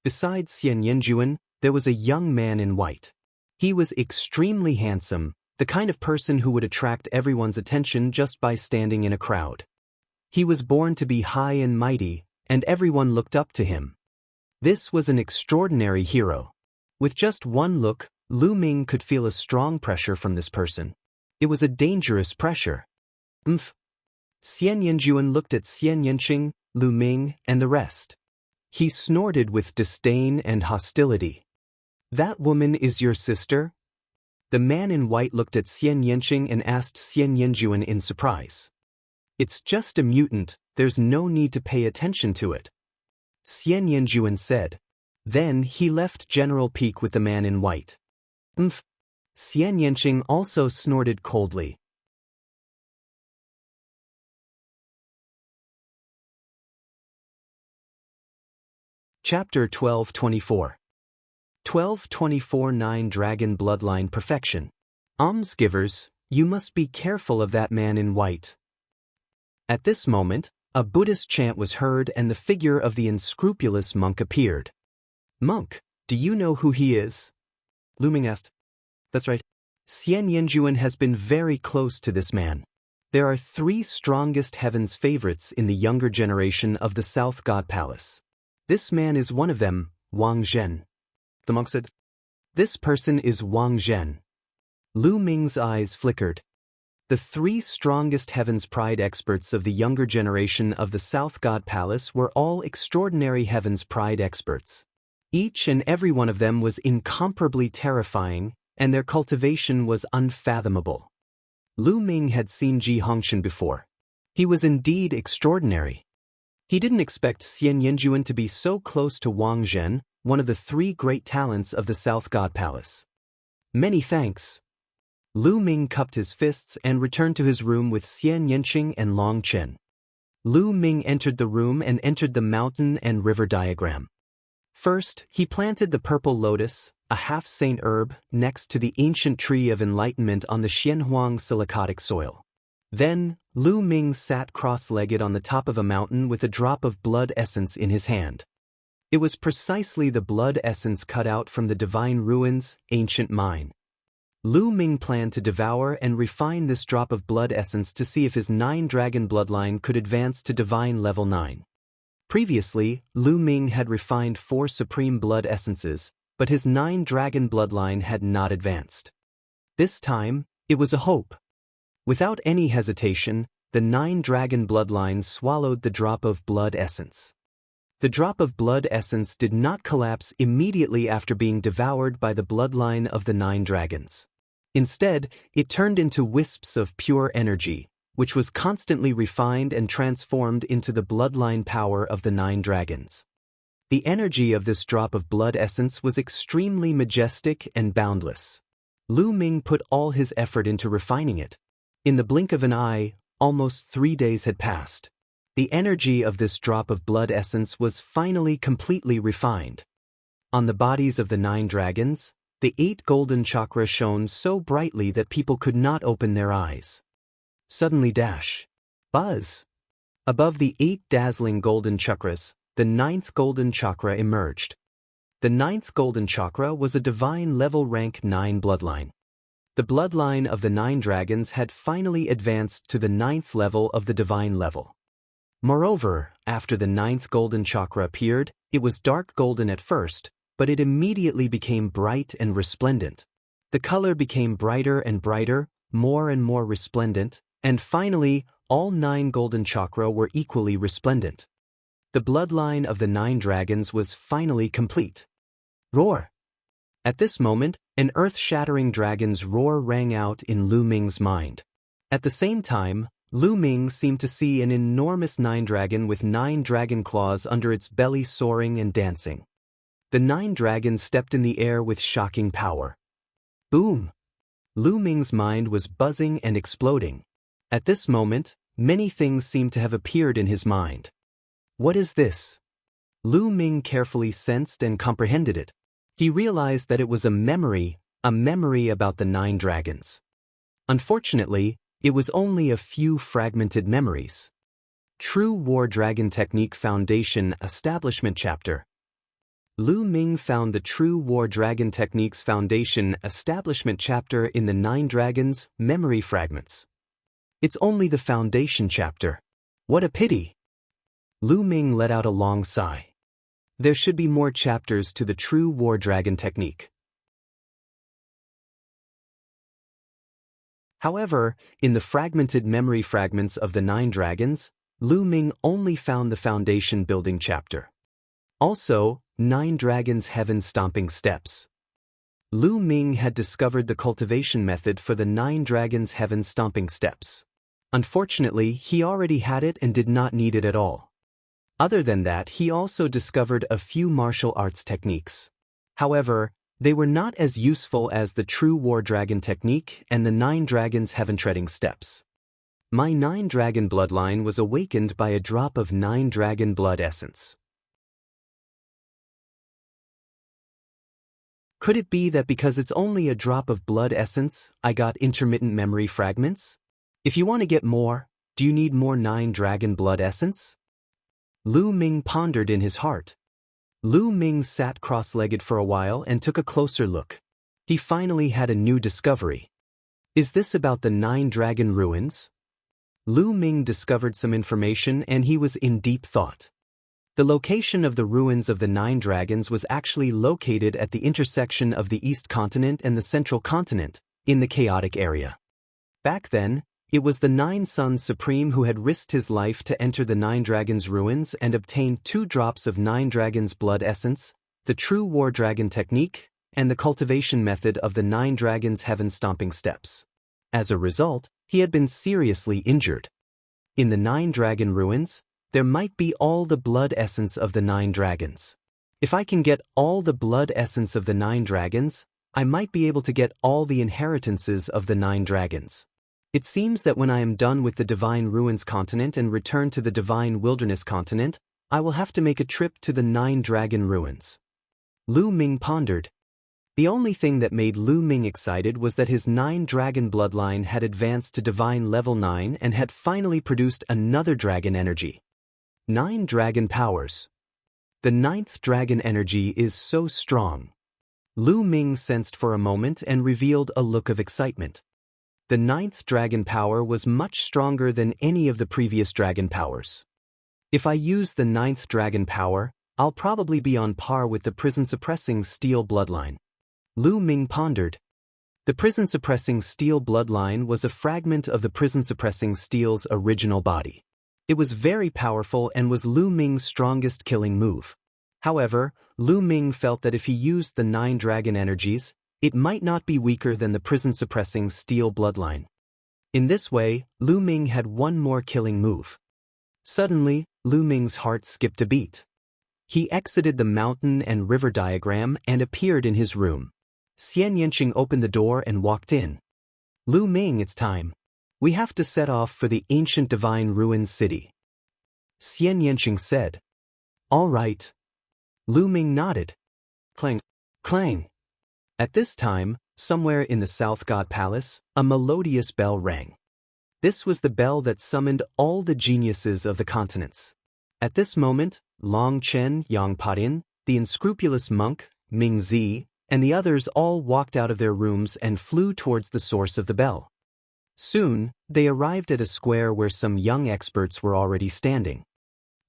Besides Xianxia, there was a young man in white. He was extremely handsome, the kind of person who would attract everyone's attention just by standing in a crowd. He was born to be high and mighty, and everyone looked up to him. This was an extraordinary hero. With just one look, Lu Ming could feel a strong pressure from this person. It was a dangerous pressure. Xianxia looked at Xianxia, Lu Ming, and the rest. He snorted with disdain and hostility. That woman is your sister? The man in white looked at Xianxia and asked Xianxia in surprise. It's just a mutant, there's no need to pay attention to it. Xianxia said. Then he left General Peak with the man in white. Xianxia also snorted coldly. Chapter 1224. 1224 9 Dragon Bloodline Perfection. Almsgivers, you must be careful of that man in white. At this moment, a Buddhist chant was heard and the figure of the unscrupulous monk appeared. Monk, do you know who he is? Lu Ming asked. That's right. Xianxia has been very close to this man. There are 3 strongest heaven's favorites in the younger generation of the South God Palace. This man is one of them, Wang Zhen. The monk said. This person is Wang Zhen. Lu Ming's eyes flickered. The 3 strongest heaven's pride experts of the younger generation of the South God Palace were all extraordinary heaven's pride experts. Each and every one of them was incomparably terrifying, and their cultivation was unfathomable. Lu Ming had seen Ji Hongshan before. He was indeed extraordinary. He didn't expect Xianxia to be so close to Wang Zhen, one of the 3 great talents of the South God Palace. Many thanks. Lu Ming cupped his fists and returned to his room with Xianxia and Long Chen. Lu Ming entered the room and entered the mountain and river diagram. First, he planted the purple lotus, a half-saint herb, next to the ancient tree of enlightenment on the Xianhuang silicotic soil. Then, Lu Ming sat cross-legged on the top of a mountain with a drop of blood essence in his hand. It was precisely the blood essence cut out from the divine ruins, ancient mine. Lu Ming planned to devour and refine this drop of blood essence to see if his 9-dragon bloodline could advance to divine level 9. Previously, Lu Ming had refined 4 supreme blood essences, but his 9-dragon bloodline had not advanced. This time, it was a hope. Without any hesitation, the 9-dragon bloodline swallowed the drop of blood essence. The drop of blood essence did not collapse immediately after being devoured by the bloodline of the 9 dragons. Instead, it turned into wisps of pure energy, which was constantly refined and transformed into the bloodline power of the 9 dragons. The energy of this drop of blood essence was extremely majestic and boundless. Lu Ming put all his effort into refining it. In the blink of an eye, almost 3 days had passed. The energy of this drop of blood essence was finally completely refined. On the bodies of the 9 dragons, the 8 golden chakra shone so brightly that people could not open their eyes. Suddenly buzz! Above the 8 dazzling golden chakras, the 9th golden chakra emerged. The ninth golden chakra was a divine level rank 9 bloodline. The bloodline of the 9 dragons had finally advanced to the 9th level of the divine level. Moreover, after the 9th golden chakra appeared, it was dark golden at first, but it immediately became bright and resplendent. The color became brighter and brighter, more and more resplendent, and finally, all 9 golden chakra were equally resplendent. The bloodline of the 9 dragons was finally complete. Roar! At this moment, an earth-shattering dragon's roar rang out in Lu Ming's mind. At the same time, Lu Ming seemed to see an enormous 9 dragon with 9 dragon claws under its belly soaring and dancing. The 9 dragons stepped in the air with shocking power. Boom! Lu Ming's mind was buzzing and exploding. At this moment, many things seemed to have appeared in his mind. What is this? Lu Ming carefully sensed and comprehended it. He realized that it was a memory about the 9 dragons. Unfortunately, it was only a few fragmented memories. True War Dragon Technique Foundation Establishment Chapter. Lu Ming found the True War Dragon Techniques Foundation Establishment Chapter in the 9 Dragons Memory Fragments. It's only the Foundation Chapter. What a pity! Lu Ming let out a long sigh. There should be more chapters to the True War Dragon Technique. However, in the fragmented memory fragments of the 9 dragons, Lu Ming only found the Foundation Building Chapter. Also, 9 Dragons Heaven Stomping Steps. Lu Ming had discovered the cultivation method for the 9 Dragons Heaven Stomping Steps. Unfortunately, he already had it and did not need it at all. Other than that, he also discovered a few martial arts techniques. However, they were not as useful as the True War Dragon Technique and the 9 Dragons Heaven Treading Steps. My 9 Dragon bloodline was awakened by a drop of 9 Dragon Blood Essence. Could it be that because it's only a drop of blood essence, I got intermittent memory fragments? If you want to get more, do you need more 9 Dragon Blood Essence? Lu Ming pondered in his heart. Lu Ming sat cross-legged for a while and took a closer look. He finally had a new discovery. Is this about the 9 Dragon Ruins? Lu Ming discovered some information and he was in deep thought. The location of the ruins of the 9 dragons was actually located at the intersection of the East Continent and the Central Continent, in the chaotic area. Back then, it was the 9 Suns Supreme who had risked his life to enter the 9 Dragons' ruins and obtain 2 drops of 9 Dragons' blood essence, the True War Dragon Technique, and the cultivation method of the 9 Dragons' Heaven Stomping Steps. As a result, he had been seriously injured. In the 9 Dragon ruins, there might be all the blood essence of the 9 dragons. If I can get all the blood essence of the 9 dragons, I might be able to get all the inheritances of the 9 dragons. It seems that when I am done with the Divine Ruins continent and return to the Divine Wilderness continent, I will have to make a trip to the 9 Dragon ruins. Lu Ming pondered. The only thing that made Lu Ming excited was that his 9 Dragon bloodline had advanced to Divine Level 9 and had finally produced another dragon energy. 9 Dragon powers. The 9th dragon energy is so strong. Lu Ming sensed for a moment and revealed a look of excitement. The 9th dragon power was much stronger than any of the previous dragon powers. If I use the 9th dragon power, I'll probably be on par with the prison-suppressing steel bloodline. Lu Ming pondered. The prison-suppressing steel bloodline was a fragment of the prison-suppressing steel's original body. It was very powerful and was Lu Ming's strongest killing move. However, Lu Ming felt that if he used the 9 dragon energies, it might not be weaker than the prison-suppressing steel bloodline. In this way, Lu Ming had one more killing move. Suddenly, Lu Ming's heart skipped a beat. He exited the mountain and river diagram and appeared in his room. Xianxia opened the door and walked in. Lu Ming, it's time. We have to set off for the ancient Divine Ruins city. Xianxia said. All right. Lu Ming nodded. Clang, clang. At this time, somewhere in the South God Palace, a melodious bell rang. This was the bell that summoned all the geniuses of the continents. At this moment, Long Chen Yangpadin, the unscrupulous monk, Ming Zi, and the others all walked out of their rooms and flew towards the source of the bell. Soon, they arrived at a square where some young experts were already standing.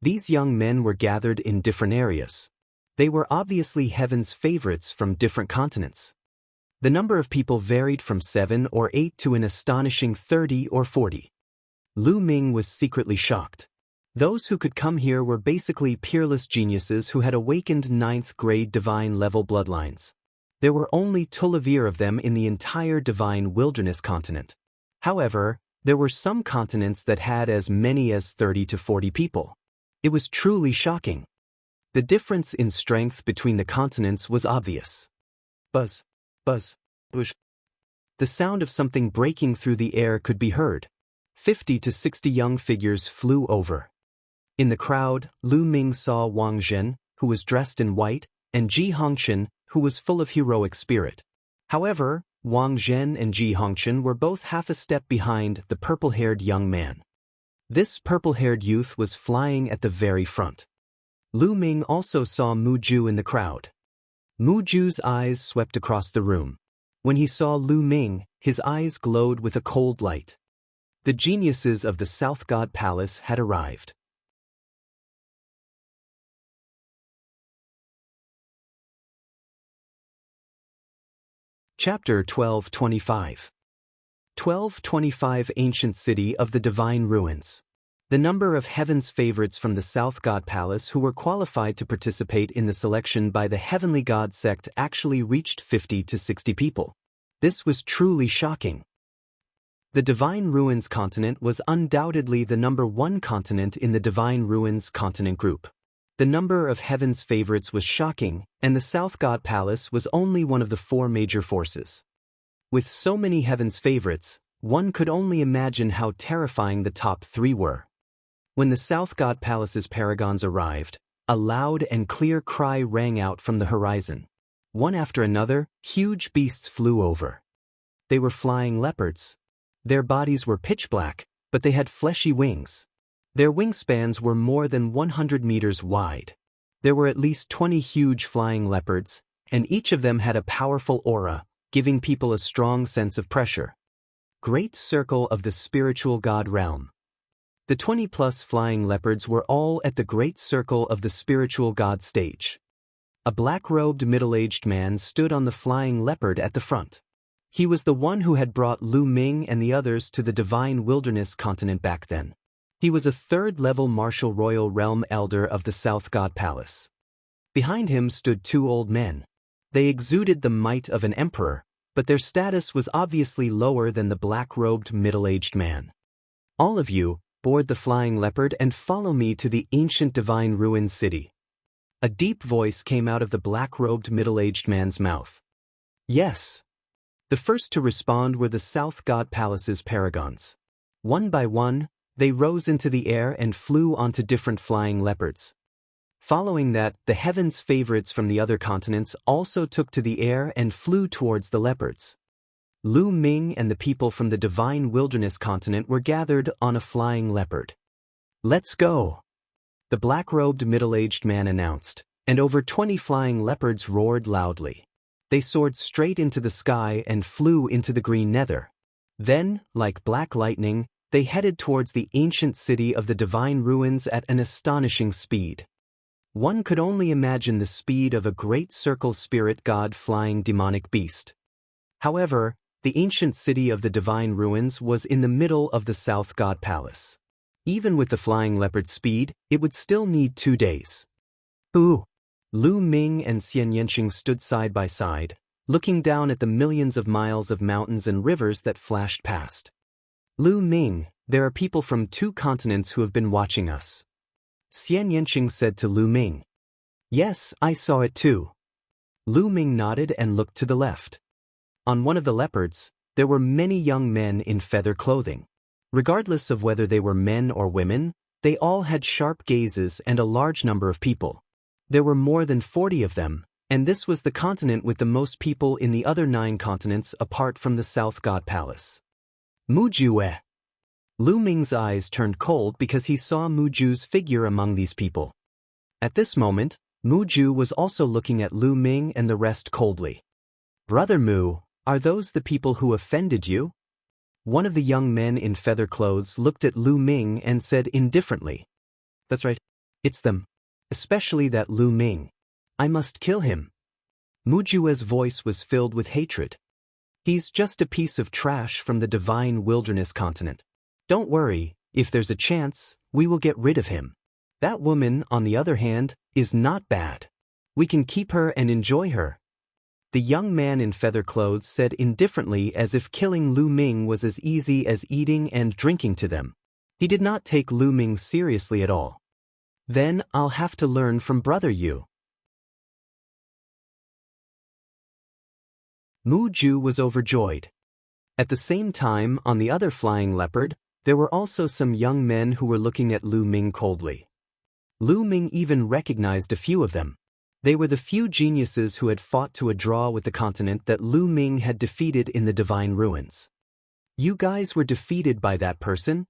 These young men were gathered in different areas. They were obviously heaven's favorites from different continents. The number of people varied from 7 or 8 to an astonishing 30 or 40. Lu Ming was secretly shocked. Those who could come here were basically peerless geniuses who had awakened 9th-grade divine-level bloodlines. There were only 12 of them in the entire divine wilderness continent. However, there were some continents that had as many as 30 to 40 people. It was truly shocking. The difference in strength between the continents was obvious. Buzz, buzz, whoosh. The sound of something breaking through the air could be heard. 50 to 60 young figures flew over. In the crowd, Lu Ming saw Wang Lin, who was dressed in white, and Ji Hongqian, who was full of heroic spirit. However, Wang Lin and Ji Hongqian were both half a step behind the purple-haired young man. This purple-haired youth was flying at the very front. Lu Ming also saw Mu Ju in the crowd. Mu Ju's eyes swept across the room. When he saw Lu Ming, his eyes glowed with a cold light. The geniuses of the South God Palace had arrived. Chapter 1225. 1225 Ancient City of the Divine Ruins. The number of heaven's favorites from the South God Palace who were qualified to participate in the selection by the Heavenly God sect actually reached 50 to 60 people. This was truly shocking. The Divine Ruins continent was undoubtedly the number 1 continent in the Divine Ruins continent group. The number of heaven's favorites was shocking, and the South God Palace was only one of the 4 major forces. With so many heaven's favorites, one could only imagine how terrifying the top 3 were. When the South God Palace's paragons arrived, a loud and clear cry rang out from the horizon. One after another, huge beasts flew over. They were flying leopards. Their bodies were pitch black, but they had fleshy wings. Their wingspans were more than 100 meters wide. There were at least 20 huge flying leopards, and each of them had a powerful aura, giving people a strong sense of pressure. Great Circle of the Spiritual God Realm. The 20-plus flying leopards were all at the Great Circle of the Spiritual God stage. A black-robed middle-aged man stood on the flying leopard at the front. He was the one who had brought Lu Ming and the others to the Divine Wilderness continent back then. He was a 3rd-level Martial Royal Realm Elder of the South God Palace. Behind him stood 2 old men. They exuded the might of an emperor, but their status was obviously lower than the black-robed middle-aged man. All of you, board the flying leopard and follow me to the ancient Divine Ruins city. A deep voice came out of the black-robed middle-aged man's mouth. Yes. The first to respond were the South God Palace's paragons. One by one, they rose into the air and flew onto different flying leopards. Following that, the heavens' favorites from the other continents also took to the air and flew towards the leopards. Lu Ming and the people from the Divine Wilderness continent were gathered on a flying leopard. Let's go! The black-robed middle-aged man announced, and over 20 flying leopards roared loudly. They soared straight into the sky and flew into the green nether. Then, like black lightning, they headed towards the ancient city of the Divine Ruins at an astonishing speed. One could only imagine the speed of a great circle spirit god flying demonic beast. However, the ancient city of the Divine Ruins was in the middle of the South God Palace. Even with the flying leopard speed, it would still need 2 days. Ooh! Lu Ming and Xianxia stood side by side, looking down at the millions of miles of mountains and rivers that flashed past. Lu Ming, there are people from 2 continents who have been watching us. Xianxia said to Lu Ming. Yes, I saw it too. Lu Ming nodded and looked to the left. On one of the leopards, there were many young men in feather clothing. Regardless of whether they were men or women, they all had sharp gazes and a large number of people. There were more than 40 of them, and this was the continent with the most people in the other 9 continents apart from the South God Palace. Mujue. Lu Ming's eyes turned cold because he saw Muju's figure among these people. At this moment, Mu Ju was also looking at Lu Ming and the rest coldly. "Brother Mu, are those the people who offended you?" One of the young men in feather clothes looked at Lu Ming and said indifferently, "That's right. It's them. Especially that Lu Ming. I must kill him." Mu Ju's voice was filled with hatred. "He's just a piece of trash from the divine wilderness continent. Don't worry, if there's a chance, we will get rid of him. That woman, on the other hand, is not bad. We can keep her and enjoy her." The young man in feather clothes said indifferently, as if killing Lu Ming was as easy as eating and drinking to them. He did not take Lu Ming seriously at all. "Then I'll have to learn from Brother Yu." Mu Ju was overjoyed. At the same time, on the other flying leopard, there were also some young men who were looking at Lu Ming coldly. Lu Ming even recognized a few of them. They were the few geniuses who had fought to a draw with the continent that Lu Ming had defeated in the divine ruins. "You guys were defeated by that person?"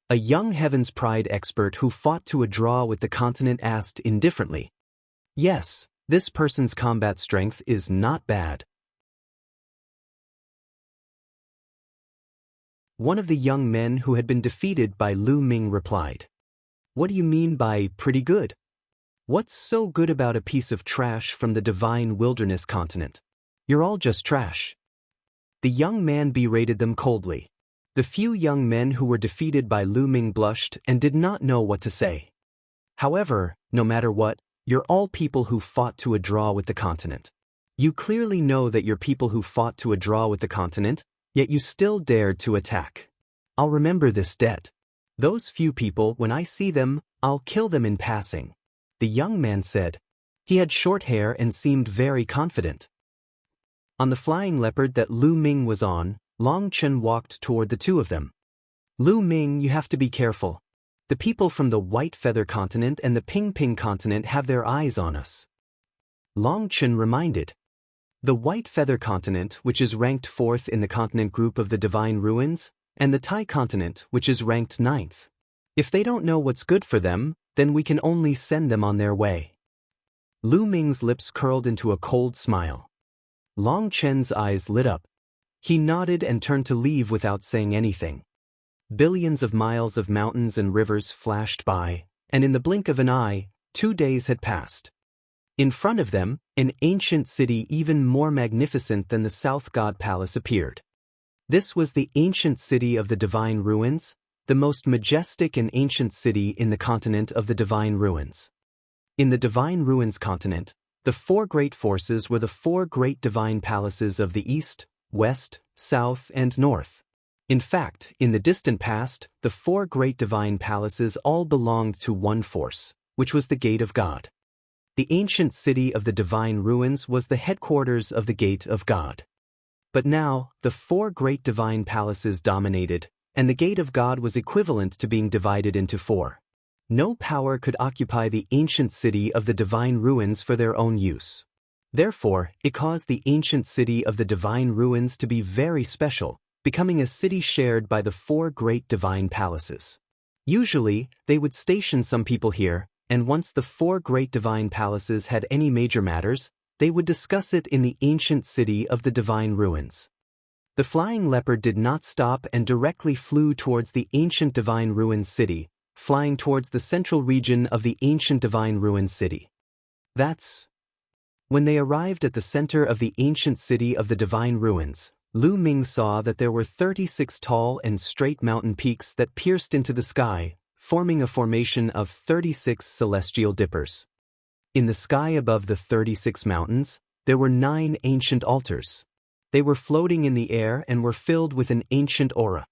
A young Heaven's Pride expert who fought to a draw with the continent asked indifferently. "Yes, this person's combat strength is not bad." One of the young men who had been defeated by Lu Ming replied, "What do you mean by pretty good? What's so good about a piece of trash from the divine wilderness continent? You're all just trash." The young man berated them coldly. The few young men who were defeated by Lu Ming blushed and did not know what to say. "However, no matter what, you're all people who fought to a draw with the continent. You clearly know that you're people who fought to a draw with the continent, yet you still dared to attack. I'll remember this debt. Those few people, when I see them, I'll kill them in passing," the young man said. He had short hair and seemed very confident. On the flying leopard that Lu Ming was on, Long Chen walked toward the two of them. "Lu Ming, you have to be careful. The people from the White Feather Continent and the Ping Ping Continent have their eyes on us." Long Chen reminded. The White Feather Continent, which is ranked 4th in the continent group of the Divine Ruins, and the Tai Continent, which is ranked 9th. If they don't know what's good for them, then we can only send them on their way. Lu Ming's lips curled into a cold smile. Long Chen's eyes lit up. He nodded and turned to leave without saying anything. Billions of miles of mountains and rivers flashed by, and in the blink of an eye, 2 days had passed. In front of them, an ancient city even more magnificent than the South God Palace appeared. This was the ancient city of the Divine Ruins, the most majestic and ancient city in the continent of the Divine Ruins. In the Divine Ruins continent, the 4 great forces were the 4 great divine palaces of the East, West, South, and North. In fact, in the distant past, the 4 great divine palaces all belonged to one force, which was the Gate of God. The ancient city of the Divine Ruins was the headquarters of the Gate of God. But now, the 4 great divine palaces dominated, and the Gate of God was equivalent to being divided into 4. No power could occupy the ancient city of the Divine Ruins for their own use. Therefore, it caused the ancient city of the Divine Ruins to be very special, becoming a city shared by the 4 great divine palaces. Usually, they would station some people here, and once the 4 great divine palaces had any major matters, they would discuss it in the ancient city of the Divine Ruins. The flying leopard did not stop and directly flew towards the ancient Divine Ruins city, flying towards the central region of the ancient Divine Ruins city. When they arrived at the center of the ancient city of the Divine Ruins, Lu Ming saw that there were 36 tall and straight mountain peaks that pierced into the sky, forming a formation of 36 celestial dippers. In the sky above the 36 mountains, there were 9 ancient altars. They were floating in the air and were filled with an ancient aura.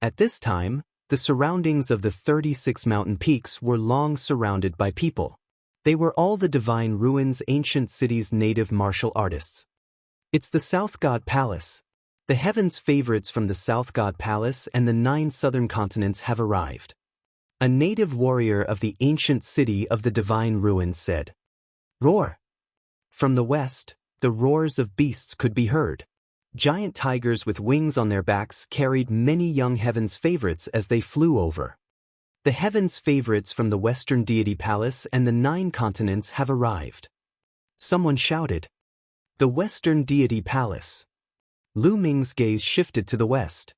At this time, the surroundings of the 36 mountain peaks were long surrounded by people. They were all the Divine Ruins ancient city's native martial artists. It's the South God Palace. The heavens' favorites from the South God Palace and the 9 southern continents have arrived. A native warrior of the ancient city of the Divine Ruins said. Roar! From the west, the roars of beasts could be heard. Giant tigers with wings on their backs carried many young heaven's favorites as they flew over. The heaven's favorites from the Western Deity Palace and the 9 continents have arrived. Someone shouted. The Western Deity Palace. Lu Ming's gaze shifted to the west.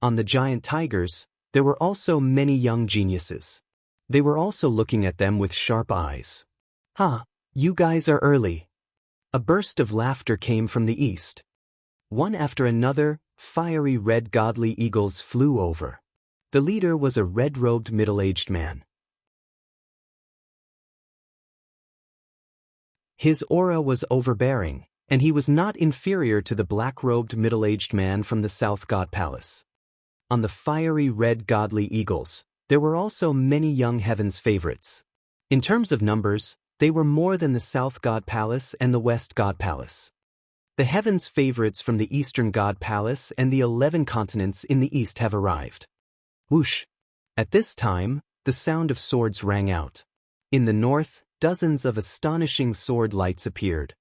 On the giant tigers, there were also many young geniuses. They were also looking at them with sharp eyes. "Ha, you guys are early." A burst of laughter came from the east. One after another, fiery red godly eagles flew over. The leader was a red-robed middle-aged man. His aura was overbearing, and he was not inferior to the black-robed middle-aged man from the South God Palace. On the fiery red godly eagles, there were also many young heaven's favorites. In terms of numbers, they were more than the South God Palace and the West God Palace. The heaven's favorites from the Eastern God Palace and the 11 continents in the east have arrived. Whoosh! At this time, the sound of swords rang out. In the north, dozens of astonishing sword lights appeared.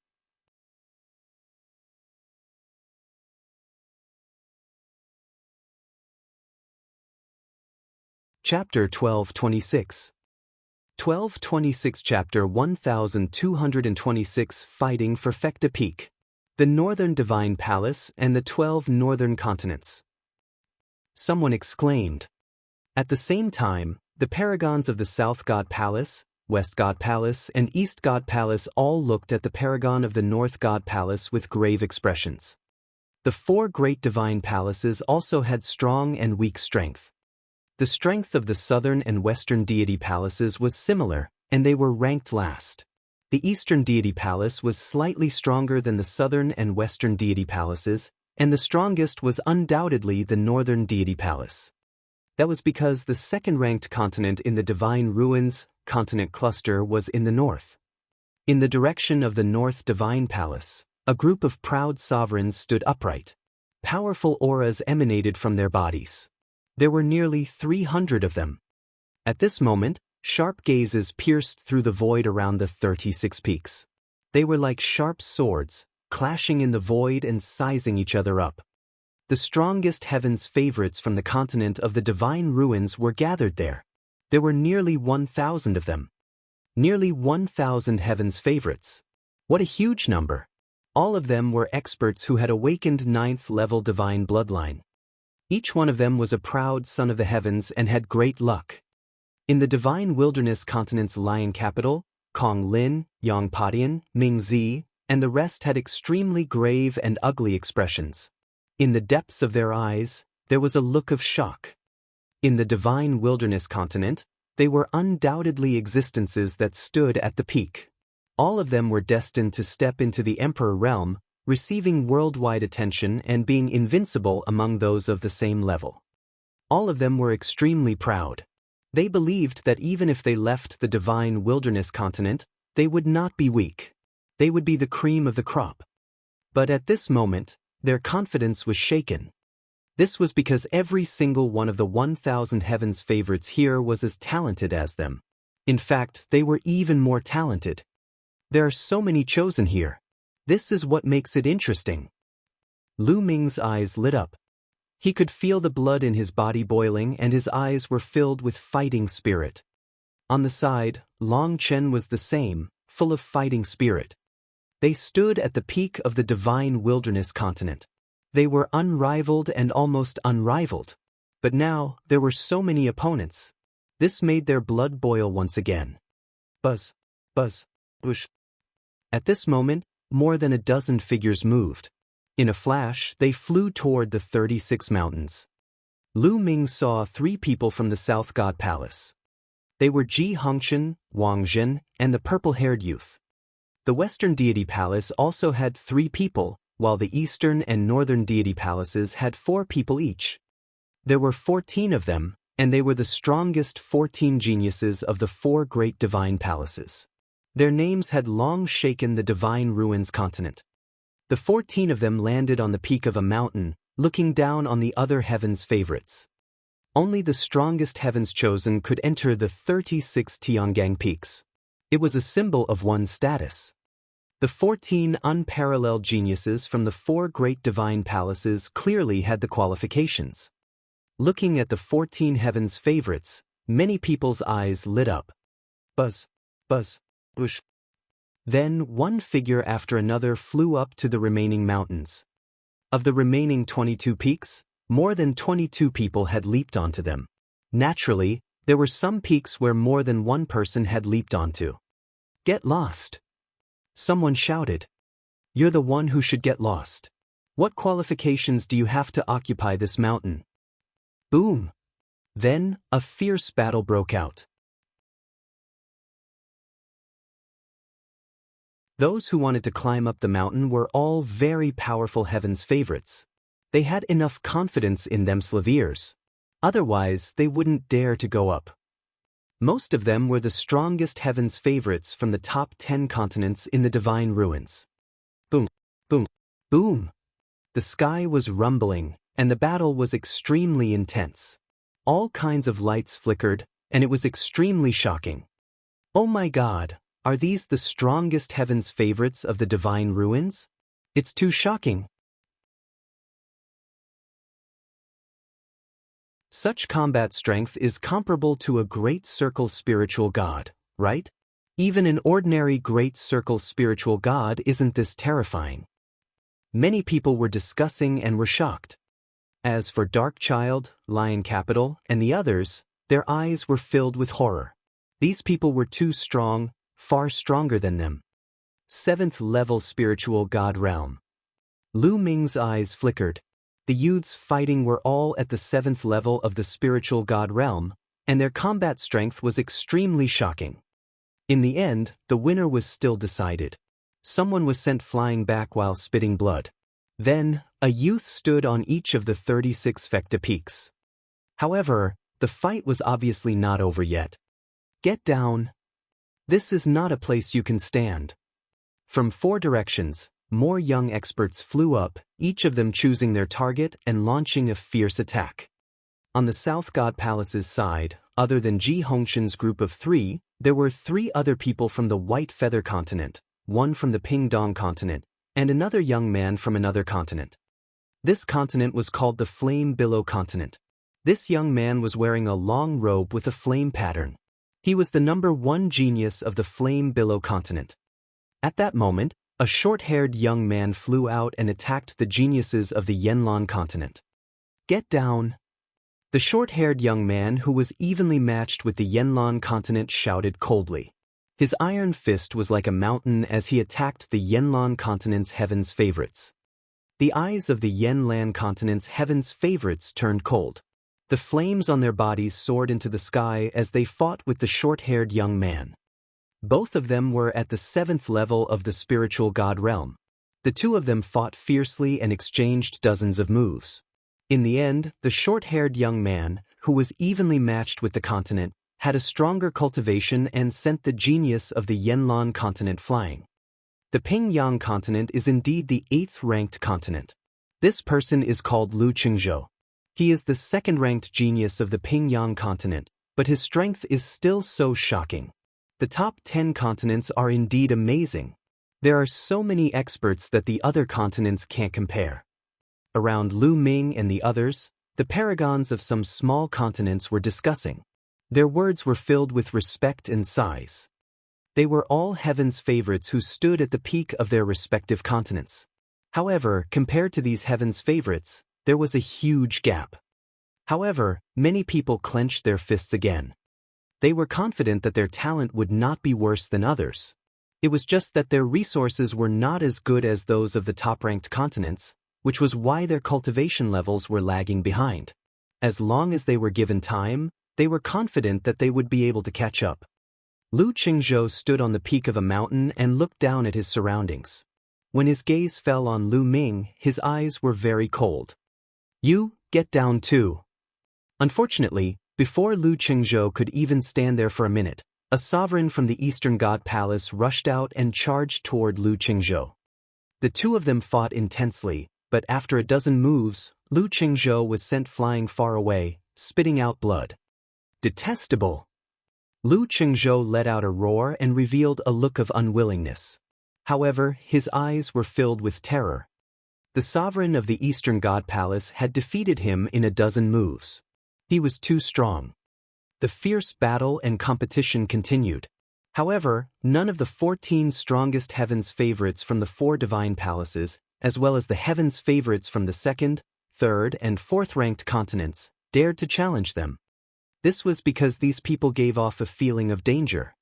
Chapter 1226. 1226 Chapter 1226 Fighting for Fekta Peak. The Northern Divine Palace and the 12 Northern Continents. Someone exclaimed. At the same time, the paragons of the South God Palace, West God Palace, and East God Palace all looked at the paragon of the North God Palace with grave expressions. The 4 great divine palaces also had strong and weak strength. The strength of the Southern and Western deity palaces was similar, and they were ranked last. The Eastern deity palace was slightly stronger than the Southern and Western deity palaces, and the strongest was undoubtedly the Northern deity palace. That was because the second-ranked continent in the Divine Ruins continent cluster was in the north. In the direction of the North Divine Palace, a group of proud sovereigns stood upright. Powerful auras emanated from their bodies. There were nearly 300 of them. At this moment, sharp gazes pierced through the void around the 36 peaks. They were like sharp swords, clashing in the void and sizing each other up. The strongest heaven's favorites from the continent of the Divine Ruins were gathered there. There were nearly 1,000 of them. Nearly 1,000 heaven's favorites. What a huge number! All of them were experts who had awakened 9th-level divine bloodline. Each one of them was a proud son of the heavens and had great luck. In the Divine Wilderness Continent's lion capital, Wang Lin, Yang Padian, Ming Zi, and the rest had extremely grave and ugly expressions. In the depths of their eyes, there was a look of shock. In the Divine Wilderness Continent, they were undoubtedly existences that stood at the peak. All of them were destined to step into the Emperor realm, receiving worldwide attention and being invincible among those of the same level. All of them were extremely proud. They believed that even if they left the Divine Wilderness Continent, they would not be weak. They would be the cream of the crop. But at this moment, their confidence was shaken. This was because every single one of the 1,000 heaven's favorites here was as talented as them. In fact, they were even more talented. There are so many chosen here. This is what makes it interesting. Lu Ming's eyes lit up. He could feel the blood in his body boiling and his eyes were filled with fighting spirit. On the side, Long Chen was the same, full of fighting spirit. They stood at the peak of the Divine Wilderness Continent. They were unrivaled and almost unrivaled. But now, there were so many opponents. This made their blood boil once again. Buzz, buzz, whoosh. At this moment, more than a dozen figures moved. In a flash, they flew toward the 36 mountains. Lu Ming saw 3 people from the South God Palace. They were Ji Hongchen, Wang Zhen, and the purple-haired youth. The Western Deity Palace also had 3 people, while the Eastern and Northern Deity Palaces had 4 people each. There were 14 of them, and they were the strongest 14 geniuses of the 4 great divine palaces. Their names had long shaken the Divine Ruins continent. The 14 of them landed on the peak of a mountain, looking down on the other heaven's favorites. Only the strongest heavens chosen could enter the 36 Tiangang peaks. It was a symbol of one's status. The 14 unparalleled geniuses from the 4 great divine palaces clearly had the qualifications. Looking at the 14 heavens' favorites, Many people's eyes lit up. Buzz, buzz, whoosh. Then one figure after another flew up to the remaining mountains. Of the remaining 22 peaks, more than 22 people had leaped onto them. Naturally, there were some peaks where more than one person had leaped onto. Get lost! Someone shouted. You're the one who should get lost. What qualifications do you have to occupy this mountain? Boom! Then, a fierce battle broke out. Those who wanted to climb up the mountain were all very powerful heaven's favorites. They had enough confidence in themselves. Otherwise, they wouldn't dare to go up. Most of them were the strongest heaven's favorites from the top 10 continents in the divine ruins. Boom, boom, boom. The sky was rumbling, and the battle was extremely intense. All kinds of lights flickered, and it was extremely shocking. Oh my God, are these the strongest heaven's favorites of the divine ruins? It's too shocking. Such combat strength is comparable to a great circle spiritual god, right? Even an ordinary great circle spiritual god isn't this terrifying. Many people were discussing and were shocked. As for Dark Child, Lion Capital, and the others, their eyes were filled with horror. These people were too strong, far stronger than them. 7th level spiritual god realm. Lu Ming's eyes flickered. The youths fighting were all at the 7th level of the spiritual god realm, and their combat strength was extremely shocking. In the end, the winner was still decided. Someone was sent flying back while spitting blood. Then, a youth stood on each of the 36 Fecta peaks. However, the fight was obviously not over yet. Get down. This is not a place you can stand. From 4 directions, more young experts flew up, each of them choosing their target and launching a fierce attack. On the South God Palace's side, other than Ji Hongshan's group of 3, there were 3 other people from the White Feather continent, one from the Pingdong continent, and another young man from another continent. This continent was called the Flame Billow continent. This young man was wearing a long robe with a flame pattern. He was the number 1 genius of the Flame Billow continent. At that moment, a short-haired young man flew out and attacked the geniuses of the Yanlan continent. Get down. The short-haired young man who was evenly matched with the Yanlan continent shouted coldly. His iron fist was like a mountain as he attacked the Yanlan continent's heaven's favorites. The eyes of the Yanlan continent's heaven's favorites turned cold. The flames on their bodies soared into the sky as they fought with the short-haired young man. Both of them were at the 7th level of the spiritual god realm. The 2 of them fought fiercely and exchanged dozens of moves. In the end, the short-haired young man, who was evenly matched with the continent, had a stronger cultivation and sent the genius of the Yanlan continent flying. The Pingyang continent is indeed the 8th-ranked continent. This person is called Lu Qingzhou. He is the 2nd-ranked genius of the Pingyang continent, but his strength is still so shocking. The top 10 continents are indeed amazing. There are so many experts that the other continents can't compare. Around Lu Ming and the others, the paragons of some small continents were discussing. Their words were filled with respect and sighs. They were all heaven's favorites who stood at the peak of their respective continents. However, compared to these heaven's favorites, there was a huge gap. However, many people clenched their fists again. They were confident that their talent would not be worse than others. It was just that their resources were not as good as those of the top-ranked continents, which was why their cultivation levels were lagging behind. As long as they were given time, they were confident that they would be able to catch up. Lu Qingzhou stood on the peak of a mountain and looked down at his surroundings. When his gaze fell on Lu Ming, his eyes were very cold. You, get down too. Unfortunately, before Lu Qingzhou could even stand there for a minute, a sovereign from the Eastern God Palace rushed out and charged toward Lu Qingzhou. The 2 of them fought intensely, but after a dozen moves, Lu Qingzhou was sent flying far away, spitting out blood. Detestable! Lu Qingzhou let out a roar and revealed a look of unwillingness. However, his eyes were filled with terror. The sovereign of the Eastern God Palace had defeated him in a dozen moves. He was too strong. The fierce battle and competition continued. However, none of the 14 strongest heaven's favorites from the 4 divine palaces, as well as the heaven's favorites from the 2nd, 3rd, and 4th-ranked continents, dared to challenge them. This was because these people gave off a feeling of danger.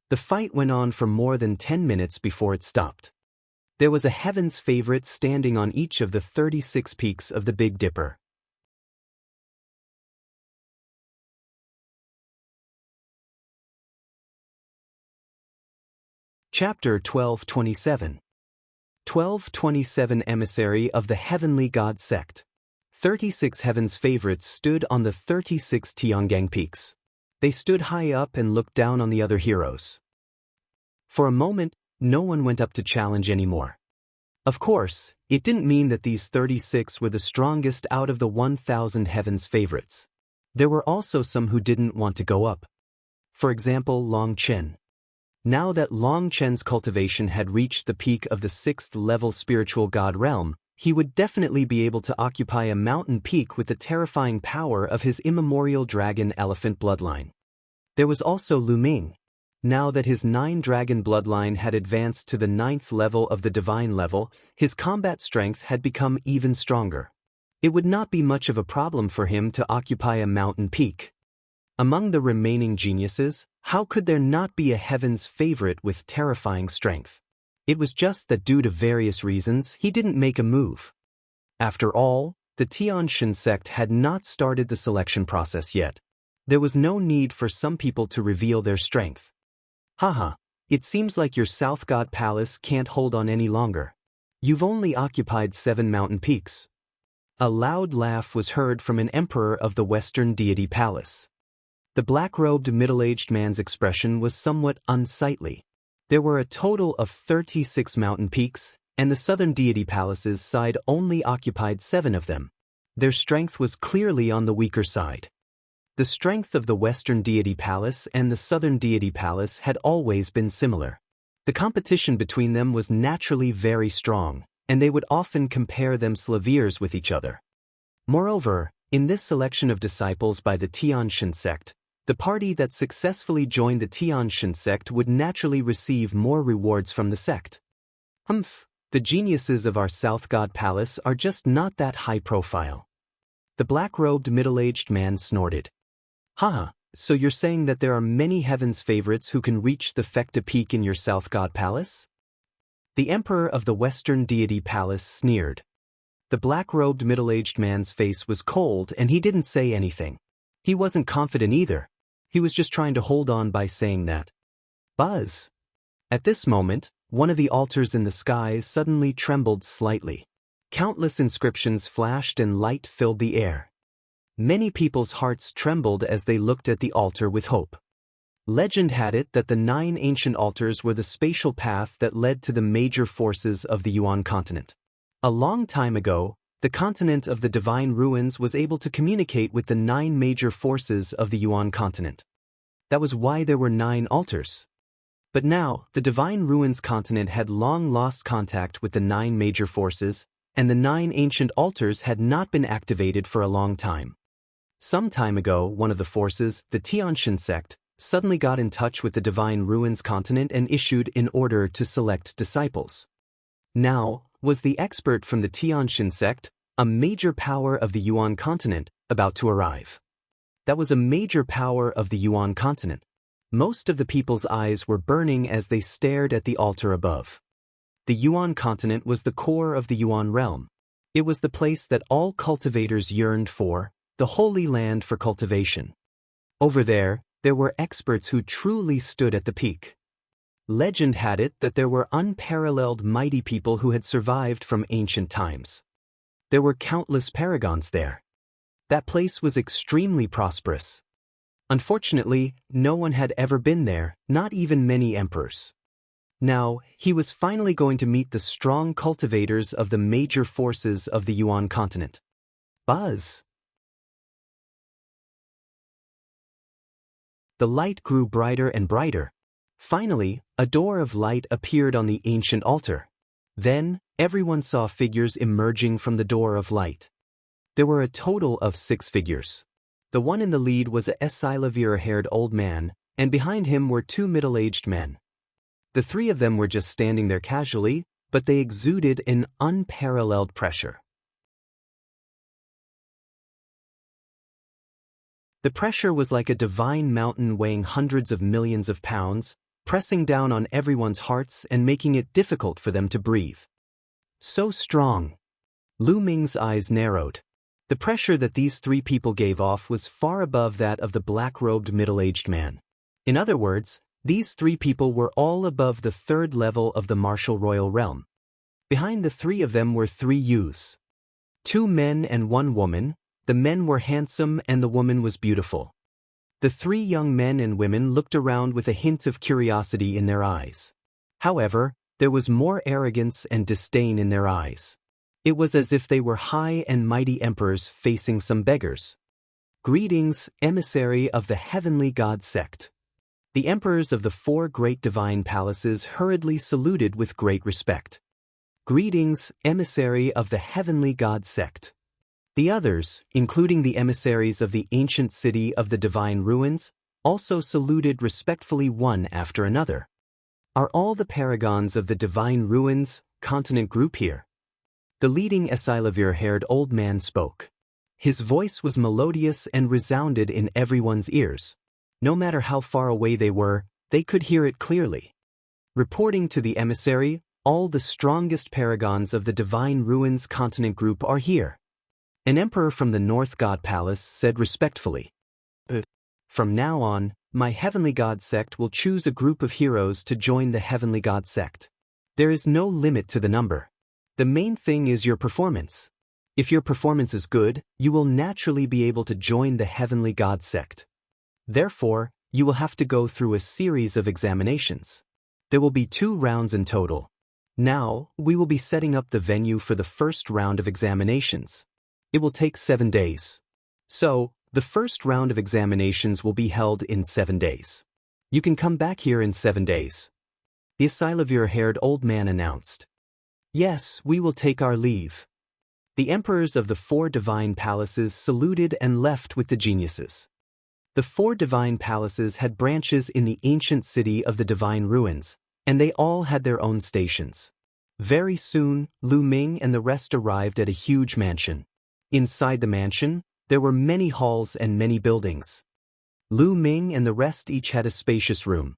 The fight went on for more than 10 minutes before it stopped. There was a heaven's favorite standing on each of the 36 peaks of the Big Dipper. Chapter 1227. 1227 Emissary of the Heavenly God Sect. 36 heaven's favorites stood on the 36 Tiangang peaks. They stood high up and looked down on the other heroes. For a moment, no one went up to challenge anymore. Of course, it didn't mean that these 36 were the strongest out of the 1,000 heaven's favorites. There were also some who didn't want to go up. For example, Long Chen. Now that Long Chen's cultivation had reached the peak of the 6th level spiritual god realm, he would definitely be able to occupy a mountain peak with the terrifying power of his immemorial dragon elephant bloodline. There was also Lu Ming. Now that his 9-dragon bloodline had advanced to the 9th level of the divine level, his combat strength had become even stronger. It would not be much of a problem for him to occupy a mountain peak. Among the remaining geniuses, how could there not be a heaven's favorite with terrifying strength? It was just that due to various reasons, he didn't make a move. After all, the Tianxia sect had not started the selection process yet. There was no need for some people to reveal their strength. Haha, it seems like your South God Palace can't hold on any longer. You've only occupied 7 mountain peaks. A loud laugh was heard from an emperor of the Western Deity Palace. The black-robed middle-aged man's expression was somewhat unsightly. There were a total of 36 mountain peaks, and the Southern Deity Palace's side only occupied 7 of them. Their strength was clearly on the weaker side. The strength of the Western Deity Palace and the Southern Deity Palace had always been similar. The competition between them was naturally very strong, and they would often compare themselves with each other. Moreover, in this selection of disciples by the Tianxia sect, the party that successfully joined the Tianxia sect would naturally receive more rewards from the sect. The geniuses of our South God Palace are just not that high profile. The black-robed middle-aged man snorted. Haha, so you're saying that there are many heaven's favorites who can reach the Fecta Peak in your South God Palace? The emperor of the Western Deity Palace sneered. The black-robed middle-aged man's face was cold and he didn't say anything. He wasn't confident either. He was just trying to hold on by saying that. Buzz! At this moment, one of the altars in the sky suddenly trembled slightly. Countless inscriptions flashed and light filled the air. Many people's hearts trembled as they looked at the altar with hope. Legend had it that the 9 ancient altars were the spatial path that led to the major forces of the Yuan continent. A long time ago, the continent of the Divine Ruins was able to communicate with the 9 major forces of the Yuan continent. That was why there were 9 altars. But now, the Divine Ruins continent had long lost contact with the 9 major forces, and the 9 ancient altars had not been activated for a long time. Some time ago, one of the forces, the Tianxia sect, suddenly got in touch with the Divine Ruins continent and issued an order to select disciples. Now, was the expert from the Tianxia sect, a major power of the Yuan continent, about to arrive? That was a major power of the Yuan continent. Most of the people's eyes were burning as they stared at the altar above. The Yuan continent was the core of the Yuan realm. It was the place that all cultivators yearned for, the holy land for cultivation. Over there were experts who truly stood at the peak. Legend had it that there were unparalleled mighty people who had survived from ancient times. There were countless paragons there. That place was extremely prosperous. Unfortunately, no one had ever been there, not even many emperors. Now, he was finally going to meet the strong cultivators of the major forces of the Yuan continent. Buzz! The light grew brighter and brighter. Finally, a door of light appeared on the ancient altar. Then, everyone saw figures emerging from the door of light. There were a total of 6 figures. The one in the lead was a silver-haired old man, and behind him were 2 middle-aged men. The 3 of them were just standing there casually, but they exuded an unparalleled pressure. The pressure was like a divine mountain weighing hundreds of millions of pounds, pressing down on everyone's hearts and making it difficult for them to breathe. So strong. Lu Ming's eyes narrowed. The pressure that these 3 people gave off was far above that of the black-robed middle-aged man. In other words, these 3 people were all above the 3rd level of the martial royal realm. Behind the 3 of them were 3 youths. 2 men and 1 woman. The men were handsome and the woman was beautiful. The 3 young men and women looked around with a hint of curiosity in their eyes. However, there was more arrogance and disdain in their eyes. It was as if they were high and mighty emperors facing some beggars. Greetings, emissary of the heavenly god sect. The emperors of the 4 great divine palaces hurriedly saluted with great respect. Greetings, emissary of the heavenly god sect. The others, including the emissaries of the ancient city of the divine ruins, also saluted respectfully one after another. Are all the paragons of the divine ruins continent group here? The leading silver-haired old man spoke. His voice was melodious and resounded in everyone's ears. No matter how far away they were, they could hear it clearly. Reporting to the emissary, all the strongest paragons of the divine ruins continent group are here. An emperor from the North God Palace said respectfully. From now on, my heavenly god sect will choose a group of heroes to join the heavenly god sect. There is no limit to the number. The main thing is your performance. If your performance is good, you will naturally be able to join the heavenly god sect. Therefore, you will have to go through a series of examinations. There will be 2 rounds in total. Now, we will be setting up the venue for the first round of examinations. It will take 7 days. So, the first round of examinations will be held in 7 days. You can come back here in 7 days. The silver-haired old man announced. Yes, we will take our leave. The emperors of the 4 divine palaces saluted and left with the geniuses. The 4 divine palaces had branches in the ancient city of the divine ruins, and they all had their own stations. Very soon, Lu Ming and the rest arrived at a huge mansion. Inside the mansion, there were many halls and many buildings. Lu Ming and the rest each had a spacious room.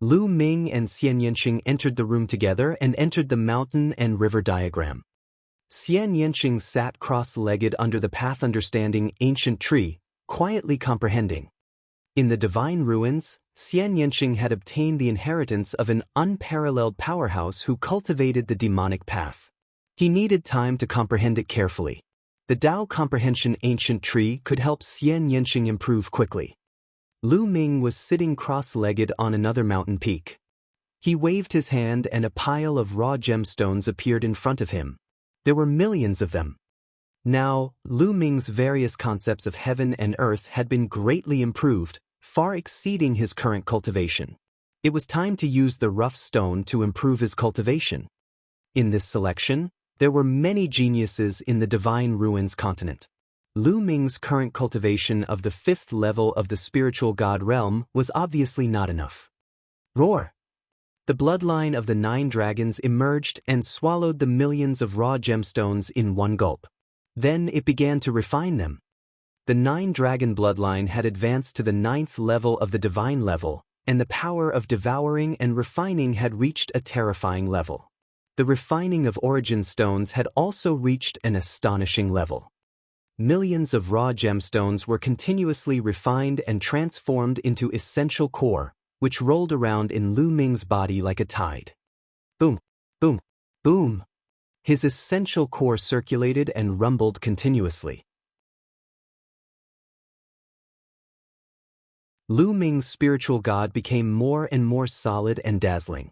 Lu Ming and Xianxia entered the room together and entered the mountain and river diagram. Xianxia sat cross-legged under the path understanding ancient tree, quietly comprehending. In the divine ruins, Xianxia had obtained the inheritance of an unparalleled powerhouse who cultivated the demonic path. He needed time to comprehend it carefully. The Tao Comprehension Ancient Tree could help Xianxia improve quickly. Lu Ming was sitting cross-legged on another mountain peak. He waved his hand and a pile of raw gemstones appeared in front of him. There were millions of them. Now, Lu Ming's various concepts of heaven and earth had been greatly improved, far exceeding his current cultivation. It was time to use the rough stone to improve his cultivation. In this selection, there were many geniuses in the divine ruins continent. Lu Ming's current cultivation of the 5th level of the spiritual god realm was obviously not enough. Roar! The bloodline of the 9 dragons emerged and swallowed the millions of raw gemstones in one gulp. Then it began to refine them. The 9 dragon bloodline had advanced to the 9th level of the divine level, and the power of devouring and refining had reached a terrifying level. The refining of origin stones had also reached an astonishing level. Millions of raw gemstones were continuously refined and transformed into essential core, which rolled around in Lu Ming's body like a tide. Boom, boom, boom. His essential core circulated and rumbled continuously. Lu Ming's spiritual god became more and more solid and dazzling.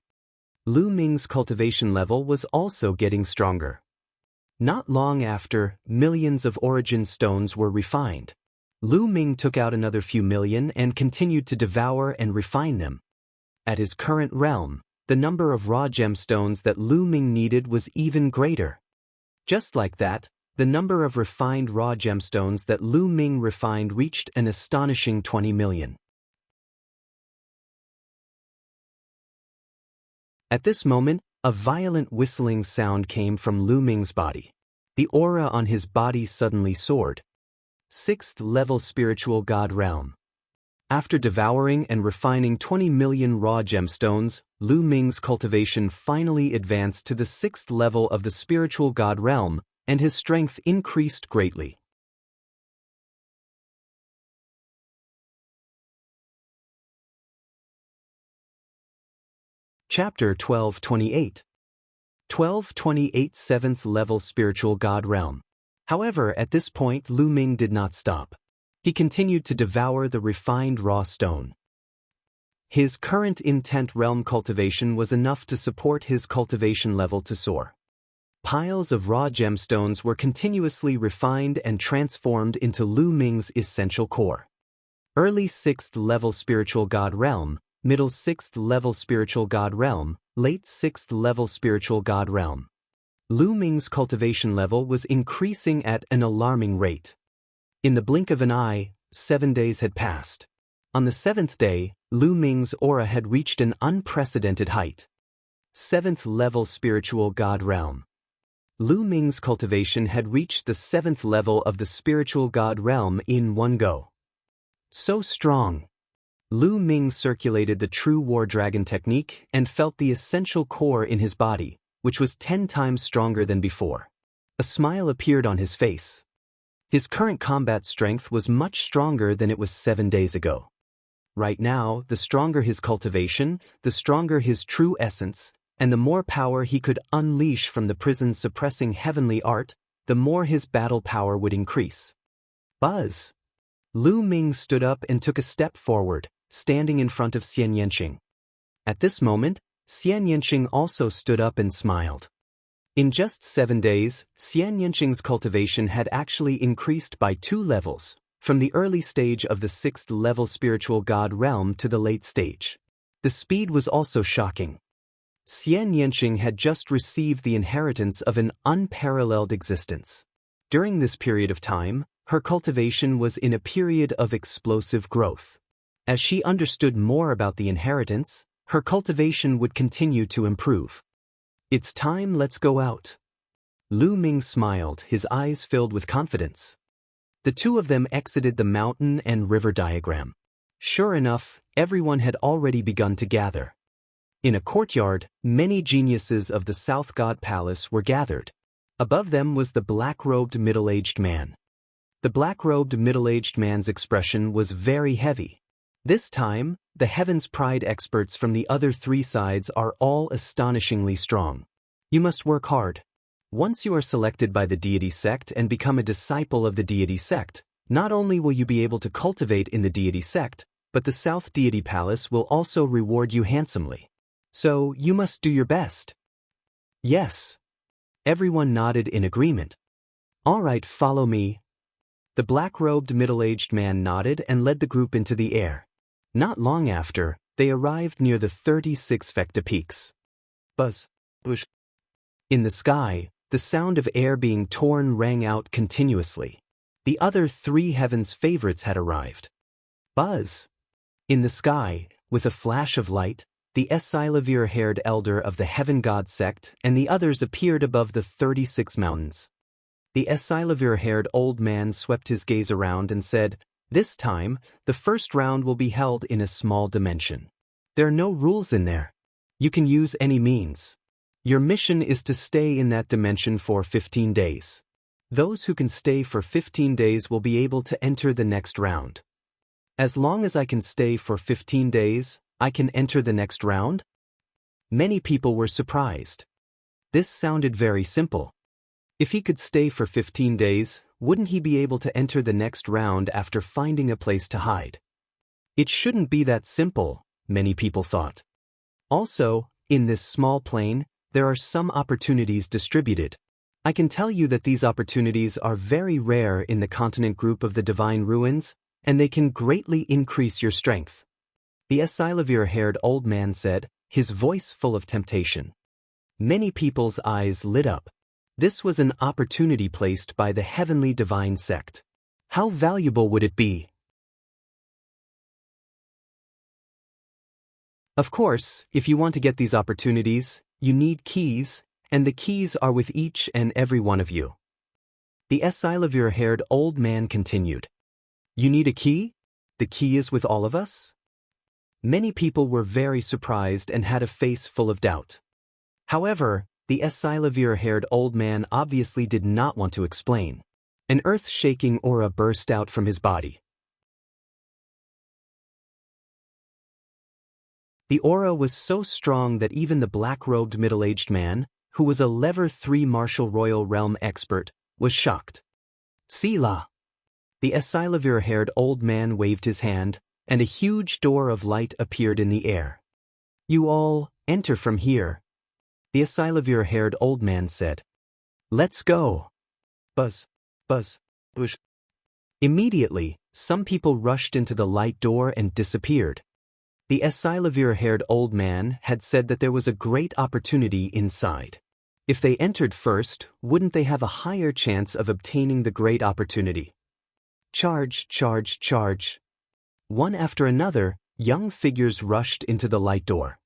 Lu Ming's cultivation level was also getting stronger. Not long after, millions of origin stones were refined. Lu Ming took out another few million and continued to devour and refine them. At his current realm, the number of raw gemstones that Lu Ming needed was even greater. Just like that, The number of refined raw gemstones that Lu Ming refined reached an astonishing 20 million. At this moment, a violent whistling sound came from Lu Ming's body. The aura on his body suddenly soared. 6th level spiritual god realm. After devouring and refining 20 million raw gemstones, Lu Ming's cultivation finally advanced to the 6th level of the spiritual god realm, and his strength increased greatly. Chapter 1228. 1228 7th level spiritual god realm. However, at this point Lu Ming did not stop. He continued to devour the refined raw stone. His current intent realm cultivation was enough to support his cultivation level to soar. Piles of raw gemstones were continuously refined and transformed into Lu Ming's essential core. Early 6th level spiritual god realm, middle 6th level spiritual god realm, late 6th level spiritual god realm. Lu Ming's cultivation level was increasing at an alarming rate. In the blink of an eye, 7 days had passed. On the 7th day, Lu Ming's aura had reached an unprecedented height. 7th level spiritual god realm. Lu Ming's cultivation had reached the 7th level of the spiritual god realm in one go. So strong. Lu Ming circulated the true war dragon technique and felt the essential core in his body, which was 10 times stronger than before. A smile appeared on his face. His current combat strength was much stronger than it was 7 days ago. Right now, the stronger his cultivation, the stronger his true essence, and the more power he could unleash from the prison suppressing heavenly art, the more his battle power would increase. Buzz! Lu Ming stood up and took a step forward, standing in front of Xianxia. At this moment, Xianxia also stood up and smiled. In just 7 days, Xianxia's cultivation had actually increased by 2 levels, from the early stage of the 6th level spiritual god realm to the late stage. The speed was also shocking. Xianxia had just received the inheritance of an unparalleled existence. During this period of time, her cultivation was in a period of explosive growth. As she understood more about the inheritance, her cultivation would continue to improve. It's time, let's go out. Lu Ming smiled, his eyes filled with confidence. The two of them exited the mountain and river diagram. Sure enough, everyone had already begun to gather. In a courtyard, many geniuses of the South God Palace were gathered. Above them was the black-robed middle-aged man. The black-robed middle-aged man's expression was very heavy. This time, the Heaven's Pride experts from the other 3 sides are all astonishingly strong. You must work hard. Once you are selected by the deity sect and become a disciple of the deity sect, not only will you be able to cultivate in the deity sect, but the South Deity Palace will also reward you handsomely. So, you must do your best. Yes. Everyone nodded in agreement. All right, follow me. The black-robed middle-aged man nodded and led the group into the air. Not long after, they arrived near the 36 Vecta peaks. Buzz. Bush. In the sky, the sound of air being torn rang out continuously. The other 3 heavens' favorites had arrived. Buzz. In the sky, with a flash of light, the Esilavir-haired elder of the Heaven God sect and the others appeared above the 36 mountains. The Esilavir-haired old man swept his gaze around and said, "This time, the first round will be held in a small dimension. There are no rules in there. You can use any means. Your mission is to stay in that dimension for 15 days. Those who can stay for 15 days will be able to enter the next round. As long as I can stay for 15 days, I can enter the next round?" Many people were surprised. This sounded very simple. If he could stay for 15 days, wouldn't he be able to enter the next round after finding a place to hide? It shouldn't be that simple, many people thought. Also, in this small plane, there are some opportunities distributed. I can tell you that these opportunities are very rare in the continent group of the Divine Ruins, and they can greatly increase your strength. The Esilavir-haired old man said, his voice full of temptation. Many people's eyes lit up. This was an opportunity placed by the heavenly divine sect. How valuable would it be? Of course, if you want to get these opportunities, you need keys, and the keys are with each and every one of you. The Esilavir-haired old man continued. You need a key? The key is with all of us? Many people were very surprised and had a face full of doubt. However, the Esilavir-haired old man obviously did not want to explain. An earth-shaking aura burst out from his body. The aura was so strong that even the black-robed middle-aged man, who was a Level 3 martial royal realm expert, was shocked. Sila! The Esilavir-haired old man waved his hand, and a huge door of light appeared in the air. You all, enter from here. The Esilavir-haired old man said. Let's go. Buzz, buzz, bush. Immediately, some people rushed into the light door and disappeared. The Esilavir-haired old man had said that there was a great opportunity inside. If they entered first, wouldn't they have a higher chance of obtaining the great opportunity? Charge, charge, charge. One after another, young figures rushed into the light door.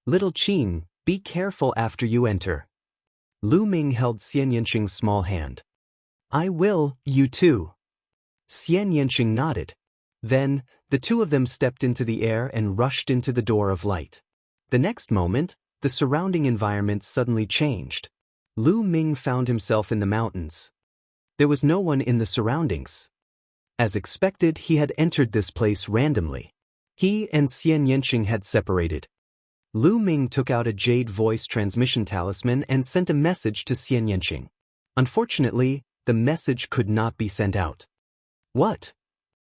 Little Qing, be careful after you enter. Lu Ming held Xianxia's small hand. I will, you too. Xianxia nodded. Then, the two of them stepped into the air and rushed into the door of light. The next moment, the surrounding environment suddenly changed. Lu Ming found himself in the mountains. There was no one in the surroundings. As expected, he had entered this place randomly. He and Xianxia had separated. Lu Ming took out a jade voice transmission talisman and sent a message to Xianxia. Unfortunately, the message could not be sent out. What?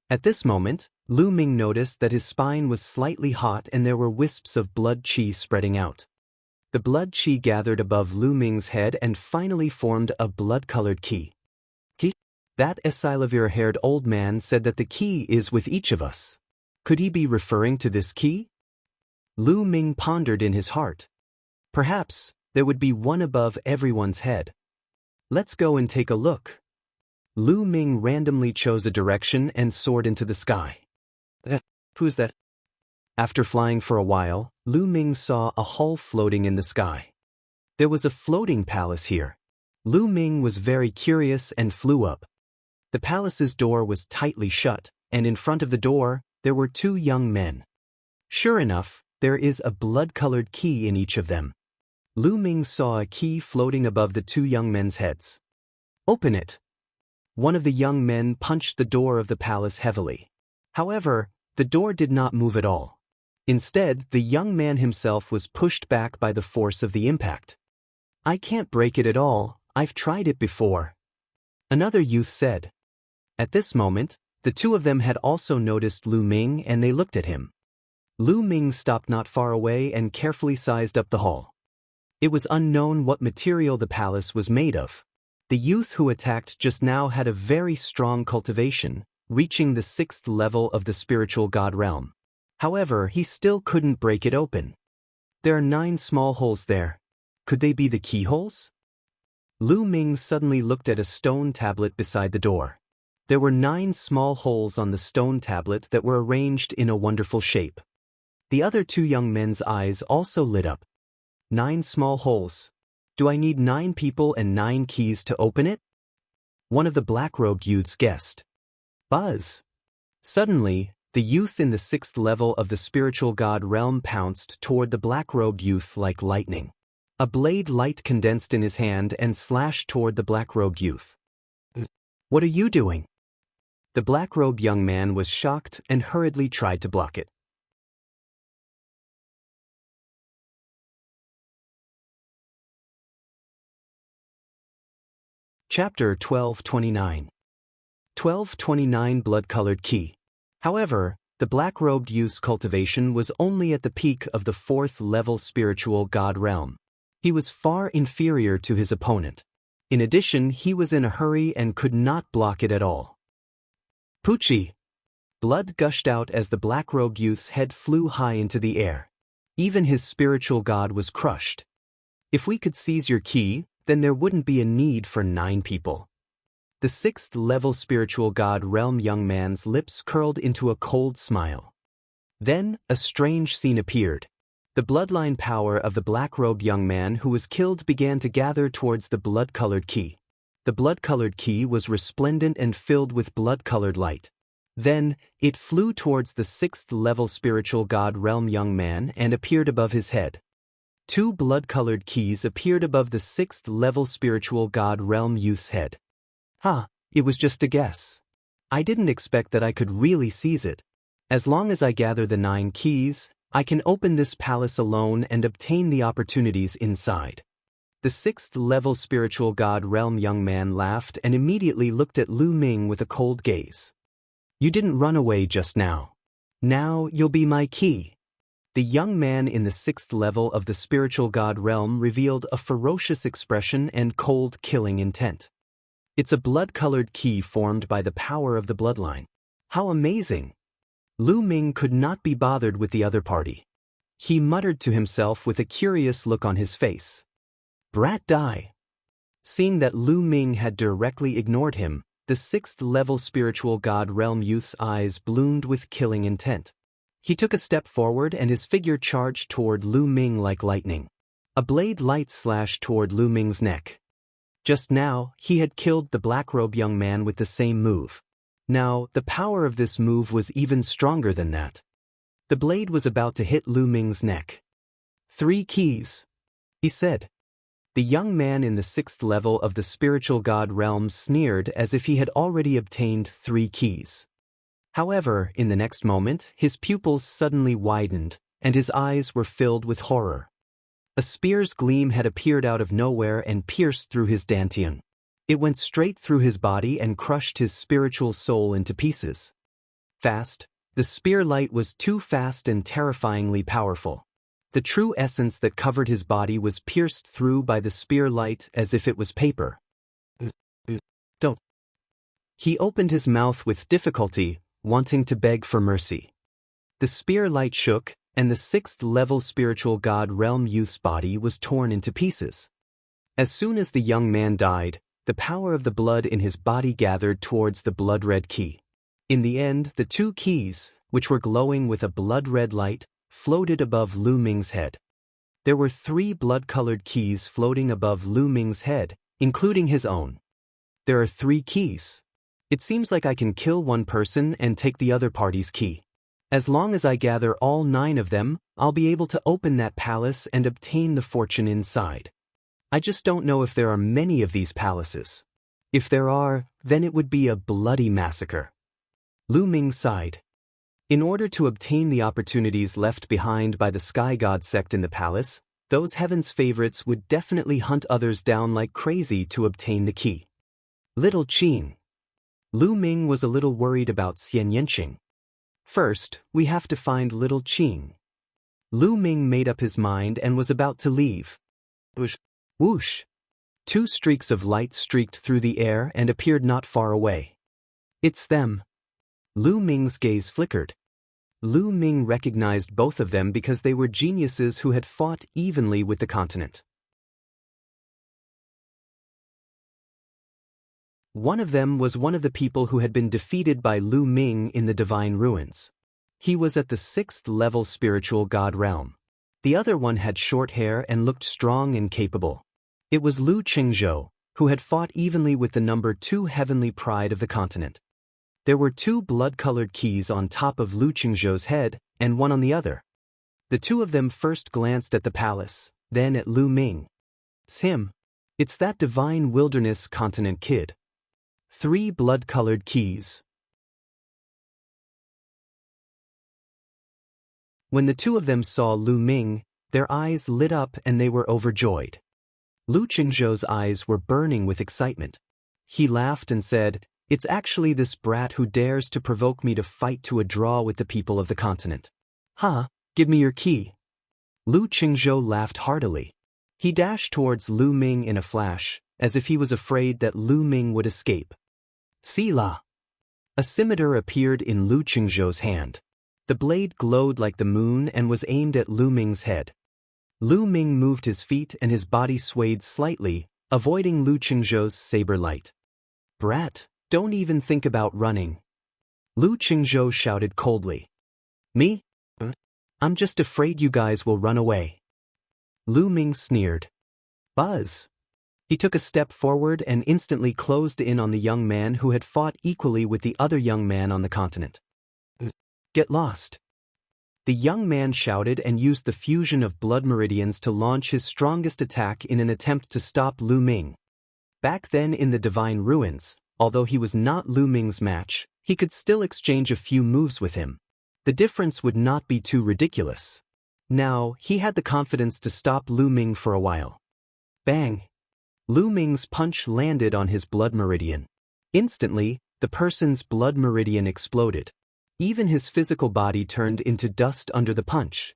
At this moment, Lu Ming noticed that his spine was slightly hot and there were wisps of blood qi spreading out. The blood qi gathered above Lu Ming's head and finally formed a blood-colored key. That Esilavir-haired old man said that the key is with each of us. Could he be referring to this key? Lu Ming pondered in his heart. Perhaps there would be one above everyone's head. Let's go and take a look. Lu Ming randomly chose a direction and soared into the sky. Who's that? After flying for a while, Lu Ming saw a hull floating in the sky. There was a floating palace here. Lu Ming was very curious and flew up. The palace's door was tightly shut, and in front of the door, there were two young men. Sure enough, there is a blood-colored key in each of them. Lu Ming saw a key floating above the two young men's heads. Open it. One of the young men punched the door of the palace heavily. However, the door did not move at all. Instead, the young man himself was pushed back by the force of the impact. I can't break it at all, I've tried it before. Another youth said. At this moment, the two of them had also noticed Lu Ming and they looked at him. Lu Ming stopped not far away and carefully sized up the hall. It was unknown what material the palace was made of. The youth who attacked just now had a very strong cultivation, reaching the 6th level of the spiritual god realm. However, he still couldn't break it open. There are 9 small holes there. Could they be the keyholes? Lu Ming suddenly looked at a stone tablet beside the door. There were 9 small holes on the stone tablet that were arranged in a wonderful shape. The other two young men's eyes also lit up. 9 small holes. Do I need 9 people and 9 keys to open it? One of the black-robed youths guessed. Buzz! Suddenly, the youth in the 6th level of the spiritual god realm pounced toward the black-robed youth like lightning. A blade light condensed in his hand and slashed toward the black-robed youth. What are you doing? The black-robed young man was shocked and hurriedly tried to block it. Chapter 1229. 1229 Blood-Colored Key. However, the black-robed youth's cultivation was only at the peak of the 4th level spiritual god realm. He was far inferior to his opponent. In addition, he was in a hurry and could not block it at all. Poochie! Blood gushed out as the black-robed youth's head flew high into the air. Even his spiritual god was crushed. If we could seize your key, then there wouldn't be a need for 9 people. The 6th-level spiritual god realm young man's lips curled into a cold smile. Then, a strange scene appeared. The bloodline power of the black-robed young man who was killed began to gather towards the blood-colored key. The blood-colored key was resplendent and filled with blood-colored light. Then, it flew towards the 6th-level spiritual god realm young man and appeared above his head. 2 blood-colored keys appeared above the 6th-level spiritual god realm youth's head. It was just a guess. I didn't expect that I could really seize it. As long as I gather the 9 keys, I can open this palace alone and obtain the opportunities inside. The 6th-level spiritual god realm young man laughed and immediately looked at Lu Ming with a cold gaze. You didn't run away just now. Now you'll be my key. The young man in the 6th level of the spiritual god realm revealed a ferocious expression and cold killing intent. It's a blood-colored key formed by the power of the bloodline. How amazing! Lu Ming could not be bothered with the other party. He muttered to himself with a curious look on his face. Brat die. Seeing that Lu Ming had directly ignored him, the 6th-level spiritual god realm youth's eyes bloomed with killing intent. He took a step forward and his figure charged toward Lu Ming like lightning. A blade light slashed toward Lu Ming's neck. Just now, he had killed the black-robe young man with the same move. Now, the power of this move was even stronger than that. The blade was about to hit Lu Ming's neck. 3 keys, he said. The young man in the 6th level of the spiritual god realm sneered as if he had already obtained 3 keys. However, in the next moment, his pupils suddenly widened, and his eyes were filled with horror. A spear's gleam had appeared out of nowhere and pierced through his dantian. It went straight through his body and crushed his spiritual soul into pieces. Fast, the spear light was too fast and terrifyingly powerful. The true essence that covered his body was pierced through by the spear light as if it was paper. Don't. He opened his mouth with difficulty, wanting to beg for mercy. The spear light shook, and the 6th-level spiritual god realm youth's body was torn into pieces. As soon as the young man died, the power of the blood in his body gathered towards the blood-red key. In the end, the 2 keys, which were glowing with a blood-red light, floated above Lu Ming's head. There were 3 blood-colored keys floating above Lu Ming's head, including his own. There are 3 keys. It seems like I can kill one person and take the other party's key. As long as I gather all 9 of them, I'll be able to open that palace and obtain the fortune inside. I just don't know if there are many of these palaces. If there are, then it would be a bloody massacre. Lu Ming sighed. In order to obtain the opportunities left behind by the sky god sect in the palace, those heaven's favorites would definitely hunt others down like crazy to obtain the key. Little Qin. Lu Ming was a little worried about Xianxia. First, we have to find little Qin. Lu Ming made up his mind and was about to leave. Whoosh! Whoosh! 2 streaks of light streaked through the air and appeared not far away. It's them. Lu Ming's gaze flickered. Lu Ming recognized both of them because they were geniuses who had fought evenly with the continent. One of them was one of the people who had been defeated by Lu Ming in the divine ruins. He was at the 6th-level spiritual god realm. The other one had short hair and looked strong and capable. It was Lu Qingzhou, who had fought evenly with the number 2 heavenly pride of the continent. There were 2 blood-colored keys on top of Lu Qingzhou's head, and one on the other. The 2 of them first glanced at the palace, then at Lu Ming. It's him. It's that divine wilderness continent kid. 3 blood-colored keys. When the 2 of them saw Lu Ming, their eyes lit up and they were overjoyed. Lu Qingzhou's eyes were burning with excitement. He laughed and said, "It's actually this brat who dares to provoke me to fight to a draw with the people of the continent. Give me your key." Lu Qingzhou laughed heartily. He dashed towards Lu Ming in a flash, as if he was afraid that Lu Ming would escape. Sila! A scimitar appeared in Lu Qingzhou's hand. The blade glowed like the moon and was aimed at Lu Ming's head. Lu Ming moved his feet and his body swayed slightly, avoiding Lu Qingzhou's saber light. Brat, don't even think about running. Lu Qingzhou shouted coldly. Me? I'm just afraid you guys will run away. Lu Ming sneered. Buzz. He took a step forward and instantly closed in on the young man who had fought equally with the other young man on the continent. Get lost. The young man shouted and used the fusion of blood meridians to launch his strongest attack in an attempt to stop Lu Ming. Back then in the Divine Ruins, although he was not Lu Ming's match, he could still exchange a few moves with him. The difference would not be too ridiculous. Now, he had the confidence to stop Lu Ming for a while. Bang! Lu Ming's punch landed on his blood meridian. Instantly, the person's blood meridian exploded. Even his physical body turned into dust under the punch.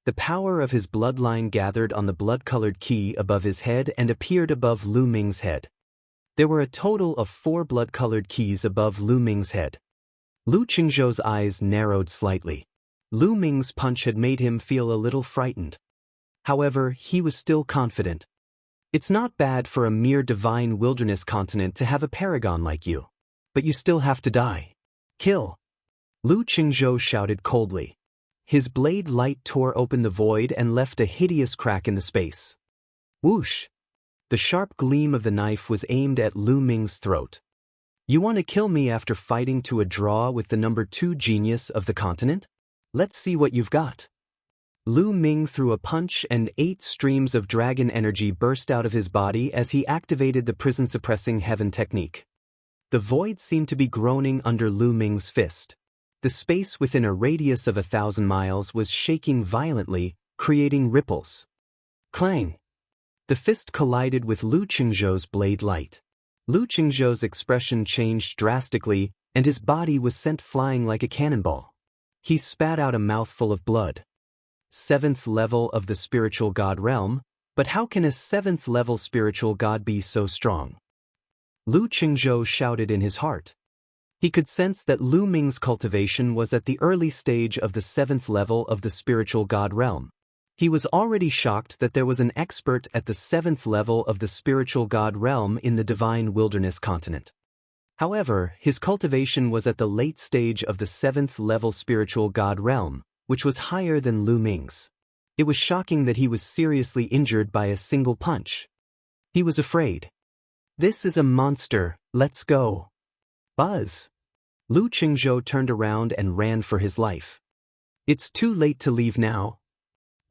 The power of his bloodline gathered on the blood-colored key above his head and appeared above Lu Ming's head. There were a total of 4 blood-colored keys above Lu Ming's head. Lu Qingzhou's eyes narrowed slightly. Lu Ming's punch had made him feel a little frightened. However, he was still confident. It's not bad for a mere divine wilderness continent to have a paragon like you. But you still have to die. Kill. Lu Qingzhou shouted coldly. His blade light tore open the void and left a hideous crack in the space. Whoosh! The sharp gleam of the knife was aimed at Lu Ming's throat. You want to kill me after fighting to a draw with the number 2 genius of the continent? Let's see what you've got. Lu Ming threw a punch and 8 streams of dragon energy burst out of his body as he activated the prison-suppressing heaven technique. The void seemed to be groaning under Lu Ming's fist. The space within a radius of 1,000 miles was shaking violently, creating ripples. Clang! The fist collided with Lu Qingzhou's blade light. Lu Qingzhou's expression changed drastically, and his body was sent flying like a cannonball. He spat out a mouthful of blood. 7th level of the spiritual god realm, but how can a 7th level spiritual god be so strong? Lu Qingzhou shouted in his heart. He could sense that Lu Ming's cultivation was at the early stage of the 7th level of the spiritual god realm. He was already shocked that there was an expert at the 7th level of the spiritual god realm in the divine wilderness continent. However, his cultivation was at the late stage of the 7th level spiritual god realm, which was higher than Lu Ming's. It was shocking that he was seriously injured by a single punch. He was afraid. This is a monster, let's go. Buzz! Lu Qingzhou turned around and ran for his life. It's too late to leave now.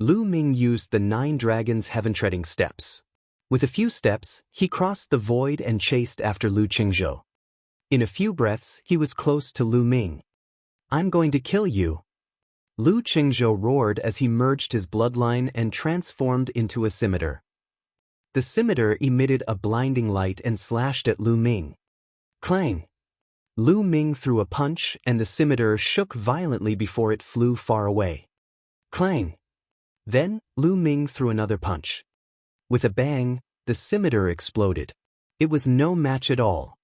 Lu Ming used the 9 dragons' heaven-treading steps. With a few steps, he crossed the void and chased after Lu Qingzhou. In a few breaths, he was close to Lu Ming. I'm going to kill you. Lu Qingzhou roared as he merged his bloodline and transformed into a scimitar. The scimitar emitted a blinding light and slashed at Lu Ming. Clang! Lu Ming threw a punch and the scimitar shook violently before it flew far away. Clang! Then, Lu Ming threw another punch. With a bang, the scimitar exploded. It was no match at all.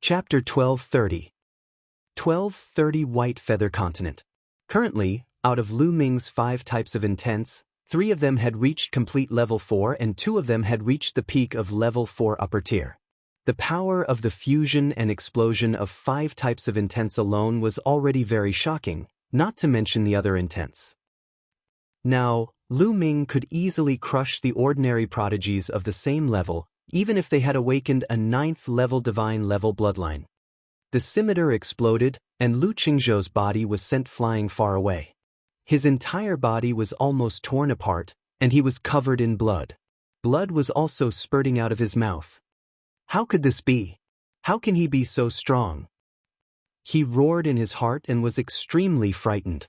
Chapter 1230. 1230 White Feather Continent. Currently, out of Lu Ming's 5 types of intents, 3 of them had reached complete level 4 and 2 of them had reached the peak of level 4 upper tier. The power of the fusion and explosion of 5 types of intents alone was already very shocking, not to mention the other intents. Now, Lu Ming could easily crush the ordinary prodigies of the same level, even if they had awakened a 9th level divine level bloodline. The scimitar exploded, and Lu Qingzhou's body was sent flying far away. His entire body was almost torn apart, and he was covered in blood. Blood was also spurting out of his mouth. How could this be? How can he be so strong? He roared in his heart and was extremely frightened.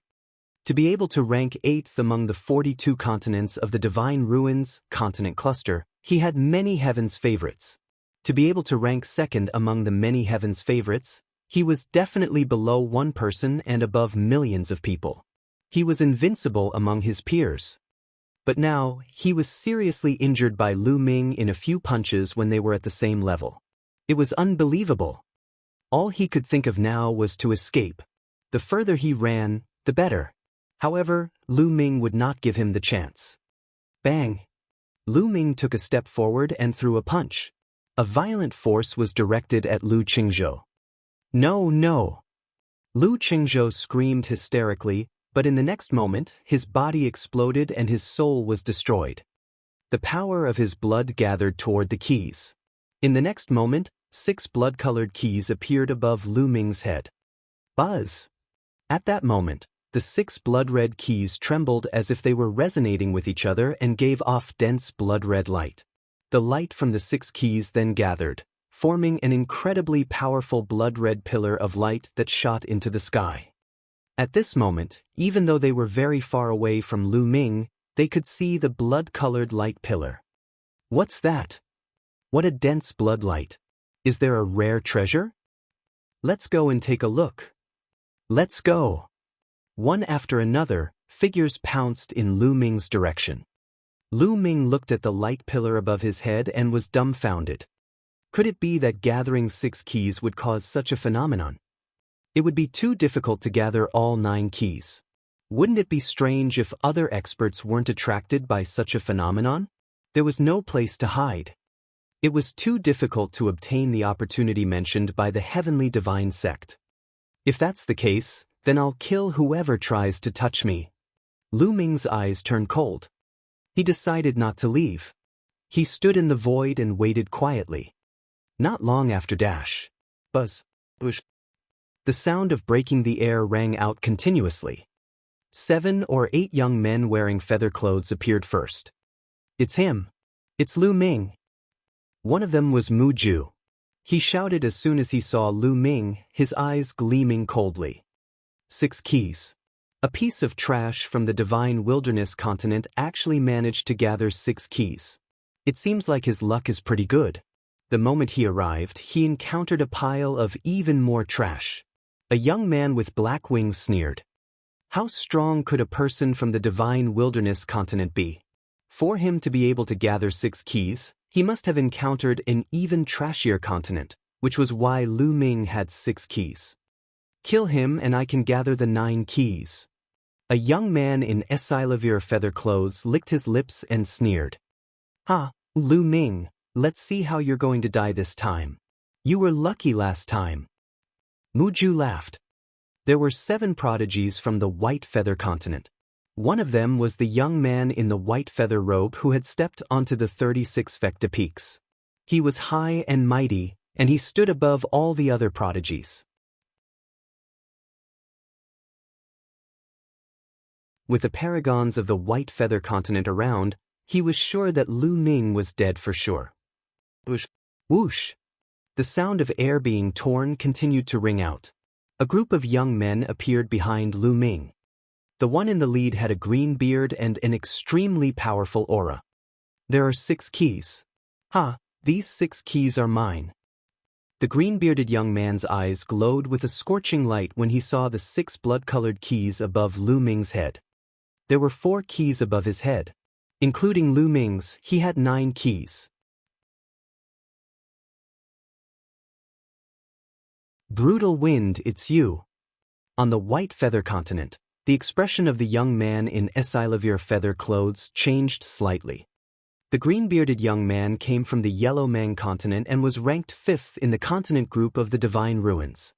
To be able to rank 8th among the 42 continents of the Divine Ruins continent cluster, he had many heaven's favorites. To be able to rank 2nd among the many heaven's favorites, he was definitely below one person and above millions of people. He was invincible among his peers. But now, he was seriously injured by Lu Ming in a few punches when they were at the same level. It was unbelievable. All he could think of now was to escape. The further he ran, the better. However, Lu Ming would not give him the chance. Bang! Lu Ming took a step forward and threw a punch. A violent force was directed at Lu Qingzhou. No, no! Lu Qingzhou screamed hysterically, but in the next moment, his body exploded and his soul was destroyed. The power of his blood gathered toward the keys. In the next moment, 6 blood-colored keys appeared above Lu Ming's head. Buzz! At that moment, the 6 blood-red keys trembled as if they were resonating with each other and gave off dense blood-red light. The light from the 6 keys then gathered, forming an incredibly powerful blood-red pillar of light that shot into the sky. At this moment, even though they were very far away from Lu Ming, they could see the blood-colored light pillar. What's that? What a dense blood light. Is there a rare treasure? Let's go and take a look. Let's go. One after another, figures pounced in Lu Ming's direction. Lu Ming looked at the light pillar above his head and was dumbfounded. Could it be that gathering 6 keys would cause such a phenomenon? It would be too difficult to gather all 9 keys. Wouldn't it be strange if other experts weren't attracted by such a phenomenon? There was no place to hide. It was too difficult to obtain the opportunity mentioned by the heavenly divine sect. If that's the case, then I'll kill whoever tries to touch me. Lu Ming's eyes turned cold. He decided not to leave. He stood in the void and waited quietly. Not long after dash. Buzz. Whoosh. The sound of breaking the air rang out continuously. 7 or 8 young men wearing feather clothes appeared first. It's him. It's Lu Ming. One of them was Mu Ju. He shouted as soon as he saw Lu Ming, his eyes gleaming coldly. 6 keys. A piece of trash from the divine wilderness continent actually managed to gather 6 keys. It seems like his luck is pretty good. The moment he arrived, he encountered a pile of even more trash. A young man with black wings sneered. How strong could a person from the divine wilderness continent be? For him to be able to gather 6 keys, he must have encountered an even trashier continent, which was why Lu Ming had 6 keys. Kill him and I can gather the 9 keys. A young man in Esilavir feather clothes licked his lips and sneered. Ha, Lu Ming, let's see how you're going to die this time. You were lucky last time. Mu Ju laughed. There were 7 prodigies from the white feather continent. One of them was the young man in the white feather robe who had stepped onto the 36 Vecta peaks. He was high and mighty, and he stood above all the other prodigies. With the paragons of the white feather continent around, he was sure that Lu Ming was dead for sure. Whoosh! Whoosh! The sound of air being torn continued to ring out. A group of young men appeared behind Lu Ming. The one in the lead had a green beard and an extremely powerful aura. There are 6 keys. Ha, these 6 keys are mine. The green-bearded young man's eyes glowed with a scorching light when he saw the 6 blood-colored keys above Lu Ming's head. There were 4 keys above his head. Including Lu Ming's, he had 9 keys. Brutal wind, it's you. On the white feather continent, the expression of the young man in Esilavir feather clothes changed slightly. The green-bearded young man came from the Yellow Mang continent and was ranked 5th in the continent group of the Divine Ruins.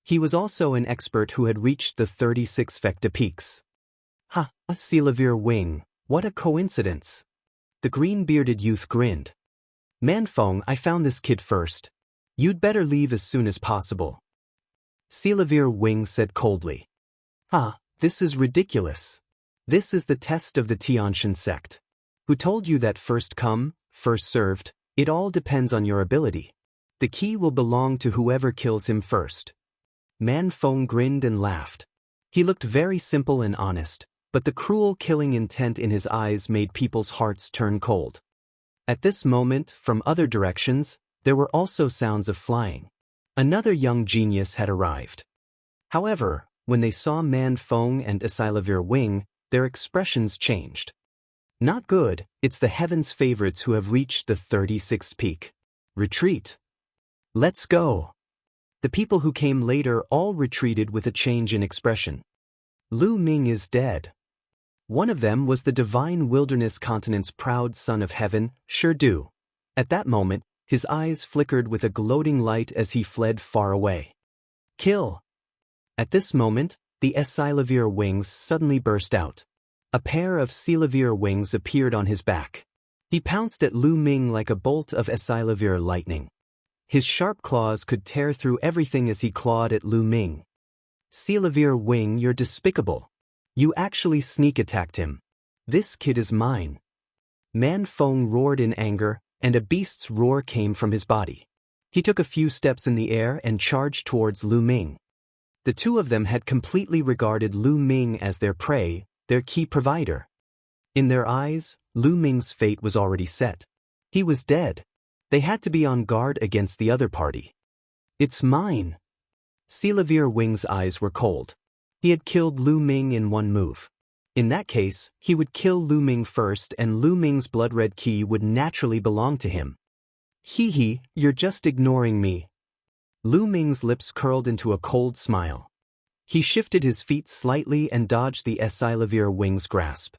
He was also an expert who had reached the 36 Vecta peaks. Ha, Esilavir Wing, what a coincidence. The green-bearded youth grinned. Manfeng, I found this kid first. You'd better leave as soon as possible. Esilavir Wing said coldly. Ah, this is ridiculous. This is the test of the Tianshan sect. Who told you that first come, first served? It all depends on your ability. The key will belong to whoever kills him first. Manfeng grinned and laughed. He looked very simple and honest, but the cruel killing intent in his eyes made people's hearts turn cold. At this moment, from other directions, there were also sounds of flying. Another young genius had arrived. However, when they saw Manfeng and Esilavir Wing, their expressions changed. Not good, it's the heavens' favorites who have reached the 36th peak. Retreat. Let's go. The people who came later all retreated with a change in expression. Lu Ming is dead. One of them was the divine wilderness continent's proud son of heaven, Shirdu. At that moment, his eyes flickered with a gloating light as he fled far away. Kill! At this moment, the Esilavir wings suddenly burst out. A pair of Silavir wings appeared on his back. He pounced at Lu Ming like a bolt of Esilavir lightning. His sharp claws could tear through everything as he clawed at Lu Ming. Silavir wing, you're despicable. You actually sneak attacked him. This kid is mine. Man Feng roared in anger, and a beast's roar came from his body. He took a few steps in the air and charged towards Lu Ming. The two of them had completely regarded Lu Ming as their prey, their key provider. In their eyes, Lu Ming's fate was already set. He was dead. They had to be on guard against the other party. It's mine. Silavir Wing's eyes were cold. He had killed Lu Ming in one move. In that case, he would kill Lu Ming first and Lu Ming's blood-red key would naturally belong to him. Hee, you're just ignoring me. Lu Ming's lips curled into a cold smile. He shifted his feet slightly and dodged the Esilavir Wing's grasp.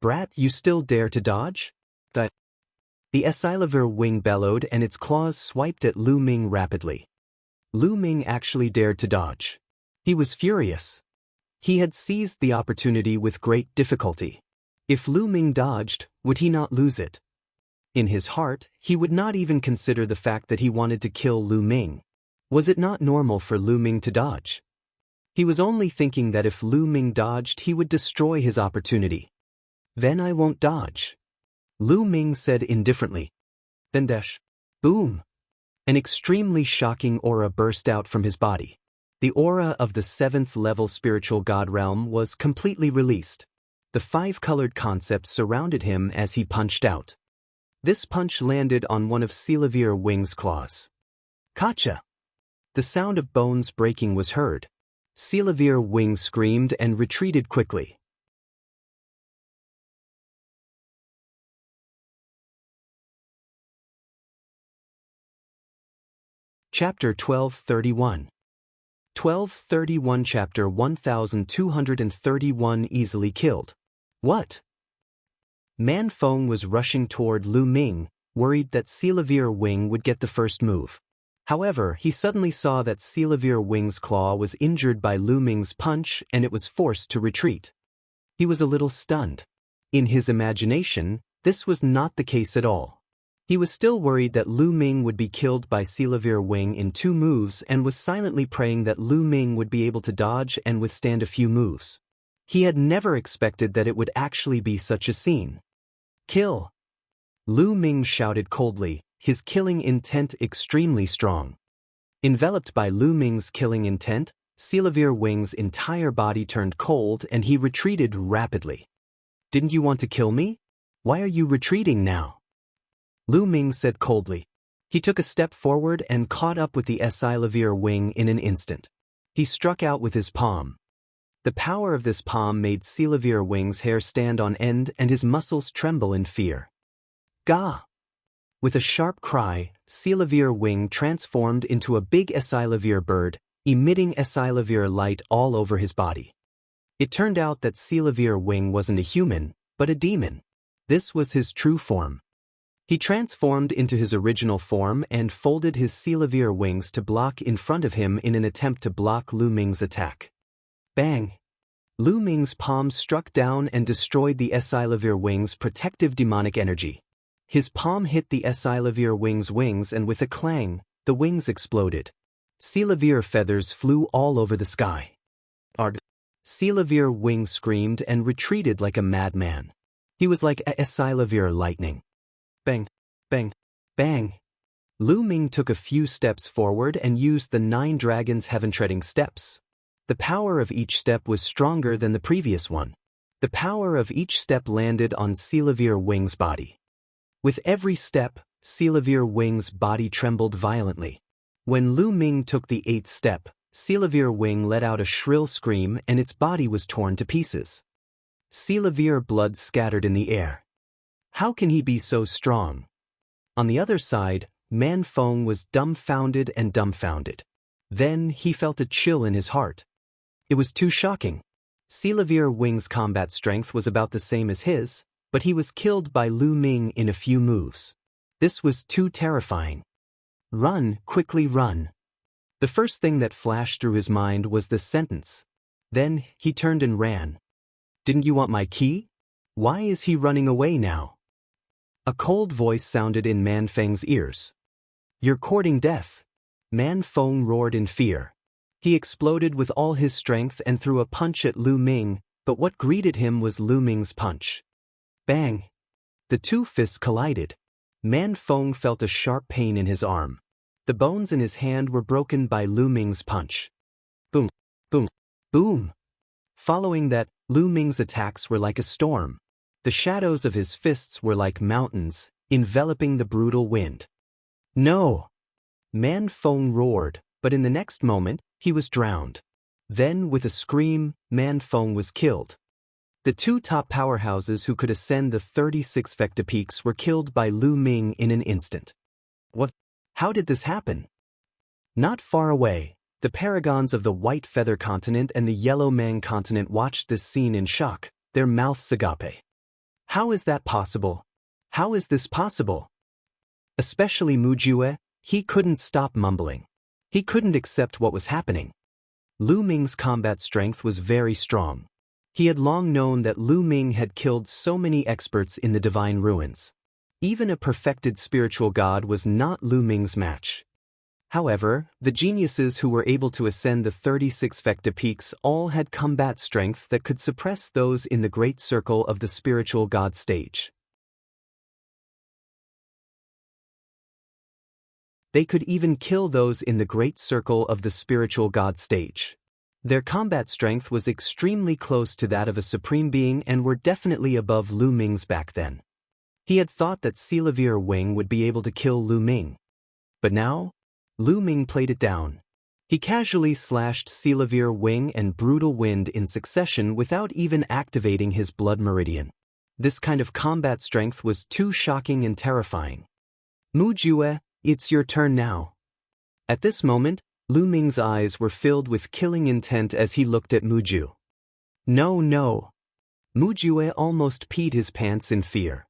Brat, you still dare to dodge? The Esilavir Wing bellowed and its claws swiped at Lu Ming rapidly. Lu Ming actually dared to dodge. He was furious. He had seized the opportunity with great difficulty. If Lu Ming dodged, would he not lose it? In his heart, he would not even consider the fact that he wanted to kill Lu Ming. Was it not normal for Lu Ming to dodge? He was only thinking that if Lu Ming dodged, he would destroy his opportunity. Then I won't dodge. Lu Ming said indifferently. Then dash. Boom! An extremely shocking aura burst out from his body. The aura of the 7th-level spiritual god realm was completely released. The 5-colored concepts surrounded him as he punched out. This punch landed on one of Silavir Wing's claws. Kacha! The sound of bones breaking was heard. Silavir Wing screamed and retreated quickly. Chapter 1231. 1231 Chapter 1231 Easily killed. What? Man Feng was rushing toward Lu Ming, worried that Silavir Wing would get the first move. However, he suddenly saw that Silavir Wing's claw was injured by Lu Ming's punch and it was forced to retreat. He was a little stunned. In his imagination, this was not the case at all. He was still worried that Lu Ming would be killed by Silavir Wing in 2 moves and was silently praying that Lu Ming would be able to dodge and withstand a few moves. He had never expected that it would actually be such a scene. Kill! Lu Ming shouted coldly, his killing intent extremely strong. Enveloped by Lu Ming's killing intent, Silavir Wing's entire body turned cold and he retreated rapidly. Didn't you want to kill me? Why are you retreating now? Lu Ming said coldly. He took a step forward and caught up with the Esilavir Wing in an instant. He struck out with his palm. The power of this palm made Silavir Wing's hair stand on end and his muscles tremble in fear. Gah! With a sharp cry, Silavir Wing transformed into a big Esilavir bird, emitting Esilavir light all over his body. It turned out that Silavir Wing wasn't a human, but a demon. This was his true form. He transformed into his original form and folded his Silavir Wings to block in front of him in an attempt to block Lu Ming's attack. Bang! Lu Ming's palm struck down and destroyed the Esilavir Wing's protective demonic energy. His palm hit the Esilavir Wing's wings and with a clang, the wings exploded. Silavir feathers flew all over the sky. Arg! Silavir Wing screamed and retreated like a madman. He was like a Esilavir lightning. Bang! Bang! Bang! Lu Ming took a few steps forward and used the 9 dragons' heaven-treading steps. The power of each step was stronger than the previous one. The power of each step landed on Silavir Wing's body. With every step, Silavir Wing's body trembled violently. When Lu Ming took the 8th step, Silavir Wing let out a shrill scream and its body was torn to pieces. Silavir blood scattered in the air. How can he be so strong? On the other side, Man Feng was dumbfounded and dumbfounded. Then he felt a chill in his heart. It was too shocking. Silavir Wing's combat strength was about the same as his, but he was killed by Lu Ming in a few moves. This was too terrifying. Run, quickly run. The first thing that flashed through his mind was this sentence. Then he turned and ran. Didn't you want my key? Why is he running away now? A cold voice sounded in Man Feng's ears. You're courting death. Man Feng roared in fear. He exploded with all his strength and threw a punch at Lu Ming, but what greeted him was Lu Ming's punch. Bang! The two fists collided. Man Feng felt a sharp pain in his arm. The bones in his hand were broken by Lu Ming's punch. Boom! Boom! Boom! Following that, Lu Ming's attacks were like a storm. The shadows of his fists were like mountains, enveloping the brutal wind. No! Man Feng roared, but in the next moment, he was drowned. Then, with a scream, Man Feng was killed. The two top powerhouses who could ascend the 36 Vecta peaks were killed by Lu Ming in an instant. What? How did this happen? Not far away, the paragons of the White Feather Continent and the Yellow Man Continent watched this scene in shock, their mouths agape. How is that possible? How is this possible? Especially Mujue, he couldn't stop mumbling. He couldn't accept what was happening. Lu Ming's combat strength was very strong. He had long known that Lu Ming had killed so many experts in the divine ruins. Even a perfected spiritual god was not Lu Ming's match. However, the geniuses who were able to ascend the 36 Vecta peaks all had combat strength that could suppress those in the great circle of the spiritual god stage. They could even kill those in the great circle of the spiritual god stage. Their combat strength was extremely close to that of a supreme being and were definitely above Lu Ming's back then. He had thought that Silavir Wing would be able to kill Lu Ming. But now, Lu Ming played it down. He casually slashed Silavir Wing and Brutal Wind in succession without even activating his blood meridian. This kind of combat strength was too shocking and terrifying. Mujue, it's your turn now. At this moment, Lu Ming's eyes were filled with killing intent as he looked at Muju. No, no. Mujue almost peed his pants in fear.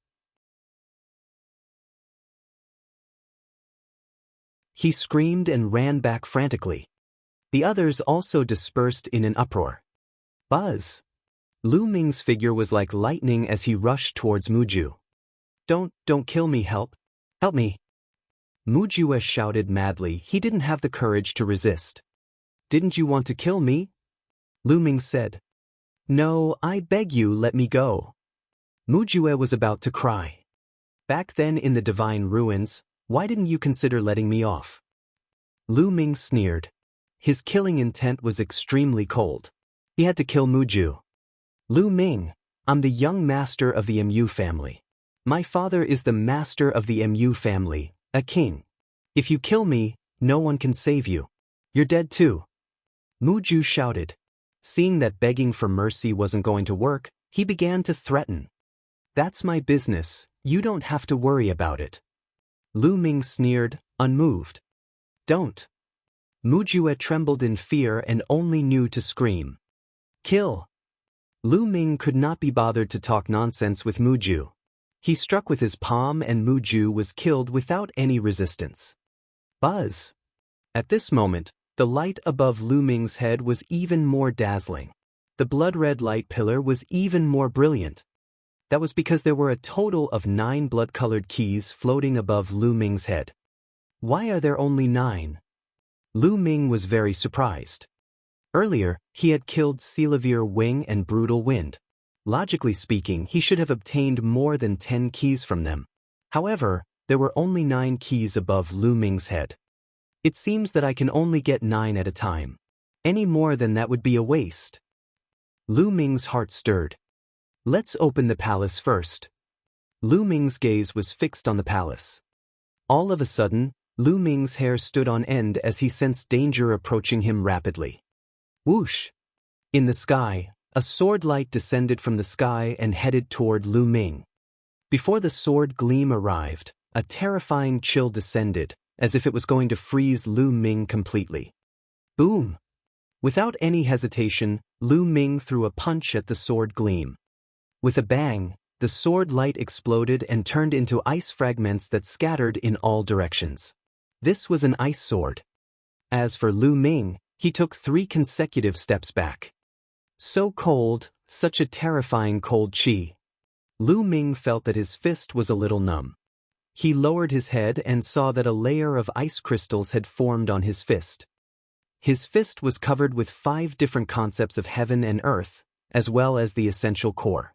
He screamed and ran back frantically. The others also dispersed in an uproar. Buzz! Lu Ming's figure was like lightning as he rushed towards Muju. Don't kill me, help me. Mujue shouted madly. He didn't have the courage to resist. Didn't you want to kill me? Lu Ming said. No, I beg you, let me go. Mujue was about to cry. Back then in the divine ruins, why didn't you consider letting me off? Lu Ming sneered. His killing intent was extremely cold. He had to kill Muju. Lu Ming, I'm the young master of the Mu family. My father is the master of the Mu family, a king. If you kill me, no one can save you. You're dead too. Muju shouted. Seeing that begging for mercy wasn't going to work, he began to threaten. That's my business, you don't have to worry about it. Lu Ming sneered, unmoved. Don't. Mujue trembled in fear and only knew to scream. Kill. Lu Ming could not be bothered to talk nonsense with Muju. He struck with his palm and Muju was killed without any resistance. Buzz! At this moment, the light above Lu Ming's head was even more dazzling. The blood-red light pillar was even more brilliant. That was because there were a total of 9 blood-colored keys floating above Lu Ming's head. Why are there only 9? Lu Ming was very surprised. Earlier, he had killed Silavir Wing and Brutal Wind. Logically speaking, he should have obtained more than 10 keys from them. However, there were only 9 keys above Lu Ming's head. It seems that I can only get 9 at a time. Any more than that would be a waste. Lu Ming's heart stirred. Let's open the palace first. Lu Ming's gaze was fixed on the palace. All of a sudden, Lu Ming's hair stood on end as he sensed danger approaching him rapidly. Whoosh! In the sky, a sword light descended from the sky and headed toward Lu Ming. Before the sword gleam arrived, a terrifying chill descended, as if it was going to freeze Lu Ming completely. Boom! Without any hesitation, Lu Ming threw a punch at the sword gleam. With a bang, the sword light exploded and turned into ice fragments that scattered in all directions. This was an ice sword. As for Lu Ming, he took 3 consecutive steps back. So cold, such a terrifying cold chi. Lu Ming felt that his fist was a little numb. He lowered his head and saw that a layer of ice crystals had formed on his fist. His fist was covered with 5 different concepts of heaven and earth, as well as the essential core.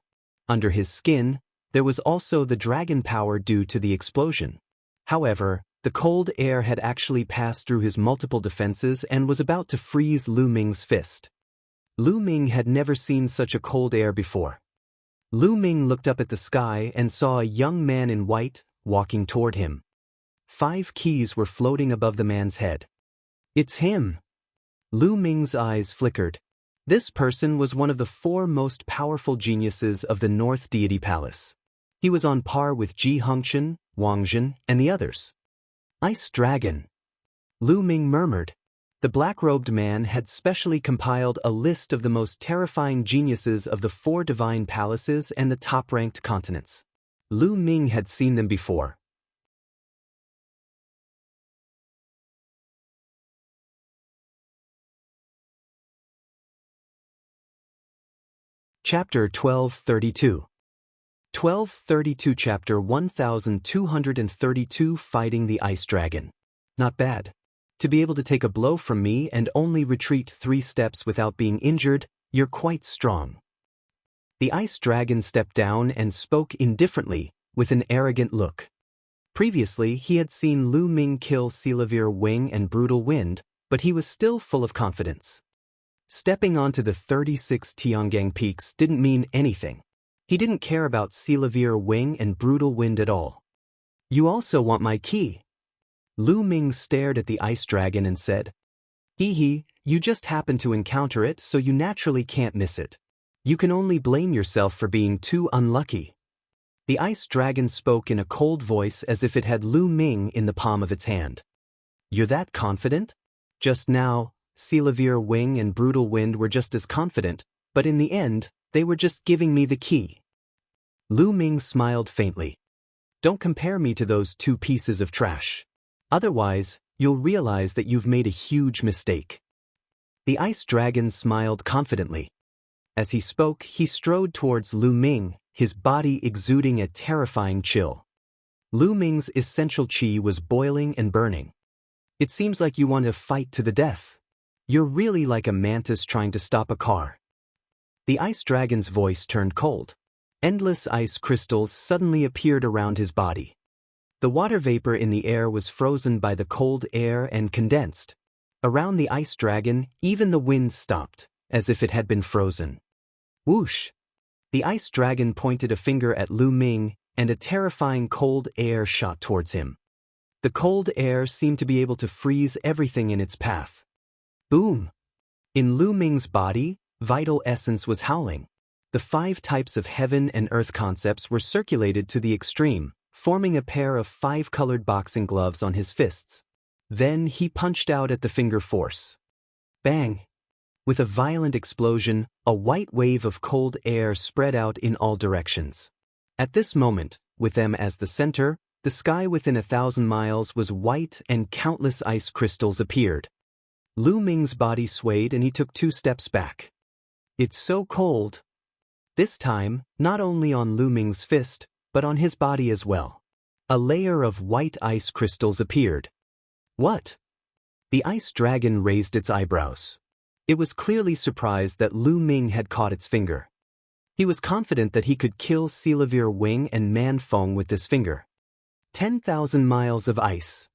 Under his skin, there was also the dragon power due to the explosion. However, the cold air had actually passed through his multiple defenses and was about to freeze Lu Ming's fist. Lu Ming had never seen such a cold air before. Lu Ming looked up at the sky and saw a young man in white, walking toward him. 5 keys were floating above the man's head. It's him! Lu Ming's eyes flickered. This person was one of the 4 most powerful geniuses of the North Deity Palace. He was on par with Ji Hongchen, Wang Lin, and the others. Ice Dragon! Lu Ming murmured. The black-robed man had specially compiled a list of the most terrifying geniuses of the 4 divine palaces and the top-ranked continents. Lu Ming had seen them before. Chapter 1232. 1232 Chapter 1232 Fighting the Ice Dragon. Not bad. To be able to take a blow from me and only retreat 3 steps without being injured, you're quite strong. The ice dragon stepped down and spoke indifferently, with an arrogant look. Previously, he had seen Lu Ming kill Silavir Wing and Brutal Wind, but he was still full of confidence. Stepping onto the 36 Tiangang peaks didn't mean anything. He didn't care about Silavir Wing and Brutal Wind at all. You also want my key? Lu Ming stared at the ice dragon and said, Hee hee, you just happened to encounter it, so you naturally can't miss it. You can only blame yourself for being too unlucky. The ice dragon spoke in a cold voice as if it had Lu Ming in the palm of its hand. You're that confident? Just now, Silavir Wing and Brutal Wind were just as confident, but in the end, they were just giving me the key. Lu Ming smiled faintly. Don't compare me to those 2 pieces of trash. Otherwise, you'll realize that you've made a huge mistake. The ice dragon smiled confidently. As he spoke, he strode towards Lu Ming, his body exuding a terrifying chill. Lu Ming's essential chi was boiling and burning. It seems like you want to fight to the death. You're really like a mantis trying to stop a car. The ice dragon's voice turned cold. Endless ice crystals suddenly appeared around his body. The water vapor in the air was frozen by the cold air and condensed. Around the ice dragon, even the wind stopped, as if it had been frozen. Whoosh! The ice dragon pointed a finger at Lu Ming, and a terrifying cold air shot towards him. The cold air seemed to be able to freeze everything in its path. Boom! In Lu Ming's body, vital essence was howling. The 5 types of heaven and earth concepts were circulated to the extreme, forming a pair of 5-colored boxing gloves on his fists. Then he punched out at the finger force. Bang! With a violent explosion, a white wave of cold air spread out in all directions. At this moment, with them as the center, the sky within 1,000 miles was white and countless ice crystals appeared. Lu Ming's body swayed and he took 2 steps back. It's so cold. This time, not only on Lu Ming's fist, but on his body as well. A layer of white ice crystals appeared. What? The ice dragon raised its eyebrows. It was clearly surprised that Lu Ming had caught its finger. He was confident that he could kill Silavir Wing and Man Feng with this finger. 10,000 miles of ice.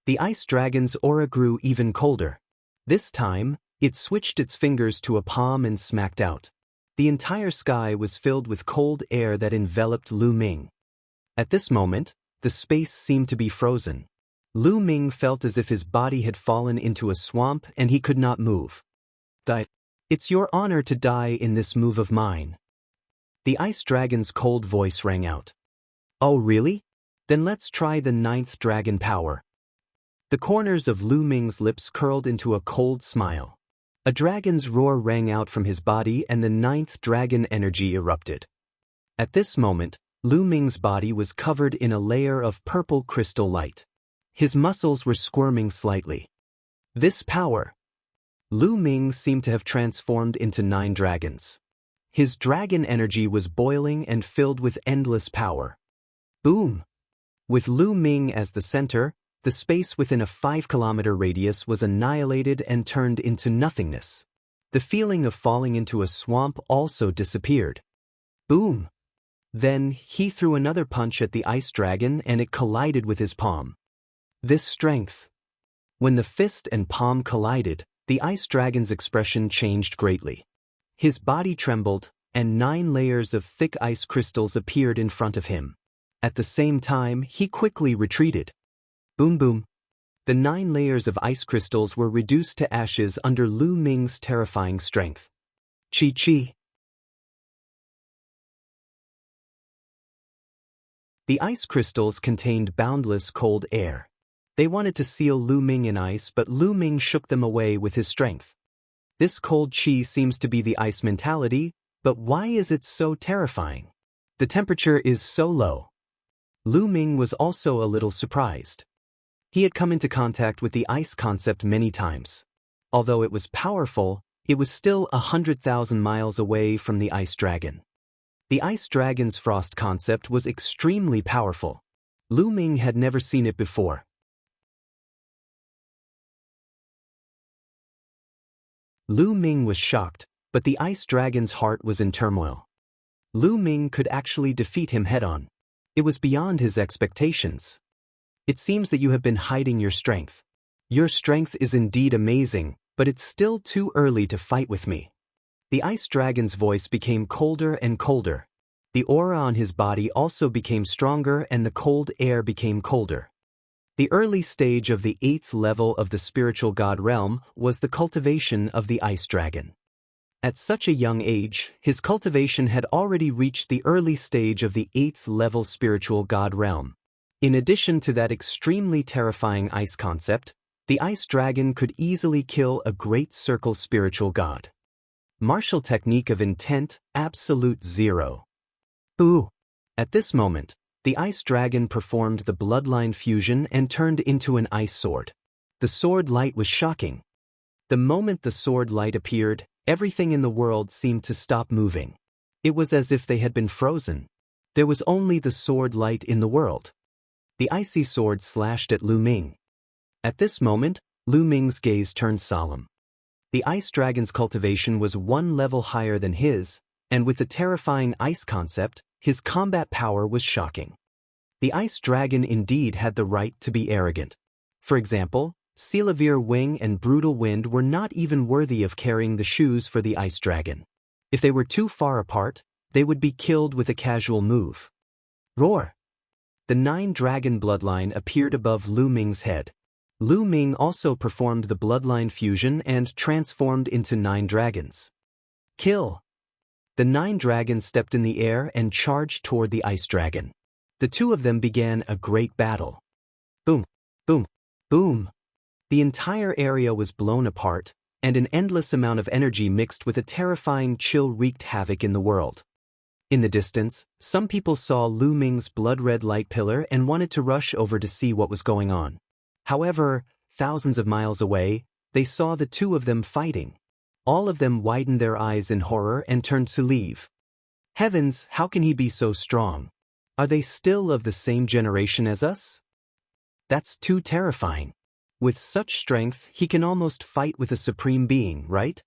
The ice dragon's aura grew even colder. This time, it switched its fingers to a palm and smacked out. The entire sky was filled with cold air that enveloped Lu Ming. At this moment, the space seemed to be frozen. Lu Ming felt as if his body had fallen into a swamp and he could not move. It's your honor to die in this move of mine. The ice dragon's cold voice rang out. Oh really? Then let's try the 9th dragon power. The corners of Lu Ming's lips curled into a cold smile. A dragon's roar rang out from his body and the ninth dragon energy erupted. At this moment, Lu Ming's body was covered in a layer of purple crystal light. His muscles were squirming slightly. This power! Lu Ming seemed to have transformed into 9 dragons. His dragon energy was boiling and filled with endless power. Boom! With Lu Ming as the center, the space within a 5-kilometer radius was annihilated and turned into nothingness. The feeling of falling into a swamp also disappeared. Boom! Then he threw another punch at the ice dragon and it collided with his palm. This strength! When the fist and palm collided, the ice dragon's expression changed greatly. His body trembled, and 9 layers of thick ice crystals appeared in front of him. At the same time, he quickly retreated. Boom boom. The 9 layers of ice crystals were reduced to ashes under Lu Ming's terrifying strength. Chi chi. The ice crystals contained boundless cold air. They wanted to seal Lu Ming in ice, but Lu Ming shook them away with his strength. This cold chi seems to be the ice mentality, but why is it so terrifying? The temperature is so low. Lu Ming was also a little surprised. He had come into contact with the ice concept many times. Although it was powerful, it was still 100,000 miles away from the ice dragon. The ice dragon's frost concept was extremely powerful. Lu Ming had never seen it before. Lu Ming was shocked, but the ice dragon's heart was in turmoil. Lu Ming could actually defeat him head-on. It was beyond his expectations. It seems that you have been hiding your strength. Your strength is indeed amazing, but it's still too early to fight with me. The ice dragon's voice became colder and colder. The aura on his body also became stronger and the cold air became colder. The early stage of the 8th level of the spiritual god realm was the cultivation of the ice dragon. At such a young age, his cultivation had already reached the early stage of the 8th level spiritual god realm. In addition to that extremely terrifying ice concept, the ice dragon could easily kill a great circle spiritual god. Martial technique of intent, absolute 0. Ooh! At this moment, the ice dragon performed the bloodline fusion and turned into an ice sword. The sword light was shocking. The moment the sword light appeared, everything in the world seemed to stop moving. It was as if they had been frozen. There was only the sword light in the world. The icy sword slashed at Lu Ming. At this moment, Lu Ming's gaze turned solemn. The ice dragon's cultivation was 1 level higher than his, and with the terrifying ice concept, his combat power was shocking. The ice dragon indeed had the right to be arrogant. For example, Selavir Wing and Brutal Wind were not even worthy of carrying the shoes for the ice dragon. If they were too far apart, they would be killed with a casual move. Roar! The 9 dragon bloodline appeared above Lu Ming's head. Lu Ming also performed the bloodline fusion and transformed into 9 dragons. Kill! The 9 dragons stepped in the air and charged toward the ice dragon. The 2 of them began a great battle. Boom! Boom! Boom! The entire area was blown apart, and an endless amount of energy mixed with a terrifying chill wreaked havoc in the world. In the distance, some people saw Lu Ming's blood-red light pillar and wanted to rush over to see what was going on. However, thousands of miles away, they saw the 2 of them fighting. All of them widened their eyes in horror and turned to leave. Heavens, how can he be so strong? Are they still of the same generation as us? That's too terrifying. With such strength, he can almost fight with a supreme being, right?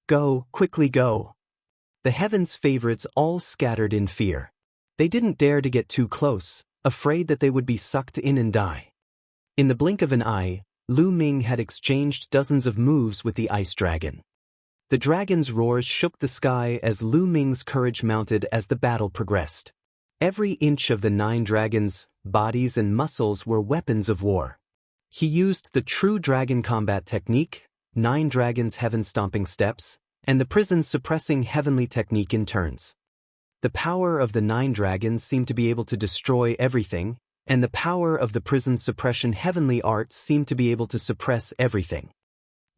Go, quickly go. The heavens' favorites all scattered in fear. They didn't dare to get too close, afraid that they would be sucked in and die. In the blink of an eye, Lu Ming had exchanged dozens of moves with the ice dragon. The dragon's roars shook the sky as Lu Ming's courage mounted as the battle progressed. Every inch of the 9 dragons' bodies and muscles were weapons of war. He used the true dragon combat technique, 9 dragons' heaven-stomping steps, and the prison-suppressing heavenly technique in turns. The power of the 9 dragons seemed to be able to destroy everything, and the power of the prison's suppression heavenly art seemed to be able to suppress everything.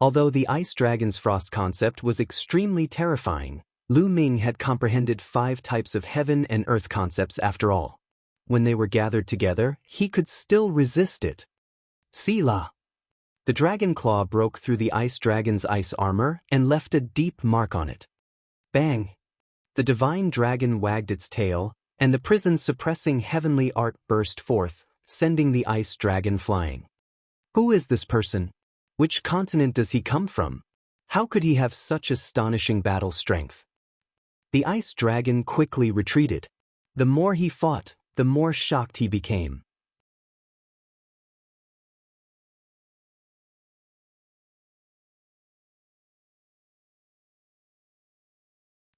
Although the ice dragon's frost concept was extremely terrifying, Lu Ming had comprehended 5 types of heaven and earth concepts after all. When they were gathered together, he could still resist it. Selah. The dragon claw broke through the ice dragon's ice armor and left a deep mark on it. Bang! The divine dragon wagged its tail, and the prison's suppressing heavenly art burst forth, sending the ice dragon flying. Who is this person? Which continent does he come from? How could he have such astonishing battle strength? The ice dragon quickly retreated. The more he fought, the more shocked he became.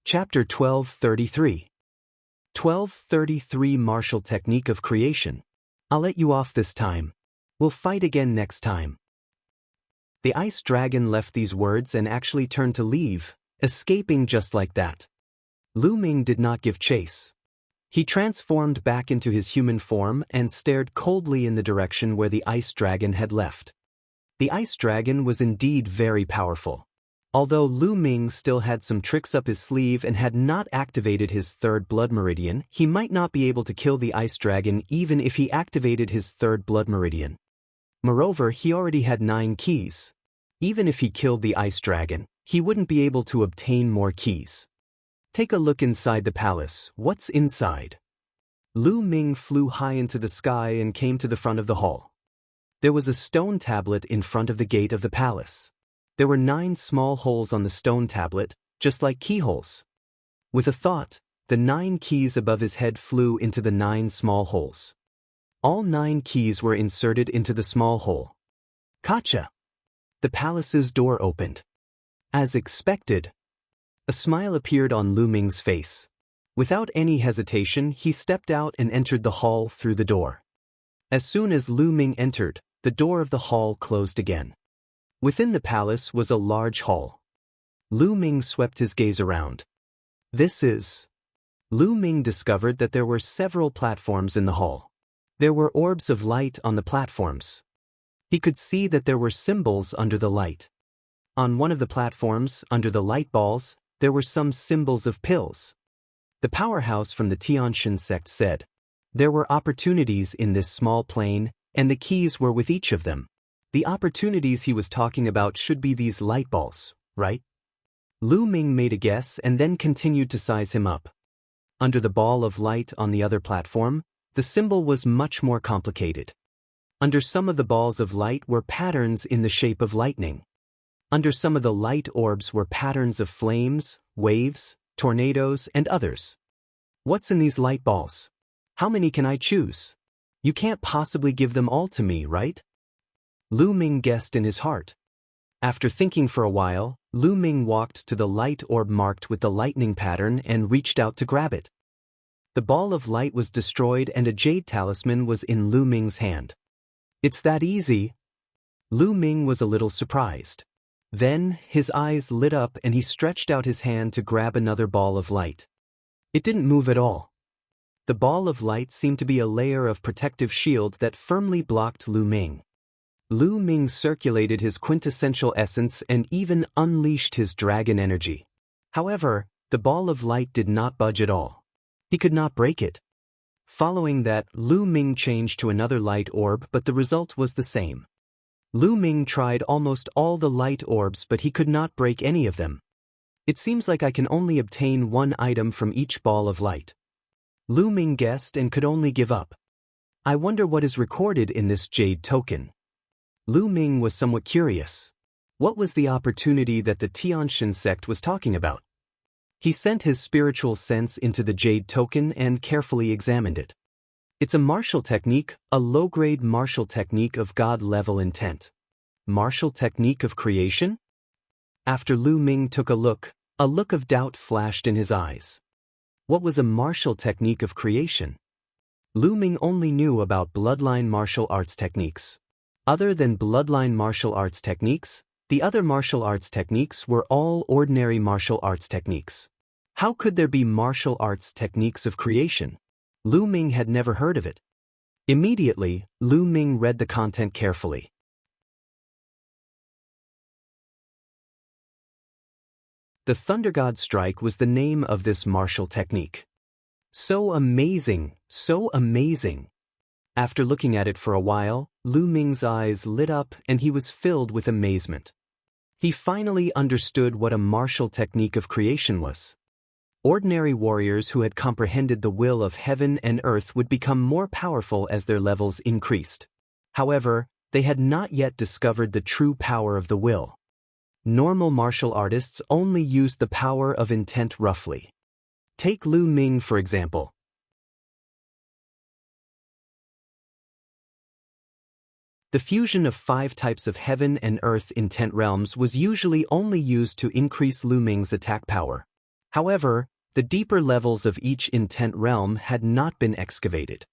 Chapter 1233. 1233 Martial Technique of Creation. I'll let you off this time. We'll fight again next time. The ice dragon left these words and actually turned to leave, escaping just like that. Lu Ming did not give chase. He transformed back into his human form and stared coldly in the direction where the ice dragon had left. The ice dragon was indeed very powerful. Although Lu Ming still had some tricks up his sleeve and had not activated his 3rd blood meridian, he might not be able to kill the ice dragon even if he activated his 3rd blood meridian. Moreover, he already had 9 keys. Even if he killed the ice dragon, he wouldn't be able to obtain more keys. Take a look inside the palace. What's inside? Lu Ming flew high into the sky and came to the front of the hall. There was a stone tablet in front of the gate of the palace. There were 9 small holes on the stone tablet, just like keyholes. With a thought, the 9 keys above his head flew into the 9 small holes. All 9 keys were inserted into the small hole. Gotcha! The palace's door opened. As expected, a smile appeared on Lu Ming's face. Without any hesitation, he stepped out and entered the hall through the door. As soon as Lu Ming entered, the door of the hall closed again. Within the palace was a large hall. Lu Ming swept his gaze around. This is... Lu Ming discovered that there were several platforms in the hall. There were orbs of light on the platforms. He could see that there were symbols under the light. On one of the platforms, under the light balls, there were some symbols of pills. The powerhouse from the Tianxian sect said, there were opportunities in this small plane, and the keys were with each of them. The opportunities he was talking about should be these light balls, right? Lu Ming made a guess and then continued to size him up. Under the ball of light on the other platform, the symbol was much more complicated. Under some of the balls of light were patterns in the shape of lightning. Under some of the light orbs were patterns of flames, waves, tornadoes, and others. What's in these light balls? How many can I choose? You can't possibly give them all to me, right? Lu Ming guessed in his heart. After thinking for a while, Lu Ming walked to the light orb marked with the lightning pattern and reached out to grab it. The ball of light was destroyed and a jade talisman was in Lu Ming's hand. It's that easy? Lu Ming was a little surprised. Then, his eyes lit up and he stretched out his hand to grab another ball of light. It didn't move at all. The ball of light seemed to be a layer of protective shield that firmly blocked Lu Ming. Lu Ming circulated his quintessential essence and even unleashed his dragon energy. However, the ball of light did not budge at all. He could not break it. Following that, Lu Ming changed to another light orb, but the result was the same. Lu Ming tried almost all the light orbs, but he could not break any of them. It seems like I can only obtain one item from each ball of light. Lu Ming guessed and could only give up. I wonder what is recorded in this jade token. Lu Ming was somewhat curious. What was the opportunity that the Tianxian sect was talking about? He sent his spiritual sense into the jade token and carefully examined it. It's a martial technique, a low-grade martial technique of God-level intent. Martial technique of creation? After Lu Ming took a look of doubt flashed in his eyes. What was a martial technique of creation? Lu Ming only knew about bloodline martial arts techniques. Other than bloodline martial arts techniques, the other martial arts techniques were all ordinary martial arts techniques. How could there be martial arts techniques of creation? Lu Ming had never heard of it. Immediately, Lu Ming read the content carefully. The Thunder God Strike was the name of this martial technique. So amazing, so amazing. After looking at it for a while, Lu Ming's eyes lit up and he was filled with amazement. He finally understood what a martial technique of creation was. Ordinary warriors who had comprehended the will of heaven and earth would become more powerful as their levels increased. However, they had not yet discovered the true power of the will. Normal martial artists only used the power of intent roughly. Take Lu Ming for example. The fusion of 5 types of heaven and earth intent realms was usually only used to increase Lu Ming's attack power. However, the deeper levels of each intent realm had not been excavated.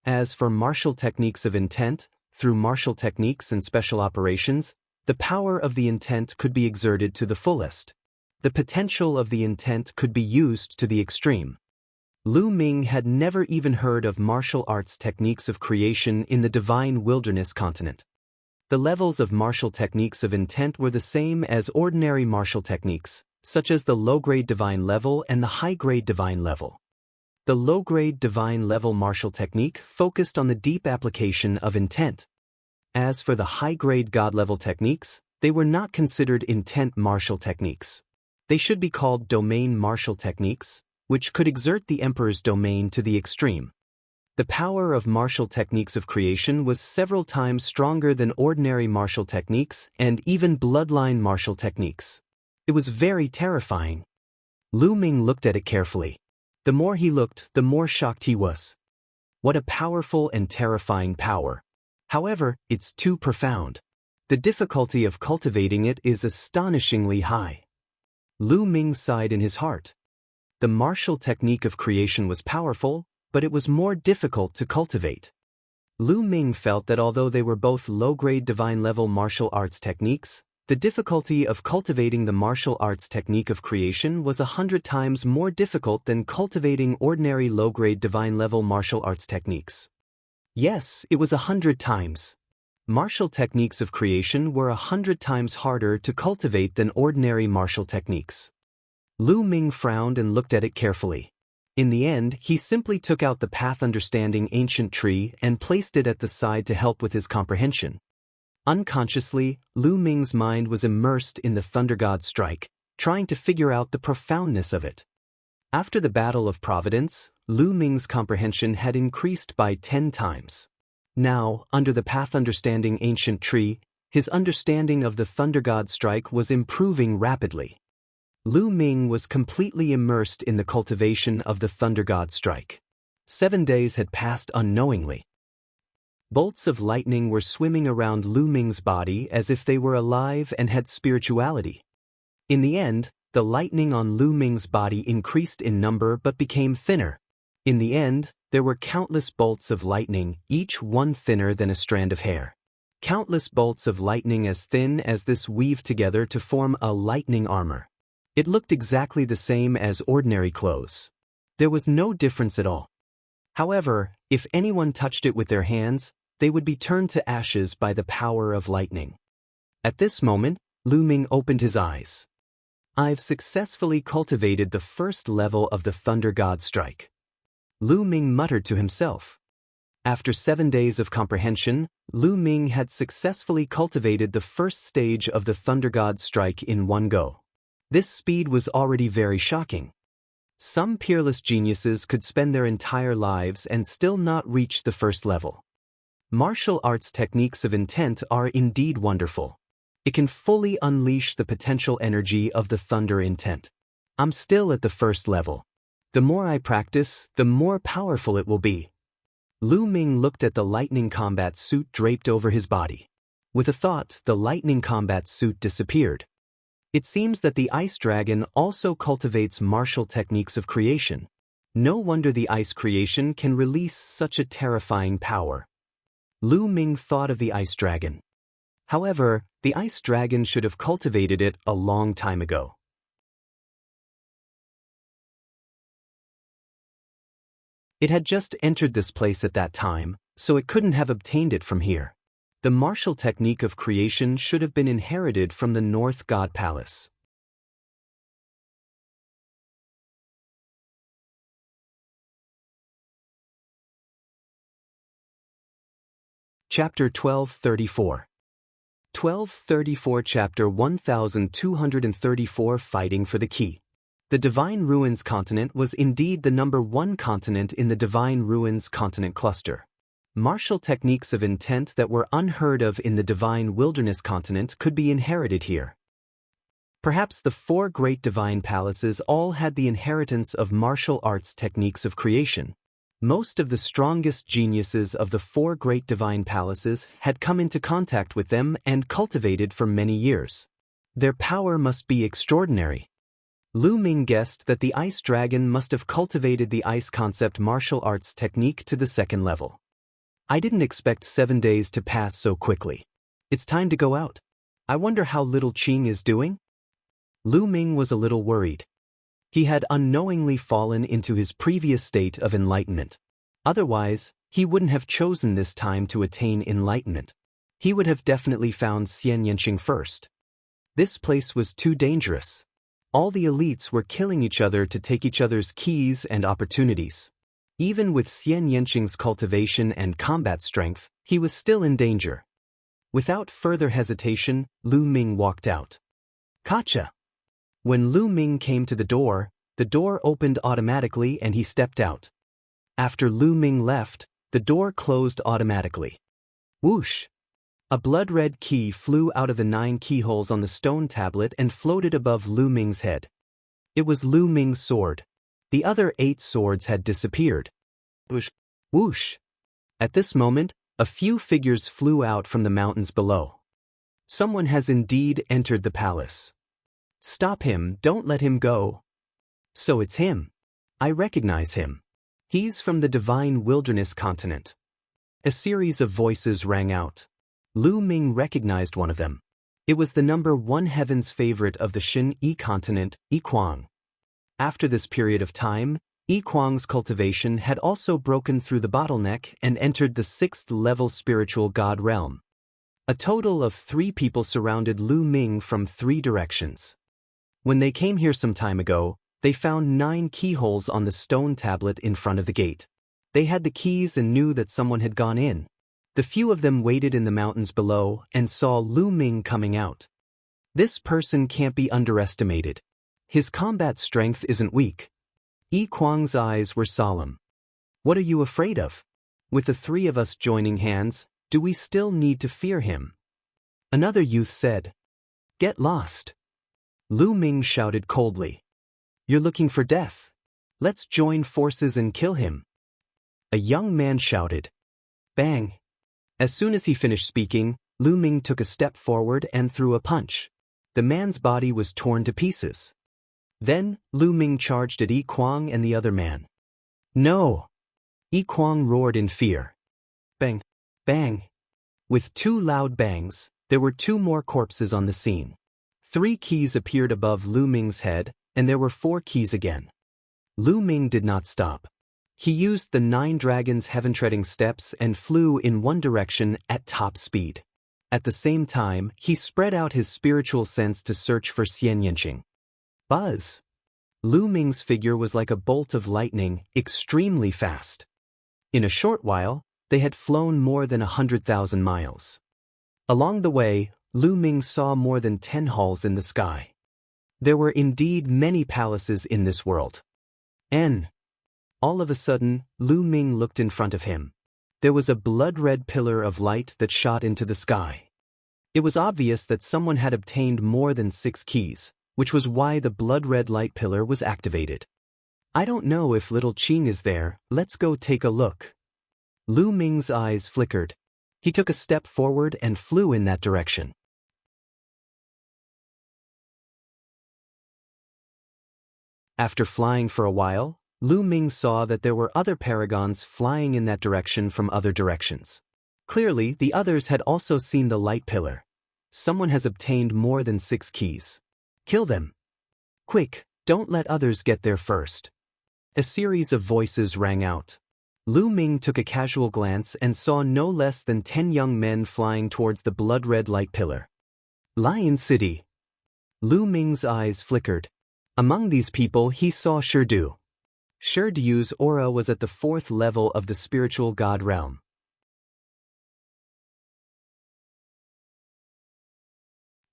As for martial techniques of intent, through martial techniques and special operations, the power of the intent could be exerted to the fullest. The potential of the intent could be used to the extreme. Lu Ming had never even heard of martial arts techniques of creation in the divine wilderness continent. The levels of martial techniques of intent were the same as ordinary martial techniques, such as the low-grade divine level and the high-grade divine level. The low-grade divine level martial technique focused on the deep application of intent. As for the high-grade God-level techniques, they were not considered intent martial techniques. They should be called domain martial techniques, which could exert the emperor's domain to the extreme. The power of martial techniques of creation was several times stronger than ordinary martial techniques and even bloodline martial techniques. It was very terrifying. Lu Ming looked at it carefully. The more he looked, the more shocked he was. What a powerful and terrifying power. However, it's too profound. The difficulty of cultivating it is astonishingly high. Lu Ming sighed in his heart. The martial technique of creation was powerful, but it was more difficult to cultivate. Lu Ming felt that although they were both low-grade divine-level martial arts techniques, the difficulty of cultivating the martial arts technique of creation was 100 times more difficult than cultivating ordinary low-grade divine-level martial arts techniques. Yes, it was 100 times. Martial techniques of creation were 100 times harder to cultivate than ordinary martial techniques. Lu Ming frowned and looked at it carefully. In the end, he simply took out the path understanding ancient tree and placed it at the side to help with his comprehension. Unconsciously, Lu Ming's mind was immersed in the Thunder God Strike, trying to figure out the profoundness of it. After the Battle of Providence, Lu Ming's comprehension had increased by 10 times. Now, under the path understanding ancient tree, his understanding of the Thunder God Strike was improving rapidly. Lu Ming was completely immersed in the cultivation of the Thunder God Strike. 7 days had passed unknowingly. Bolts of lightning were swimming around Lu Ming's body as if they were alive and had spirituality. In the end, the lightning on Lu Ming's body increased in number but became thinner. In the end, there were countless bolts of lightning, each one thinner than a strand of hair. Countless bolts of lightning as thin as this weaved together to form a lightning armor. It looked exactly the same as ordinary clothes. There was no difference at all. However, if anyone touched it with their hands, they would be turned to ashes by the power of lightning. At this moment, Lu Ming opened his eyes. I've successfully cultivated the first level of the Thunder God Strike. Lu Ming muttered to himself. After 7 days of comprehension, Lu Ming had successfully cultivated the first stage of the Thunder God Strike in one go. This speed was already very shocking. Some peerless geniuses could spend their entire lives and still not reach the first level. Martial arts techniques of intent are indeed wonderful. It can fully unleash the potential energy of the thunder intent. I'm still at the first level. The more I practice, the more powerful it will be. Lu Ming looked at the lightning combat suit draped over his body. With a thought, the lightning combat suit disappeared. It seems that the ice dragon also cultivates martial techniques of creation. No wonder the ice creation can release such a terrifying power. Lu Ming thought of the ice dragon. However, the ice dragon should have cultivated it a long time ago. It had just entered this place at that time, so it couldn't have obtained it from here. The martial technique of creation should have been inherited from the North God Palace. Chapter 1234. 1234 Chapter 1234 Fighting for the Key. The Divine Ruins continent was indeed the number 1 continent in the Divine Ruins continent cluster. Martial techniques of intent that were unheard of in the Divine Wilderness continent could be inherited here. Perhaps the 4 great divine palaces all had the inheritance of martial arts techniques of creation. Most of the strongest geniuses of the 4 great divine palaces had come into contact with them and cultivated for many years. Their power must be extraordinary. Lu Ming guessed that the ice dragon must have cultivated the ice concept martial arts technique to the 2nd level. I didn't expect 7 days to pass so quickly. It's time to go out. I wonder how little Qing is doing? Lu Ming was a little worried. He had unknowingly fallen into his previous state of enlightenment. Otherwise, he wouldn't have chosen this time to attain enlightenment. He would have definitely found Xianxia first. This place was too dangerous. All the elites were killing each other to take each other's keys and opportunities. Even with Xianxia's cultivation and combat strength, he was still in danger. Without further hesitation, Lu Ming walked out. Gotcha! When Lu Ming came to the door opened automatically and he stepped out. After Lu Ming left, the door closed automatically. Whoosh! A blood-red key flew out of the 9 keyholes on the stone tablet and floated above Lu Ming's head. It was Lu Ming's sword. The other 8 swords had disappeared. Whoosh! Whoosh! At this moment, a few figures flew out from the mountains below. Someone has indeed entered the palace. Stop him, don't let him go. So it's him. I recognize him. He's from the Divine Wilderness continent. A series of voices rang out. Lu Ming recognized one of them. It was the number 1 heaven's favorite of the Xin-Yi continent, Yi Kuang. After this period of time, Yi Kuang's cultivation had also broken through the bottleneck and entered the 6th level spiritual god realm. A total of 3 people surrounded Lu Ming from 3 directions. When they came here some time ago, they found 9 keyholes on the stone tablet in front of the gate. They had the keys and knew that someone had gone in. The few of them waited in the mountains below and saw Lu Ming coming out. This person can't be underestimated. His combat strength isn't weak. Yi Kuang's eyes were solemn. What are you afraid of? With the 3 of us joining hands, do we still need to fear him? Another youth said. Get lost. Lu Ming shouted coldly. You're looking for death. Let's join forces and kill him. A young man shouted. Bang. As soon as he finished speaking, Lu Ming took a step forward and threw a punch. The man's body was torn to pieces. Then, Lu Ming charged at Yi Kuang and the other man. No! Yi Kuang roared in fear. Bang! Bang! With 2 loud bangs, there were 2 more corpses on the scene. 3 keys appeared above Lu Ming's head, and there were 4 keys again. Lu Ming did not stop. He used the 9 dragons' heaven-treading steps and flew in one direction at top speed. At the same time, he spread out his spiritual sense to search for Xianxia. Buzz! Lu Ming's figure was like a bolt of lightning, extremely fast. In a short while, they had flown more than 100,000 miles. Along the way, Lu Ming saw more than 10 halls in the sky. There were indeed many palaces in this world. All of a sudden, Lu Ming looked in front of him. There was a blood-red pillar of light that shot into the sky. It was obvious that someone had obtained more than 6 keys, which was why the blood-red light pillar was activated. I don't know if little Qing is there, let's go take a look. Lu Ming's eyes flickered. He took a step forward and flew in that direction. After flying for a while, Lu Ming saw that there were other paragons flying in that direction from other directions. Clearly, the others had also seen the light pillar. Someone has obtained more than 6 keys. Kill them. Quick, don't let others get there first. A series of voices rang out. Lu Ming took a casual glance and saw no less than 10 young men flying towards the blood-red light pillar. Lion City. Lu Ming's eyes flickered. Among these people he saw Shirdu. Shirdu's aura was at the 4th level of the spiritual god realm.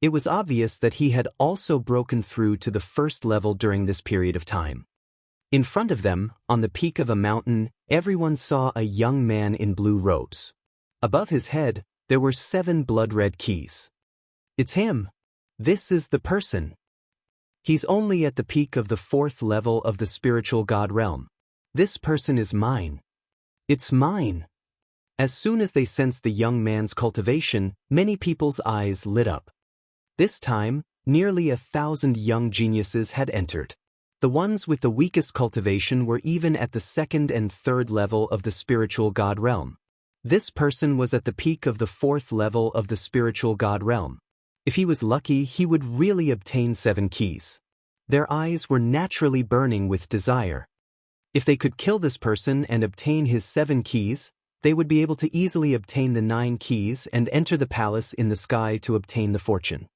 It was obvious that he had also broken through to the 1st level during this period of time. In front of them, on the peak of a mountain, everyone saw a young man in blue robes. Above his head, there were 7 blood-red keys. It's him. This is the person. He's only at the peak of the 4th level of the spiritual god realm. This person is mine. It's mine. As soon as they sensed the young man's cultivation, many people's eyes lit up. This time, nearly 1,000 young geniuses had entered. The ones with the weakest cultivation were even at the 2nd and 3rd level of the spiritual god realm. This person was at the peak of the 4th level of the spiritual god realm. If he was lucky, he would really obtain 7 keys. Their eyes were naturally burning with desire. If they could kill this person and obtain his 7 keys, they would be able to easily obtain the 9 keys and enter the palace in the sky to obtain the fortune.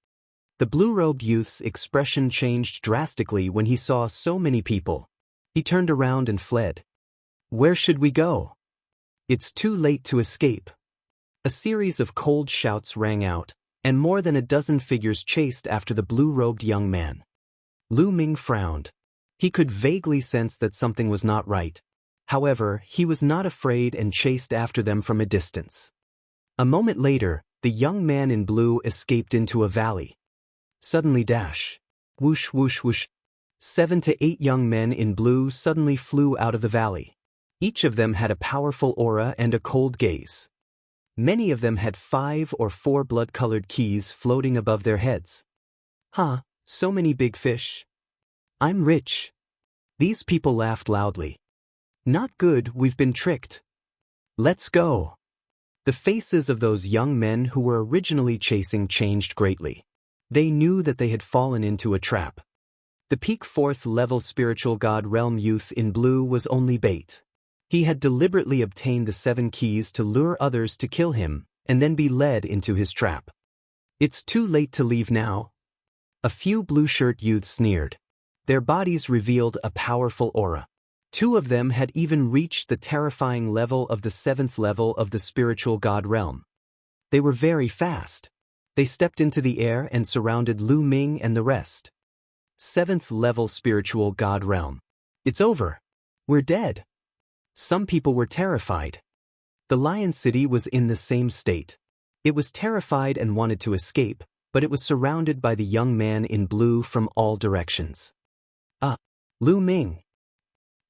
The blue-robed youth's expression changed drastically when he saw so many people. He turned around and fled. Where should we go? It's too late to escape. A series of cold shouts rang out, and more than a dozen figures chased after the blue-robed young man. Lu Ming frowned. He could vaguely sense that something was not right. However, he was not afraid and chased after them from a distance. A moment later, the young man in blue escaped into a valley. Suddenly dash. Whoosh whoosh whoosh. 7 to 8 young men in blue suddenly flew out of the valley. Each of them had a powerful aura and a cold gaze. Many of them had 5 or 4 blood-colored keys floating above their heads. Huh, so many big fish. I'm rich. These people laughed loudly. Not good, we've been tricked. Let's go. The faces of those young men who were originally chasing changed greatly. They knew that they had fallen into a trap. The peak 4th level spiritual god realm youth in blue was only bait. He had deliberately obtained the 7 keys to lure others to kill him, and then be led into his trap. It's too late to leave now. A few blue-shirt youths sneered. Their bodies revealed a powerful aura. 2 of them had even reached the terrifying level of the 7th level of the spiritual god realm. They were very fast. They stepped into the air and surrounded Lu Ming and the rest. 7th level spiritual god realm. It's over. We're dead. Some people were terrified. The Lion City was in the same state. It was terrified and wanted to escape, but it was surrounded by the young man in blue from all directions. Lu Ming.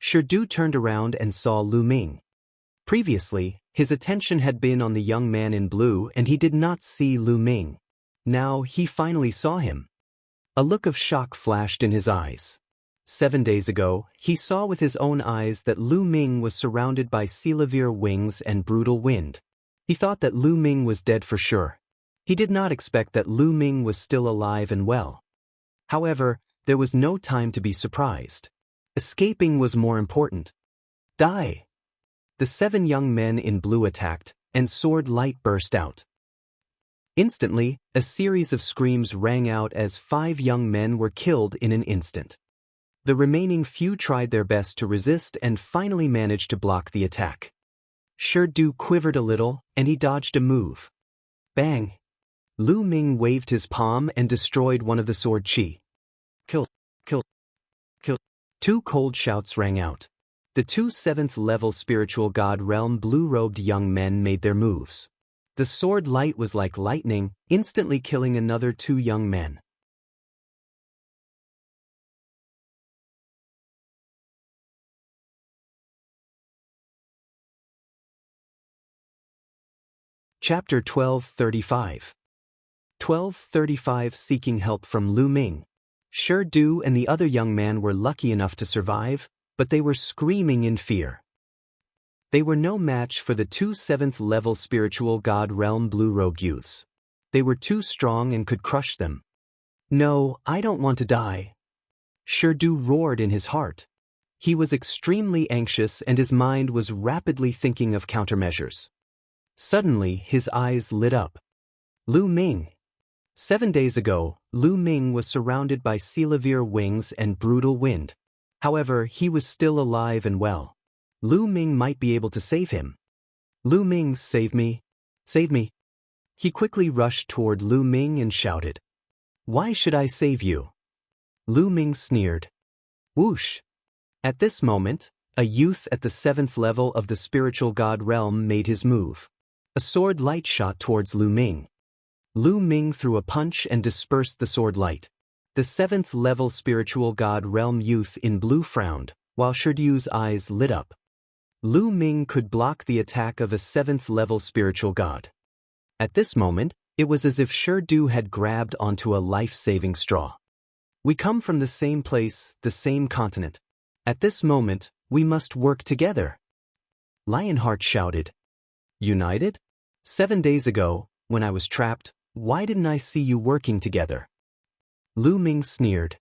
Shirdu turned around and saw Lu Ming. Previously, his attention had been on the young man in blue and he did not see Lu Ming. Now he finally saw him. A look of shock flashed in his eyes. 7 days ago, he saw with his own eyes that Lu Ming was surrounded by Selavir wings and brutal wind. He thought that Lu Ming was dead for sure. He did not expect that Lu Ming was still alive and well. However, there was no time to be surprised. Escaping was more important. Die! The 7 young men in blue attacked, and sword light burst out. Instantly, a series of screams rang out as 5 young men were killed in an instant. The remaining few tried their best to resist and finally managed to block the attack. Shirdu quivered a little, and he dodged a move. Bang! Lu Ming waved his palm and destroyed one of the sword chi. Kill! Kill! Kill! 2 cold shouts rang out. The 2 7th-level spiritual god realm blue-robed young men made their moves. The sword light was like lightning, instantly killing another 2 young men. Chapter 1235. 1235 Seeking help from Lu Ming. Shirdu and the other young man were lucky enough to survive, but they were screaming in fear. They were no match for the 2 7th-level spiritual god realm blue-robed youths. They were too strong and could crush them. No, I don't want to die. Shirdu roared in his heart. He was extremely anxious and his mind was rapidly thinking of countermeasures. Suddenly, his eyes lit up. Lu Ming. 7 days ago, Lu Ming was surrounded by severe wings and brutal wind. However, he was still alive and well. Lu Ming might be able to save him. Lu Ming, save me. Save me. He quickly rushed toward Lu Ming and shouted. Why should I save you? Lu Ming sneered. Whoosh. At this moment, a youth at the 7th level of the spiritual god realm made his move. A sword light shot towards Lu Ming. Lu Ming threw a punch and dispersed the sword light. The 7th level spiritual god realm youth in blue frowned, while Shidu's eyes lit up. Lu Ming could block the attack of a 7th level spiritual god. At this moment, it was as if Shidu had grabbed onto a life-saving straw. We come from the same place, the same continent. At this moment, we must work together. Lionheart shouted. United? 7 days ago, when I was trapped, why didn't I see you working together? Lu Ming sneered.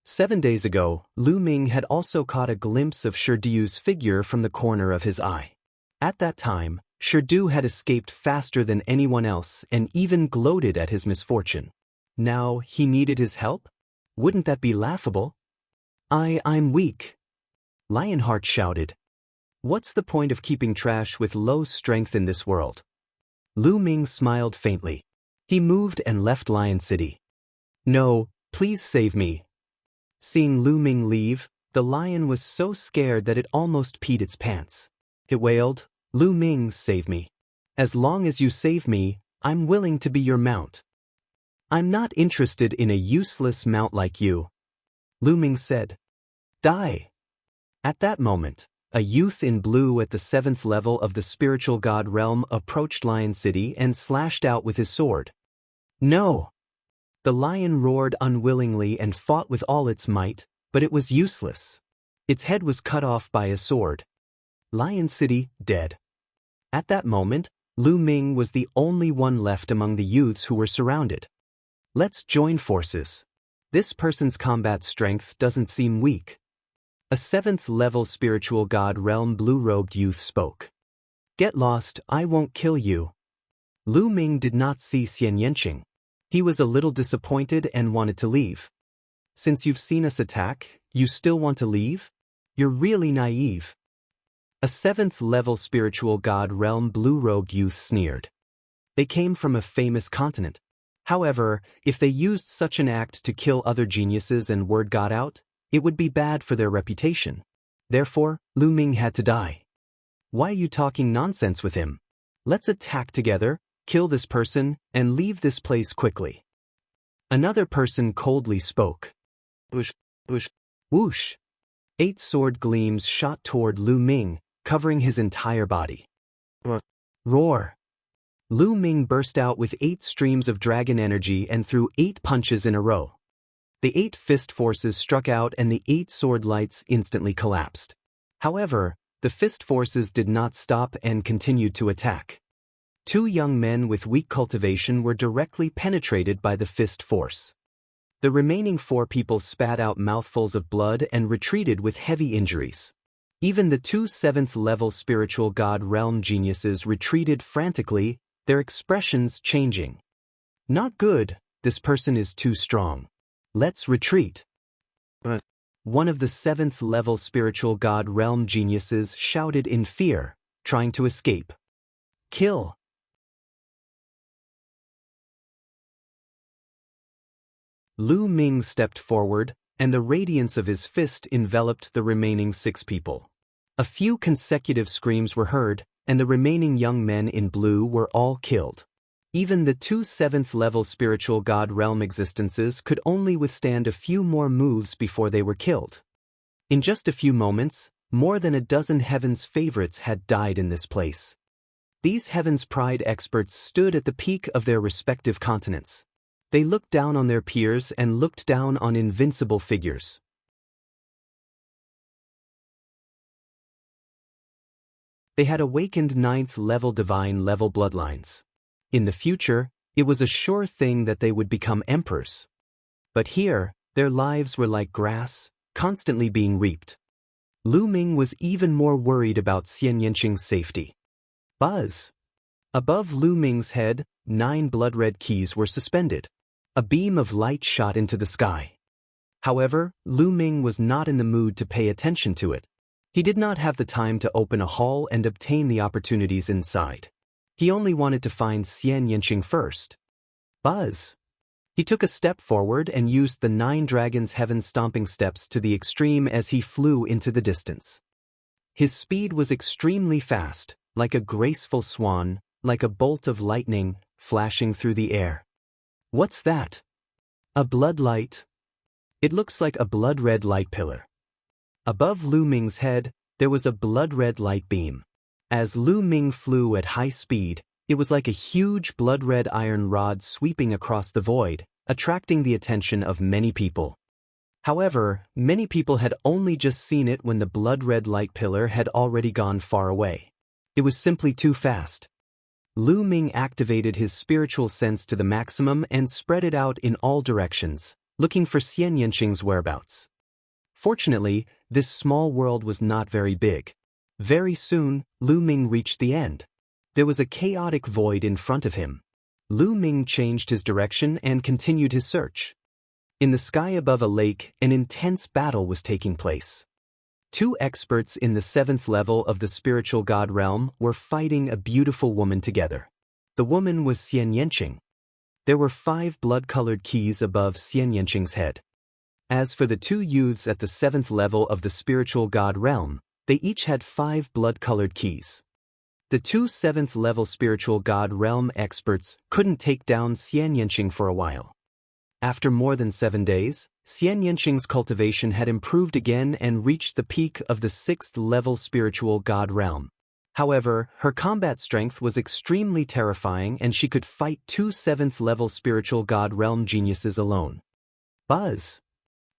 7 days ago, Lu Ming had also caught a glimpse of Shidu's figure from the corner of his eye. At that time, Shidu had escaped faster than anyone else and even gloated at his misfortune. Now he needed his help? Wouldn't that be laughable? I'm weak. Lionheart shouted. What's the point of keeping trash with low strength in this world? Lu Ming smiled faintly. He moved and left Lion City. No, please save me. Seeing Lu Ming leave, the lion was so scared that it almost peed its pants. It wailed, Lu Ming, save me. As long as you save me, I'm willing to be your mount. I'm not interested in a useless mount like you. Lu Ming said. Die. At that moment, a youth in blue at the 7th level of the spiritual god realm approached Lion City and slashed out with his sword. No! The lion roared unwillingly and fought with all its might, but it was useless. Its head was cut off by a sword. Lion City, dead. At that moment, Lu Ming was the only one left among the youths who were surrounded. Let's join forces. This person's combat strength doesn't seem weak. A 7th level spiritual god realm blue-robed youth spoke. Get lost, I won't kill you. Lu Ming did not see Xianxia. He was a little disappointed and wanted to leave. Since you've seen us attack, you still want to leave? You're really naive. A 7th level spiritual god realm blue-robed youth sneered. They came from a famous continent. However, if they used such an act to kill other geniuses and word got out, it would be bad for their reputation. Therefore, Lu Ming had to die. Why are you talking nonsense with him? Let's attack together, kill this person, and leave this place quickly. Another person coldly spoke. Whoosh, whoosh, whoosh. 8 sword gleams shot toward Lu Ming, covering his entire body. Roar. Lu Ming burst out with 8 streams of dragon energy and threw 8 punches in a row. The 8 fist forces struck out and the 8 sword lights instantly collapsed. However, the fist forces did not stop and continued to attack. 2 young men with weak cultivation were directly penetrated by the fist force. The remaining 4 people spat out mouthfuls of blood and retreated with heavy injuries. Even the 2 7th level spiritual god realm geniuses retreated frantically, their expressions changing. Not good, this person is too strong. Let's retreat. One of the 7th level spiritual god realm geniuses shouted in fear, trying to escape. Kill. Lu Ming stepped forward, and the radiance of his fist enveloped the remaining 6 people. A few consecutive screams were heard, and the remaining young men in blue were all killed. Even the 2 7th level spiritual god realm existences could only withstand a few more moves before they were killed. In just a few moments, more than a dozen Heaven's favorites had died in this place. These Heaven's Pride experts stood at the peak of their respective continents. They looked down on their peers and looked down on invincible figures. They had awakened 9th level divine level bloodlines. In the future, it was a sure thing that they would become emperors. But here, their lives were like grass, constantly being reaped. Lu Ming was even more worried about Xianxia's safety. Buzz! Above Lu Ming's head, 9 blood-red keys were suspended. A beam of light shot into the sky. However, Lu Ming was not in the mood to pay attention to it. He did not have the time to open a hall and obtain the opportunities inside. He only wanted to find Xianxia first. Buzz! He took a step forward and used the 9 dragons' heaven-stomping steps to the extreme as he flew into the distance. His speed was extremely fast, like a graceful swan, like a bolt of lightning, flashing through the air. What's that? A blood light? It looks like a blood-red light pillar. Above Lu Ming's head, there was a blood-red light beam. As Lu Ming flew at high speed, it was like a huge blood-red iron rod sweeping across the void, attracting the attention of many people. However, many people had only just seen it when the blood-red light pillar had already gone far away. It was simply too fast. Lu Ming activated his spiritual sense to the maximum and spread it out in all directions, looking for Xianxia's whereabouts. Fortunately, this small world was not very big. Very soon, Lu Ming reached the end. There was a chaotic void in front of him. Lu Ming changed his direction and continued his search. In the sky above a lake, an intense battle was taking place. 2 experts in the 7th level of the spiritual god realm were fighting a beautiful woman together. The woman was Xianxia. There were 5 blood-colored keys above Xianxia's head. As for the 2 youths at the 7th level of the spiritual god realm, they each had 5 blood-colored keys. The 2 7th-level spiritual god realm experts couldn't take down Xianxia for a while. After more than 7 days, Xianxia's cultivation had improved again and reached the peak of the 6th-level spiritual god realm. However, her combat strength was extremely terrifying and she could fight 2 7th-level spiritual god realm geniuses alone. Buzz!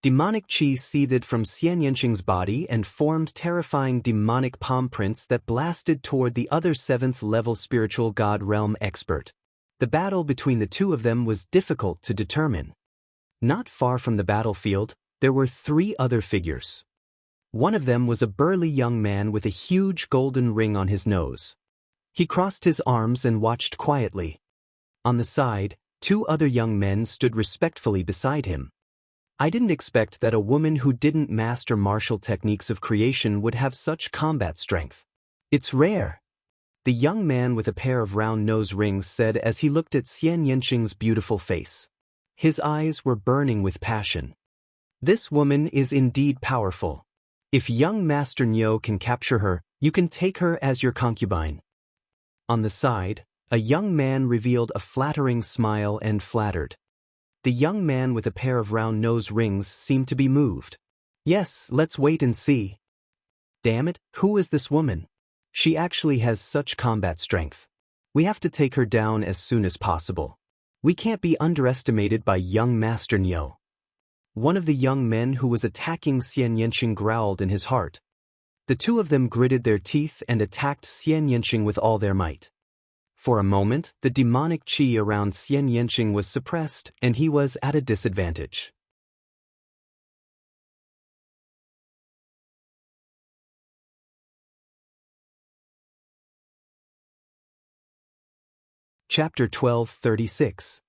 Demonic chi seethed from Xianxia's body and formed terrifying demonic palm prints that blasted toward the other 7th-level spiritual god realm expert. The battle between the 2 of them was difficult to determine. Not far from the battlefield, there were 3 other figures. One of them was a burly young man with a huge golden ring on his nose. He crossed his arms and watched quietly. On the side, 2 other young men stood respectfully beside him. I didn't expect that a woman who didn't master martial techniques of creation would have such combat strength. It's rare. The young man with a pair of round nose rings said as he looked at Xianxia's beautiful face. His eyes were burning with passion. This woman is indeed powerful. If young Master Niu can capture her, you can take her as your concubine. On the side, a young man revealed a flattering smile and flattered. The young man with a pair of round nose rings seemed to be moved. Yes, let's wait and see. Damn it, who is this woman? She actually has such combat strength. We have to take her down as soon as possible. We can't be underestimated by young Master Niu. One of the young men who was attacking Xianxia growled in his heart. The 2 of them gritted their teeth and attacked Xianxia with all their might. For a moment, the demonic chi around Xianxia was suppressed and he was at a disadvantage. Chapter 1236.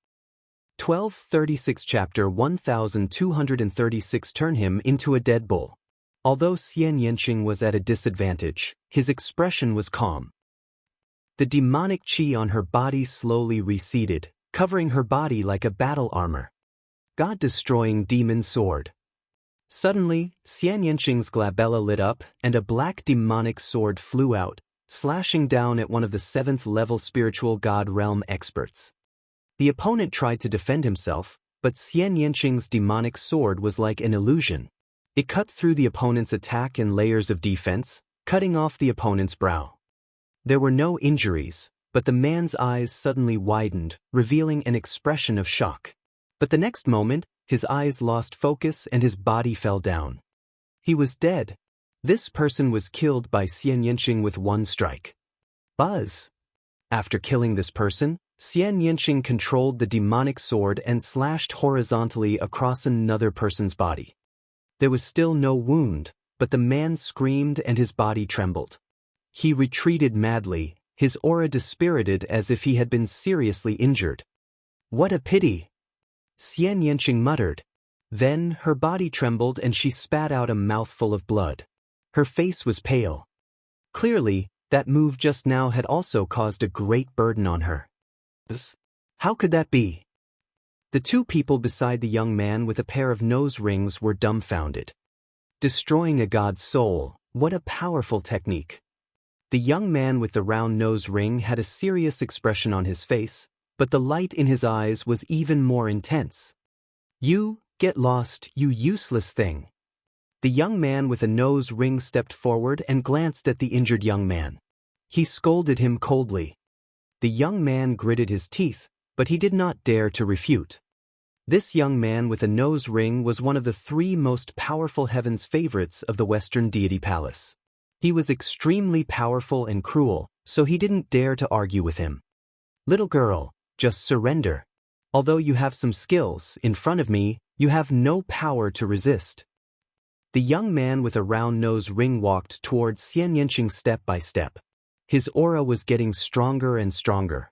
1236 Chapter 1236 Turn him into a dead bull. Although Xianxia was at a disadvantage, his expression was calm. The demonic chi on her body slowly receded, covering her body like a battle armor. God-destroying demon sword. Suddenly, Xianxia's glabella lit up and a black demonic sword flew out, slashing down at one of the 7th-level spiritual god realm experts. The opponent tried to defend himself, but Xianxia's demonic sword was like an illusion. It cut through the opponent's attack in layers of defense, cutting off the opponent's brow. There were no injuries, but the man's eyes suddenly widened, revealing an expression of shock. But the next moment, his eyes lost focus and his body fell down. He was dead. This person was killed by Xianxia with 1 strike. Buzz! After killing this person, Xianxia controlled the demonic sword and slashed horizontally across another person's body. There was still no wound, but the man screamed and his body trembled. He retreated madly, his aura dispirited as if he had been seriously injured. "What a pity!" Xianxia muttered. Then her body trembled and she spat out a mouthful of blood. Her face was pale. Clearly, that move just now had also caused a great burden on her. How could that be? The two people beside the young man with a pair of nose rings were dumbfounded. Destroying a god's soul, what a powerful technique. The young man with the round nose ring had a serious expression on his face, but the light in his eyes was even more intense. "You, get lost, you useless thing." The young man with a nose ring stepped forward and glanced at the injured young man. He scolded him coldly. The young man gritted his teeth, but he did not dare to refute. This young man with a nose ring was one of the 3 most powerful heaven's favorites of the Western deity palace. He was extremely powerful and cruel, so he didn't dare to argue with him. "Little girl, just surrender. Although you have some skills, in front of me, you have no power to resist." The young man with a round nose ring walked towards Xianxia step by step. His aura was getting stronger and stronger.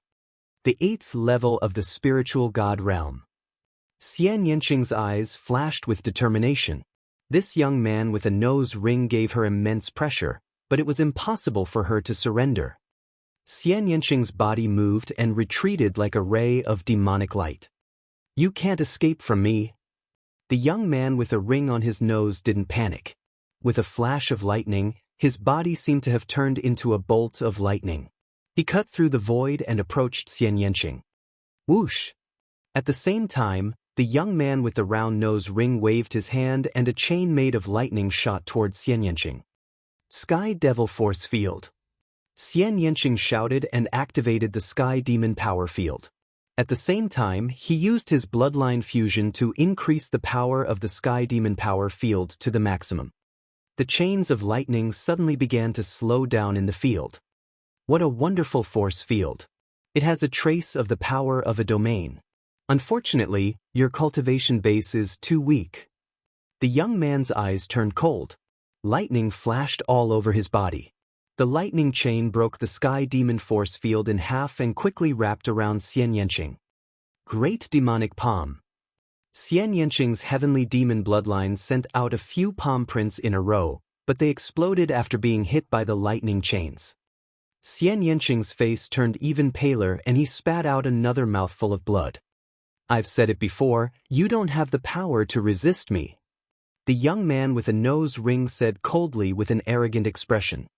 The 8th level of the spiritual god realm. Xianxia's eyes flashed with determination. This young man with a nose ring gave her immense pressure, but it was impossible for her to surrender. Xianxia's body moved and retreated like a ray of demonic light. "You can't escape from me." The young man with a ring on his nose didn't panic. With a flash of lightning, his body seemed to have turned into a bolt of lightning. He cut through the void and approached Xianxia. Whoosh! At the same time, the young man with the round nose ring waved his hand and a chain made of lightning shot towards Xianxia. "Sky Devil Force Field." Xianxia shouted and activated the Sky Demon Power Field. At the same time, he used his bloodline fusion to increase the power of the Sky Demon Power Field to the maximum. The chains of lightning suddenly began to slow down in the field. What a wonderful force field. It has a trace of the power of a domain. Unfortunately, your cultivation base is too weak. The young man's eyes turned cold. Lightning flashed all over his body. The lightning chain broke the Sky Demon Force Field in half and quickly wrapped around Xianxia. Great demonic palm. Xianxia's heavenly demon bloodline sent out a few palm prints in a row, but they exploded after being hit by the lightning chains. Xianxia's face turned even paler and he spat out another mouthful of blood. "I've said it before, you don't have the power to resist me." The young man with a nose ring said coldly with an arrogant expression.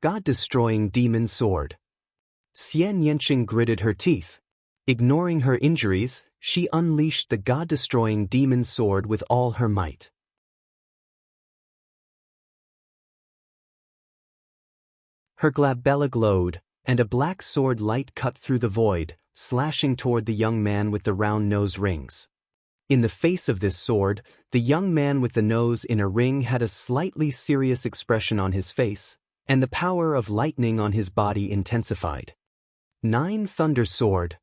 "God-destroying demon sword." Xianxia gritted her teeth. Ignoring her injuries, she unleashed the god-destroying demon sword with all her might. Her glabella glowed, and a black sword light cut through the void, slashing toward the young man with the round nose rings. In the face of this sword, the young man with the nose in a ring had a slightly serious expression on his face, and the power of lightning on his body intensified. 9 Thunder Sword.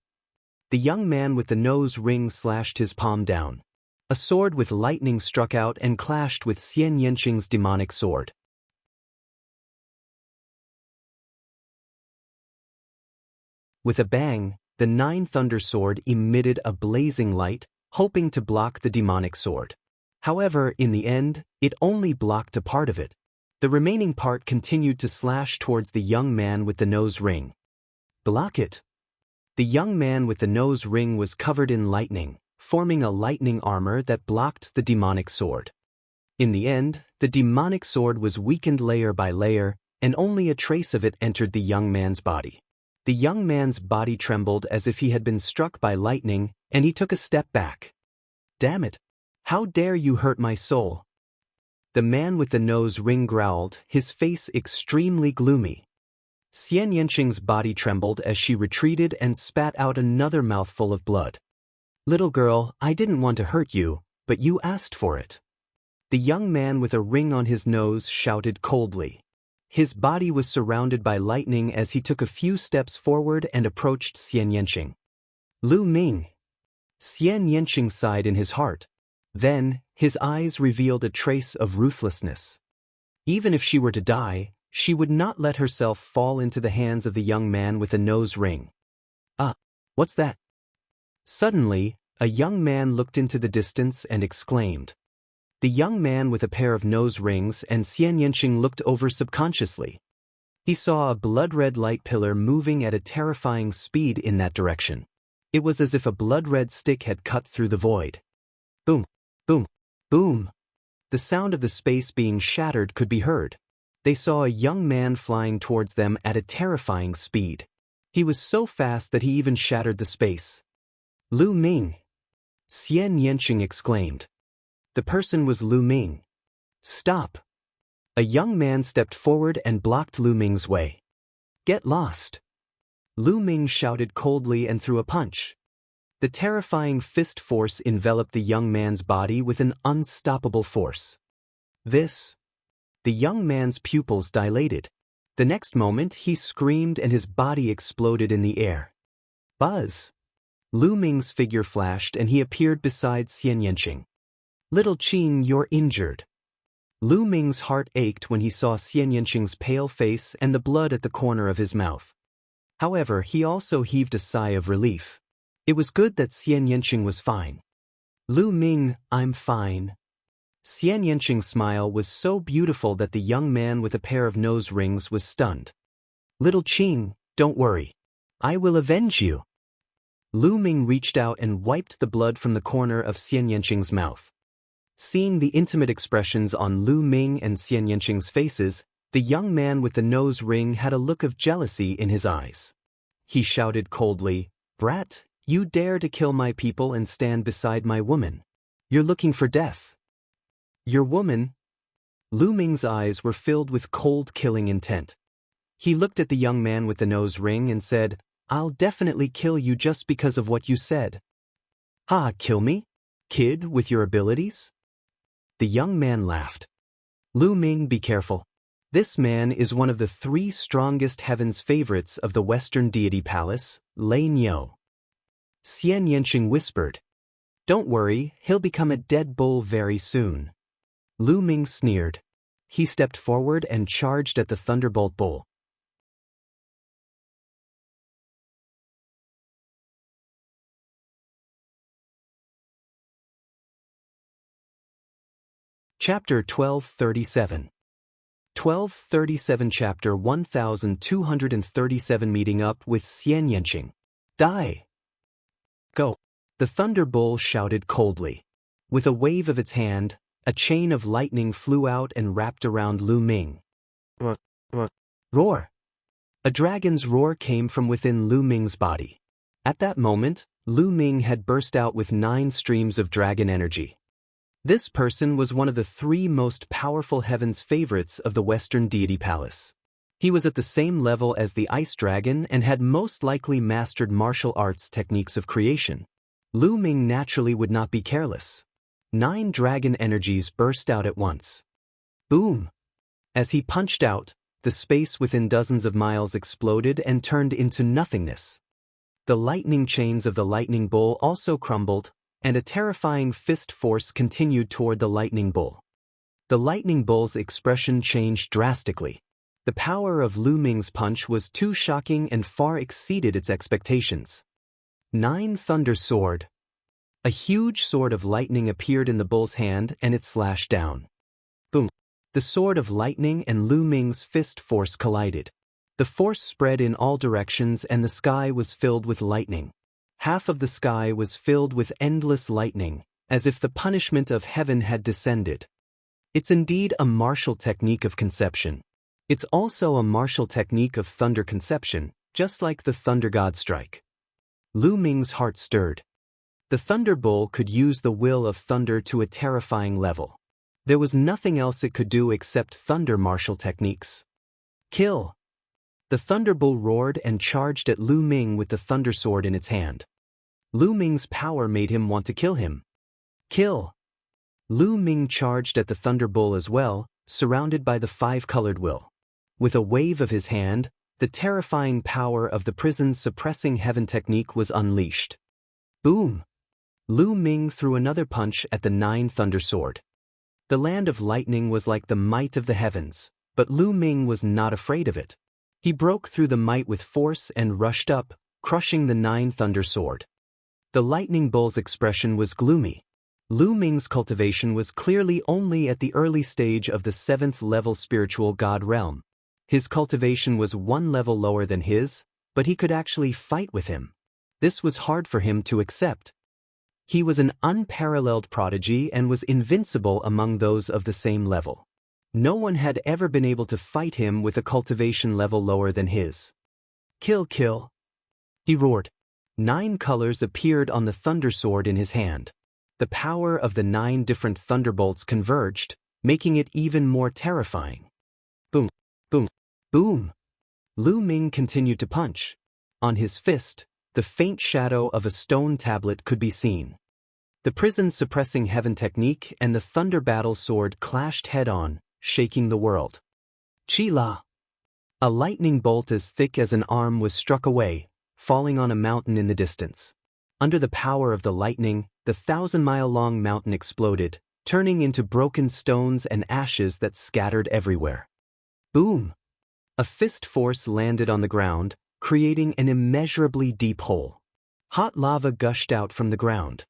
The young man with the nose ring slashed his palm down. A sword with lightning struck out and clashed with Xianxia's demonic sword. With a bang, the 9 Thunder Sword emitted a blazing light, hoping to block the demonic sword. However, in the end, it only blocked a part of it. The remaining part continued to slash towards the young man with the nose ring. "Block it." The young man with the nose ring was covered in lightning, forming a lightning armor that blocked the demonic sword. In the end, the demonic sword was weakened layer by layer, and only a trace of it entered the young man's body. The young man's body trembled as if he had been struck by lightning, and he took a step back. "Damn it! How dare you hurt my soul?" The man with the nose ring growled, his face extremely gloomy. Xianxia's body trembled as she retreated and spat out another mouthful of blood. "Little girl, I didn't want to hurt you, but you asked for it." The young man with a ring on his nose shouted coldly. His body was surrounded by lightning as he took a few steps forward and approached Xianxia. "Lu Ming." Xianxia sighed in his heart. Then, his eyes revealed a trace of ruthlessness. Even if she were to die, she would not let herself fall into the hands of the young man with a nose ring. Ah, what's that? Suddenly, a young man looked into the distance and exclaimed. The young man with a pair of nose rings and Xianxia looked over subconsciously. He saw a blood-red light pillar moving at a terrifying speed in that direction. It was as if a blood-red stick had cut through the void. Boom, boom, boom. The sound of the space being shattered could be heard. They saw a young man flying towards them at a terrifying speed. He was so fast that he even shattered the space. Lu Ming! Xianxia exclaimed. The person was Lu Ming. Stop! A young man stepped forward and blocked Lu Ming's way. Get lost! Lu Ming shouted coldly and threw a punch. The terrifying fist force enveloped the young man's body with an unstoppable force. The young man's pupils dilated. The next moment he screamed and his body exploded in the air. Buzz! Lu Ming's figure flashed and he appeared beside Xianxia. Little Qing, you're injured. Lu Ming's heart ached when he saw Xianxia's pale face and the blood at the corner of his mouth. However, he also heaved a sigh of relief. It was good that Xianxia was fine. Lu Ming, I'm fine. Xianxia's smile was so beautiful that the young man with a pair of nose rings was stunned. Little Qing, don't worry. I will avenge you. Lu Ming reached out and wiped the blood from the corner of Xianxia's mouth. Seeing the intimate expressions on Lu Ming and Xianxia's faces, the young man with the nose ring had a look of jealousy in his eyes. He shouted coldly, Brat, you dare to kill my people and stand beside my woman. You're looking for death. Your woman? Lu Ming's eyes were filled with cold killing intent. He looked at the young man with the nose ring and said, I'll definitely kill you just because of what you said. Ha, kill me? Kid, with your abilities? The young man laughed. Lu Ming, be careful. This man is one of the 3 strongest heaven's favorites of the Western deity palace, Lei Niu. Xianxia whispered. Don't worry, he'll become a dead bull very soon. Lu Ming sneered. He stepped forward and charged at the thunderbolt bull. Chapter 1237. 1237 Chapter 1237 Meeting up with Xianxia. Die! Go! The thunder bull shouted coldly. With a wave of its hand, a chain of lightning flew out and wrapped around Lu Ming. Roar! A dragon's roar came from within Lu Ming's body. At that moment, Lu Ming had burst out with 9 streams of dragon energy. This person was one of the 3 most powerful heaven's favorites of the Western deity palace. He was at the same level as the ice dragon and had most likely mastered martial arts techniques of creation. Lu Ming naturally would not be careless. 9 dragon energies burst out at once. Boom! As he punched out, the space within dozens of miles exploded and turned into nothingness. The lightning chains of the lightning bull also crumbled, and a terrifying fist force continued toward the lightning bull. The lightning bull's expression changed drastically. The power of Lu Ming's punch was too shocking and far exceeded its expectations. 9 Thunder Sword. A huge sword of lightning appeared in the bull's hand and it slashed down. Boom! The sword of lightning and Lu Ming's fist force collided. The force spread in all directions and the sky was filled with lightning. Half of the sky was filled with endless lightning, as if the punishment of heaven had descended. It's indeed a martial technique of conception. It's also a martial technique of thunder conception, just like the thunder god strike. Lu Ming's heart stirred. The thunder bull could use the will of thunder to a terrifying level. There was nothing else it could do except thunder martial techniques. Kill! The thunder bull roared and charged at Lu Ming with the thunder sword in its hand. Lu Ming's power made him want to kill him. Kill! Lu Ming charged at the thunder bull as well, surrounded by the 5-colored will. With a wave of his hand, the terrifying power of the prison's suppressing heaven technique was unleashed. Boom! Lu Ming threw another punch at the 9 thunder sword. The land of lightning was like the might of the heavens, but Lu Ming was not afraid of it. He broke through the might with force and rushed up, crushing the 9 thunder sword. The lightning bull's expression was gloomy. Lu Ming's cultivation was clearly only at the early stage of the 7th level spiritual god realm. His cultivation was 1 level lower than his, but he could actually fight with him. This was hard for him to accept. He was an unparalleled prodigy and was invincible among those of the same level. No one had ever been able to fight him with a cultivation level lower than his. Kill, kill! He roared. 9 colors appeared on the thunder sword in his hand. The power of the 9 different thunderbolts converged, making it even more terrifying. Boom, boom, boom! Lu Ming continued to punch. On his fist, the faint shadow of a stone tablet could be seen. The prison-suppressing heaven technique and the thunder battle sword clashed head-on, shaking the world. Chi-la! A lightning bolt as thick as an arm was struck away, falling on a mountain in the distance. Under the power of the lightning, the 1,000-mile-long mountain exploded, turning into broken stones and ashes that scattered everywhere. Boom! A fist force landed on the ground, creating an immeasurably deep hole. Hot lava gushed out from the ground.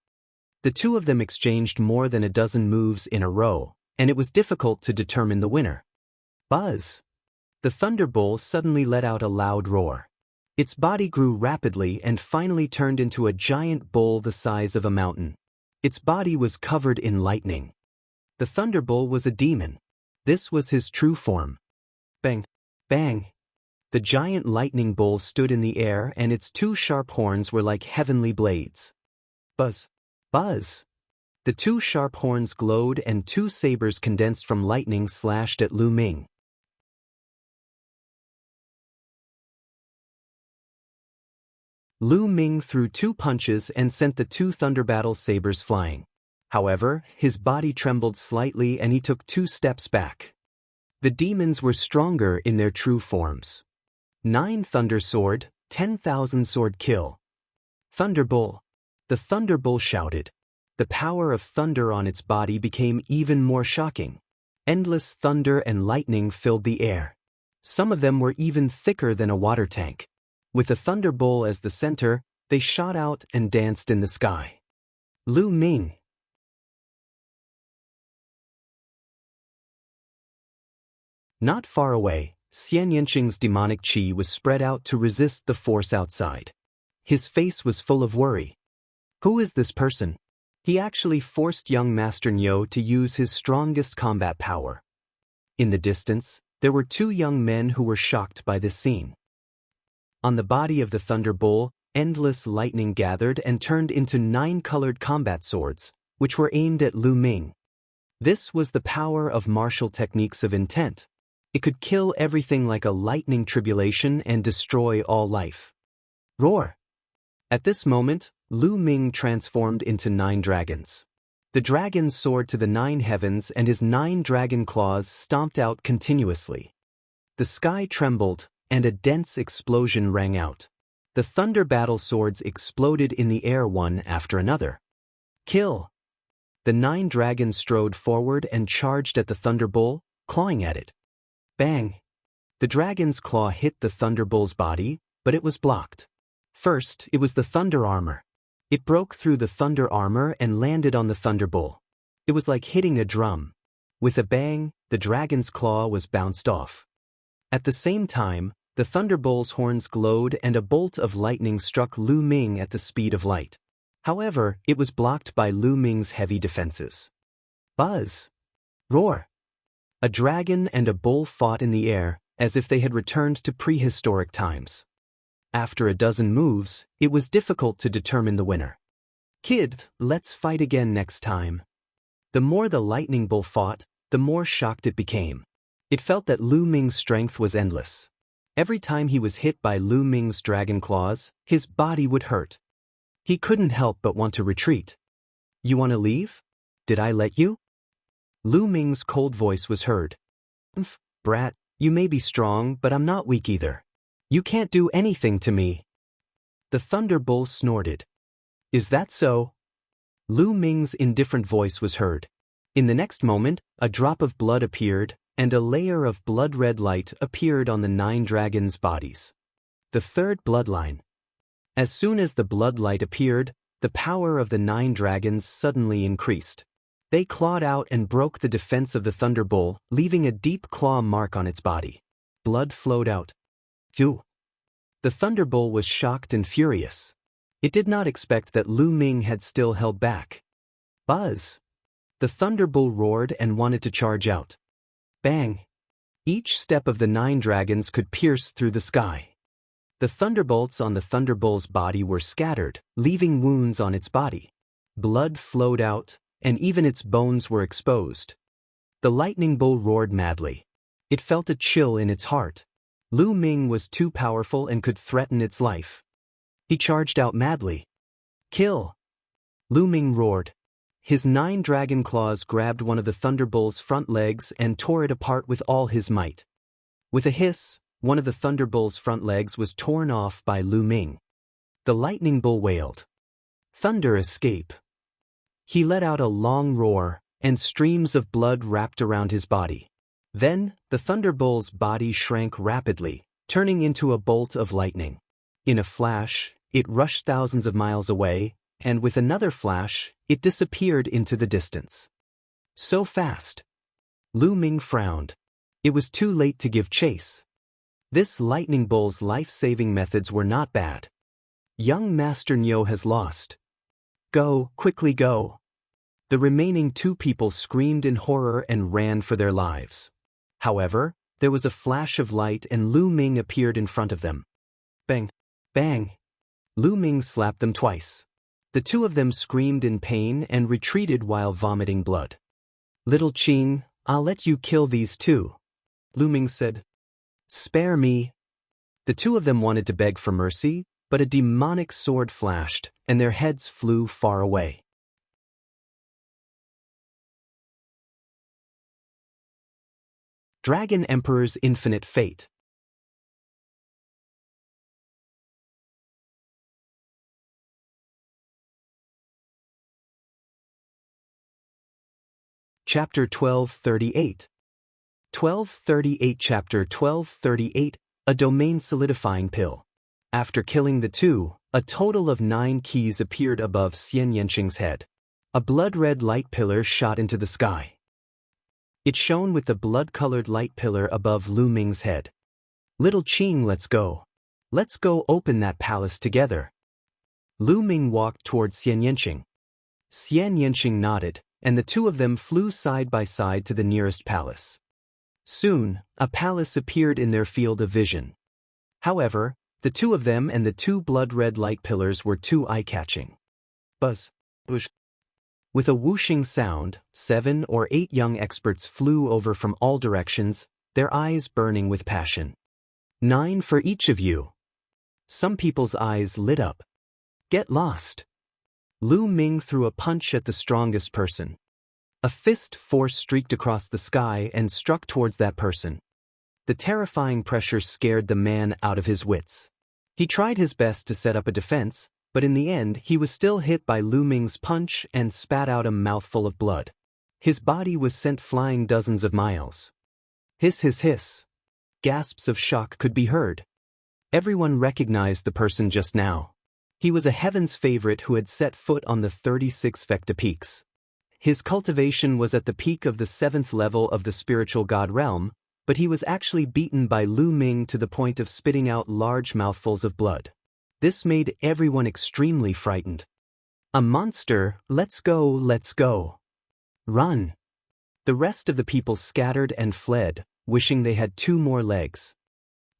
The two of them exchanged more than a dozen moves in a row, and it was difficult to determine the winner. Buzz! The thunderbolt suddenly let out a loud roar. Its body grew rapidly and finally turned into a giant bull the size of a mountain. Its body was covered in lightning. The thunderbolt was a demon. This was his true form. Bang! Bang! The giant lightning bull stood in the air and its 2 sharp horns were like heavenly blades. Buzz! Buzz! The 2 sharp horns glowed and 2 sabers condensed from lightning slashed at Lu Ming. Lu Ming threw 2 punches and sent the 2 thunder battle sabers flying. However, his body trembled slightly and he took 2 steps back. The demons were stronger in their true forms. 9 thunder sword, 10,000 sword kill. Thunderbull! The thunderbull shouted. The power of thunder on its body became even more shocking. Endless thunder and lightning filled the air. Some of them were even thicker than a water tank. With the thunderbolt as the center, they shot out and danced in the sky. Lu Ming! Not far away, Xianxia's demonic qi was spread out to resist the force outside. His face was full of worry. Who is this person? He actually forced young Master Niu to use his strongest combat power. In the distance, there were 2 young men who were shocked by this scene. On the body of the thunderbolt, endless lightning gathered and turned into 9 colored combat swords, which were aimed at Lu Ming. This was the power of martial techniques of intent. It could kill everything like a lightning tribulation and destroy all life. Roar! At this moment, Lu Ming transformed into 9 dragons. The dragons soared to the 9 heavens and his 9 dragon claws stomped out continuously. The sky trembled, and a dense explosion rang out. The thunder battle swords exploded in the air one after another. Kill! The 9 dragons strode forward and charged at the thunderbolt, clawing at it. Bang! The dragon's claw hit the thunderbolt's body, but it was blocked. First, it was the thunder armor. It broke through the thunder armor and landed on the thunderbolt. It was like hitting a drum. With a bang, the dragon's claw was bounced off. At the same time, the thunderbolt's horns glowed and a bolt of lightning struck Lu Ming at the speed of light. However, it was blocked by Lu Ming's heavy defenses. Buzz! Roar! A dragon and a bull fought in the air, as if they had returned to prehistoric times. After a dozen moves, it was difficult to determine the winner. Kid, let's fight again next time. The more the lightning bull fought, the more shocked it became. It felt that Lu Ming's strength was endless. Every time he was hit by Lu Ming's dragon claws, his body would hurt. He couldn't help but want to retreat. You want to leave? Did I let you? Lu Ming's cold voice was heard. Brat, you may be strong, but I'm not weak either. You can't do anything to me. The thunderbolt snorted. Is that so? Lu Ming's indifferent voice was heard. In the next moment, a drop of blood appeared, and a layer of blood-red light appeared on the 9 dragons' bodies. The third bloodline. As soon as the blood light appeared, the power of the 9 dragons suddenly increased. They clawed out and broke the defense of the Thunder Bull, leaving a deep claw mark on its body. Blood flowed out. Phew! The Thunder Bull was shocked and furious. It did not expect that Lu Ming had still held back. Buzz! The Thunder Bull roared and wanted to charge out. Bang! Each step of the 9 dragons could pierce through the sky. The thunderbolts on the Thunder Bull's body were scattered, leaving wounds on its body. Blood flowed out, and even its bones were exposed. The Lightning Bull roared madly. It felt a chill in its heart. Lu Ming was too powerful and could threaten its life. He charged out madly. Kill! Lu Ming roared. His 9 dragon claws grabbed one of the Thunder Bull's front legs and tore it apart with all his might. With a hiss, one of the Thunder Bull's front legs was torn off by Lu Ming. The Lightning Bull wailed. Thunder escape! He let out a long roar, and streams of blood wrapped around his body. Then, the Thunder Bull's body shrank rapidly, turning into a bolt of lightning. In a flash, it rushed thousands of miles away, and with another flash, it disappeared into the distance. So fast! Lu Ming frowned. It was too late to give chase. This Lightning Bull's life-saving methods were not bad. Young Master Nyo has lost. Go, quickly go! The remaining 2 people screamed in horror and ran for their lives. However, there was a flash of light and Lu Ming appeared in front of them. Bang! Bang! Lu Ming slapped them twice. The 2 of them screamed in pain and retreated while vomiting blood. Little Qing, I'll let you kill these 2. Lu Ming said. Spare me. The 2 of them wanted to beg for mercy, but a demonic sword flashed, and their heads flew far away. Dragon Emperor's Infinite Fate. Chapter 1238. 1238 Chapter 1238, A Domain Solidifying Pill. After killing the 2, a total of 9 keys appeared above Xianxia's head. A blood-red light pillar shot into the sky. It shone with the blood-colored light pillar above Lu Ming's head. Little Qing, let's go. Let's go open that palace together. Lu Ming walked towards Xianxia. Xianxia nodded, and the 2 of them flew side by side to the nearest palace. Soon, a palace appeared in their field of vision. However, the 2 of them and the 2 blood-red light pillars were too eye-catching. Buzz! Whoosh! With a whooshing sound, 7 or 8 young experts flew over from all directions, their eyes burning with passion. 9 for each of you. Some people's eyes lit up. Get lost! Lu Ming threw a punch at the strongest person. A fist force streaked across the sky and struck towards that person. The terrifying pressure scared the man out of his wits. He tried his best to set up a defense, but in the end he was still hit by Lu Ming's punch and spat out a mouthful of blood. His body was sent flying dozens of miles. Hiss, hiss, hiss. Gasps of shock could be heard. Everyone recognized the person just now. He was a heaven's favorite who had set foot on the 36 Vecta peaks. His cultivation was at the peak of the 7th level of the spiritual god realm, but he was actually beaten by Lu Ming to the point of spitting out large mouthfuls of blood. This made everyone extremely frightened. A monster, let's go, let's go. Run. The rest of the people scattered and fled, wishing they had 2 more legs.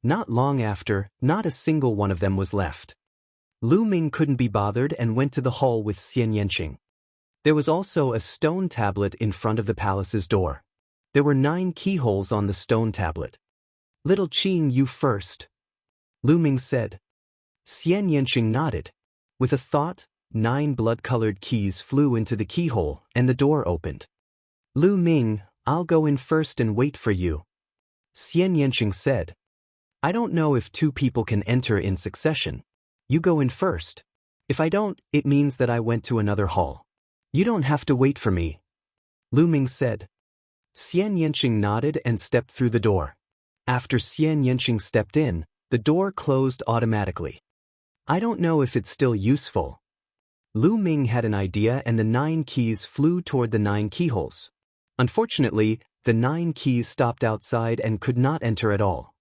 Not long after, not a single one of them was left. Lu Ming couldn't be bothered and went to the hall with Xianxia. There was also a stone tablet in front of the palace's door. There were 9 keyholes on the stone tablet. Little Qing, you first. Lu Ming said. Xianxia nodded. With a thought, 9 blood-colored keys flew into the keyhole, and the door opened. Lu Ming, I'll go in first and wait for you. Xianxia said. I don't know if 2 people can enter in succession. You go in first. If I don't, it means that I went to another hall. You don't have to wait for me. Lu Ming said. Xianxia nodded and stepped through the door. After Xianxia stepped in, the door closed automatically. I don't know if it's still useful. Lu Ming had an idea and the 9 keys flew toward the 9 keyholes. Unfortunately, the 9 keys stopped outside and could not enter at all.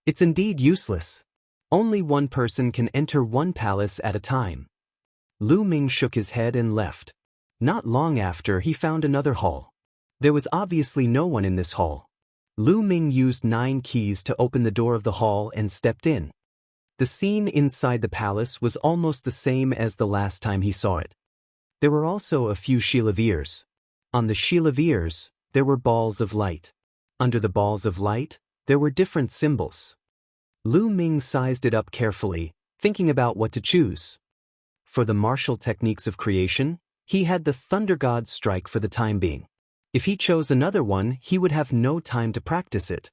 It's indeed useless. Only one person can enter one palace at a time. Lu Ming shook his head and left. Not long after, he found another hall. There was obviously no one in this hall. Lu Ming used 9 keys to open the door of the hall and stepped in. The scene inside the palace was almost the same as the last time he saw it. There were also a few chandeliers. On the chandeliers, there were balls of light. Under the balls of light, there were different symbols. Lu Ming sized it up carefully, thinking about what to choose. For the martial techniques of creation, he had the Thunder God strike for the time being. If he chose another one, he would have no time to practice it.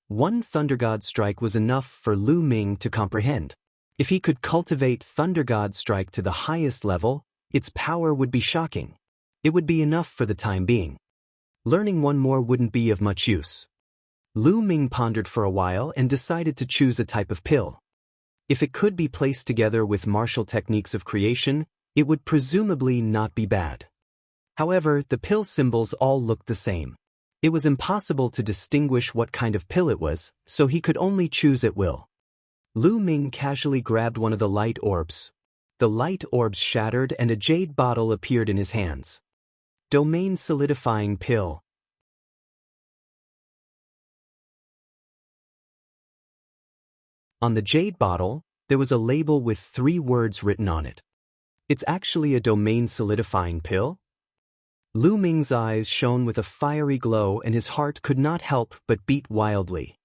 One Thunder God strike was enough for Lu Ming to comprehend. If he could cultivate Thunder God strike to the highest level, its power would be shocking. It would be enough for the time being. Learning one more wouldn't be of much use. Lu Ming pondered for a while and decided to choose a type of pill. If it could be placed together with martial techniques of creation, it would presumably not be bad. However, the pill symbols all looked the same. It was impossible to distinguish what kind of pill it was, so he could only choose at will. Lu Ming casually grabbed one of the light orbs. The light orbs shattered and a jade bottle appeared in his hands. Domain solidifying pill. On the jade bottle, there was a label with 3 words written on it. It's actually a domain solidifying pill? Lu Ming's eyes shone with a fiery glow and his heart could not help but beat wildly.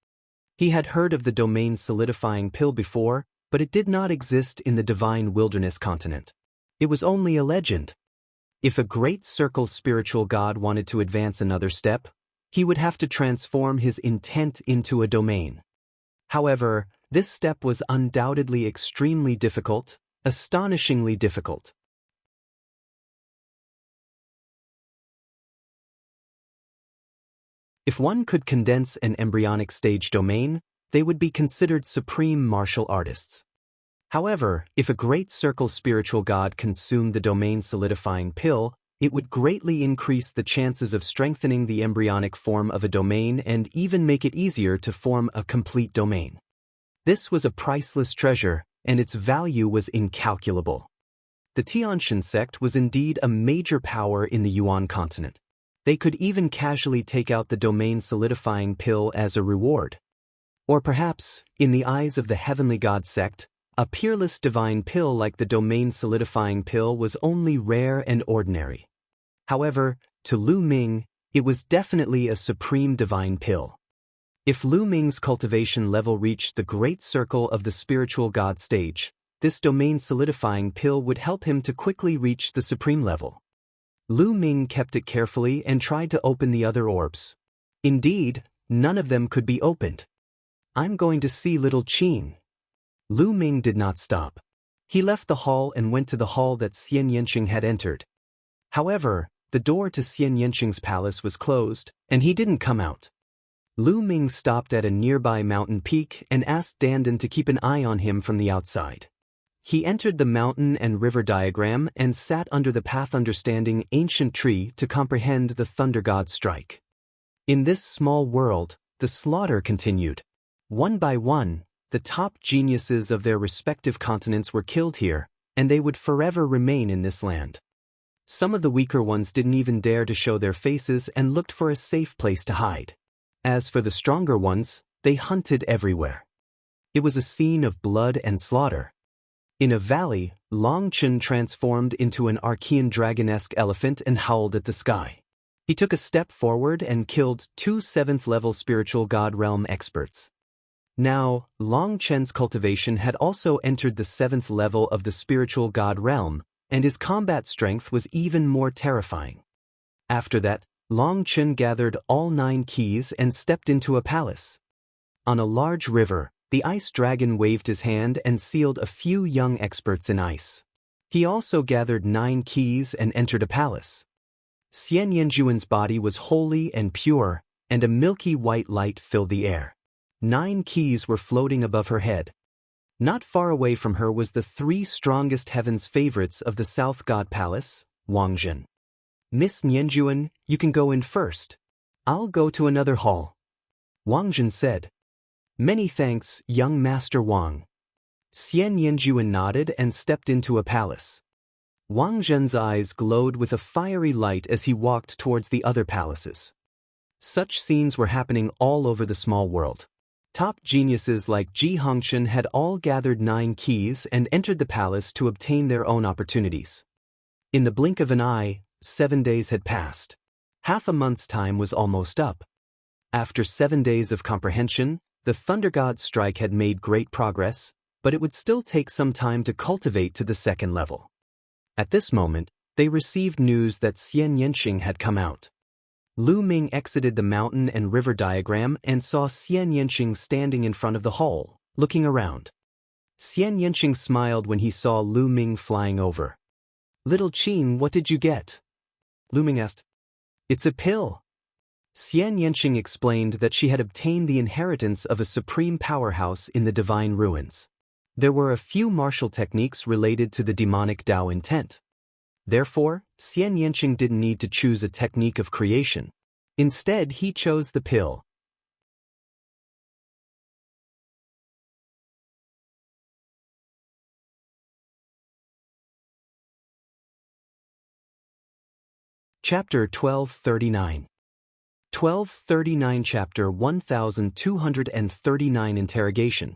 He had heard of the domain solidifying pill before, but it did not exist in the divine wilderness continent. It was only a legend. If a great circle spiritual god wanted to advance another step, he would have to transform his intent into a domain. However, this step was undoubtedly extremely difficult, astonishingly difficult. If one could condense an embryonic stage domain, they would be considered supreme martial artists. However, if a great circle spiritual god consumed the domain solidifying pill, it would greatly increase the chances of strengthening the embryonic form of a domain and even make it easier to form a complete domain. This was a priceless treasure, and its value was incalculable. The Tianshan sect was indeed a major power in the Yuan continent. They could even casually take out the domain solidifying pill as a reward. Or perhaps, in the eyes of the heavenly god sect, a peerless divine pill like the domain solidifying pill was only rare and ordinary. However, to Lu Ming, it was definitely a supreme divine pill. If Lu Ming's cultivation level reached the great circle of the spiritual god stage, this domain solidifying pill would help him to quickly reach the supreme level. Lu Ming kept it carefully and tried to open the other orbs. Indeed, none of them could be opened. I'm going to see little Qin. Lu Ming did not stop. He left the hall and went to the hall that Xianxia had entered. However, the door to Xianxia's palace was closed, and he didn't come out. Lu Ming stopped at a nearby mountain peak and asked Dandan to keep an eye on him from the outside. He entered the mountain and river diagram and sat under the path understanding ancient tree to comprehend the Thunder God strike. In this small world, the slaughter continued. One by one, the top geniuses of their respective continents were killed here, and they would forever remain in this land. Some of the weaker ones didn't even dare to show their faces and looked for a safe place to hide. As for the stronger ones, they hunted everywhere. It was a scene of blood and slaughter. In a valley, Longchen transformed into an Archean dragon-esque elephant and howled at the sky. He took a step forward and killed 2 7th-level spiritual god realm experts. Now, Longchen's cultivation had also entered the 7th level of the spiritual god realm, and his combat strength was even more terrifying. After that, Longchen gathered all 9 keys and stepped into a palace. On a large river, the ice dragon waved his hand and sealed a few young experts in ice. He also gathered 9 keys and entered a palace. Xianxuan's body was holy and pure, and a milky white light filled the air. 9 keys were floating above her head. Not far away from her was the 3 strongest heaven's favorites of the South God Palace, Wang Lin. Miss Nianjuan, you can go in first. I'll go to another hall. Wang Lin said. Many thanks, young Master Wang. Xianxuan nodded and stepped into a palace. Wang Zhen's eyes glowed with a fiery light as he walked towards the other palaces. Such scenes were happening all over the small world. Top geniuses like Ji Hongchen had all gathered 9 keys and entered the palace to obtain their own opportunities. In the blink of an eye, 7 days had passed. Half a month's time was almost up. After 7 days of comprehension, the Thunder God's strike had made great progress, but it would still take some time to cultivate to the 2nd level. At this moment, they received news that Xianxia had come out. Lu Ming exited the mountain and river diagram and saw Xianxia standing in front of the hall, looking around. Xianxia smiled when he saw Lu Ming flying over. Little Qin, what did you get? Lu Ming asked. It's a pill. Xianxia explained that she had obtained the inheritance of a supreme powerhouse in the divine ruins. There were a few martial techniques related to the demonic Dao intent. Therefore, Xianxia didn't need to choose a technique of creation. Instead, he chose the pill. Chapter 1239. 1239 Chapter 1239 Interrogation.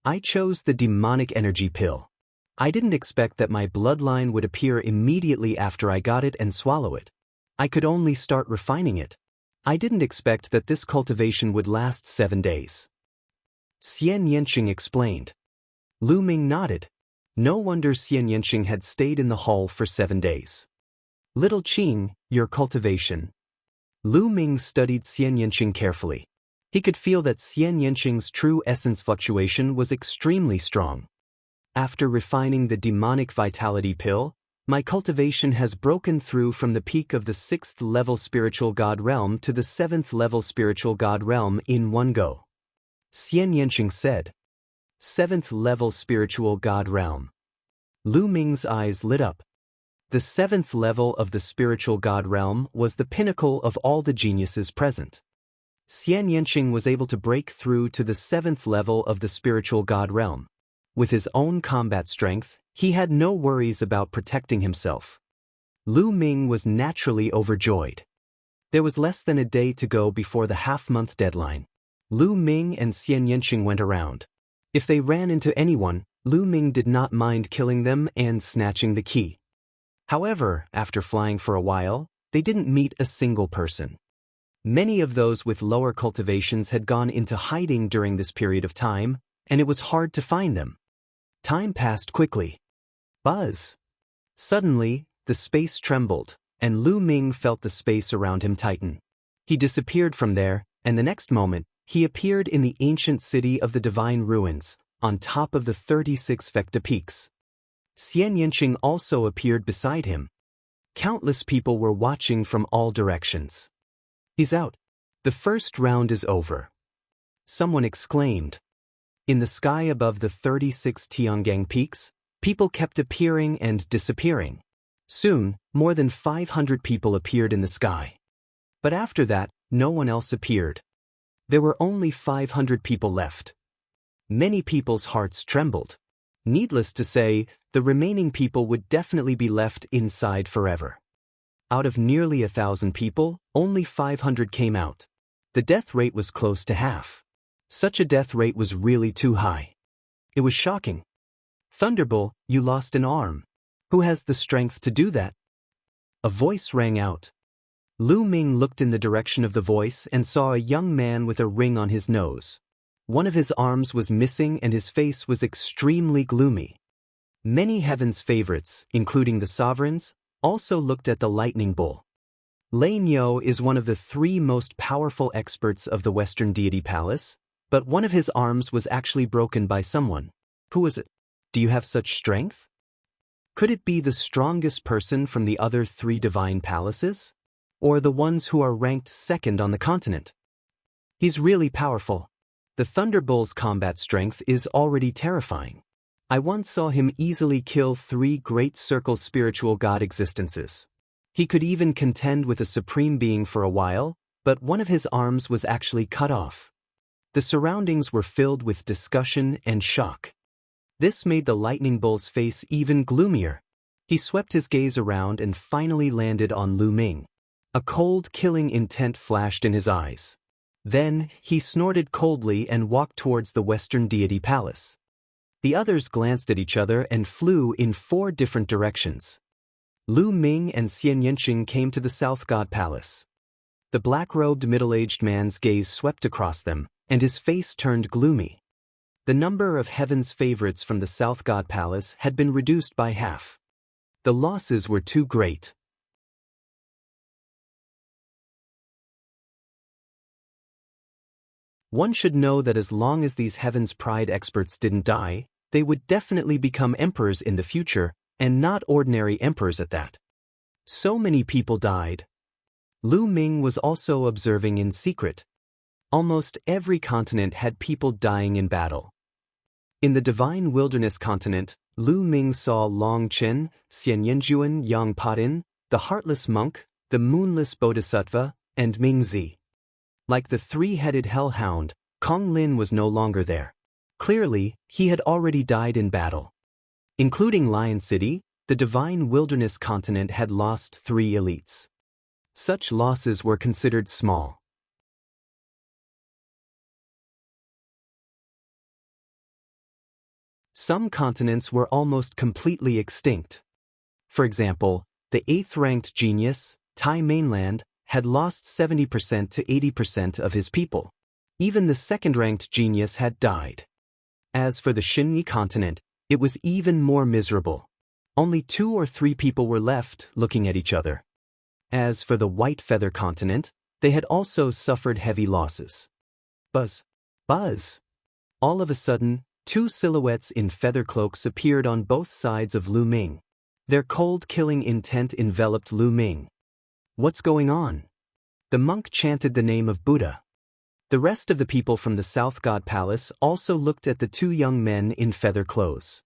I chose the demonic energy pill. I didn't expect that my bloodline would appear immediately after I got it and swallow it. I could only start refining it. I didn't expect that this cultivation would last 7 days. Xianxia explained. Lu Ming nodded. No wonder Xianxia had stayed in the hall for 7 days. Little Qing, your cultivation. Lu Ming studied Xianxia carefully. He could feel that Xianxia's true essence fluctuation was extremely strong. After refining the demonic vitality pill, my cultivation has broken through from the peak of the 6th level spiritual god realm to the 7th level spiritual god realm in one go. Xianxia said. 7th level spiritual god realm. Lu Ming's eyes lit up. The 7th level of the spiritual god realm was the pinnacle of all the geniuses present. Xianxia was able to break through to the 7th level of the spiritual god realm. With his own combat strength, he had no worries about protecting himself. Lu Ming was naturally overjoyed. There was less than a day to go before the half-month deadline. Lu Ming and Xianxia went around. If they ran into anyone, Lu Ming did not mind killing them and snatching the key. However, after flying for a while, they didn't meet a single person. Many of those with lower cultivations had gone into hiding during this period of time, and it was hard to find them. Time passed quickly. Buzz! Suddenly, the space trembled, and Lu Ming felt the space around him tighten. He disappeared from there, and the next moment, he appeared in the ancient city of the divine ruins, on top of the 36 Vecta peaks. Xianxia also appeared beside him. Countless people were watching from all directions. He's out. The first round is over. Someone exclaimed. In the sky above the 36 Tiangang peaks, people kept appearing and disappearing. Soon, more than 500 people appeared in the sky. But after that, no one else appeared. There were only 500 people left. Many people's hearts trembled. Needless to say, the remaining people would definitely be left inside forever. Out of nearly 1,000 people, only 500 came out. The death rate was close to half. Such a death rate was really too high. It was shocking. Thunderbolt, you lost an arm. Who has the strength to do that? A voice rang out. Lu Ming looked in the direction of the voice and saw a young man with a ring on his nose. One of his arms was missing and his face was extremely gloomy. Many heaven's favorites, including the sovereigns, also looked at the lightning bull. Lei Niu is one of the 3 most powerful experts of the Western Deity Palace, but one of his arms was actually broken by someone. Who was it? Do you have such strength? Could it be the strongest person from the other 3 divine palaces? or the ones who are ranked second on the continent. He's really powerful. The Thunderbull's combat strength is already terrifying. I once saw him easily kill 3 great circle spiritual god existences. He could even contend with a supreme being for a while, but one of his arms was actually cut off. The surroundings were filled with discussion and shock. This made the Lightning Bull's face even gloomier. He swept his gaze around and finally landed on Lu Ming. A cold, killing intent flashed in his eyes. Then, he snorted coldly and walked towards the Western Deity Palace. The others glanced at each other and flew in 4 different directions. Lu Ming and Xianxia came to the South God Palace. The black-robed middle-aged man's gaze swept across them, and his face turned gloomy. The number of heaven's favorites from the South God Palace had been reduced by half. The losses were too great. One should know that as long as these Heaven's Pride experts didn't die, they would definitely become emperors in the future, and not ordinary emperors at that. So many people died. Lu Ming was also observing in secret. Almost every continent had people dying in battle. In the Divine Wilderness continent, Lu Ming saw Longtime, Xianxia, Yang Patin, the Heartless Monk, the Moonless Bodhisattva, and Mingzi. Like the 3-headed hellhound, Wang Lin was no longer there. Clearly, he had already died in battle. Including Lion City, the Divine Wilderness continent had lost 3 elites. Such losses were considered small. Some continents were almost completely extinct. For example, the 8th-ranked genius, Tai Mainland, had lost 70% to 80% of his people. Even the 2nd-ranked genius had died. As for the Xinyi continent, it was even more miserable. Only 2 or 3 people were left looking at each other. As for the White Feather continent, they had also suffered heavy losses. Buzz! Buzz! All of a sudden, 2 silhouettes in feather cloaks appeared on both sides of Lu Ming. Their cold, killing intent enveloped Lu Ming. What's going on? The monk chanted the name of Buddha. The rest of the people from the South God Palace also looked at the 2 young men in feather clothes.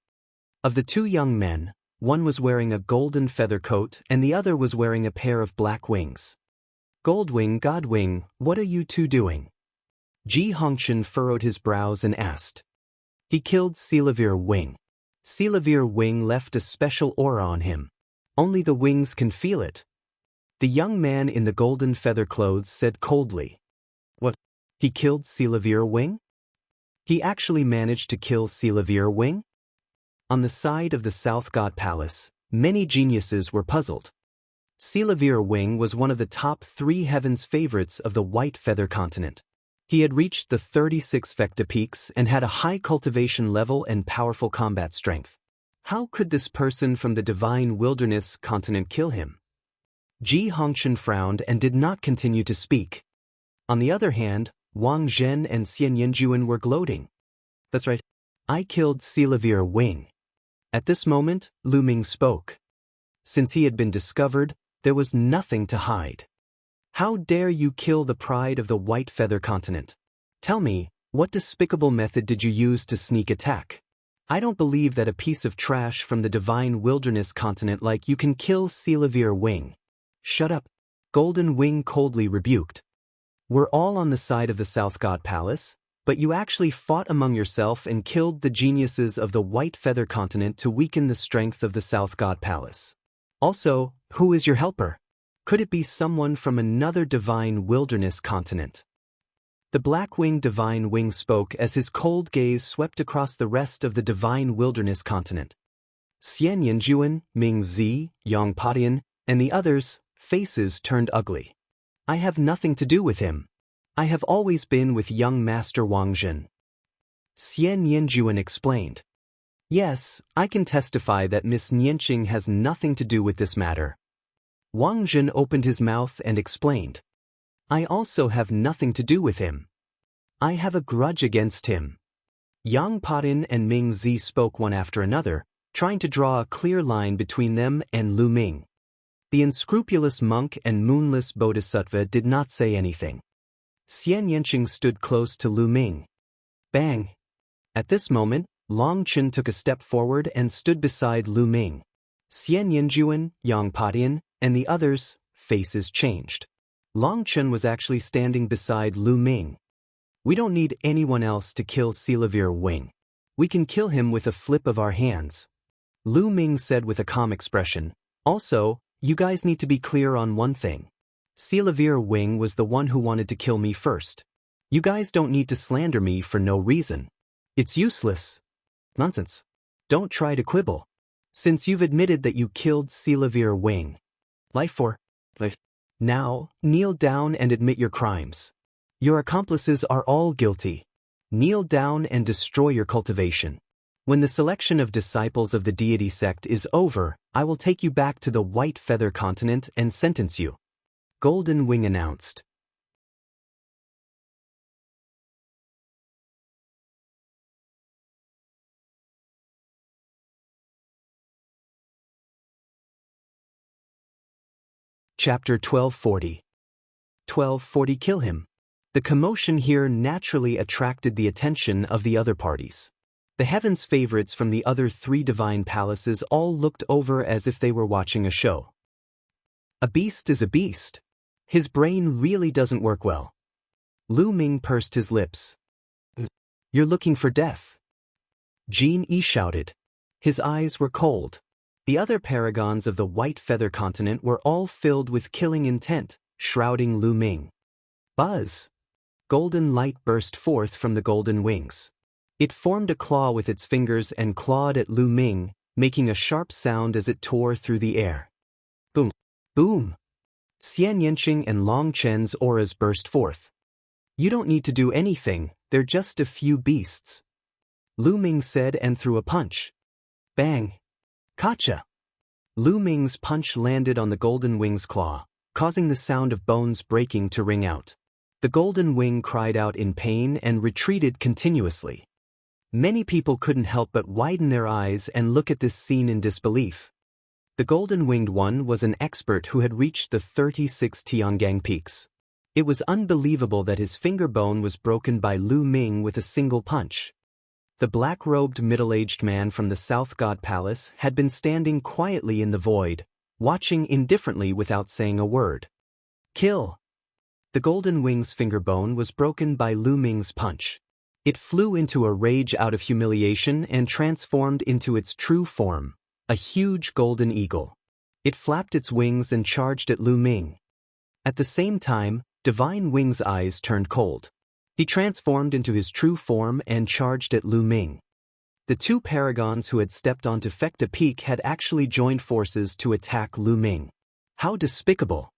Of the 2 young men, one was wearing a golden feather coat and the other was wearing a pair of black wings. Goldwing, Godwing, what are you 2 doing? Ji Hongqian furrowed his brows and asked. He killed Silavir Wing. Silavir Wing left a special aura on him. Only the wings can feel it. The young man in the golden feather clothes said coldly. What? He killed Silavir Wing? He actually managed to kill Silavir Wing? On the side of the South God Palace, many geniuses were puzzled. Silavir Wing was one of the top 3 heavens favorites of the White Feather continent. He had reached the 36 Vecta peaks and had a high cultivation level and powerful combat strength. How could this person from the Divine Wilderness continent kill him? Ji Hongqian frowned and did not continue to speak. On the other hand, Wang Zhen and Xianxia were gloating. That's right. I killed Silavir Wing. At this moment, Lu Ming spoke. Since he had been discovered, there was nothing to hide. How dare you kill the pride of the White Feather continent? Tell me, what despicable method did you use to sneak attack? I don't believe that a piece of trash from the Divine Wilderness continent like you can kill Silavir Wing. Shut up, Golden Wing coldly rebuked. We're all on the side of the South God Palace, but you actually fought among yourself and killed the geniuses of the White Feather continent to weaken the strength of the South God Palace. Also, who is your helper? Could it be someone from another Divine Wilderness continent? The Blackwing Divine Wing spoke as his cold gaze swept across the rest of the Divine Wilderness continent. Xianxia, Mingzi, Yang Patin, and the others' faces turned ugly. I have nothing to do with him. I have always been with young Master Wang Zhen. Xianxia explained. Yes, I can testify that Miss Nianqing has nothing to do with this matter. Wang Zhen opened his mouth and explained. I also have nothing to do with him. I have a grudge against him. Yang Patin and Ming Zi spoke one after another, trying to draw a clear line between them and Lu Ming. The unscrupulous monk and moonless bodhisattva did not say anything. Xianxia stood close to Lu Ming. Bang! At this moment, Longchen took a step forward and stood beside Lu Ming. Xianxia, Yang Padian, and the others' faces changed. Longchen was actually standing beside Lu Ming. We don't need anyone else to kill Silavir Wing. We can kill him with a flip of our hands. Lu Ming said with a calm expression. Also, you guys need to be clear on one thing. Silavir Wing was the one who wanted to kill me first. You guys don't need to slander me for no reason. It's useless. Nonsense. Don't try to quibble. Since you've admitted that you killed Silavir Wing. Life for life. Now, kneel down and admit your crimes. Your accomplices are all guilty. Kneel down and destroy your cultivation. When the selection of disciples of the deity sect is over, I will take you back to the White Feather Continent and sentence you. Golden Wing announced. Chapter 1240. 1240 Kill him. The commotion here naturally attracted the attention of the other parties. The heavens' favorites from the other 3 divine palaces all looked over as if they were watching a show. A beast is a beast. His brain really doesn't work well. Lu Ming pursed his lips. You're looking for death. Jin Yi shouted. His eyes were cold. The other paragons of the White Feather Continent were all filled with killing intent, shrouding Lu Ming. Buzz! Golden light burst forth from the golden wings. It formed a claw with its fingers and clawed at Lu Ming, making a sharp sound as it tore through the air. Boom! Boom! Xianxia and Longchen's auras burst forth. You don't need to do anything, they're just a few beasts. Lu Ming said and threw a punch. Bang! Kacha! Lu Ming's punch landed on the golden wing's claw, causing the sound of bones breaking to ring out. The golden wing cried out in pain and retreated continuously. Many people couldn't help but widen their eyes and look at this scene in disbelief. The golden-winged one was an expert who had reached the 36 Tiangang peaks. It was unbelievable that his finger bone was broken by Lu Ming with a single punch. The black-robed middle-aged man from the South God Palace had been standing quietly in the void, watching indifferently without saying a word. Kill! The golden wing's finger bone was broken by Lu Ming's punch. It flew into a rage out of humiliation and transformed into its true form, a huge golden eagle. It flapped its wings and charged at Lu Ming. At the same time, Divine Wing's eyes turned cold. He transformed into his true form and charged at Lu Ming. The 2 paragons who had stepped onto Fecta Peak had actually joined forces to attack Lu Ming. How despicable!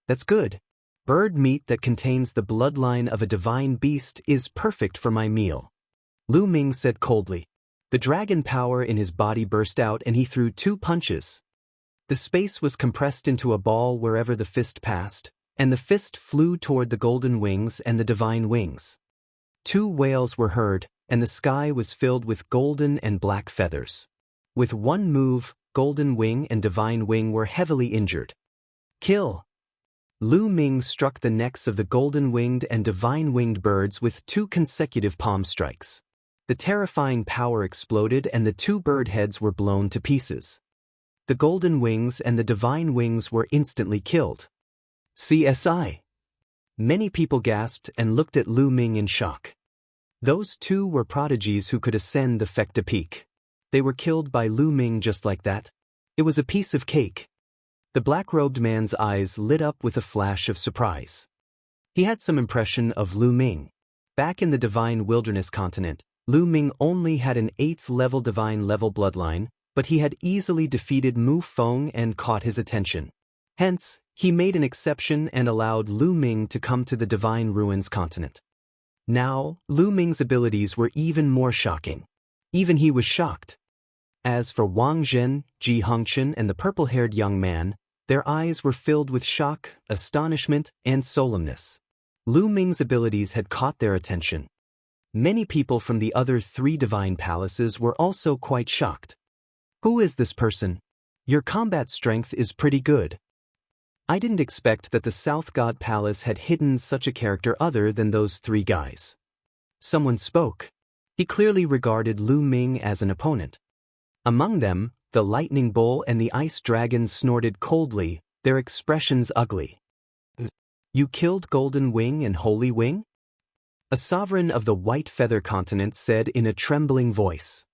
That's good. Bird meat that contains the bloodline of a divine beast is perfect for my meal. Lu Ming said coldly. The dragon power in his body burst out and he threw 2 punches. The space was compressed into a ball wherever the fist passed, and the fist flew toward the golden wings and the divine wings. 2 wails were heard, and the sky was filled with golden and black feathers. With one move, Golden Wing and Divine Wing were heavily injured. Kill! Lu Ming struck the necks of the golden-winged and divine-winged birds with 2 consecutive palm strikes. The terrifying power exploded and the 2 bird heads were blown to pieces. The golden wings and the divine wings were instantly killed. CSI! Many people gasped and looked at Lu Ming in shock. Those 2 were prodigies who could ascend the Fecta Peak. They were killed by Lu Ming just like that. It was a piece of cake. The black-robed man's eyes lit up with a flash of surprise. He had some impression of Lu Ming. Back in the Divine Wilderness Continent, Lu Ming only had an 8th-level divine-level bloodline, but he had easily defeated Mu Feng and caught his attention. Hence, he made an exception and allowed Lu Ming to come to the Divine Ruins Continent. Now, Lu Ming's abilities were even more shocking. Even he was shocked. As for Wang Zhen, Ji Hongchen, and the purple-haired young man, their eyes were filled with shock, astonishment, and solemnness. Lu Ming's abilities had caught their attention. Many people from the other 3 divine palaces were also quite shocked. Who is this person? Your combat strength is pretty good. I didn't expect that the South God Palace had hidden such a character other than those three guys. Someone spoke. He clearly regarded Lu Ming as an opponent. Among them, the lightning bull and the ice dragon snorted coldly, their expressions ugly. You killed Golden Wing and Holy Wing? A sovereign of the White Feather Continent said in a trembling voice.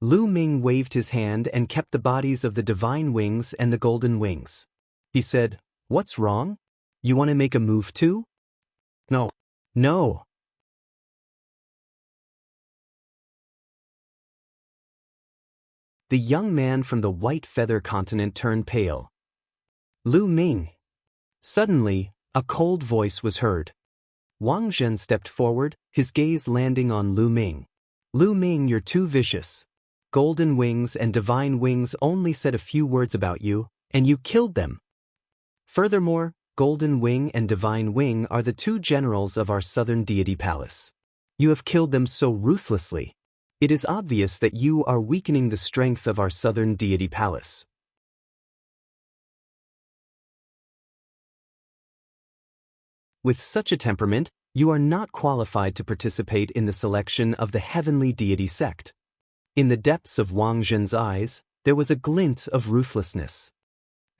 Lu Ming waved his hand and kept the bodies of the Divine Wings and the Golden Wings. He said, "What's wrong? You want to make a move too?" No. No. The young man from the White Feather Continent turned pale. Lu Ming. Suddenly, a cold voice was heard. Wang Zhen stepped forward, his gaze landing on Lu Ming. Lu Ming, you're too vicious. Golden Wings and Divine Wings only said a few words about you, and you killed them. Furthermore, Golden Wing and Divine Wing are the two generals of our southern deity palace. You have killed them so ruthlessly. It is obvious that you are weakening the strength of our southern deity palace. With such a temperament, you are not qualified to participate in the selection of the heavenly deity sect. In the depths of Wang Zhen's eyes, there was a glint of ruthlessness.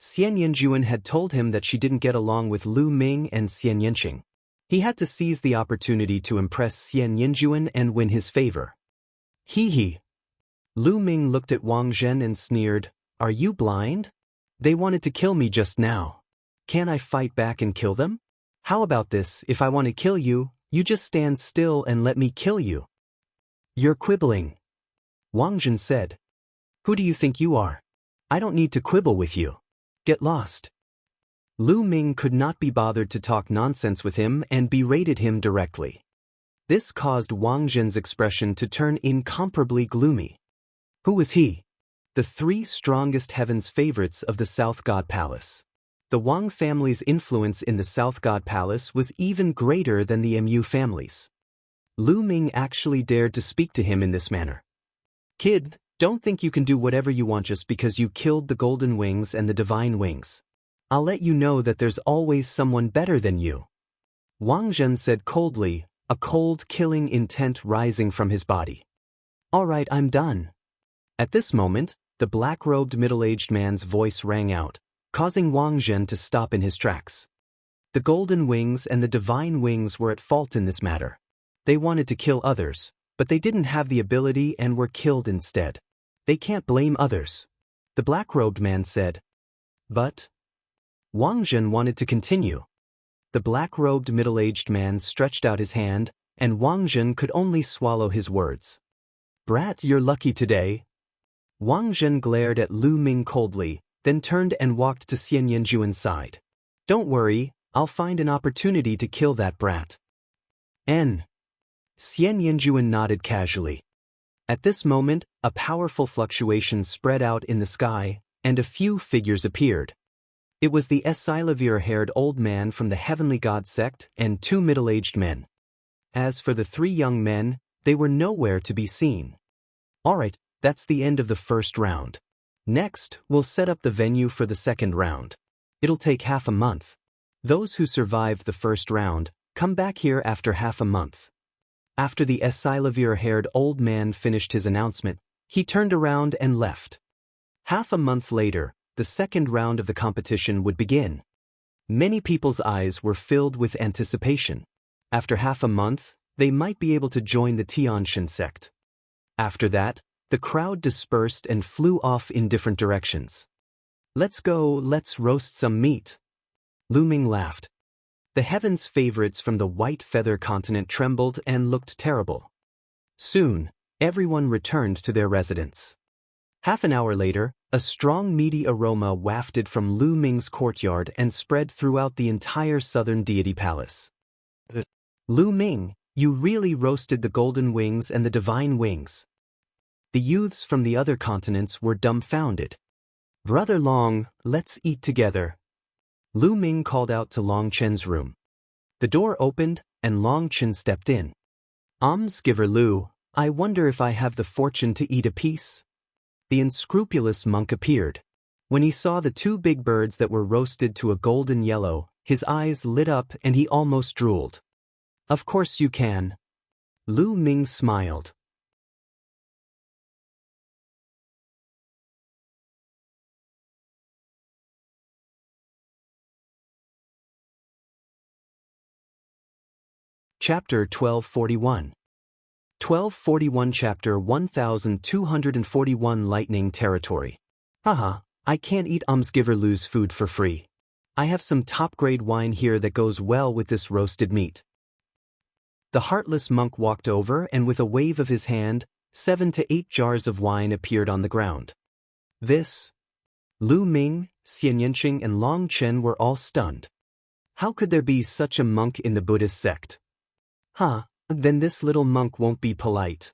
Xianxia had told him that she didn't get along with Lu Ming and Xianxia. He had to seize the opportunity to impress Xianxia and win his favor. Hee. Lu Ming looked at Wang Zhen and sneered, "Are you blind? They wanted to kill me just now. Can I fight back and kill them? How about this, if I want to kill you, you just stand still and let me kill you." "You're quibbling," Wang Zhen said. "Who do you think you are? I don't need to quibble with you. Get lost." Lu Ming could not be bothered to talk nonsense with him and berated him directly. This caused Wang Zhen's expression to turn incomparably gloomy. Who was he? The three strongest heavens favorites of the South God Palace. The Wang family's influence in the South God Palace was even greater than the Mu family's. Lu Ming actually dared to speak to him in this manner. "Kid, don't think you can do whatever you want just because you killed the Golden Wings and the Divine Wings. I'll let you know that there's always someone better than you." Wang Zhen said coldly, a cold killing intent rising from his body. "All right, I'm done." At this moment, the black-robed middle-aged man's voice rang out, causing Wang Zhen to stop in his tracks. The Golden Wings and the Divine Wings were at fault in this matter. They wanted to kill others, but they didn't have the ability and were killed instead. They can't blame others. The black-robed man said. But Wang Zhen wanted to continue. The black-robed middle-aged man stretched out his hand, and Wang Zhen could only swallow his words. "Brat, you're lucky today." Wang Zhen glared at Lu Ming coldly, then turned and walked to Xianxuan's side. "Don't worry, I'll find an opportunity to kill that brat." Xianxuan nodded casually. At this moment, a powerful fluctuation spread out in the sky, and a few figures appeared. It was the Esilavir-haired old man from the Heavenly God sect and two middle-aged men. As for the three young men, they were nowhere to be seen. Alright, that's the end of the first round. Next, we'll set up the venue for the second round. It'll take half a month. Those who survived the first round, come back here after half a month. After the Esilavir-haired old man finished his announcement, he turned around and left. Half a month later, the second round of the competition would begin. Many people's eyes were filled with anticipation. After half a month, they might be able to join the Tianshan sect. After that, the crowd dispersed and flew off in different directions. "Let's go, let's roast some meat." Lu Ming laughed. The heavens' favorites from the White Feather Continent trembled and looked terrible. Soon, everyone returned to their residence. Half an hour later, a strong meaty aroma wafted from Lu Ming's courtyard and spread throughout the entire southern deity palace. "Lu Ming, you really roasted the Golden Wings and the Divine Wings." The youths from the other continents were dumbfounded. "Brother Long, let's eat together." Lu Ming called out to Long Chen's room. The door opened, and Long Chen stepped in. Giver Lu, I wonder if I have the fortune to eat a piece?" The unscrupulous monk appeared. When he saw the two big birds that were roasted to a golden yellow, his eyes lit up and he almost drooled. Of course you can. Lu Ming smiled. Chapter 1241. 1241 Chapter 1241 Lightning Territory. Haha, I can't eat Giver Lu's food for free. I have some top-grade wine here that goes well with this roasted meat. The heartless monk walked over and with a wave of his hand, 7 to 8 jars of wine appeared on the ground. This? Lu Ming, Xianxia and Long Chen were all stunned. How could there be such a monk in the Buddhist sect? Then this little monk won't be polite.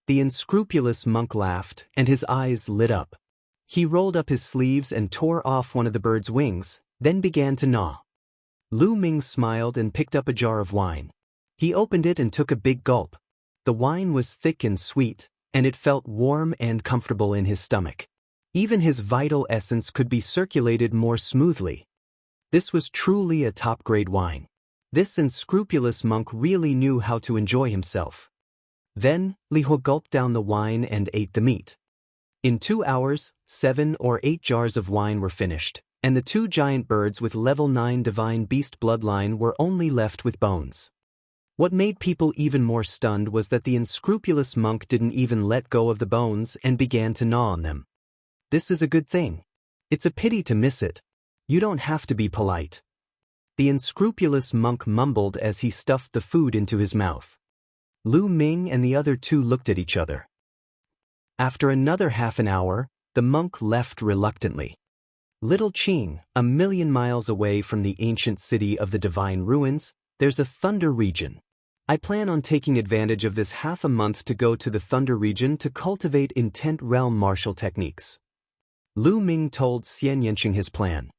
The unscrupulous monk laughed, and his eyes lit up. He rolled up his sleeves and tore off one of the bird's wings, then began to gnaw. Lu Ming smiled and picked up a jar of wine. He opened it and took a big gulp. The wine was thick and sweet, and it felt warm and comfortable in his stomach. Even his vital essence could be circulated more smoothly. This was truly a top-grade wine. This unscrupulous monk really knew how to enjoy himself. Then, Li Hu gulped down the wine and ate the meat. In 2 hours, 7 or 8 jars of wine were finished, and the 2 giant birds with level 9 divine beast bloodline were only left with bones. What made people even more stunned was that the unscrupulous monk didn't even let go of the bones and began to gnaw on them. This is a good thing. It's a pity to miss it. You don't have to be polite. The unscrupulous monk mumbled as he stuffed the food into his mouth. Lu Ming and the other two looked at each other. After another half an hour, the monk left reluctantly. Little Qing, 1,000,000 miles away from the ancient city of the divine ruins, there's a thunder region. I plan on taking advantage of this half a month to go to the thunder region to cultivate intent realm martial techniques. Lu Ming told Xianxia his plan.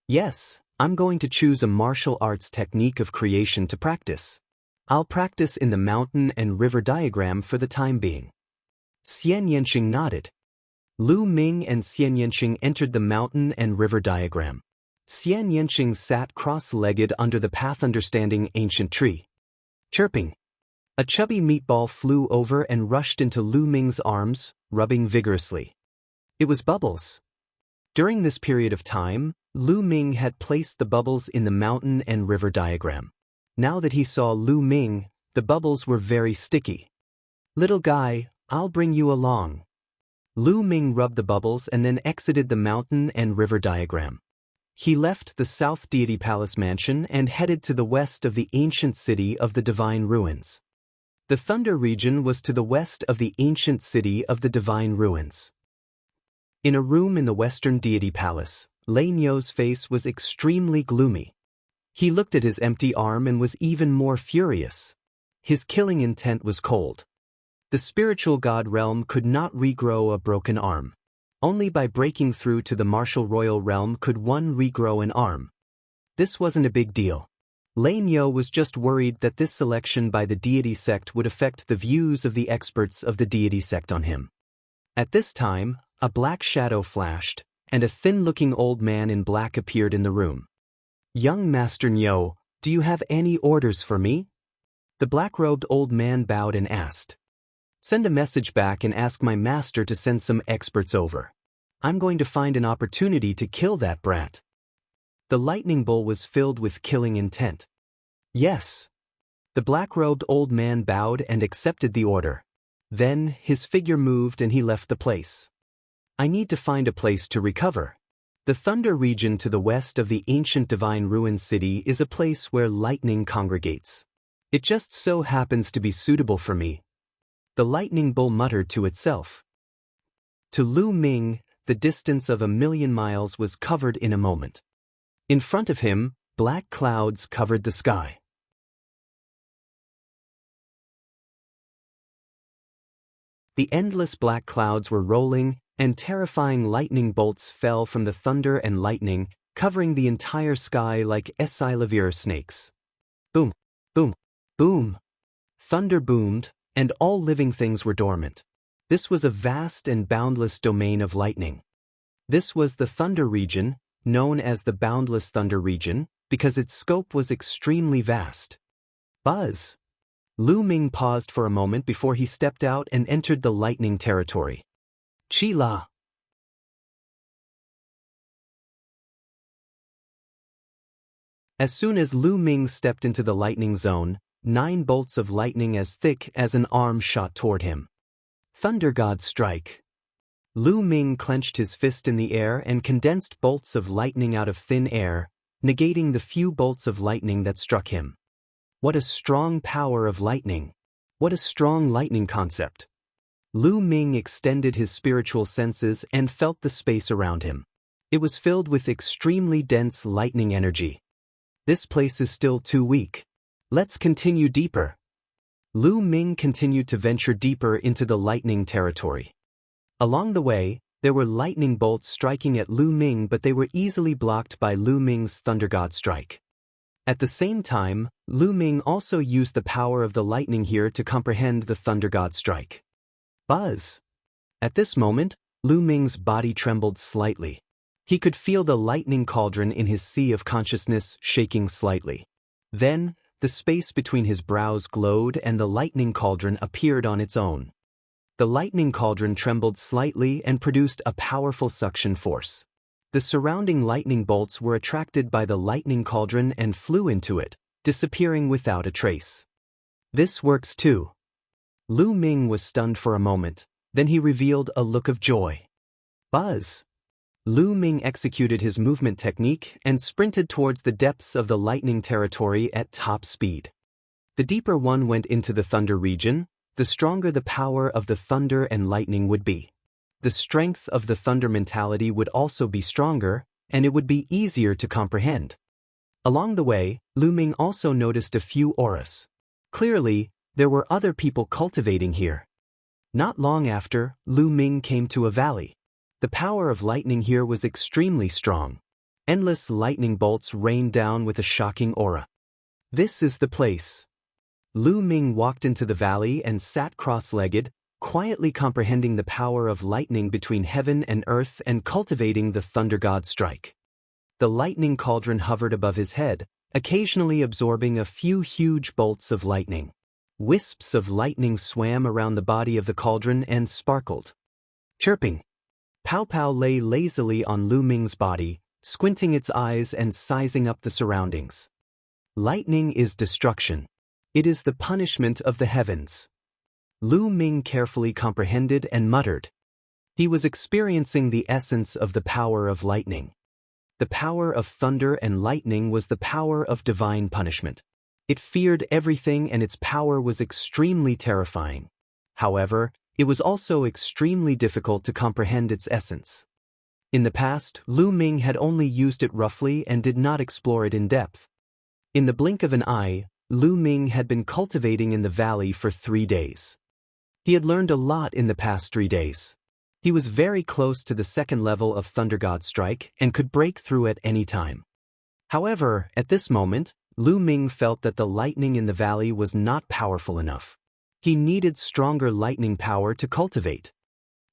Yes, I'm going to choose a martial arts technique of creation to practice. I'll practice in the mountain and river diagram for the time being. Xianxia nodded. Lu Ming and Xianxia entered the mountain and river diagram. Xianxia sat cross-legged under the path understanding ancient tree. Chirping. A chubby meatball flew over and rushed into Lu Ming's arms, rubbing vigorously. It was Bubbles. During this period of time, Lu Ming had placed the bubbles in the mountain and river diagram. Now that he saw Lu Ming, the bubbles were very sticky. Little guy, I'll bring you along. Lu Ming rubbed the bubbles and then exited the mountain and river diagram. He left the South Deity Palace Mansion and headed to the west of the ancient city of the Divine Ruins. The Thunder region was to the west of the ancient city of the Divine Ruins. In a room in the Western Deity Palace, Lei Nio's face was extremely gloomy. He looked at his empty arm and was even more furious. His killing intent was cold. The spiritual god realm could not regrow a broken arm. Only by breaking through to the martial royal realm could one regrow an arm. This wasn't a big deal. Lei Nio was just worried that this selection by the deity sect would affect the views of the experts of the deity sect on him. At this time, a black shadow flashed, and a thin-looking old man in black appeared in the room. Young Master Nio, do you have any orders for me? The black-robed old man bowed and asked. Send a message back and ask my master to send some experts over. I'm going to find an opportunity to kill that brat. The lightning bowl was filled with killing intent. Yes. The black-robed old man bowed and accepted the order. Then, his figure moved and he left the place. I need to find a place to recover. The Thunder region to the west of the ancient Divine Ruins city is a place where lightning congregates. It just so happens to be suitable for me. The lightning bull muttered to itself. To Lu Ming, the distance of 1,000,000 miles was covered in a moment. In front of him, black clouds covered the sky. The endless black clouds were rolling, and terrifying lightning bolts fell from the thunder and lightning, covering the entire sky like Esilavir snakes. Boom, boom, boom. Thunder boomed, and all living things were dormant. This was a vast and boundless domain of lightning. This was the Thunder region, known as the Boundless Thunder region, because its scope was extremely vast. Buzz! Lu Ming paused for a moment before he stepped out and entered the lightning territory. Chi La! As soon as Lu Ming stepped into the lightning zone, 9 bolts of lightning as thick as an arm shot toward him. Thunder God Strike! Lu Ming clenched his fist in the air and condensed bolts of lightning out of thin air, negating the few bolts of lightning that struck him. What a strong power of lightning! What a strong lightning concept! Lu Ming extended his spiritual senses and felt the space around him. It was filled with extremely dense lightning energy. This place is still too weak. Let's continue deeper. Lu Ming continued to venture deeper into the lightning territory. Along the way, there were lightning bolts striking at Lu Ming, but they were easily blocked by Lu Ming's Thunder God Strike. At the same time, Lu Ming also used the power of the lightning here to comprehend the Thunder God Strike. Buzz! At this moment, Lu Ming's body trembled slightly. He could feel the lightning cauldron in his sea of consciousness shaking slightly. Then, the space between his brows glowed and the lightning cauldron appeared on its own. The lightning cauldron trembled slightly and produced a powerful suction force. The surrounding lightning bolts were attracted by the lightning cauldron and flew into it, disappearing without a trace. This works too. Lu Ming was stunned for a moment, then he revealed a look of joy. Buzz! Lu Ming executed his movement technique and sprinted towards the depths of the lightning territory at top speed. The deeper one went into the thunder region, the stronger the power of the thunder and lightning would be. The strength of the thunder mentality would also be stronger, and it would be easier to comprehend. Along the way, Lu Ming also noticed a few auras. Clearly, there were other people cultivating here. Not long after, Lu Ming came to a valley. The power of lightning here was extremely strong. Endless lightning bolts rained down with a shocking aura. This is the place. Lu Ming walked into the valley and sat cross-legged, quietly comprehending the power of lightning between heaven and earth and cultivating the Thunder God Strike. The lightning cauldron hovered above his head, occasionally absorbing a few huge bolts of lightning. Wisps of lightning swam around the body of the cauldron and sparkled. Chirping. Pow Pow lay lazily on Lu Ming's body, squinting its eyes and sizing up the surroundings. Lightning is destruction. It is the punishment of the heavens. Lu Ming carefully comprehended and muttered. He was experiencing the essence of the power of lightning. The power of thunder and lightning was the power of divine punishment. It feared everything and its power was extremely terrifying. However, it was also extremely difficult to comprehend its essence. In the past, Lu Ming had only used it roughly and did not explore it in depth. In the blink of an eye, Lu Ming had been cultivating in the valley for 3 days. He had learned a lot in the past 3 days. He was very close to the second level of Thunder God Strike and could break through at any time. However, at this moment, Lu Ming felt that the lightning in the valley was not powerful enough. He needed stronger lightning power to cultivate.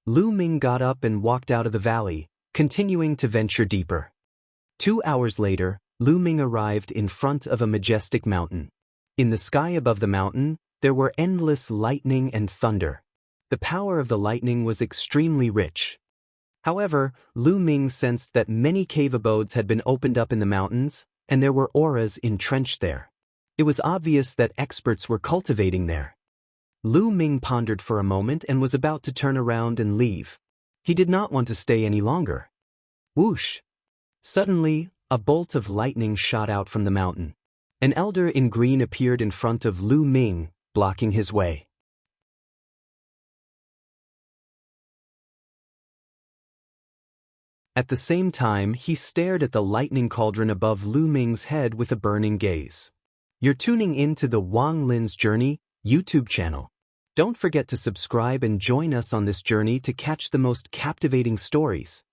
Lu Ming got up and walked out of the valley, continuing to venture deeper. 2 hours later, Lu Ming arrived in front of a majestic mountain. In the sky above the mountain, there were endless lightning and thunder. The power of the lightning was extremely rich. However, Lu Ming sensed that many cave abodes had been opened up in the mountains, and there were auras entrenched there. It was obvious that experts were cultivating there. Lu Ming pondered for a moment and was about to turn around and leave. He did not want to stay any longer. Whoosh! Suddenly, a bolt of lightning shot out from the mountain. An elder in green appeared in front of Lu Ming, blocking his way. At the same time, he stared at the lightning cauldron above Lu Ming's head with a burning gaze. You're tuning in to the Wang Lin's Journey YouTube channel. Don't forget to subscribe and join us on this journey to catch the most captivating stories.